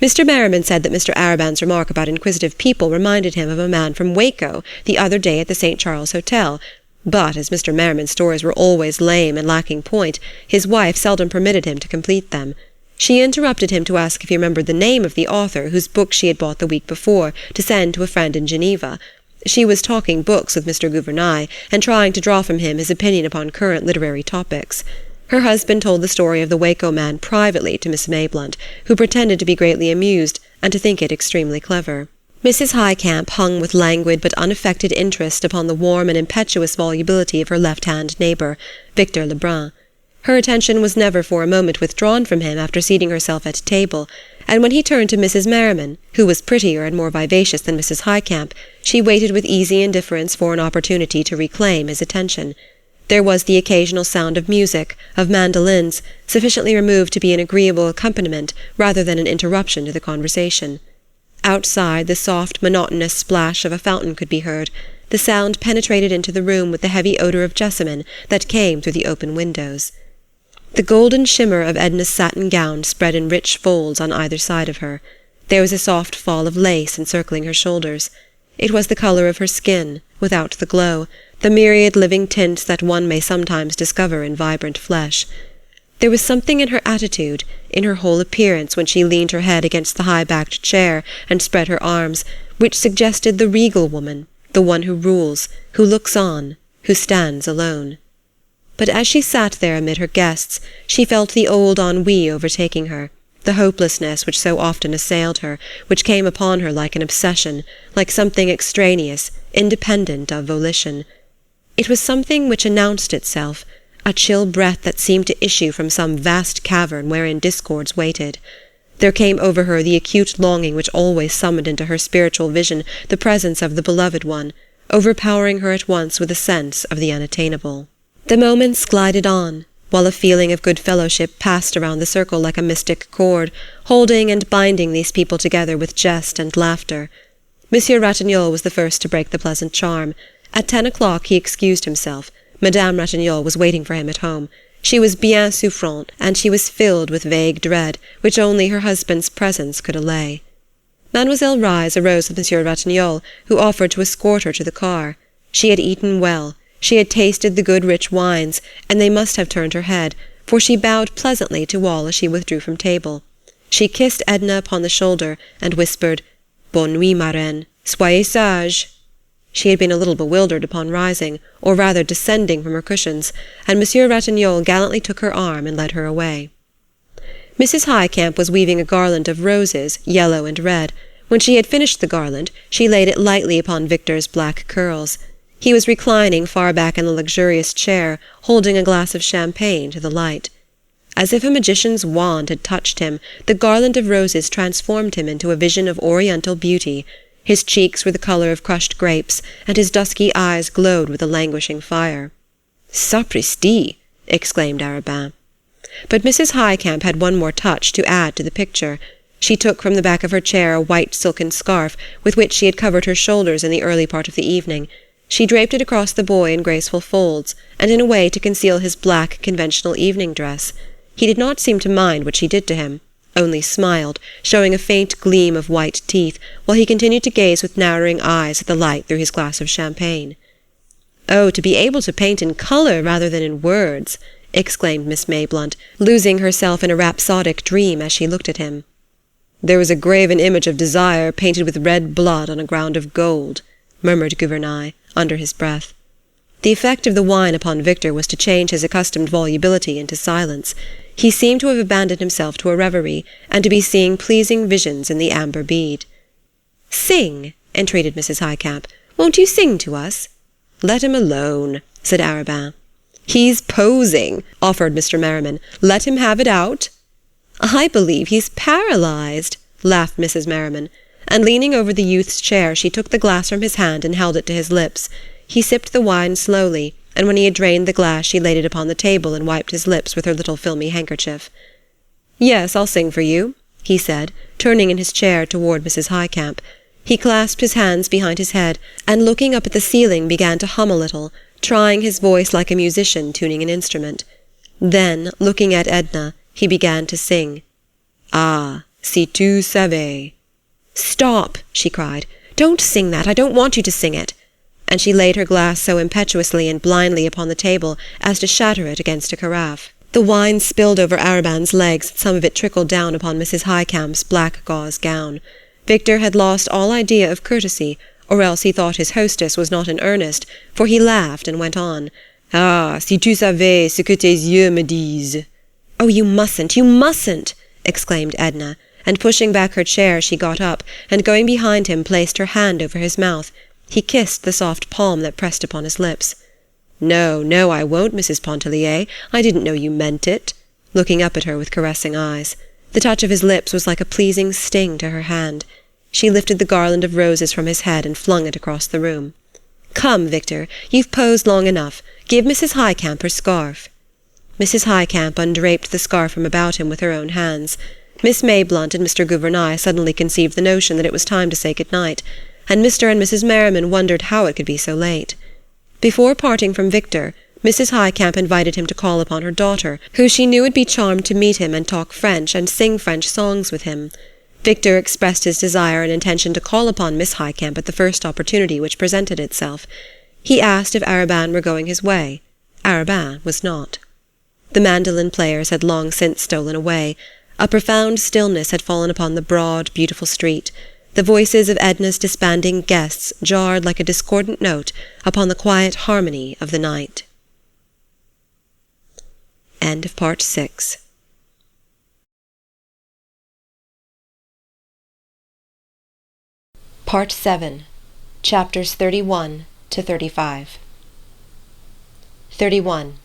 Mr. Merriman said that Mr. Arobin's remark about inquisitive people reminded him of a man from Waco the other day at the St. Charles Hotel, but as Mr. Merriman's stories were always lame and lacking point, his wife seldom permitted him to complete them. She interrupted him to ask if he remembered the name of the author whose book she had bought the week before, to send to a friend in Geneva. She was talking books with Mr. Gouvernail, and trying to draw from him his opinion upon current literary topics. Her husband told the story of the Waco man privately to Miss Mayblunt, who pretended to be greatly amused, and to think it extremely clever. Mrs. Highcamp hung with languid but unaffected interest upon the warm and impetuous volubility of her left-hand neighbour, Victor Lebrun. Her attention was never for a moment withdrawn from him after seating herself at table, and when he turned to Mrs. Merriman, who was prettier and more vivacious than Mrs. Highcamp, she waited with easy indifference for an opportunity to reclaim his attention. There was the occasional sound of music, of mandolins, sufficiently removed to be an agreeable accompaniment rather than an interruption to the conversation. Outside, the soft, monotonous splash of a fountain could be heard. The sound penetrated into the room with the heavy odour of jessamine that came through the open windows. The golden shimmer of Edna's satin gown spread in rich folds on either side of her. There was a soft fall of lace encircling her shoulders. It was the colour of her skin, without the glow, the myriad living tints that one may sometimes discover in vibrant flesh. There was something in her attitude, in her whole appearance when she leaned her head against the high-backed chair and spread her arms, which suggested the regal woman, the one who rules, who looks on, who stands alone. But as she sat there amid her guests, she felt the old ennui overtaking her, the hopelessness which so often assailed her, which came upon her like an obsession, like something extraneous, independent of volition. It was something which announced itself, a chill breath that seemed to issue from some vast cavern wherein discords waited. There came over her the acute longing which always summoned into her spiritual vision the presence of the beloved one, overpowering her at once with a sense of the unattainable. The moments glided on, while a feeling of good fellowship passed around the circle like a mystic cord, holding and binding these people together with jest and laughter. Monsieur Ratignolle was the first to break the pleasant charm. At 10 o'clock he excused himself. Madame Ratignolle was waiting for him at home. She was bien souffrante, and she was filled with vague dread, which only her husband's presence could allay. Mademoiselle Reisz arose with Monsieur Ratignolle, who offered to escort her to the car. She had eaten well. She had tasted the good rich wines, and they must have turned her head, for she bowed pleasantly to all as she withdrew from table. She kissed Edna upon the shoulder, and whispered, "Bonne nuit, ma reine. Soyez sage." She had been a little bewildered upon rising, or rather descending from her cushions, and Monsieur Ratignolle gallantly took her arm and led her away. Mrs. Highcamp was weaving a garland of roses, yellow and red. When she had finished the garland, she laid it lightly upon Victor's black curls. He was reclining far back in the luxurious chair, holding a glass of champagne to the light. As if a magician's wand had touched him, the garland of roses transformed him into a vision of oriental beauty. His cheeks were the colour of crushed grapes, and his dusky eyes glowed with a languishing fire. "Sapristi!" exclaimed Arobin. But Mrs. Highcamp had one more touch to add to the picture. She took from the back of her chair a white silken scarf with which she had covered her shoulders in the early part of the evening. She draped it across the boy in graceful folds, and in a way to conceal his black, conventional evening dress. He did not seem to mind what she did to him, only smiled, showing a faint gleam of white teeth, while he continued to gaze with narrowing eyes at the light through his glass of champagne. "Oh, to be able to paint in colour rather than in words!" exclaimed Miss Mayblunt, losing herself in a rhapsodic dream as she looked at him. "There was a graven image of desire painted with red blood on a ground of gold," murmured Gouvernail, under his breath. The effect of the wine upon Victor was to change his accustomed volubility into silence. He seemed to have abandoned himself to a reverie, and to be seeing pleasing visions in the amber bead. "Sing," entreated Mrs. Highcamp. "Won't you sing to us?" "Let him alone," said Arobin. "He's posing," offered Mr. Merriman. "Let him have it out." "I believe he's paralyzed," laughed Mrs. Merriman, and leaning over the youth's chair she took the glass from his hand and held it to his lips. He sipped the wine slowly, and when he had drained the glass she laid it upon the table and wiped his lips with her little filmy handkerchief. "Yes, I'll sing for you," he said, turning in his chair toward Mrs. Highcamp. He clasped his hands behind his head, and looking up at the ceiling began to hum a little, trying his voice like a musician tuning an instrument. Then, looking at Edna, he began to sing. "Ah, si tu savais." "Stop!" she cried. "Don't sing that! I don't want you to sing it!" And she laid her glass so impetuously and blindly upon the table as to shatter it against a carafe. The wine spilled over Arobin's legs, and some of it trickled down upon Mrs. Highcamp's black gauze gown. Victor had lost all idea of courtesy, or else he thought his hostess was not in earnest, for he laughed and went on. "Ah, si tu savais ce que tes yeux me disent." "Oh, you mustn't!" exclaimed Edna, and pushing back her chair she got up, and going behind him placed her hand over his mouth. He kissed the soft palm that pressed upon his lips. "No, no, I won't, Mrs. Pontellier. I didn't know you meant it," looking up at her with caressing eyes. The touch of his lips was like a pleasing sting to her hand. She lifted the garland of roses from his head and flung it across the room. "Come, Victor, you've posed long enough. Give Mrs. Highcamp her scarf." Mrs. Highcamp undraped the scarf from about him with her own hands. Miss Mayblunt and Mr. Gouvernail suddenly conceived the notion that it was time to say good night, and Mr. and Mrs. Merriman wondered how it could be so late. Before parting from Victor, Mrs. Highcamp invited him to call upon her daughter, who she knew would be charmed to meet him and talk French and sing French songs with him. Victor expressed his desire and intention to call upon Miss Highcamp at the first opportunity which presented itself. He asked if Arobin were going his way. Arobin was not. The mandolin players had long since stolen away. A profound stillness had fallen upon the broad, beautiful street. The voices of Edna's disbanding guests jarred like a discordant note upon the quiet harmony of the night. End of Part 6. Part 7. Chapters 31 to 35. 31.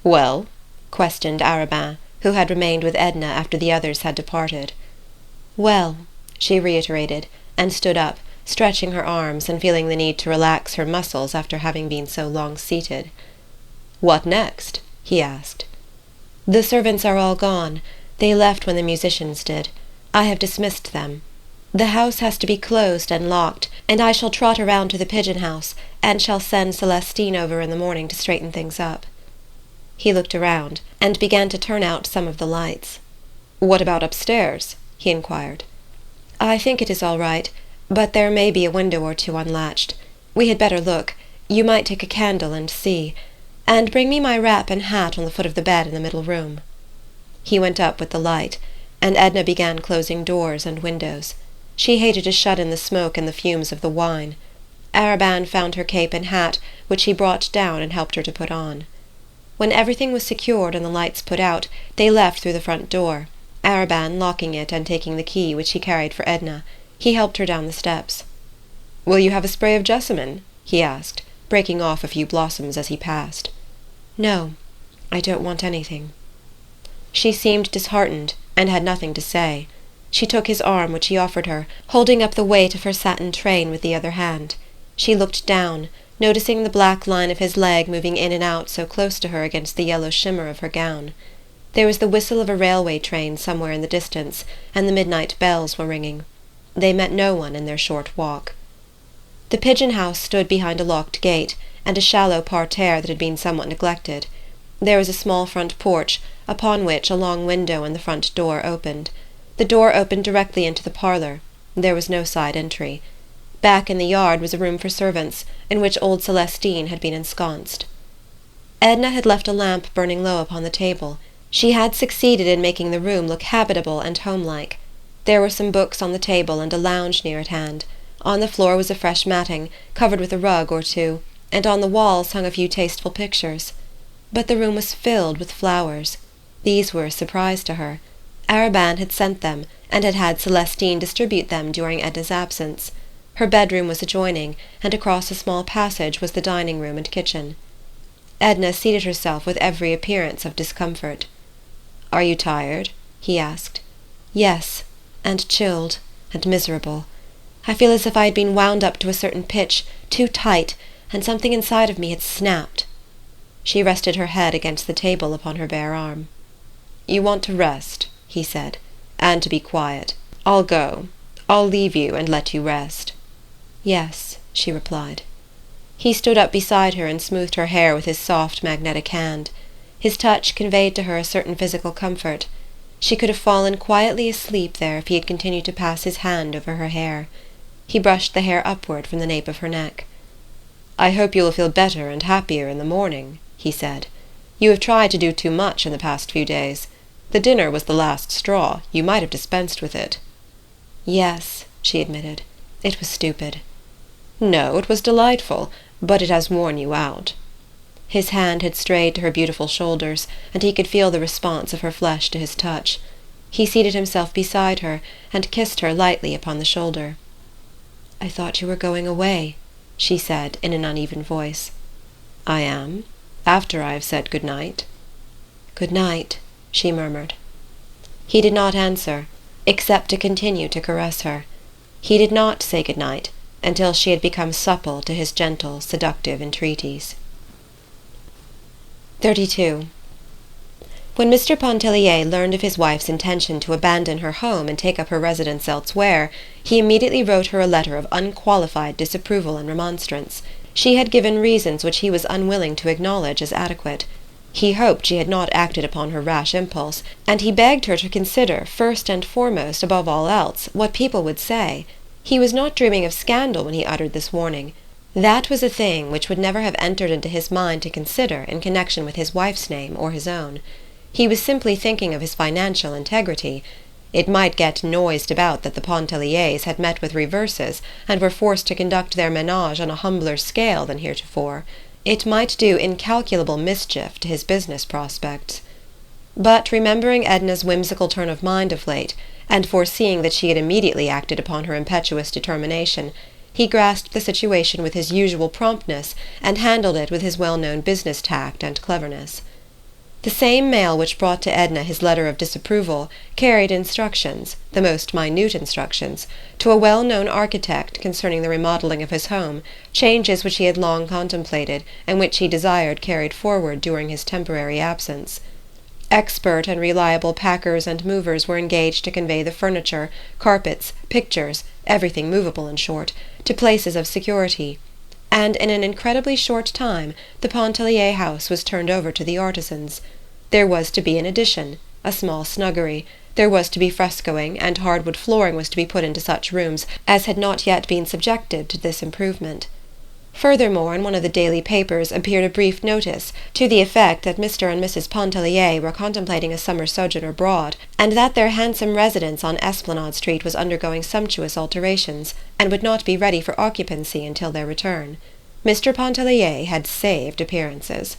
"Well?" questioned Arobin, who had remained with Edna after the others had departed. "Well," she reiterated, and stood up, stretching her arms and feeling the need to relax her muscles after having been so long seated. "What next?" he asked. "The servants are all gone. They left when the musicians did. I have dismissed them. The house has to be closed and locked, and I shall trot around to the pigeon-house, and shall send Celestine over in the morning to straighten things up." He looked around, and began to turn out some of the lights. "What about upstairs?" he inquired. "I think it is all right, but there may be a window or two unlatched. We had better look. You might take a candle and see. And bring me my wrap and hat on the foot of the bed in the middle room." He went up with the light, and Edna began closing doors and windows. She hated to shut in the smoke and the fumes of the wine. Arobin found her cape and hat, which he brought down and helped her to put on. When everything was secured and the lights put out, they left through the front door, Arobin locking it and taking the key, which he carried for Edna. He helped her down the steps. "Will you have a spray of jessamine?" he asked, breaking off a few blossoms as he passed. "No, I don't want anything." She seemed disheartened, and had nothing to say. She took his arm, which he offered her, holding up the weight of her satin train with the other hand. She looked down, noticing the black line of his leg moving in and out so close to her against the yellow shimmer of her gown. There was the whistle of a railway train somewhere in the distance, and the midnight bells were ringing. They met no one in their short walk. The pigeon-house stood behind a locked gate, and a shallow parterre that had been somewhat neglected. There was a small front porch, upon which a long window and the front door opened. The door opened directly into the parlour. There was no side entry. Back in the yard was a room for servants, in which old Celestine had been ensconced. Edna had left a lamp burning low upon the table. She had succeeded in making the room look habitable and homelike. There were some books on the table and a lounge near at hand. On the floor was a fresh matting, covered with a rug or two, and on the walls hung a few tasteful pictures. But the room was filled with flowers. These were a surprise to her. Arobin had sent them, and had had Celestine distribute them during Edna's absence. Her bedroom was adjoining, and across a small passage was the dining-room and kitchen. Edna seated herself with every appearance of discomfort. "Are you tired?" he asked. "Yes, and chilled, and miserable. I feel as if I had been wound up to a certain pitch, too tight, and something inside of me had snapped." She rested her head against the table upon her bare arm. "You want to rest," he said, "and to be quiet. I'll go. I'll leave you and let you rest." "Yes," she replied. He stood up beside her and smoothed her hair with his soft magnetic hand. His touch conveyed to her a certain physical comfort. She could have fallen quietly asleep there if he had continued to pass his hand over her hair. He brushed the hair upward from the nape of her neck. "I hope you will feel better and happier in the morning," he said. "You have tried to do too much in the past few days. The dinner was the last straw. You might have dispensed with it." "Yes," she admitted. "It was stupid." "No, it was delightful, but it has worn you out." His hand had strayed to her beautiful shoulders, and he could feel the response of her flesh to his touch. He seated himself beside her, and kissed her lightly upon the shoulder. "I thought you were going away," she said in an uneven voice. "I am, after I have said good night." "Good night," she murmured. He did not answer, except to continue to caress her. He did not say good night until she had become supple to his gentle, seductive entreaties. 32. When Mr. Pontellier learned of his wife's intention to abandon her home and take up her residence elsewhere, he immediately wrote her a letter of unqualified disapproval and remonstrance. She had given reasons which he was unwilling to acknowledge as adequate. He hoped she had not acted upon her rash impulse, and he begged her to consider, first and foremost, above all else, what people would say. He was not dreaming of scandal when he uttered this warning. That was a thing which would never have entered into his mind to consider in connection with his wife's name or his own. He was simply thinking of his financial integrity. It might get noised about that the Pontelliers had met with reverses, and were forced to conduct their ménage on a humbler scale than heretofore. It might do incalculable mischief to his business prospects. But remembering Edna's whimsical turn of mind of late, and foreseeing that she had immediately acted upon her impetuous determination, he grasped the situation with his usual promptness, and handled it with his well-known business tact and cleverness. The same mail which brought to Edna his letter of disapproval carried instructions, the most minute instructions, to a well-known architect concerning the remodelling of his home, changes which he had long contemplated and which he desired carried forward during his temporary absence. Expert and reliable packers and movers were engaged to convey the furniture, carpets, pictures, everything movable, in short, to places of security, and in an incredibly short time the Pontellier house was turned over to the artisans. There was to be an addition, a small snuggery, there was to be frescoing, and hardwood flooring was to be put into such rooms as had not yet been subjected to this improvement. Furthermore, in one of the daily papers appeared a brief notice to the effect that Mr. and Mrs. Pontellier were contemplating a summer sojourn abroad, and that their handsome residence on Esplanade Street was undergoing sumptuous alterations, and would not be ready for occupancy until their return. Mr. Pontellier had saved appearances.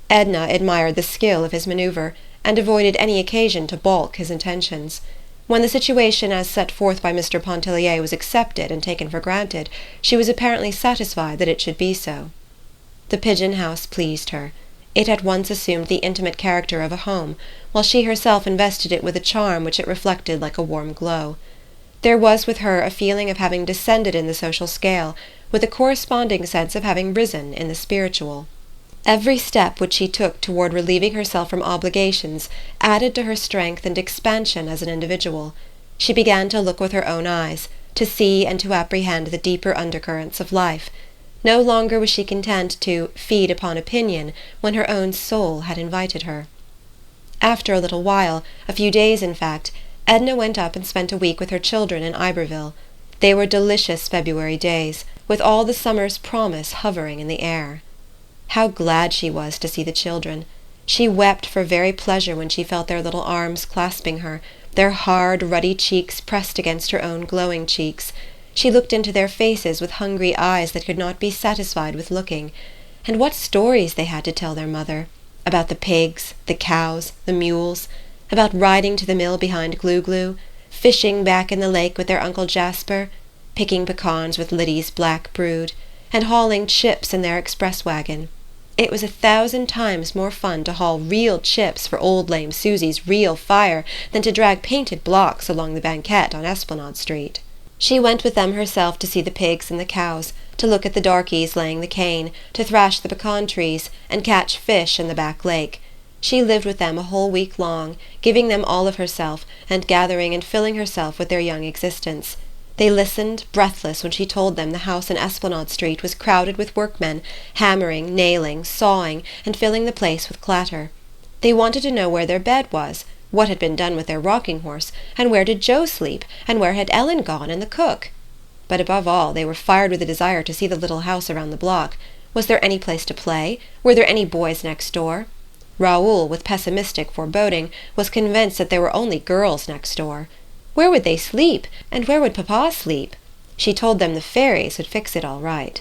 Edna admired the skill of his manoeuvre, and avoided any occasion to balk his intentions. When the situation as set forth by Mr. Pontellier was accepted and taken for granted, she was apparently satisfied that it should be so. The pigeon house pleased her. It at once assumed the intimate character of a home, while she herself invested it with a charm which it reflected like a warm glow. There was with her a feeling of having descended in the social scale, with a corresponding sense of having risen in the spiritual. Every step which she took toward relieving herself from obligations added to her strength and expansion as an individual. She began to look with her own eyes, to see and to apprehend the deeper undercurrents of life. No longer was she content to feed upon opinion when her own soul had invited her. After a little while, a few days in fact, Edna went up and spent a week with her children in Iberville. They were delicious February days, with all the summer's promise hovering in the air. How glad she was to see the children! She wept for very pleasure when she felt their little arms clasping her, their hard, ruddy cheeks pressed against her own glowing cheeks. She looked into their faces with hungry eyes that could not be satisfied with looking. And what stories they had to tell their mother! About the pigs, the cows, the mules, about riding to the mill behind Glue-Glue, fishing back in the lake with their Uncle Jasper, picking pecans with Liddy's black brood, and hauling chips in their express wagon. It was 1,000 times more fun to haul real chips for old lame Susie's real fire than to drag painted blocks along the banquette on Esplanade Street. She went with them herself to see the pigs and the cows, to look at the darkies laying the cane, to thrash the pecan trees, and catch fish in the back lake. She lived with them a whole week long, giving them all of herself, and gathering and filling herself with their young existence. They listened, breathless, when she told them the house in Esplanade Street was crowded with workmen, hammering, nailing, sawing, and filling the place with clatter. They wanted to know where their bed was, what had been done with their rocking-horse, and where did Joe sleep, and where had Ellen gone and the cook. But above all, they were fired with a desire to see the little house around the block. Was there any place to play? Were there any boys next door? Raoul, with pessimistic foreboding, was convinced that there were only girls next door. Where would they sleep, and where would papa sleep? She told them the fairies would fix it all right.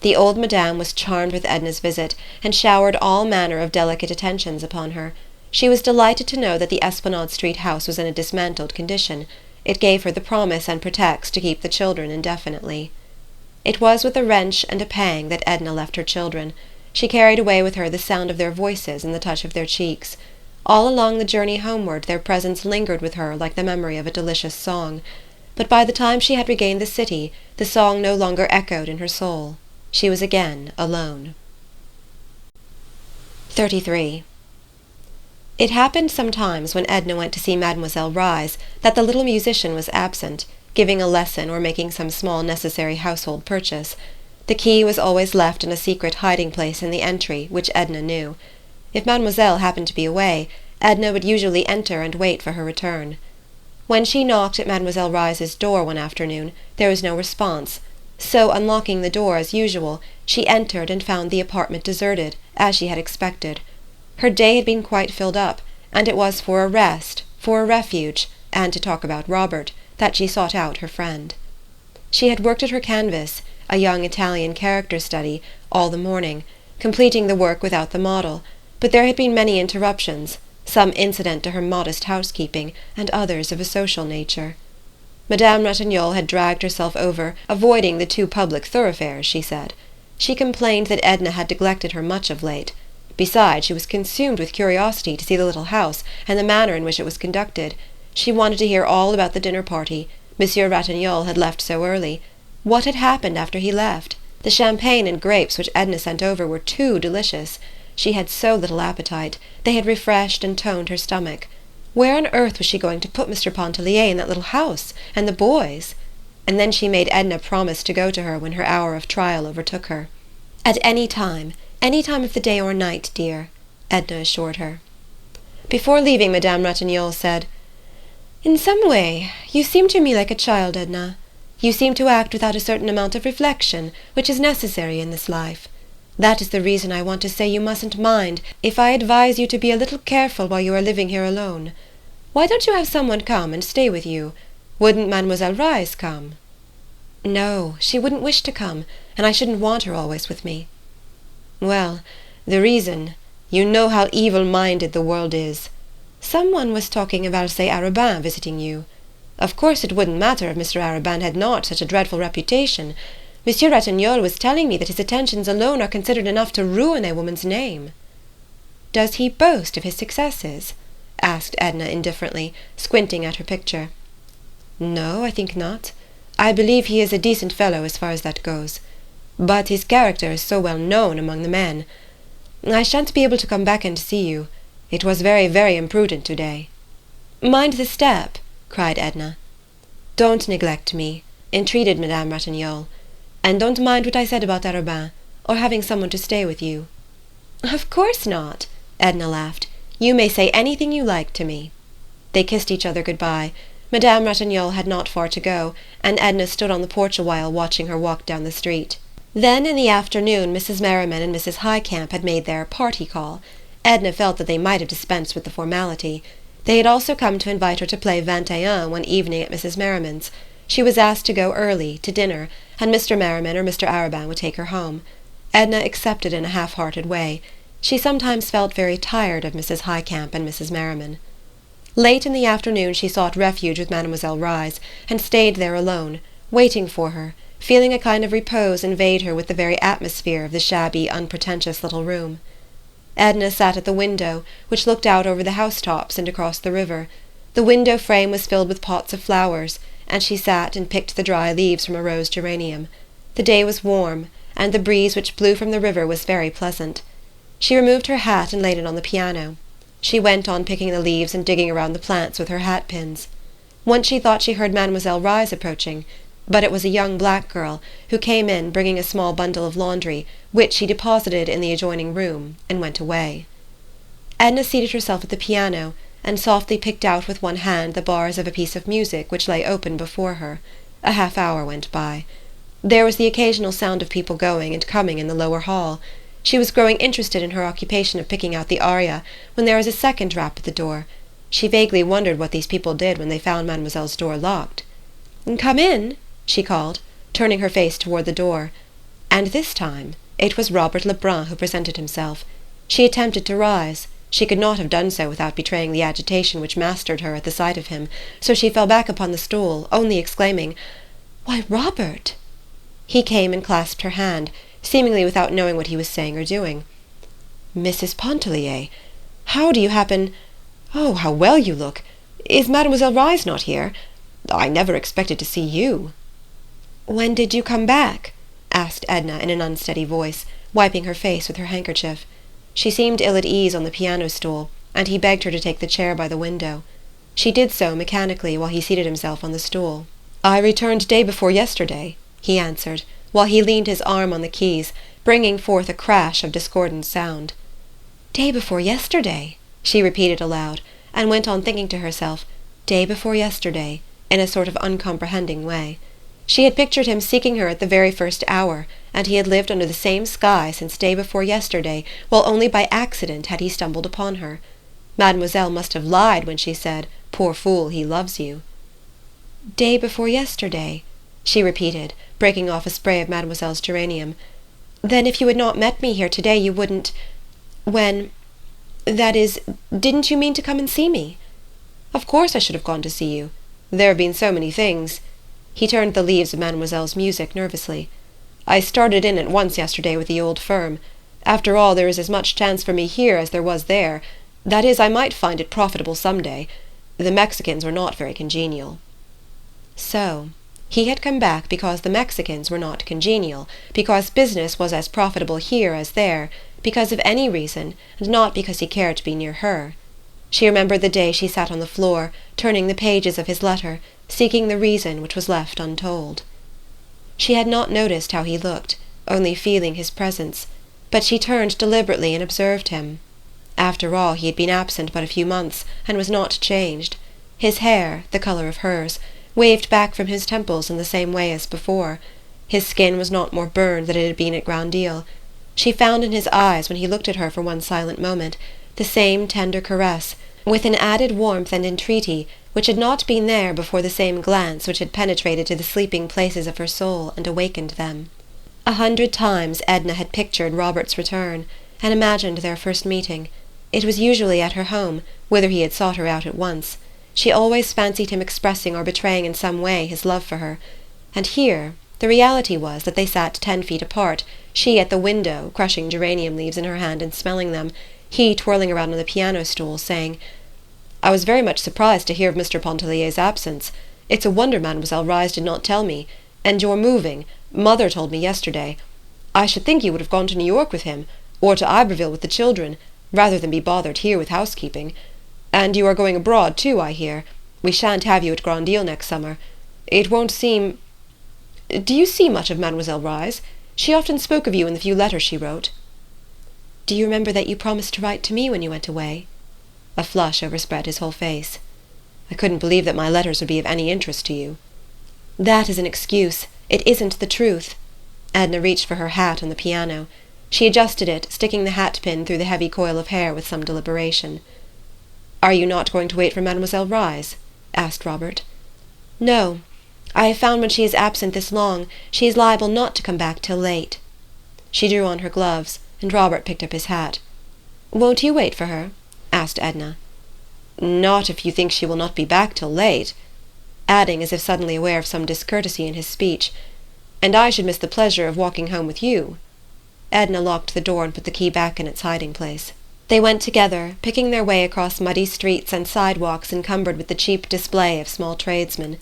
The old madame was charmed with Edna's visit, and showered all manner of delicate attentions upon her. She was delighted to know that the Esplanade Street house was in a dismantled condition. It gave her the promise and pretext to keep the children indefinitely. It was with a wrench and a pang that Edna left her children. She carried away with her the sound of their voices and the touch of their cheeks. All along the journey homeward their presence lingered with her like the memory of a delicious song. But by the time she had regained the city, the song no longer echoed in her soul. She was again alone. 33. It happened sometimes when Edna went to see Mademoiselle Reisz that the little musician was absent, giving a lesson or making some small necessary household purchase. The key was always left in a secret hiding-place in the entry, which Edna knew. If Mademoiselle happened to be away, Edna would usually enter and wait for her return. When she knocked at Mademoiselle Reisz's door one afternoon, there was no response, so unlocking the door as usual, she entered and found the apartment deserted, as she had expected. Her day had been quite filled up, and it was for a rest, for a refuge, and to talk about Robert, that she sought out her friend. She had worked at her canvas, a young Italian character study, all the morning, completing the work without the model, but there had been many interruptions, some incident to her modest housekeeping, and others of a social nature. Madame Ratignolle had dragged herself over, avoiding the too public thoroughfares, she said. She complained that Edna had neglected her much of late. Besides, she was consumed with curiosity to see the little house and the manner in which it was conducted. She wanted to hear all about the dinner party. Monsieur Ratignolle had left so early. What had happened after he left? The champagne and grapes which Edna sent over were too delicious. She had so little appetite. They had refreshed and toned her stomach. Where on earth was she going to put Mr. Pontellier in that little house? And the boys? And then she made Edna promise to go to her when her hour of trial overtook her. At any time of the day or night, dear, Edna assured her. Before leaving, Madame Ratignolle said, "In some way, you seem to me like a child, Edna. You seem to act without a certain amount of reflection, which is necessary in this life. That is the reason I want to say you mustn't mind if I advise you to be a little careful while you are living here alone. Why don't you have someone come and stay with you? Wouldn't Mademoiselle Reisz come?" "No, she wouldn't wish to come, and I shouldn't want her always with me." "Well, the reason, you know how evil-minded the world is. Someone was talking of Alcée Arobin visiting you. Of course it wouldn't matter if Mr. Arobin had not such a dreadful reputation. Monsieur Ratignolle was telling me that his attentions alone are considered enough to ruin a woman's name." "Does he boast of his successes?" asked Edna indifferently, squinting at her picture. "No, I think not. I believe he is a decent fellow as far as that goes. But his character is so well known among the men. I shan't be able to come back and see you. It was very, very imprudent today." "Mind the step," cried Edna. "Don't neglect me," entreated Madame Ratignolle. "And don't mind what I said about Arobin, or having someone to stay with you." "Of course not," Edna laughed. "You may say anything you like to me." They kissed each other good-bye. Madame Ratignolle had not far to go, and Edna stood on the porch a while watching her walk down the street. Then in the afternoon Mrs. Merriman and Mrs. Highcamp had made their party call. Edna felt that they might have dispensed with the formality. They had also come to invite her to play 21 one evening at Mrs. Merriman's. She was asked to go early, to dinner, and Mr. Merriman or Mr. Arobin would take her home. Edna accepted in a half-hearted way. She sometimes felt very tired of Mrs. Highcamp and Mrs. Merriman. Late in the afternoon she sought refuge with Mademoiselle Reisz, and stayed there alone, waiting for her, feeling a kind of repose invade her with the very atmosphere of the shabby, unpretentious little room. Edna sat at the window, which looked out over the housetops and across the river. The window frame was filled with pots of flowers, and she sat and picked the dry leaves from a rose geranium. The day was warm, and the breeze which blew from the river was very pleasant. She removed her hat and laid it on the piano. She went on picking the leaves and digging around the plants with her hat-pins. Once she thought she heard Mademoiselle Reisz approaching, but it was a young black girl, who came in bringing a small bundle of laundry, which she deposited in the adjoining room, and went away. Edna seated herself at the piano, and softly picked out with one hand the bars of a piece of music which lay open before her. A half-hour went by. There was the occasional sound of people going and coming in the lower hall. She was growing interested in her occupation of picking out the aria, when there was a second rap at the door. She vaguely wondered what these people did when they found Mademoiselle's door locked. "Come in," she called, turning her face toward the door. And this time it was Robert Lebrun who presented himself. She attempted to rise. She could not have done so without betraying the agitation which mastered her at the sight of him, so she fell back upon the stool, only exclaiming, "Why, Robert!" He came and clasped her hand, seemingly without knowing what he was saying or doing. "Mrs. Pontellier, how do you happen— Oh, how well you look! Is Mademoiselle Reisz not here? I never expected to see you." "When did you come back?" asked Edna in an unsteady voice, wiping her face with her handkerchief. She seemed ill at ease on the piano-stool, and he begged her to take the chair by the window. She did so mechanically while he seated himself on the stool. "I returned day before yesterday," he answered, while he leaned his arm on the keys, bringing forth a crash of discordant sound. "Day before yesterday," she repeated aloud, and went on thinking to herself, "Day before yesterday," in a sort of uncomprehending way. She had pictured him seeking her at the very first hour, and he had lived under the same sky since day before yesterday, while only by accident had he stumbled upon her. Mademoiselle must have lied when she said, "Poor fool, he loves you." "Day before yesterday," she repeated, breaking off a spray of Mademoiselle's geranium. "Then if you had not met me here today you wouldn't— That is, didn't you mean to come and see me?" "Of course I should have gone to see you. There have been so many things—" He turned the leaves of Mademoiselle's music nervously. "I started in at once yesterday with the old firm. After all, there is as much chance for me here as there was there. That is, I might find it profitable some day. The Mexicans were not very congenial." So he had come back because the Mexicans were not congenial, because business was as profitable here as there, because of any reason, and not because he cared to be near her. She remembered the day she sat on the floor, turning the pages of his letter, seeking the reason which was left untold. She had not noticed how he looked, only feeling his presence, but she turned deliberately and observed him. After all, he had been absent but a few months, and was not changed. His hair, the colour of hers, waved back from his temples in the same way as before. His skin was not more burned than it had been at Grand Isle. She found in his eyes, when he looked at her for one silent moment, the same tender caress, with an added warmth and entreaty which had not been there before, the same glance which had penetrated to the sleeping places of her soul and awakened them. 100 times Edna had pictured Robert's return, and imagined their first meeting. It was usually at her home, whither he had sought her out at once. She always fancied him expressing or betraying in some way his love for her. And here the reality was that they sat 10 feet apart, she at the window, crushing geranium leaves in her hand and smelling them, he twirling around on the piano-stool, saying, "I was very much surprised to hear of Mr. Pontellier's absence. It's a wonder Mademoiselle Reisz did not tell me. And you're moving. Mother told me yesterday. I should think you would have gone to New York with him, or to Iberville with the children, rather than be bothered here with housekeeping. And you are going abroad, too, I hear. We shan't have you at Grand Isle next summer. It won't seem... Do you see much of Mademoiselle Reisz? She often spoke of you in the few letters she wrote." "Do you remember that you promised to write to me when you went away?" A flush overspread his whole face. "I couldn't believe that my letters would be of any interest to you." "That is an excuse. It isn't the truth." Edna reached for her hat on the piano. She adjusted it, sticking the hat-pin through the heavy coil of hair with some deliberation. "Are you not going to wait for Mademoiselle Reisz?" asked Robert. "No. I have found when she is absent this long, she is liable not to come back till late." She drew on her gloves, and Robert picked up his hat. "Won't you wait for her?" asked Edna. "Not if you think she will not be back till late," adding, as if suddenly aware of some discourtesy in his speech, "and I should miss the pleasure of walking home with you." Edna locked the door and put the key back in its hiding-place. They went together, picking their way across muddy streets and sidewalks encumbered with the cheap display of small tradesmen.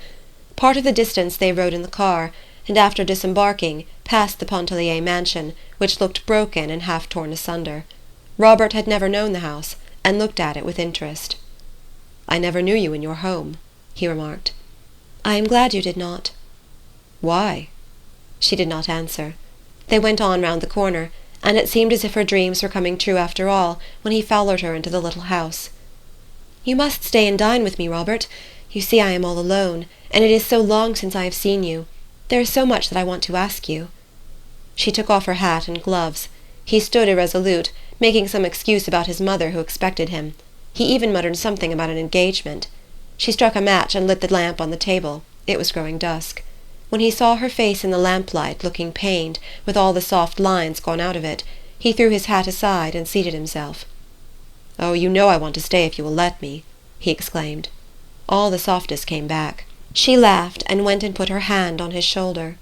Part of the distance they rode in the car, and after disembarking, passed the Pontellier mansion, which looked broken and half torn asunder. Robert had never known the house, and looked at it with interest. "I never knew you in your home," he remarked. "I am glad you did not." "Why?" She did not answer. They went on round the corner, and it seemed as if her dreams were coming true after all, when he followed her into the little house. "You must stay and dine with me, Robert. You see I am all alone, and it is so long since I have seen you. There is so much that I want to ask you." She took off her hat and gloves. He stood irresolute, making some excuse about his mother who expected him. He even muttered something about an engagement. She struck a match and lit the lamp on the table. It was growing dusk. When he saw her face in the lamplight, looking pained, with all the soft lines gone out of it, he threw his hat aside and seated himself. "Oh, you know I want to stay if you will let me," he exclaimed. All the softness came back. She laughed and went and put her hand on his shoulder.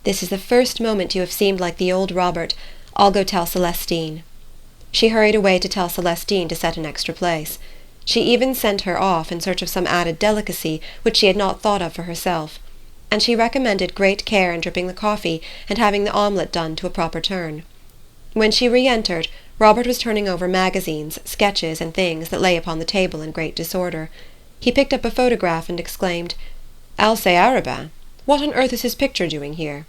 "This is the first moment you have seemed like the old Robert. I'll go tell Celestine." She hurried away to tell Celestine to set an extra place. She even sent her off in search of some added delicacy which she had not thought of for herself. And she recommended great care in dripping the coffee and having the omelette done to a proper turn. When she re-entered, Robert was turning over magazines, sketches, and things that lay upon the table in great disorder. He picked up a photograph and exclaimed, "Alcé Arobin! What on earth is his picture doing here?"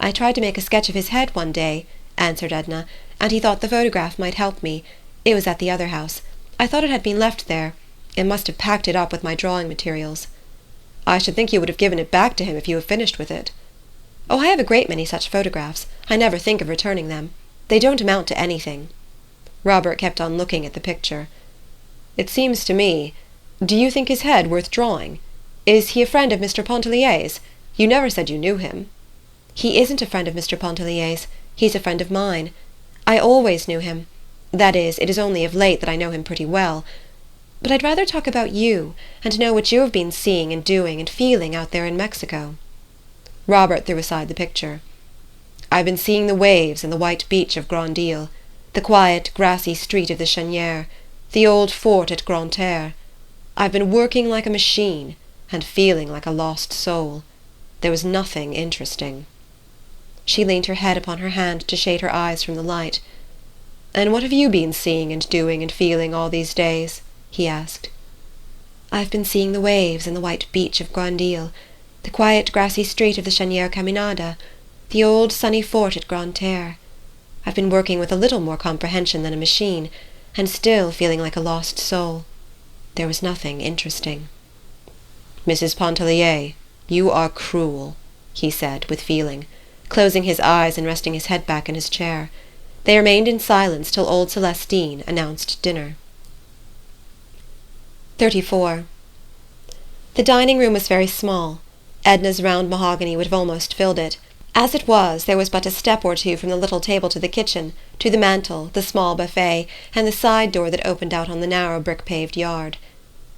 "I tried to make a sketch of his head one day," answered Edna, "and he thought the photograph might help me. It was at the other house. I thought it had been left there. I must have packed it up with my drawing materials." "I should think you would have given it back to him if you have finished with it." "Oh, I have a great many such photographs. I never think of returning them. They don't amount to anything." Robert kept on looking at the picture. "It seems to me... Do you think his head worth drawing? Is he a friend of Mr. Pontellier's? You never said you knew him." "He isn't a friend of Mr. Pontellier's. He's a friend of mine. I always knew him. That is, it is only of late that I know him pretty well. But I'd rather talk about you, and know what you have been seeing and doing and feeling out there in Mexico." Robert threw aside the picture. I've been seeing the waves and the white beach of Grand Isle, the quiet, grassy street of the Cheniere, the old fort at Grande Terre. I've been working like a machine, and feeling like a lost soul. There was nothing interesting." She leaned her head upon her hand to shade her eyes from the light. "And what have you been seeing and doing and feeling all these days?" he asked. "I've been seeing the waves and the white beach of Grand Isle, the quiet grassy street of the Cheniere Caminada, the old sunny fort at Grande Terre. I've been working with a little more comprehension than a machine, and still feeling like a lost soul. There was nothing interesting." "Mrs. Pontellier, you are cruel," he said, with feeling, closing his eyes and resting his head back in his chair. They remained in silence till old Celestine announced dinner. 34. The dining-room was very small. Edna's round mahogany would have almost filled it. As it was, there was but a step or two from the little table to the kitchen, to the mantel, the small buffet, and the side door that opened out on the narrow brick-paved yard.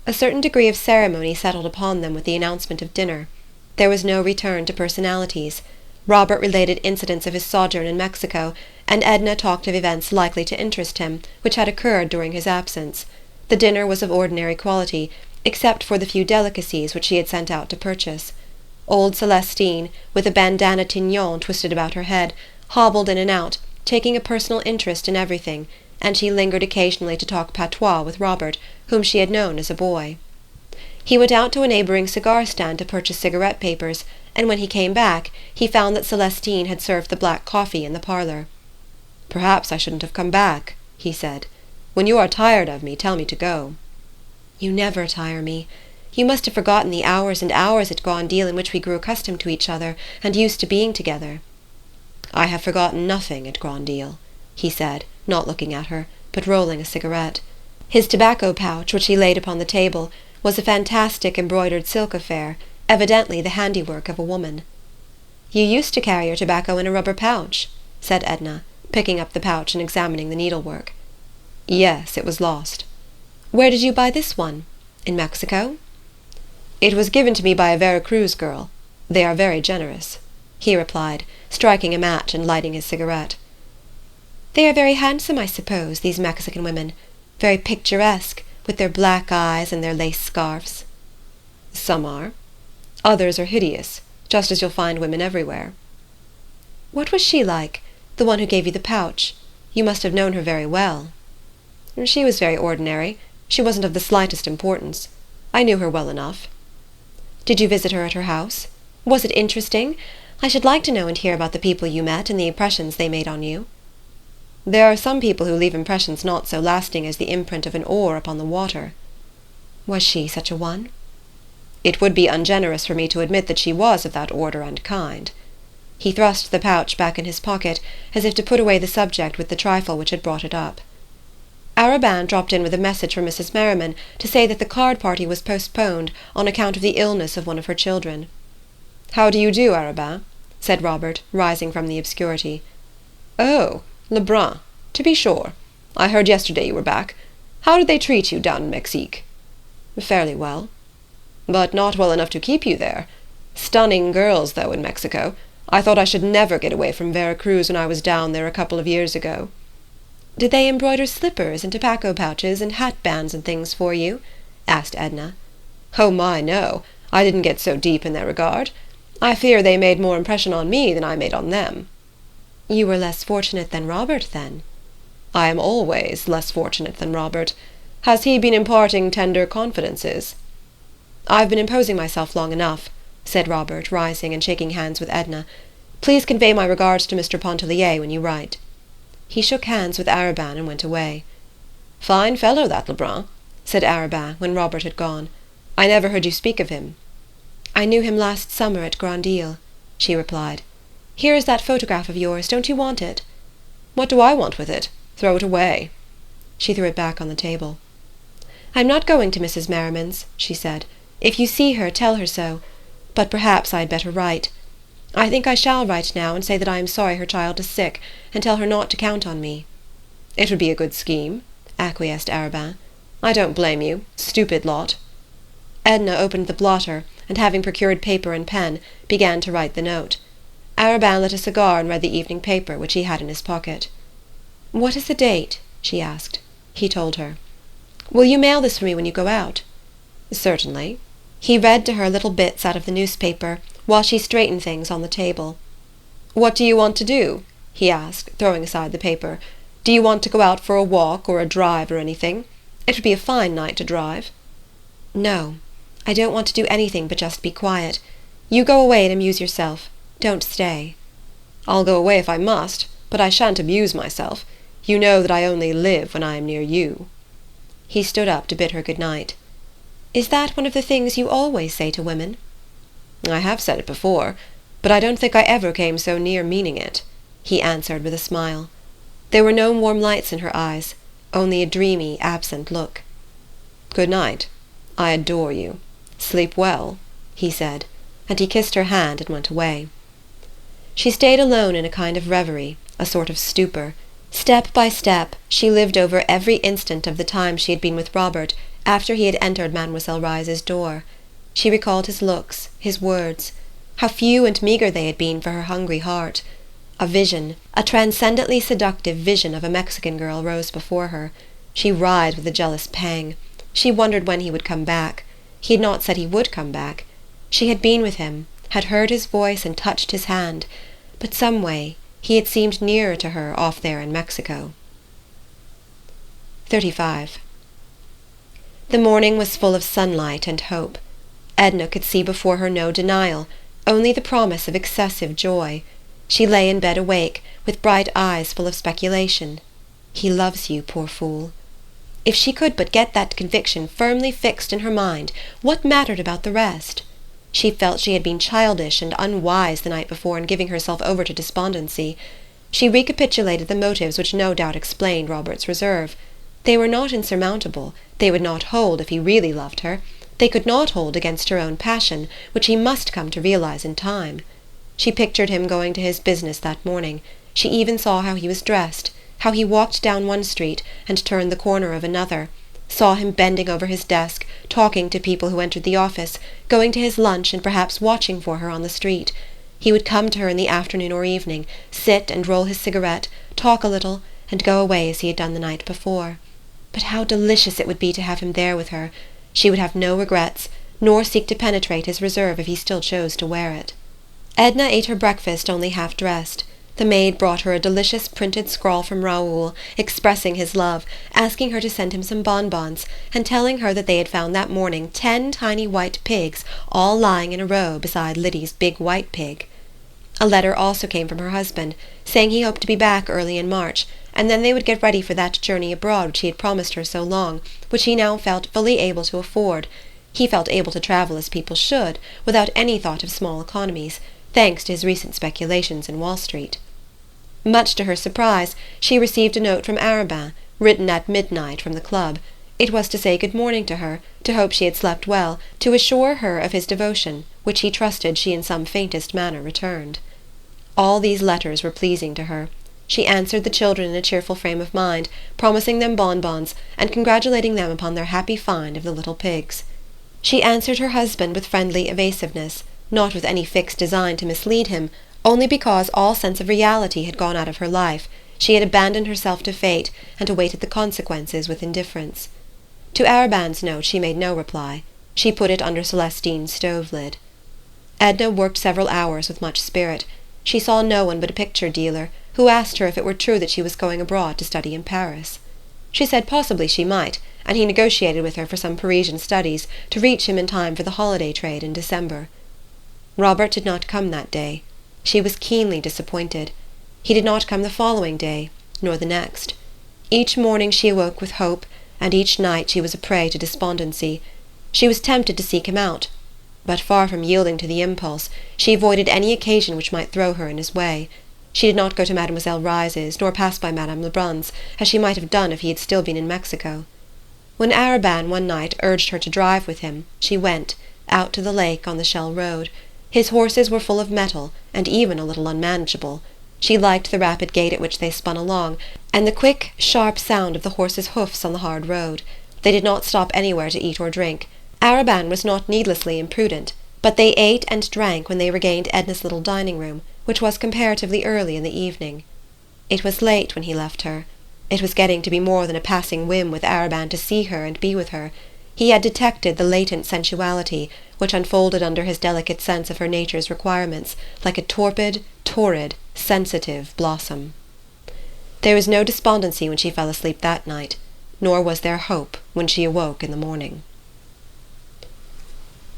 A certain degree of ceremony settled upon them with the announcement of dinner. There was no return to personalities. Robert related incidents of his sojourn in Mexico, and Edna talked of events likely to interest him, which had occurred during his absence. The dinner was of ordinary quality, except for the few delicacies which she had sent out to purchase. Old Celestine, with a bandana tignon twisted about her head, hobbled in and out, taking a personal interest in everything, and she lingered occasionally to talk patois with Robert, whom she had known as a boy. He went out to a neighbouring cigar-stand to purchase cigarette papers, and when he came back he found that Celestine had served the black coffee in the parlour. "Perhaps I shouldn't have come back," he said. "When you are tired of me, tell me to go." "You never tire me. You must have forgotten the hours and hours at Grand Isle in which we grew accustomed to each other, and used to being together." "I have forgotten nothing at Grand Isle," he said, not looking at her, but rolling a cigarette. His tobacco pouch, which he laid upon the table, was a fantastic embroidered silk affair, evidently the handiwork of a woman. "You used to carry your tobacco in a rubber pouch," said Edna, picking up the pouch and examining the needlework. "Yes, it was lost." "Where did you buy this one? In Mexico?" "It was given to me by a Vera Cruz girl. They are very generous," he replied, striking a match and lighting his cigarette. "They are very handsome, I suppose, these Mexican women, very picturesque, with their black eyes and their lace scarfs." "Some are. Others are hideous, just as you'll find women everywhere." "What was she like, the one who gave you the pouch? You must have known her very well." "She was very ordinary. She wasn't of the slightest importance. I knew her well enough." "Did you visit her at her house? Was it interesting? I should like to know and hear about the people you met and the impressions they made on you." "There are some people who leave impressions not so lasting as the imprint of an oar upon the water." "Was she such a one?" "It would be ungenerous for me to admit that she was of that order and kind." He thrust the pouch back in his pocket, as if to put away the subject with the trifle which had brought it up. Arobin dropped in with a message from Mrs. Merriman to say that the card party was postponed on account of the illness of one of her children. "How do you do, Arobin?" said Robert, rising from the obscurity. "Oh, Lebrun. To be sure. I heard yesterday you were back. How did they treat you down in Mexique?" "Fairly well." "But not well enough to keep you there. Stunning girls, though, in Mexico. I thought I should never get away from Vera Cruz when I was down there a couple of years ago." "Did they embroider slippers and tobacco pouches and hat-bands and things for you?" asked Edna. "Oh, my, no. I didn't get so deep in their regard. I fear they made more impression on me than I made on them." "You were less fortunate than Robert, then." "I am always less fortunate than Robert. Has he been imparting tender confidences?" "I've been imposing myself long enough," said Robert, rising and shaking hands with Edna. "Please convey my regards to Mr. Pontellier when you write." He shook hands with Arobin and went away. "Fine fellow, that Lebrun," said Arobin when Robert had gone. "I never heard you speak of him." "I knew him last summer at Grand Isle," she replied. "Here is that photograph of yours. Don't you want it?" "What do I want with it? Throw it away." She threw it back on the table. "I'm not going to Mrs. Merriman's," she said. "If you see her, tell her so. But perhaps I had better write. I think I shall write now and say that I am sorry her child is sick, and tell her not to count on me." "It would be a good scheme," acquiesced Arobin. "I don't blame you. Stupid lot." Edna opened the blotter, and having procured paper and pen, began to write the note. Arobin lit a cigar and read the evening paper, which he had in his pocket. "What is the date?" she asked. He told her. "Will you mail this for me when you go out?" "Certainly." He read to her little bits out of the newspaper, while she straightened things on the table. "What do you want to do?" he asked, throwing aside the paper. "Do you want to go out for a walk or a drive or anything? It would be a fine night to drive." "No, I don't want to do anything but just be quiet. You go away and amuse yourself. Don't stay." "I'll go away if I must, but I shan't amuse myself. You know that I only live when I am near you." He stood up to bid her good night. "Is that one of the things you always say to women?" "I have said it before, but I don't think I ever came so near meaning it," he answered with a smile. There were no warm lights in her eyes, only a dreamy, absent look. "Good night. I adore you. Sleep well," he said, and he kissed her hand and went away. She stayed alone in a kind of reverie, a sort of stupor. Step by step she lived over every instant of the time she had been with Robert after he had entered Mademoiselle Reisz's door. She recalled his looks, his words. How few and meagre they had been for her hungry heart. A vision, a transcendently seductive vision of a Mexican girl rose before her. She writhed with a jealous pang. She wondered when he would come back. He had not said he would come back. She had been with him, had heard his voice and touched his hand, but some way he had seemed nearer to her off there in Mexico. 35. The morning was full of sunlight and hope. Edna could see before her no denial, only the promise of excessive joy. She lay in bed awake, with bright eyes full of speculation. He loves you, poor fool. If she could but get that conviction firmly fixed in her mind, what mattered about the rest? She felt she had been childish and unwise the night before in giving herself over to despondency. She recapitulated the motives which no doubt explained Robert's reserve. They were not insurmountable, they would not hold if he really loved her. They could not hold against her own passion, which he must come to realize in time. She pictured him going to his business that morning. She even saw how he was dressed, how he walked down one street and turned the corner of another, saw him bending over his desk, talking to people who entered the office, going to his lunch and perhaps watching for her on the street. He would come to her in the afternoon or evening, sit and roll his cigarette, talk a little, and go away as he had done the night before. But how delicious it would be to have him there with her! She would have no regrets, nor seek to penetrate his reserve if he still chose to wear it. Edna ate her breakfast only half-dressed. The maid brought her a delicious printed scrawl from Raoul, expressing his love, asking her to send him some bonbons, and telling her that they had found that morning 10 tiny white pigs, all lying in a row beside Liddy's big white pig. A letter also came from her husband, saying he hoped to be back early in March, and then they would get ready for that journey abroad which he had promised her so long, which he now felt fully able to afford. He felt able to travel as people should, without any thought of small economies, thanks to his recent speculations in Wall Street. Much to her surprise, she received a note from Arobin, written at midnight from the club. It was to say good morning to her, to hope she had slept well, to assure her of his devotion, which he trusted she in some faintest manner returned. All these letters were pleasing to her. She answered the children in a cheerful frame of mind, promising them bonbons, and congratulating them upon their happy find of the little pigs. She answered her husband with friendly evasiveness, not with any fixed design to mislead him, only because all sense of reality had gone out of her life. She had abandoned herself to fate, and awaited the consequences with indifference. To Arobin's note she made no reply. She put it under Celestine's stove-lid. Edna worked several hours with much spirit. She saw no one but a picture dealer, who asked her if it were true that she was going abroad to study in Paris. She said possibly she might, and he negotiated with her for some Parisian studies to reach him in time for the holiday trade in December. Robert did not come that day. She was keenly disappointed. He did not come the following day, nor the next. Each morning she awoke with hope, and each night she was a prey to despondency. She was tempted to seek him out, but far from yielding to the impulse, she avoided any occasion which might throw her in his way. She did not go to Mademoiselle Reisz's, nor pass by Madame Lebrun's, as she might have done if he had still been in Mexico. When Arobin one night urged her to drive with him, she went, out to the lake on the Shell Road. His horses were full of mettle, and even a little unmanageable. She liked the rapid gait at which they spun along, and the quick, sharp sound of the horses' hoofs on the hard road. They did not stop anywhere to eat or drink. Arobin was not needlessly imprudent, but they ate and drank when they regained Edna's little dining-room, which was comparatively early in the evening. It was late when he left her. It was getting to be more than a passing whim with Arobin to see her and be with her. He had detected the latent sensuality, which unfolded under his delicate sense of her nature's requirements, like a torpid, torrid, sensitive blossom. There was no despondency when she fell asleep that night, nor was there hope when she awoke in the morning.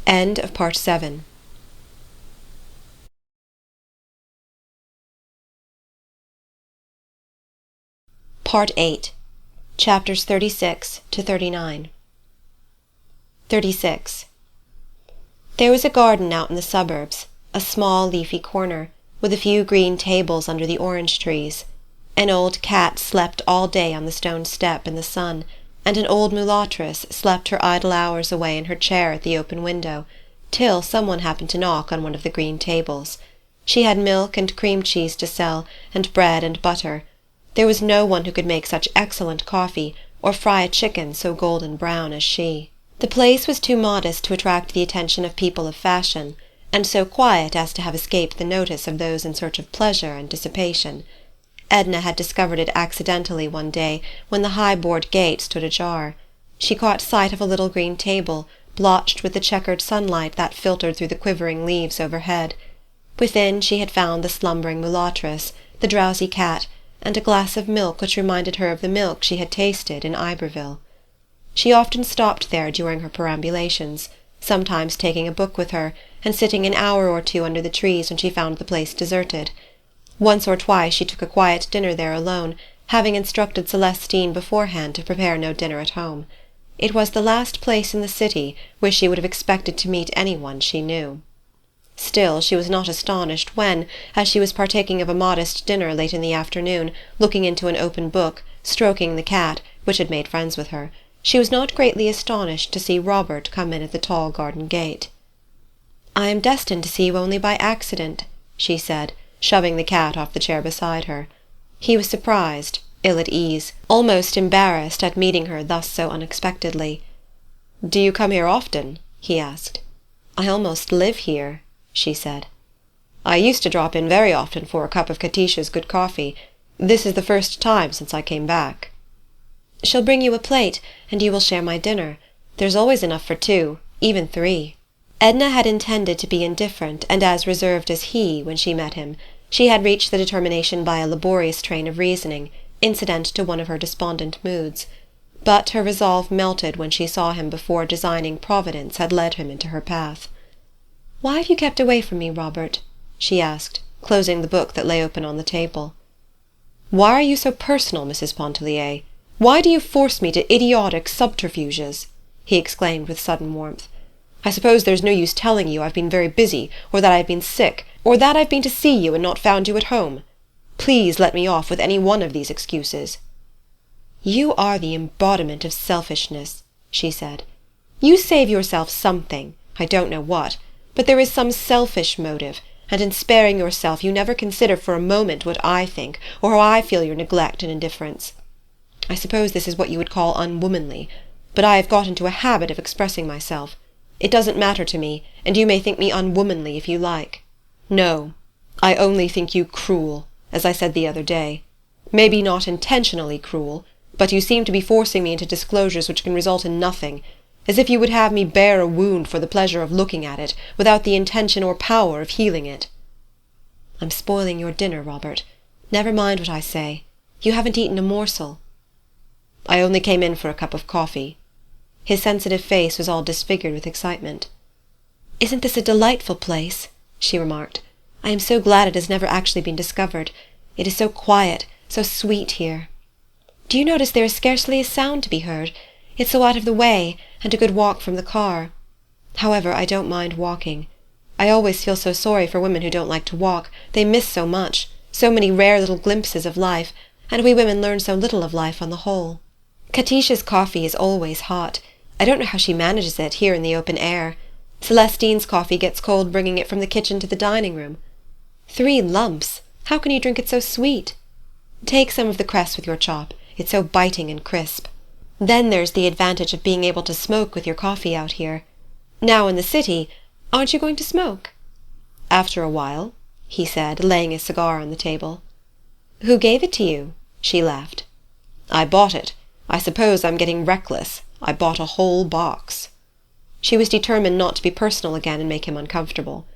End of Part 7. Part 8. Chapters 36 to 39. 36. There was a garden out in the suburbs, a small leafy corner, with a few green tables under the orange trees. An old cat slept all day on the stone step in the sun, and an old mulatress slept her idle hours away in her chair at the open window, till someone happened to knock on one of the green tables. She had milk and cream cheese to sell, and bread and butter. There was no one who could make such excellent coffee, or fry a chicken so golden brown as she. The place was too modest to attract the attention of people of fashion, and so quiet as to have escaped the notice of those in search of pleasure and dissipation. Edna had discovered it accidentally one day when the high board gate stood ajar. She caught sight of a little green table, blotched with the checkered sunlight that filtered through the quivering leaves overhead. Within she had found the slumbering mulatress, the drowsy cat, and a glass of milk which reminded her of the milk she had tasted in Iberville. She often stopped there during her perambulations, sometimes taking a book with her, and sitting an hour or two under the trees when she found the place deserted. Once or twice she took a quiet dinner there alone, having instructed Celestine beforehand to prepare no dinner at home. It was the last place in the city where she would have expected to meet anyone she knew. Still, she was not astonished when, as she was partaking of a modest dinner late in the afternoon, looking into an open book, stroking the cat, which had made friends with her, she was not greatly astonished to see Robert come in at the tall garden gate. "I am destined to see you only by accident," she said, shoving the cat off the chair beside her. He was surprised, ill at ease, almost embarrassed at meeting her thus so unexpectedly. "Do you come here often?" he asked. "I almost live here," she said. "I used to drop in very often for a cup of Katisha's good coffee. This is the first time since I came back." "She'll bring you a plate, and you will share my dinner. There's always enough for two, even three." Edna had intended to be indifferent and as reserved as he when she met him. She had reached the determination by a laborious train of reasoning, incident to one of her despondent moods. But her resolve melted when she saw him before designing Providence had led him into her path. "Why have you kept away from me, Robert?" she asked, closing the book that lay open on the table. "Why are you so personal, Mrs. Pontellier? Why do you force me to idiotic subterfuges?" he exclaimed with sudden warmth. "I suppose there's no use telling you I've been very busy, or that I've been sick, or that I've been to see you and not found you at home. Please let me off with any one of these excuses." "You are the embodiment of selfishness," she said. "You save yourself something, I don't know what, but there is some selfish motive, and in sparing yourself you never consider for a moment what I think, or how I feel your neglect and indifference. I suppose this is what you would call unwomanly, but I have got into a habit of expressing myself. It doesn't matter to me, and you may think me unwomanly if you like. No, I only think you cruel, as I said the other day. Maybe not intentionally cruel, but you seem to be forcing me into disclosures which can result in nothing, as if you would have me bear a wound for the pleasure of looking at it, without the intention or power of healing it." "I'm spoiling your dinner, Robert. Never mind what I say. You haven't eaten a morsel." "I only came in for a cup of coffee." His sensitive face was all disfigured with excitement. "Isn't this a delightful place?" she remarked. "I am so glad it has never actually been discovered. It is so quiet, so sweet here. Do you notice there is scarcely a sound to be heard? It's so out of the way, and a good walk from the car. However, I don't mind walking. I always feel so sorry for women who don't like to walk. They miss so much, so many rare little glimpses of life, and we women learn so little of life on the whole. Katisha's coffee is always hot. I don't know how she manages it here in the open air. Celestine's coffee gets cold bringing it from the kitchen to the dining room. 3 lumps! How can you drink it so sweet? Take some of the cress with your chop. It's so biting and crisp. Then there's the advantage of being able to smoke with your coffee out here. Now in the city, aren't you going to smoke?" "After a while," he said, laying his cigar on the table. "Who gave it to you?" She laughed. "I bought it. I suppose I'm getting reckless. I bought a whole box." She was determined not to be personal again and make him uncomfortable.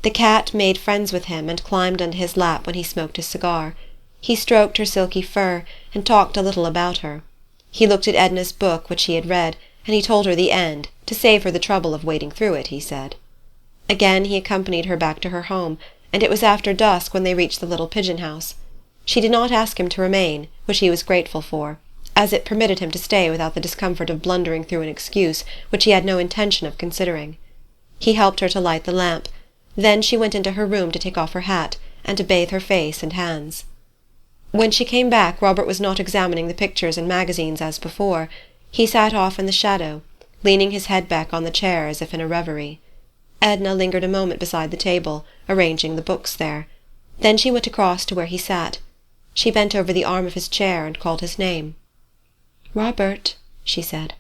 The cat made friends with him and climbed onto his lap when he smoked his cigar. He stroked her silky fur and talked a little about her. He looked at Edna's book, which he had read, and he told her the end, to save her the trouble of wading through it, he said. Again he accompanied her back to her home, and it was after dusk when they reached the little pigeon-house. She did not ask him to remain, which he was grateful for, as it permitted him to stay without the discomfort of blundering through an excuse which he had no intention of considering. He helped her to light the lamp. Then she went into her room to take off her hat, and to bathe her face and hands. When she came back, Robert was not examining the pictures and magazines as before. He sat off in the shadow, leaning his head back on the chair as if in a reverie. Edna lingered a moment beside the table, arranging the books there. Then she went across to where he sat. She bent over the arm of his chair and called his name. "Robert," she said,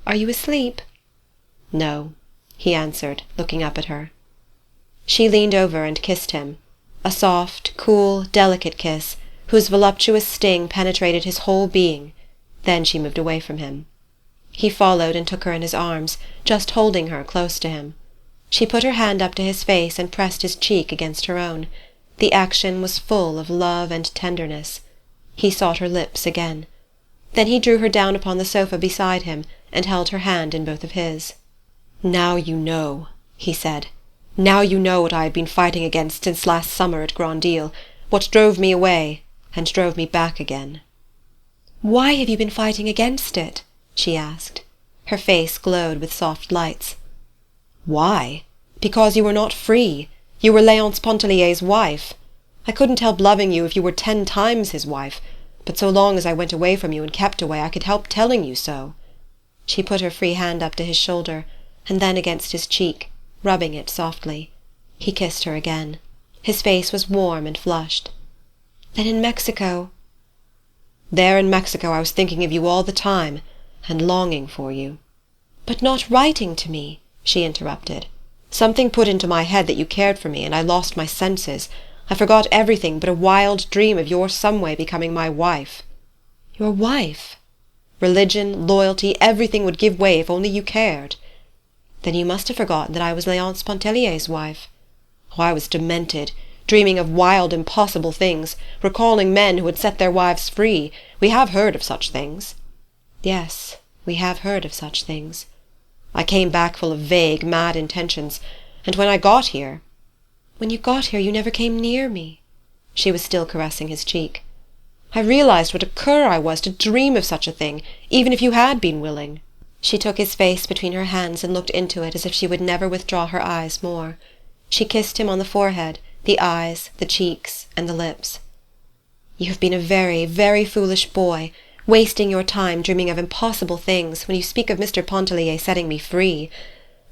"are you asleep?" "No," he answered, looking up at her. She leaned over and kissed him, a soft, cool, delicate kiss, whose voluptuous sting penetrated his whole being. Then she moved away from him. He followed and took her in his arms, just holding her close to him. She put her hand up to his face and pressed his cheek against her own. The action was full of love and tenderness. He sought her lips again. Then he drew her down upon the sofa beside him and held her hand in both of his. "Now you know," he said. "Now you know what I have been fighting against since last summer at Grand Isle, what drove me away, and drove me back again." "Why have you been fighting against it?" she asked. Her face glowed with soft lights. "Why? Because you were not free. You were Léonce Pontellier's wife. I couldn't help loving you if you were 10 times his wife, but so long as I went away from you and kept away, I could help telling you so." She put her free hand up to his shoulder, and then against his cheek, rubbing it softly. He kissed her again. His face was warm and flushed. "Then in Mexico—" "There in Mexico I was thinking of you all the time, and longing for you." "But not writing to me," she interrupted. "Something put into my head that you cared for me, and I lost my senses. I forgot everything but a wild dream of your some way becoming my wife." "Your wife?" "Religion, loyalty, everything would give way if only you cared." "Then you must have forgotten that I was Léonce Pontellier's wife." "Oh, I was demented, dreaming of wild, impossible things, recalling men who had set their wives free. We have heard of such things." "Yes, we have heard of such things." "I came back full of vague, mad intentions, and when I got here—" "When you got here you never came near me." She was still caressing his cheek. "I realized what a cur I was to dream of such a thing, even if you had been willing." She took his face between her hands and looked into it as if she would never withdraw her eyes more. She kissed him on the forehead, the eyes, the cheeks, and the lips. "You have been a very, very foolish boy, wasting your time dreaming of impossible things when you speak of Mr. Pontellier setting me free.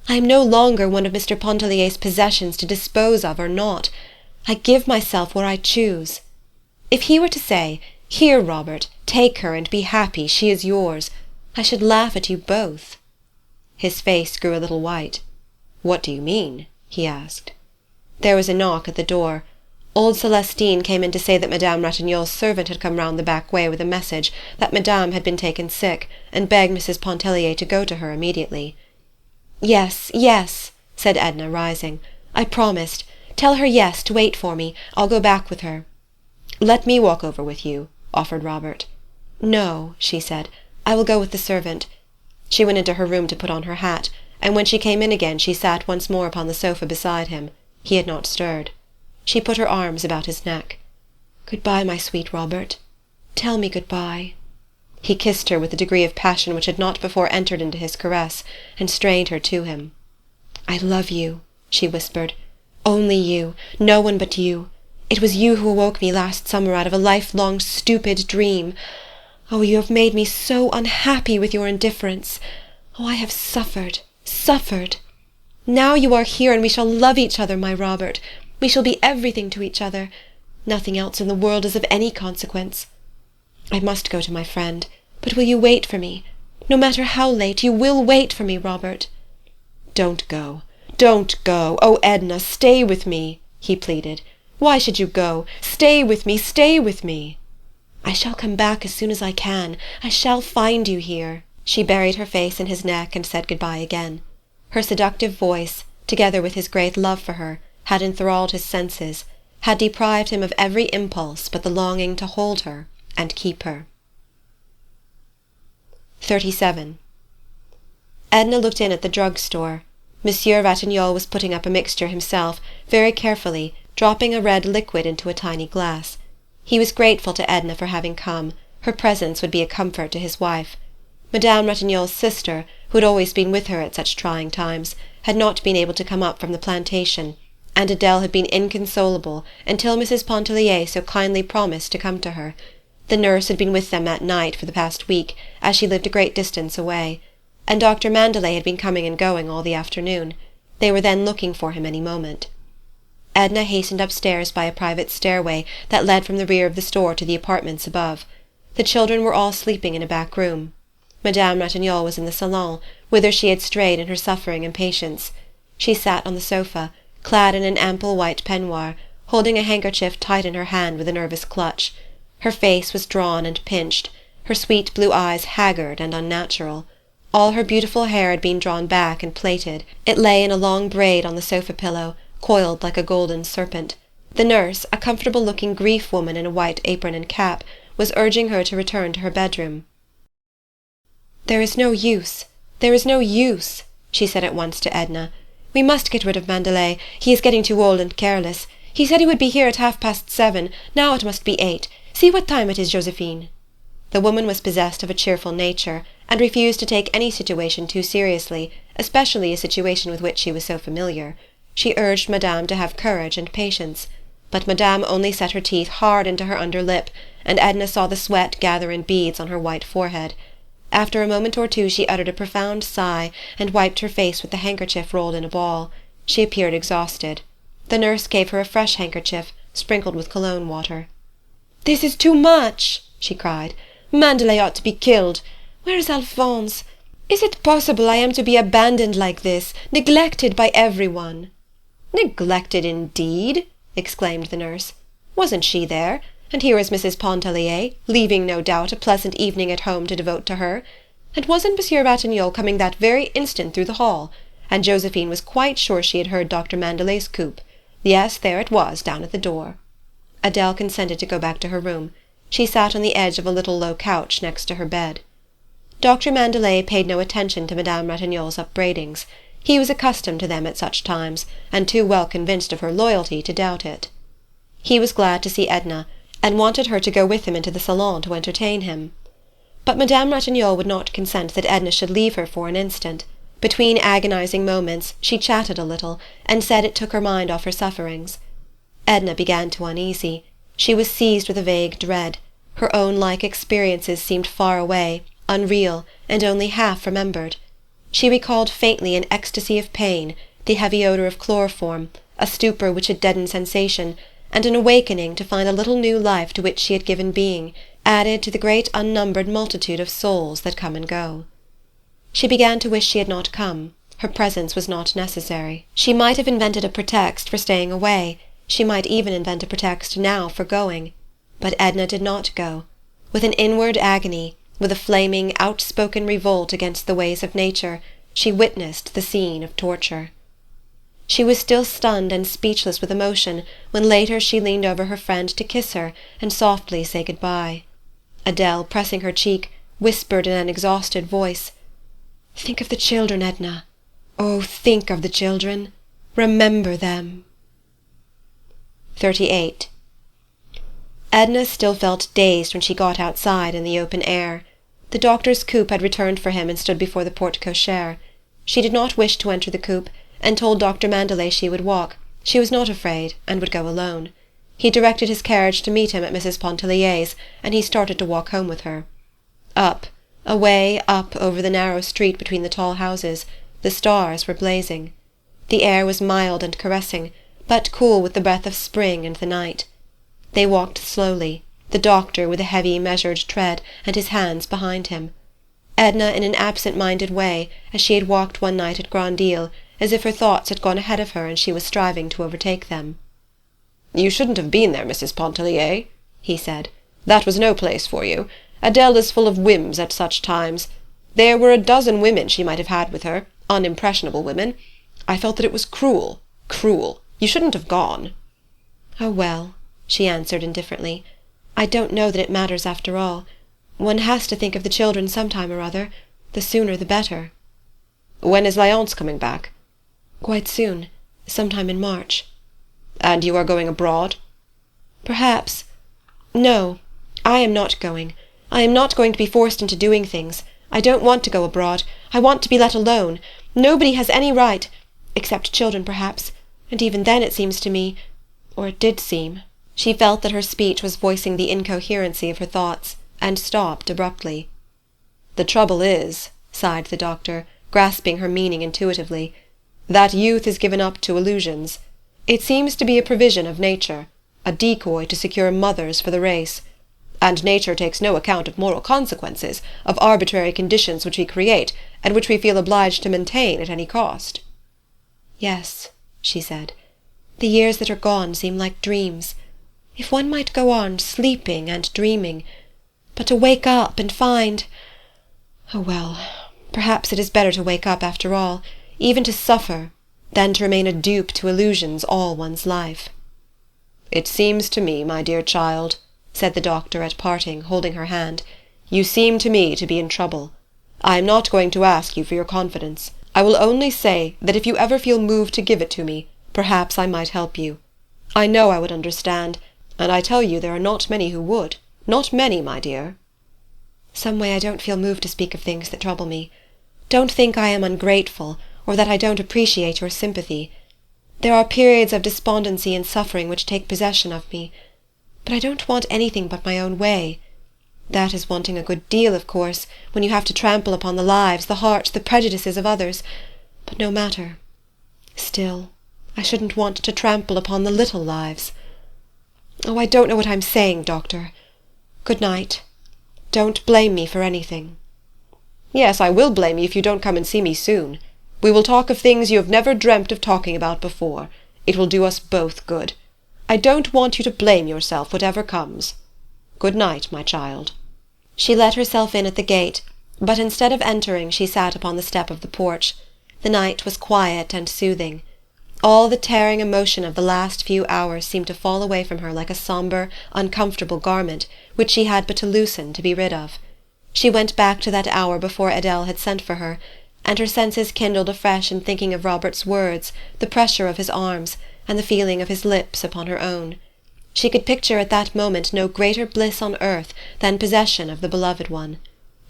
I am no longer one of Mr. Pontellier's possessions to dispose of or not. I give myself where I choose. If he were to say, 'Here, Robert, take her and be happy, she is yours,' I should laugh at you both." His face grew a little white. "What do you mean?" he asked. There was a knock at the door. Old Celestine came in to say that Madame Ratignolle's servant had come round the back way with a message that Madame had been taken sick, and begged Mrs. Pontellier to go to her immediately. "Yes, yes," said Edna, rising. "I promised. Tell her yes, to wait for me. I'll go back with her." "Let me walk over with you," offered Robert. "No," she said. "I will go with the servant." She went into her room to put on her hat, and when she came in again she sat once more upon the sofa beside him. He had not stirred. She put her arms about his neck. "Good-bye, my sweet Robert. Tell me good-bye." He kissed her with a degree of passion which had not before entered into his caress, and strained her to him. "I love you," she whispered. "Only you, no one but you. It was you who awoke me last summer out of a lifelong stupid dream. Oh, you have made me so unhappy with your indifference. Oh, I have suffered, suffered. Now you are here, and we shall love each other, my Robert. We shall be everything to each other. Nothing else in the world is of any consequence. I must go to my friend, but will you wait for me? No matter how late, you will wait for me, Robert." "Don't go, don't go. Oh, Edna, stay with me," he pleaded. Why should you go? Stay with me, stay with me." "I shall come back as soon as I can. I shall find you here." She buried her face in his neck and said good-bye again. Her seductive voice, together with his great love for her, had enthralled his senses, had deprived him of every impulse but the longing to hold her and keep her. 37. Edna looked in at the drug-store. Monsieur Ratignolle was putting up a mixture himself, very carefully, dropping a red liquid into a tiny glass. He was grateful to Edna for having come. Her presence would be a comfort to his wife. Madame Ratignolle's sister, who had always been with her at such trying times, had not been able to come up from the plantation, and Adele had been inconsolable until Mrs. Pontellier so kindly promised to come to her. The nurse had been with them at night for the past week, as she lived a great distance away, and Dr. Mandelet had been coming and going all the afternoon. They were then looking for him any moment. Edna hastened upstairs by a private stairway that led from the rear of the store to the apartments above. The children were all sleeping in a back room. Madame Ratignolle was in the salon, whither she had strayed in her suffering impatience. She sat on the sofa, clad in an ample white peignoir, holding a handkerchief tight in her hand with a nervous clutch. Her face was drawn and pinched, her sweet blue eyes haggard and unnatural. All her beautiful hair had been drawn back and plaited. It lay in a long braid on the sofa-pillow, coiled like a golden serpent. The nurse, a comfortable-looking grief-woman in a white apron and cap, was urging her to return to her bedroom. "There is no use, there is no use," she said at once to Edna. "We must get rid of Mandelet. He is getting too old and careless. He said he would be here at 7:30. Now it must be 8. See what time it is, Josephine." The woman was possessed of a cheerful nature, and refused to take any situation too seriously, especially a situation with which she was so familiar. She urged Madame to have courage and patience. But Madame only set her teeth hard into her under lip, and Edna saw the sweat gather in beads on her white forehead. After a moment or two she uttered a profound sigh, and wiped her face with the handkerchief rolled in a ball. She appeared exhausted. The nurse gave her a fresh handkerchief, sprinkled with cologne water. "This is too much!" she cried. "Mandelet ought to be killed. Where is Alphonse? Is it possible I am to be abandoned like this, neglected by everyone?" "Neglected indeed!" exclaimed the nurse. "Wasn't she there? And here is Mrs. Pontellier, leaving, no doubt, a pleasant evening at home to devote to her. And wasn't Monsieur Ratignolle coming that very instant through the hall? And Josephine was quite sure she had heard Dr. Mandelet's coupe. Yes, there it was, down at the door." Adele consented to go back to her room. She sat on the edge of a little low couch next to her bed. Dr. Mandelet paid no attention to Madame Ratignolle's upbraidings. He was accustomed to them at such times, and too well convinced of her loyalty to doubt it. He was glad to see Edna, and wanted her to go with him into the salon to entertain him. But Madame Ratignolle would not consent that Edna should leave her for an instant. Between agonizing moments she chatted a little, and said it took her mind off her sufferings. Edna began to uneasy. She was seized with a vague dread. Her own like experiences seemed far away, unreal, and only half remembered. She recalled faintly an ecstasy of pain, the heavy odour of chloroform, a stupor which had deadened sensation, and an awakening to find a little new life to which she had given being, added to the great unnumbered multitude of souls that come and go. She began to wish she had not come. Her presence was not necessary. She might have invented a pretext for staying away. She might even invent a pretext now for going. But Edna did not go. With an inward agony, with a flaming, outspoken revolt against the ways of nature, she witnessed the scene of torture. She was still stunned and speechless with emotion when later she leaned over her friend to kiss her and softly say good-bye. Adele, pressing her cheek, whispered in an exhausted voice, "Think of the children, Edna. Oh, think of the children. Remember them." 38. Edna still felt dazed when she got outside in the open air. The doctor's coupe had returned for him and stood before the porte-cochere. She did not wish to enter the coupe, and told Dr. Mandelet she would walk. She was not afraid, and would go alone. He directed his carriage to meet him at Mrs. Pontellier's, and he started to walk home with her. Up, away up over the narrow street between the tall houses, the stars were blazing. The air was mild and caressing, but cool with the breath of spring and the night. They walked slowly, the doctor with a heavy, measured tread, and his hands behind him. Edna in an absent-minded way, as she had walked one night at Grand Isle, as if her thoughts had gone ahead of her and she was striving to overtake them. "You shouldn't have been there, Mrs. Pontellier," he said. "That was no place for you. Adele is full of whims at such times. There were a dozen women she might have had with her, unimpressionable women. I felt that it was cruel, cruel. You shouldn't have gone." "Oh, well," she answered indifferently, "I don't know that it matters after all. One has to think of the children some time or other. The sooner the better." "When is Léonce coming back?" "Quite soon. Sometime in March." "And you are going abroad?" "Perhaps. No, I am not going. I am not going to be forced into doing things. I don't want to go abroad. I want to be let alone. Nobody has any right, except children, perhaps, and even then it seems to me, or it did seem—" She felt that her speech was voicing the incoherency of her thoughts, and stopped abruptly. "The trouble is," sighed the doctor, grasping her meaning intuitively, "that youth is given up to illusions. It seems to be a provision of nature, a decoy to secure mothers for the race. And nature takes no account of moral consequences, of arbitrary conditions which we create, and which we feel obliged to maintain at any cost." "Yes," she said, "the years that are gone seem like dreams. If one might go on sleeping and dreaming, but to wake up and find— Oh, well, perhaps it is better to wake up after all, even to suffer, than to remain a dupe to illusions all one's life." "It seems to me, my dear child," said the doctor at parting, holding her hand, "you seem to me to be in trouble. I am not going to ask you for your confidence. I will only say that if you ever feel moved to give it to me, perhaps I might help you. I know I would understand, and I tell you there are not many who would. Not many, my dear." "Some way I don't feel moved to speak of things that trouble me. Don't think I am ungrateful, or that I don't appreciate your sympathy. There are periods of despondency and suffering which take possession of me. But I don't want anything but my own way. That is wanting a good deal, of course, when you have to trample upon the lives, the hearts, the prejudices of others. But no matter. Still, I shouldn't want to trample upon the little lives. Oh, I don't know what I'm saying, doctor. Good night. Don't blame me for anything." "Yes, I will blame you if you don't come and see me soon. We will talk of things you have never dreamt of talking about before. It will do us both good. I don't want you to blame yourself, whatever comes. Good night, my child." She let herself in at the gate, but instead of entering she sat upon the step of the porch. The night was quiet and soothing. All the tearing emotion of the last few hours seemed to fall away from her like a sombre, uncomfortable garment, which she had but to loosen to be rid of. She went back to that hour before Adele had sent for her, and her senses kindled afresh in thinking of Robert's words, the pressure of his arms, and the feeling of his lips upon her own. She could picture at that moment no greater bliss on earth than possession of the beloved one.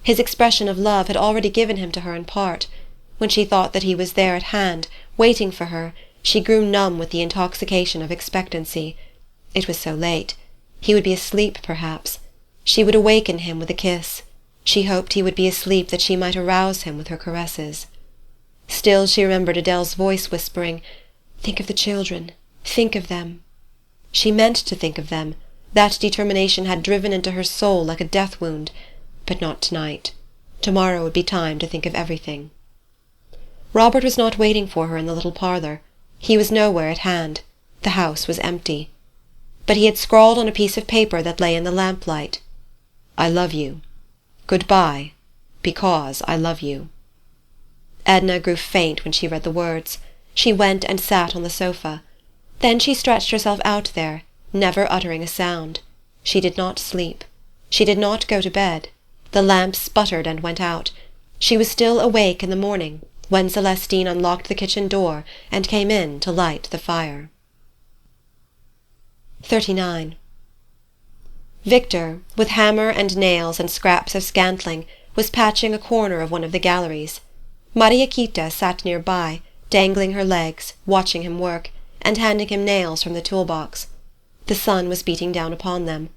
His expression of love had already given him to her in part. When she thought that he was there at hand, waiting for her, she grew numb with the intoxication of expectancy. It was so late. He would be asleep, perhaps. She would awaken him with a kiss. She hoped he would be asleep that she might arouse him with her caresses. Still she remembered Adele's voice whispering, "Think of the children. Think of them." She meant to think of them. That determination had driven into her soul like a death wound. But not tonight. Tomorrow would be time to think of everything. Robert was not waiting for her in the little parlour. He was nowhere at hand. The house was empty. But he had scrawled on a piece of paper that lay in the lamplight, "I love you. Good-bye, because I love you." Edna grew faint when she read the words. She went and sat on the sofa. Then she stretched herself out there, never uttering a sound. She did not sleep. She did not go to bed. The lamp sputtered and went out. She was still awake in the morning, when Celestine unlocked the kitchen door and came in to light the fire. 39. Victor, with hammer and nails and scraps of scantling, was patching a corner of one of the galleries. Mariaquita sat near by, dangling her legs, watching him work, and handing him nails from the tool-box. The sun was beating down upon them.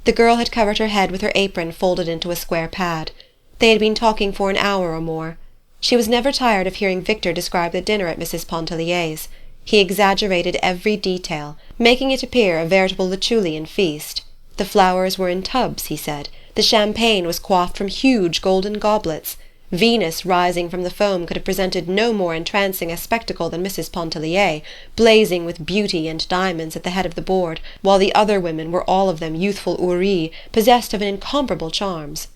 The girl had covered her head with her apron folded into a square pad. They had been talking for an hour or more. She was never tired of hearing Victor describe the dinner at Mrs. Pontellier's. He exaggerated every detail, making it appear a veritable Lucullean feast. The flowers were in tubs, he said. The champagne was quaffed from huge golden goblets. Venus rising from the foam could have presented no more entrancing a spectacle than Mrs. Pontellier, blazing with beauty and diamonds at the head of the board, while the other women were all of them youthful houris, possessed of incomparable charms.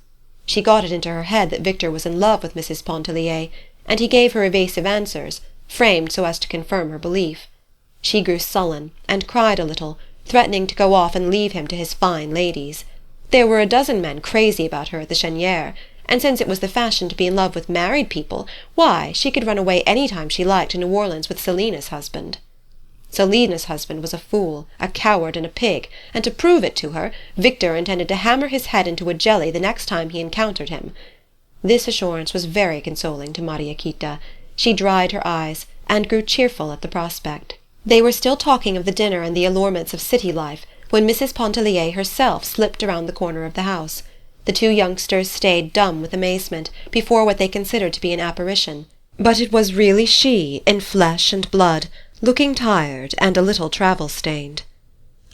She got it into her head that Victor was in love with Mrs. Pontellier, and he gave her evasive answers, framed so as to confirm her belief. She grew sullen, and cried a little, threatening to go off and leave him to his fine ladies. There were a dozen men crazy about her at the Cheniere, and since it was the fashion to be in love with married people, why, she could run away any time she liked to New Orleans with Selina's husband. Selina's husband was a fool, a coward, and a pig, and to prove it to her, Victor intended to hammer his head into a jelly the next time he encountered him. This assurance was very consoling to Mariaquita. She dried her eyes, and grew cheerful at the prospect. They were still talking of the dinner and the allurements of city life, when Mrs. Pontellier herself slipped around the corner of the house. The two youngsters stayed dumb with amazement before what they considered to be an apparition. But it was really she, in flesh and blood, looking tired and a little travel-stained.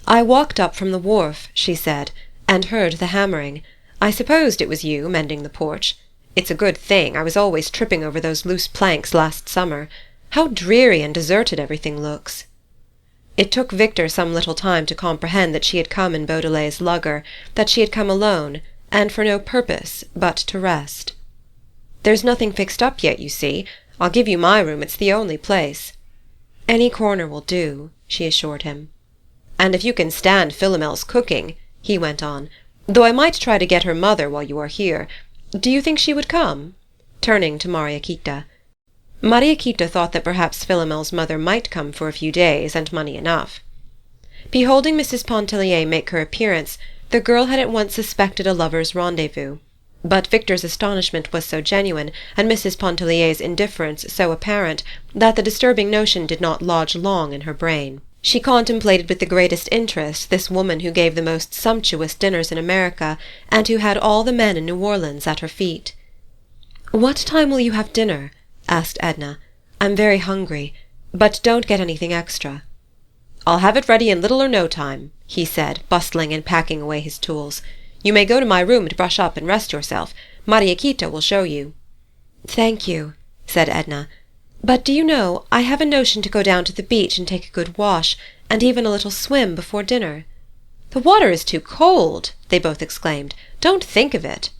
"I walked up from the wharf," she said, "and heard the hammering. I supposed it was you mending the porch. It's a good thing. I was always tripping over those loose planks last summer. How dreary and deserted everything looks." It took Victor some little time to comprehend that she had come in Beaudelet's lugger, that she had come alone, and for no purpose but to rest. "There's nothing fixed up yet, you see. I'll give you my room. It's the only place." "Any corner will do," she assured him. "And if you can stand Philomel's cooking," he went on, "though I might try to get her mother while you are here. Do you think she would come?" turning to Mariaquita. Mariaquita thought that perhaps Philomel's mother might come for a few days, and money enough. Beholding Mrs. Pontellier make her appearance, the girl had at once suspected a lover's rendezvous. But Victor's astonishment was so genuine, and Mrs. Pontellier's indifference so apparent, that the disturbing notion did not lodge long in her brain. She contemplated with the greatest interest this woman who gave the most sumptuous dinners in America, and who had all the men in New Orleans at her feet. "What time will you have dinner?" asked Edna. "I'm very hungry, but don't get anything extra." "I'll have it ready in little or no time," he said, bustling and packing away his tools. "You may go to my room to brush up and rest yourself. Mariaquita will show you." "Thank you," said Edna. "But do you know, I have a notion to go down to the beach and take a good wash, and even a little swim before dinner." "The water is too cold!" they both exclaimed. "Don't think of it."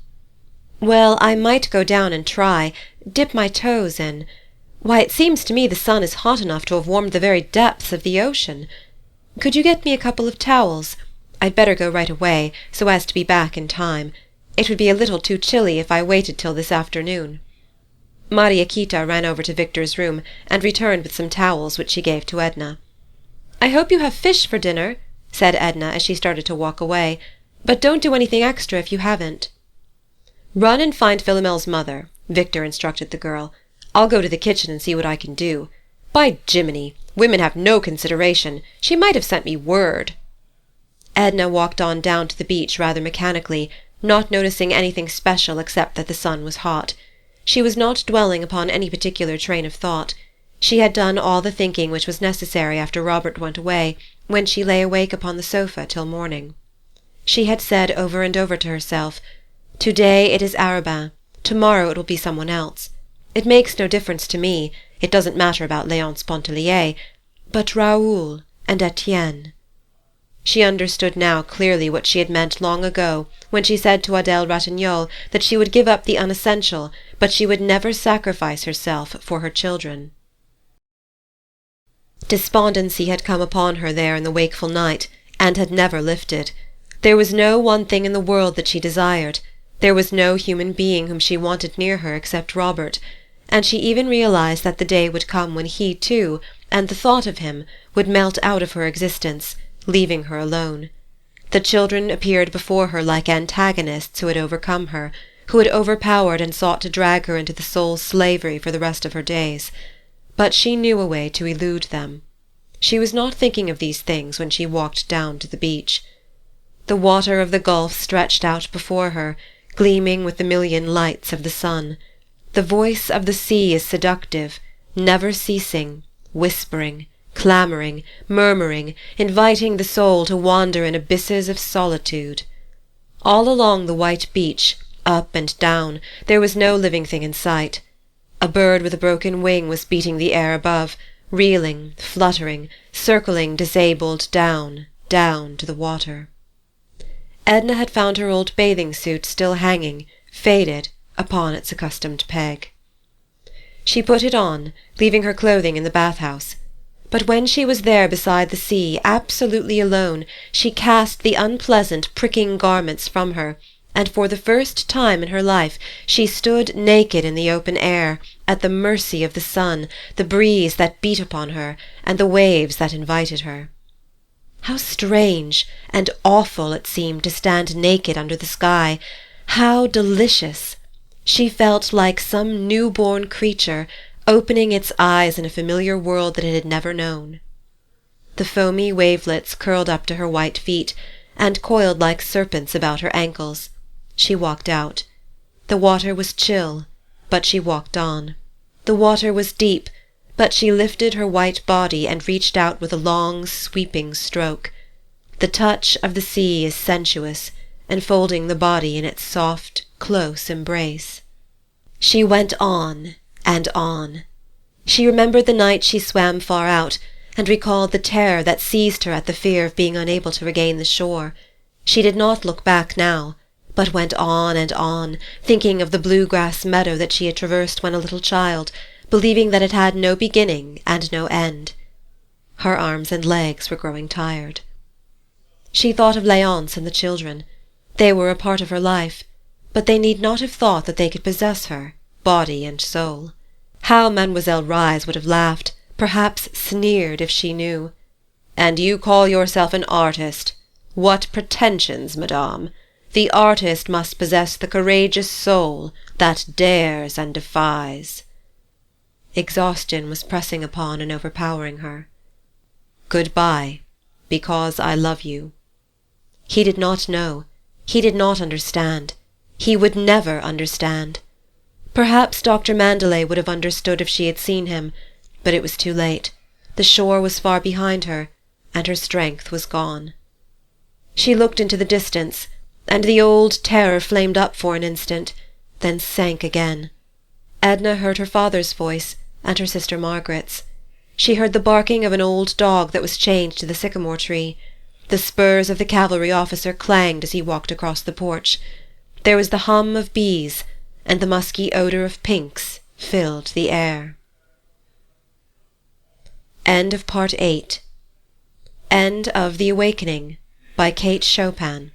"Well, I might go down and try, dip my toes in. Why, it seems to me the sun is hot enough to have warmed the very depths of the ocean. Could you get me a couple of towels? I'd better go right away, so as to be back in time. It would be a little too chilly if I waited till this afternoon." Mariaquita ran over to Victor's room, and returned with some towels which she gave to Edna. "I hope you have fish for dinner," said Edna as she started to walk away, "but don't do anything extra if you haven't." "Run and find Philomel's mother," Victor instructed the girl. "I'll go to the kitchen and see what I can do. By Jiminy, women have no consideration. She might have sent me word." Edna walked on down to the beach rather mechanically, not noticing anything special except that the sun was hot. She was not dwelling upon any particular train of thought. She had done all the thinking which was necessary after Robert went away, when she lay awake upon the sofa till morning. She had said over and over to herself, "Today it is Arobin, tomorrow it will be someone else. It makes no difference to me, it doesn't matter about Léonce Pontellier, but Raoul and Etienne." She understood now clearly what she had meant long ago when she said to Adele Ratignolle that she would give up the unessential, but she would never sacrifice herself for her children. Despondency had come upon her there in the wakeful night, and had never lifted. There was no one thing in the world that she desired. There was no human being whom she wanted near her except Robert, and she even realized that the day would come when he too, and the thought of him, would melt out of her existence, leaving her alone. The children appeared before her like antagonists who had overcome her, who had overpowered and sought to drag her into the soul's slavery for the rest of her days. But she knew a way to elude them. She was not thinking of these things when she walked down to the beach. The water of the gulf stretched out before her, gleaming with the million lights of the sun. The voice of the sea is seductive, never ceasing, whispering, clamouring, murmuring, inviting the soul to wander in abysses of solitude. All along the white beach, Up and down, there was no living thing in sight. A bird with a broken wing was beating the air above, reeling, fluttering, circling disabled down, down to the water. Edna had found her old bathing suit still hanging, faded, upon its accustomed peg. She put it on, leaving her clothing in the bath-house. But when she was there beside the sea, absolutely alone, she cast the unpleasant, pricking garments from her, and for the first time in her life she stood naked in the open air, at the mercy of the sun, the breeze that beat upon her, and the waves that invited her. How strange and awful it seemed to stand naked under the sky! How delicious! She felt like some new-born creature, opening its eyes in a familiar world that it had never known. The foamy wavelets curled up to her white feet, and coiled like serpents about her ankles. She walked out. The water was chill, but she walked on. The water was deep, but she lifted her white body and reached out with a long, sweeping stroke. The touch of the sea is sensuous, enfolding the body in its soft, close embrace. She went on and on. She remembered the night she swam far out, and recalled the terror that seized her at the fear of being unable to regain the shore. She did not look back now, but went on and on, thinking of the blue-grass meadow that she had traversed when a little child, believing that it had no beginning and no end. Her arms and legs were growing tired. She thought of Léonce and the children. They were a part of her life, but they need not have thought that they could possess her, body and soul. How Mademoiselle Reisz would have laughed, perhaps sneered, if she knew. "And you call yourself an artist? What pretensions, madame! The artist must possess the courageous soul that dares and defies." Exhaustion was pressing upon and overpowering her. "Good-bye, because I love you." He did not know. He did not understand. He would never understand. Perhaps Dr. Mandelet would have understood if she had seen him, but it was too late. The shore was far behind her, and her strength was gone. She looked into the distance, and the old terror flamed up for an instant, then sank again. Edna heard her father's voice, and her sister Margaret's. She heard the barking of an old dog that was chained to the sycamore tree. The spurs of the cavalry officer clanged as he walked across the porch. There was the hum of bees, and the musky odour of pinks filled the air. End of Part 8. End of The Awakening by Kate Chopin.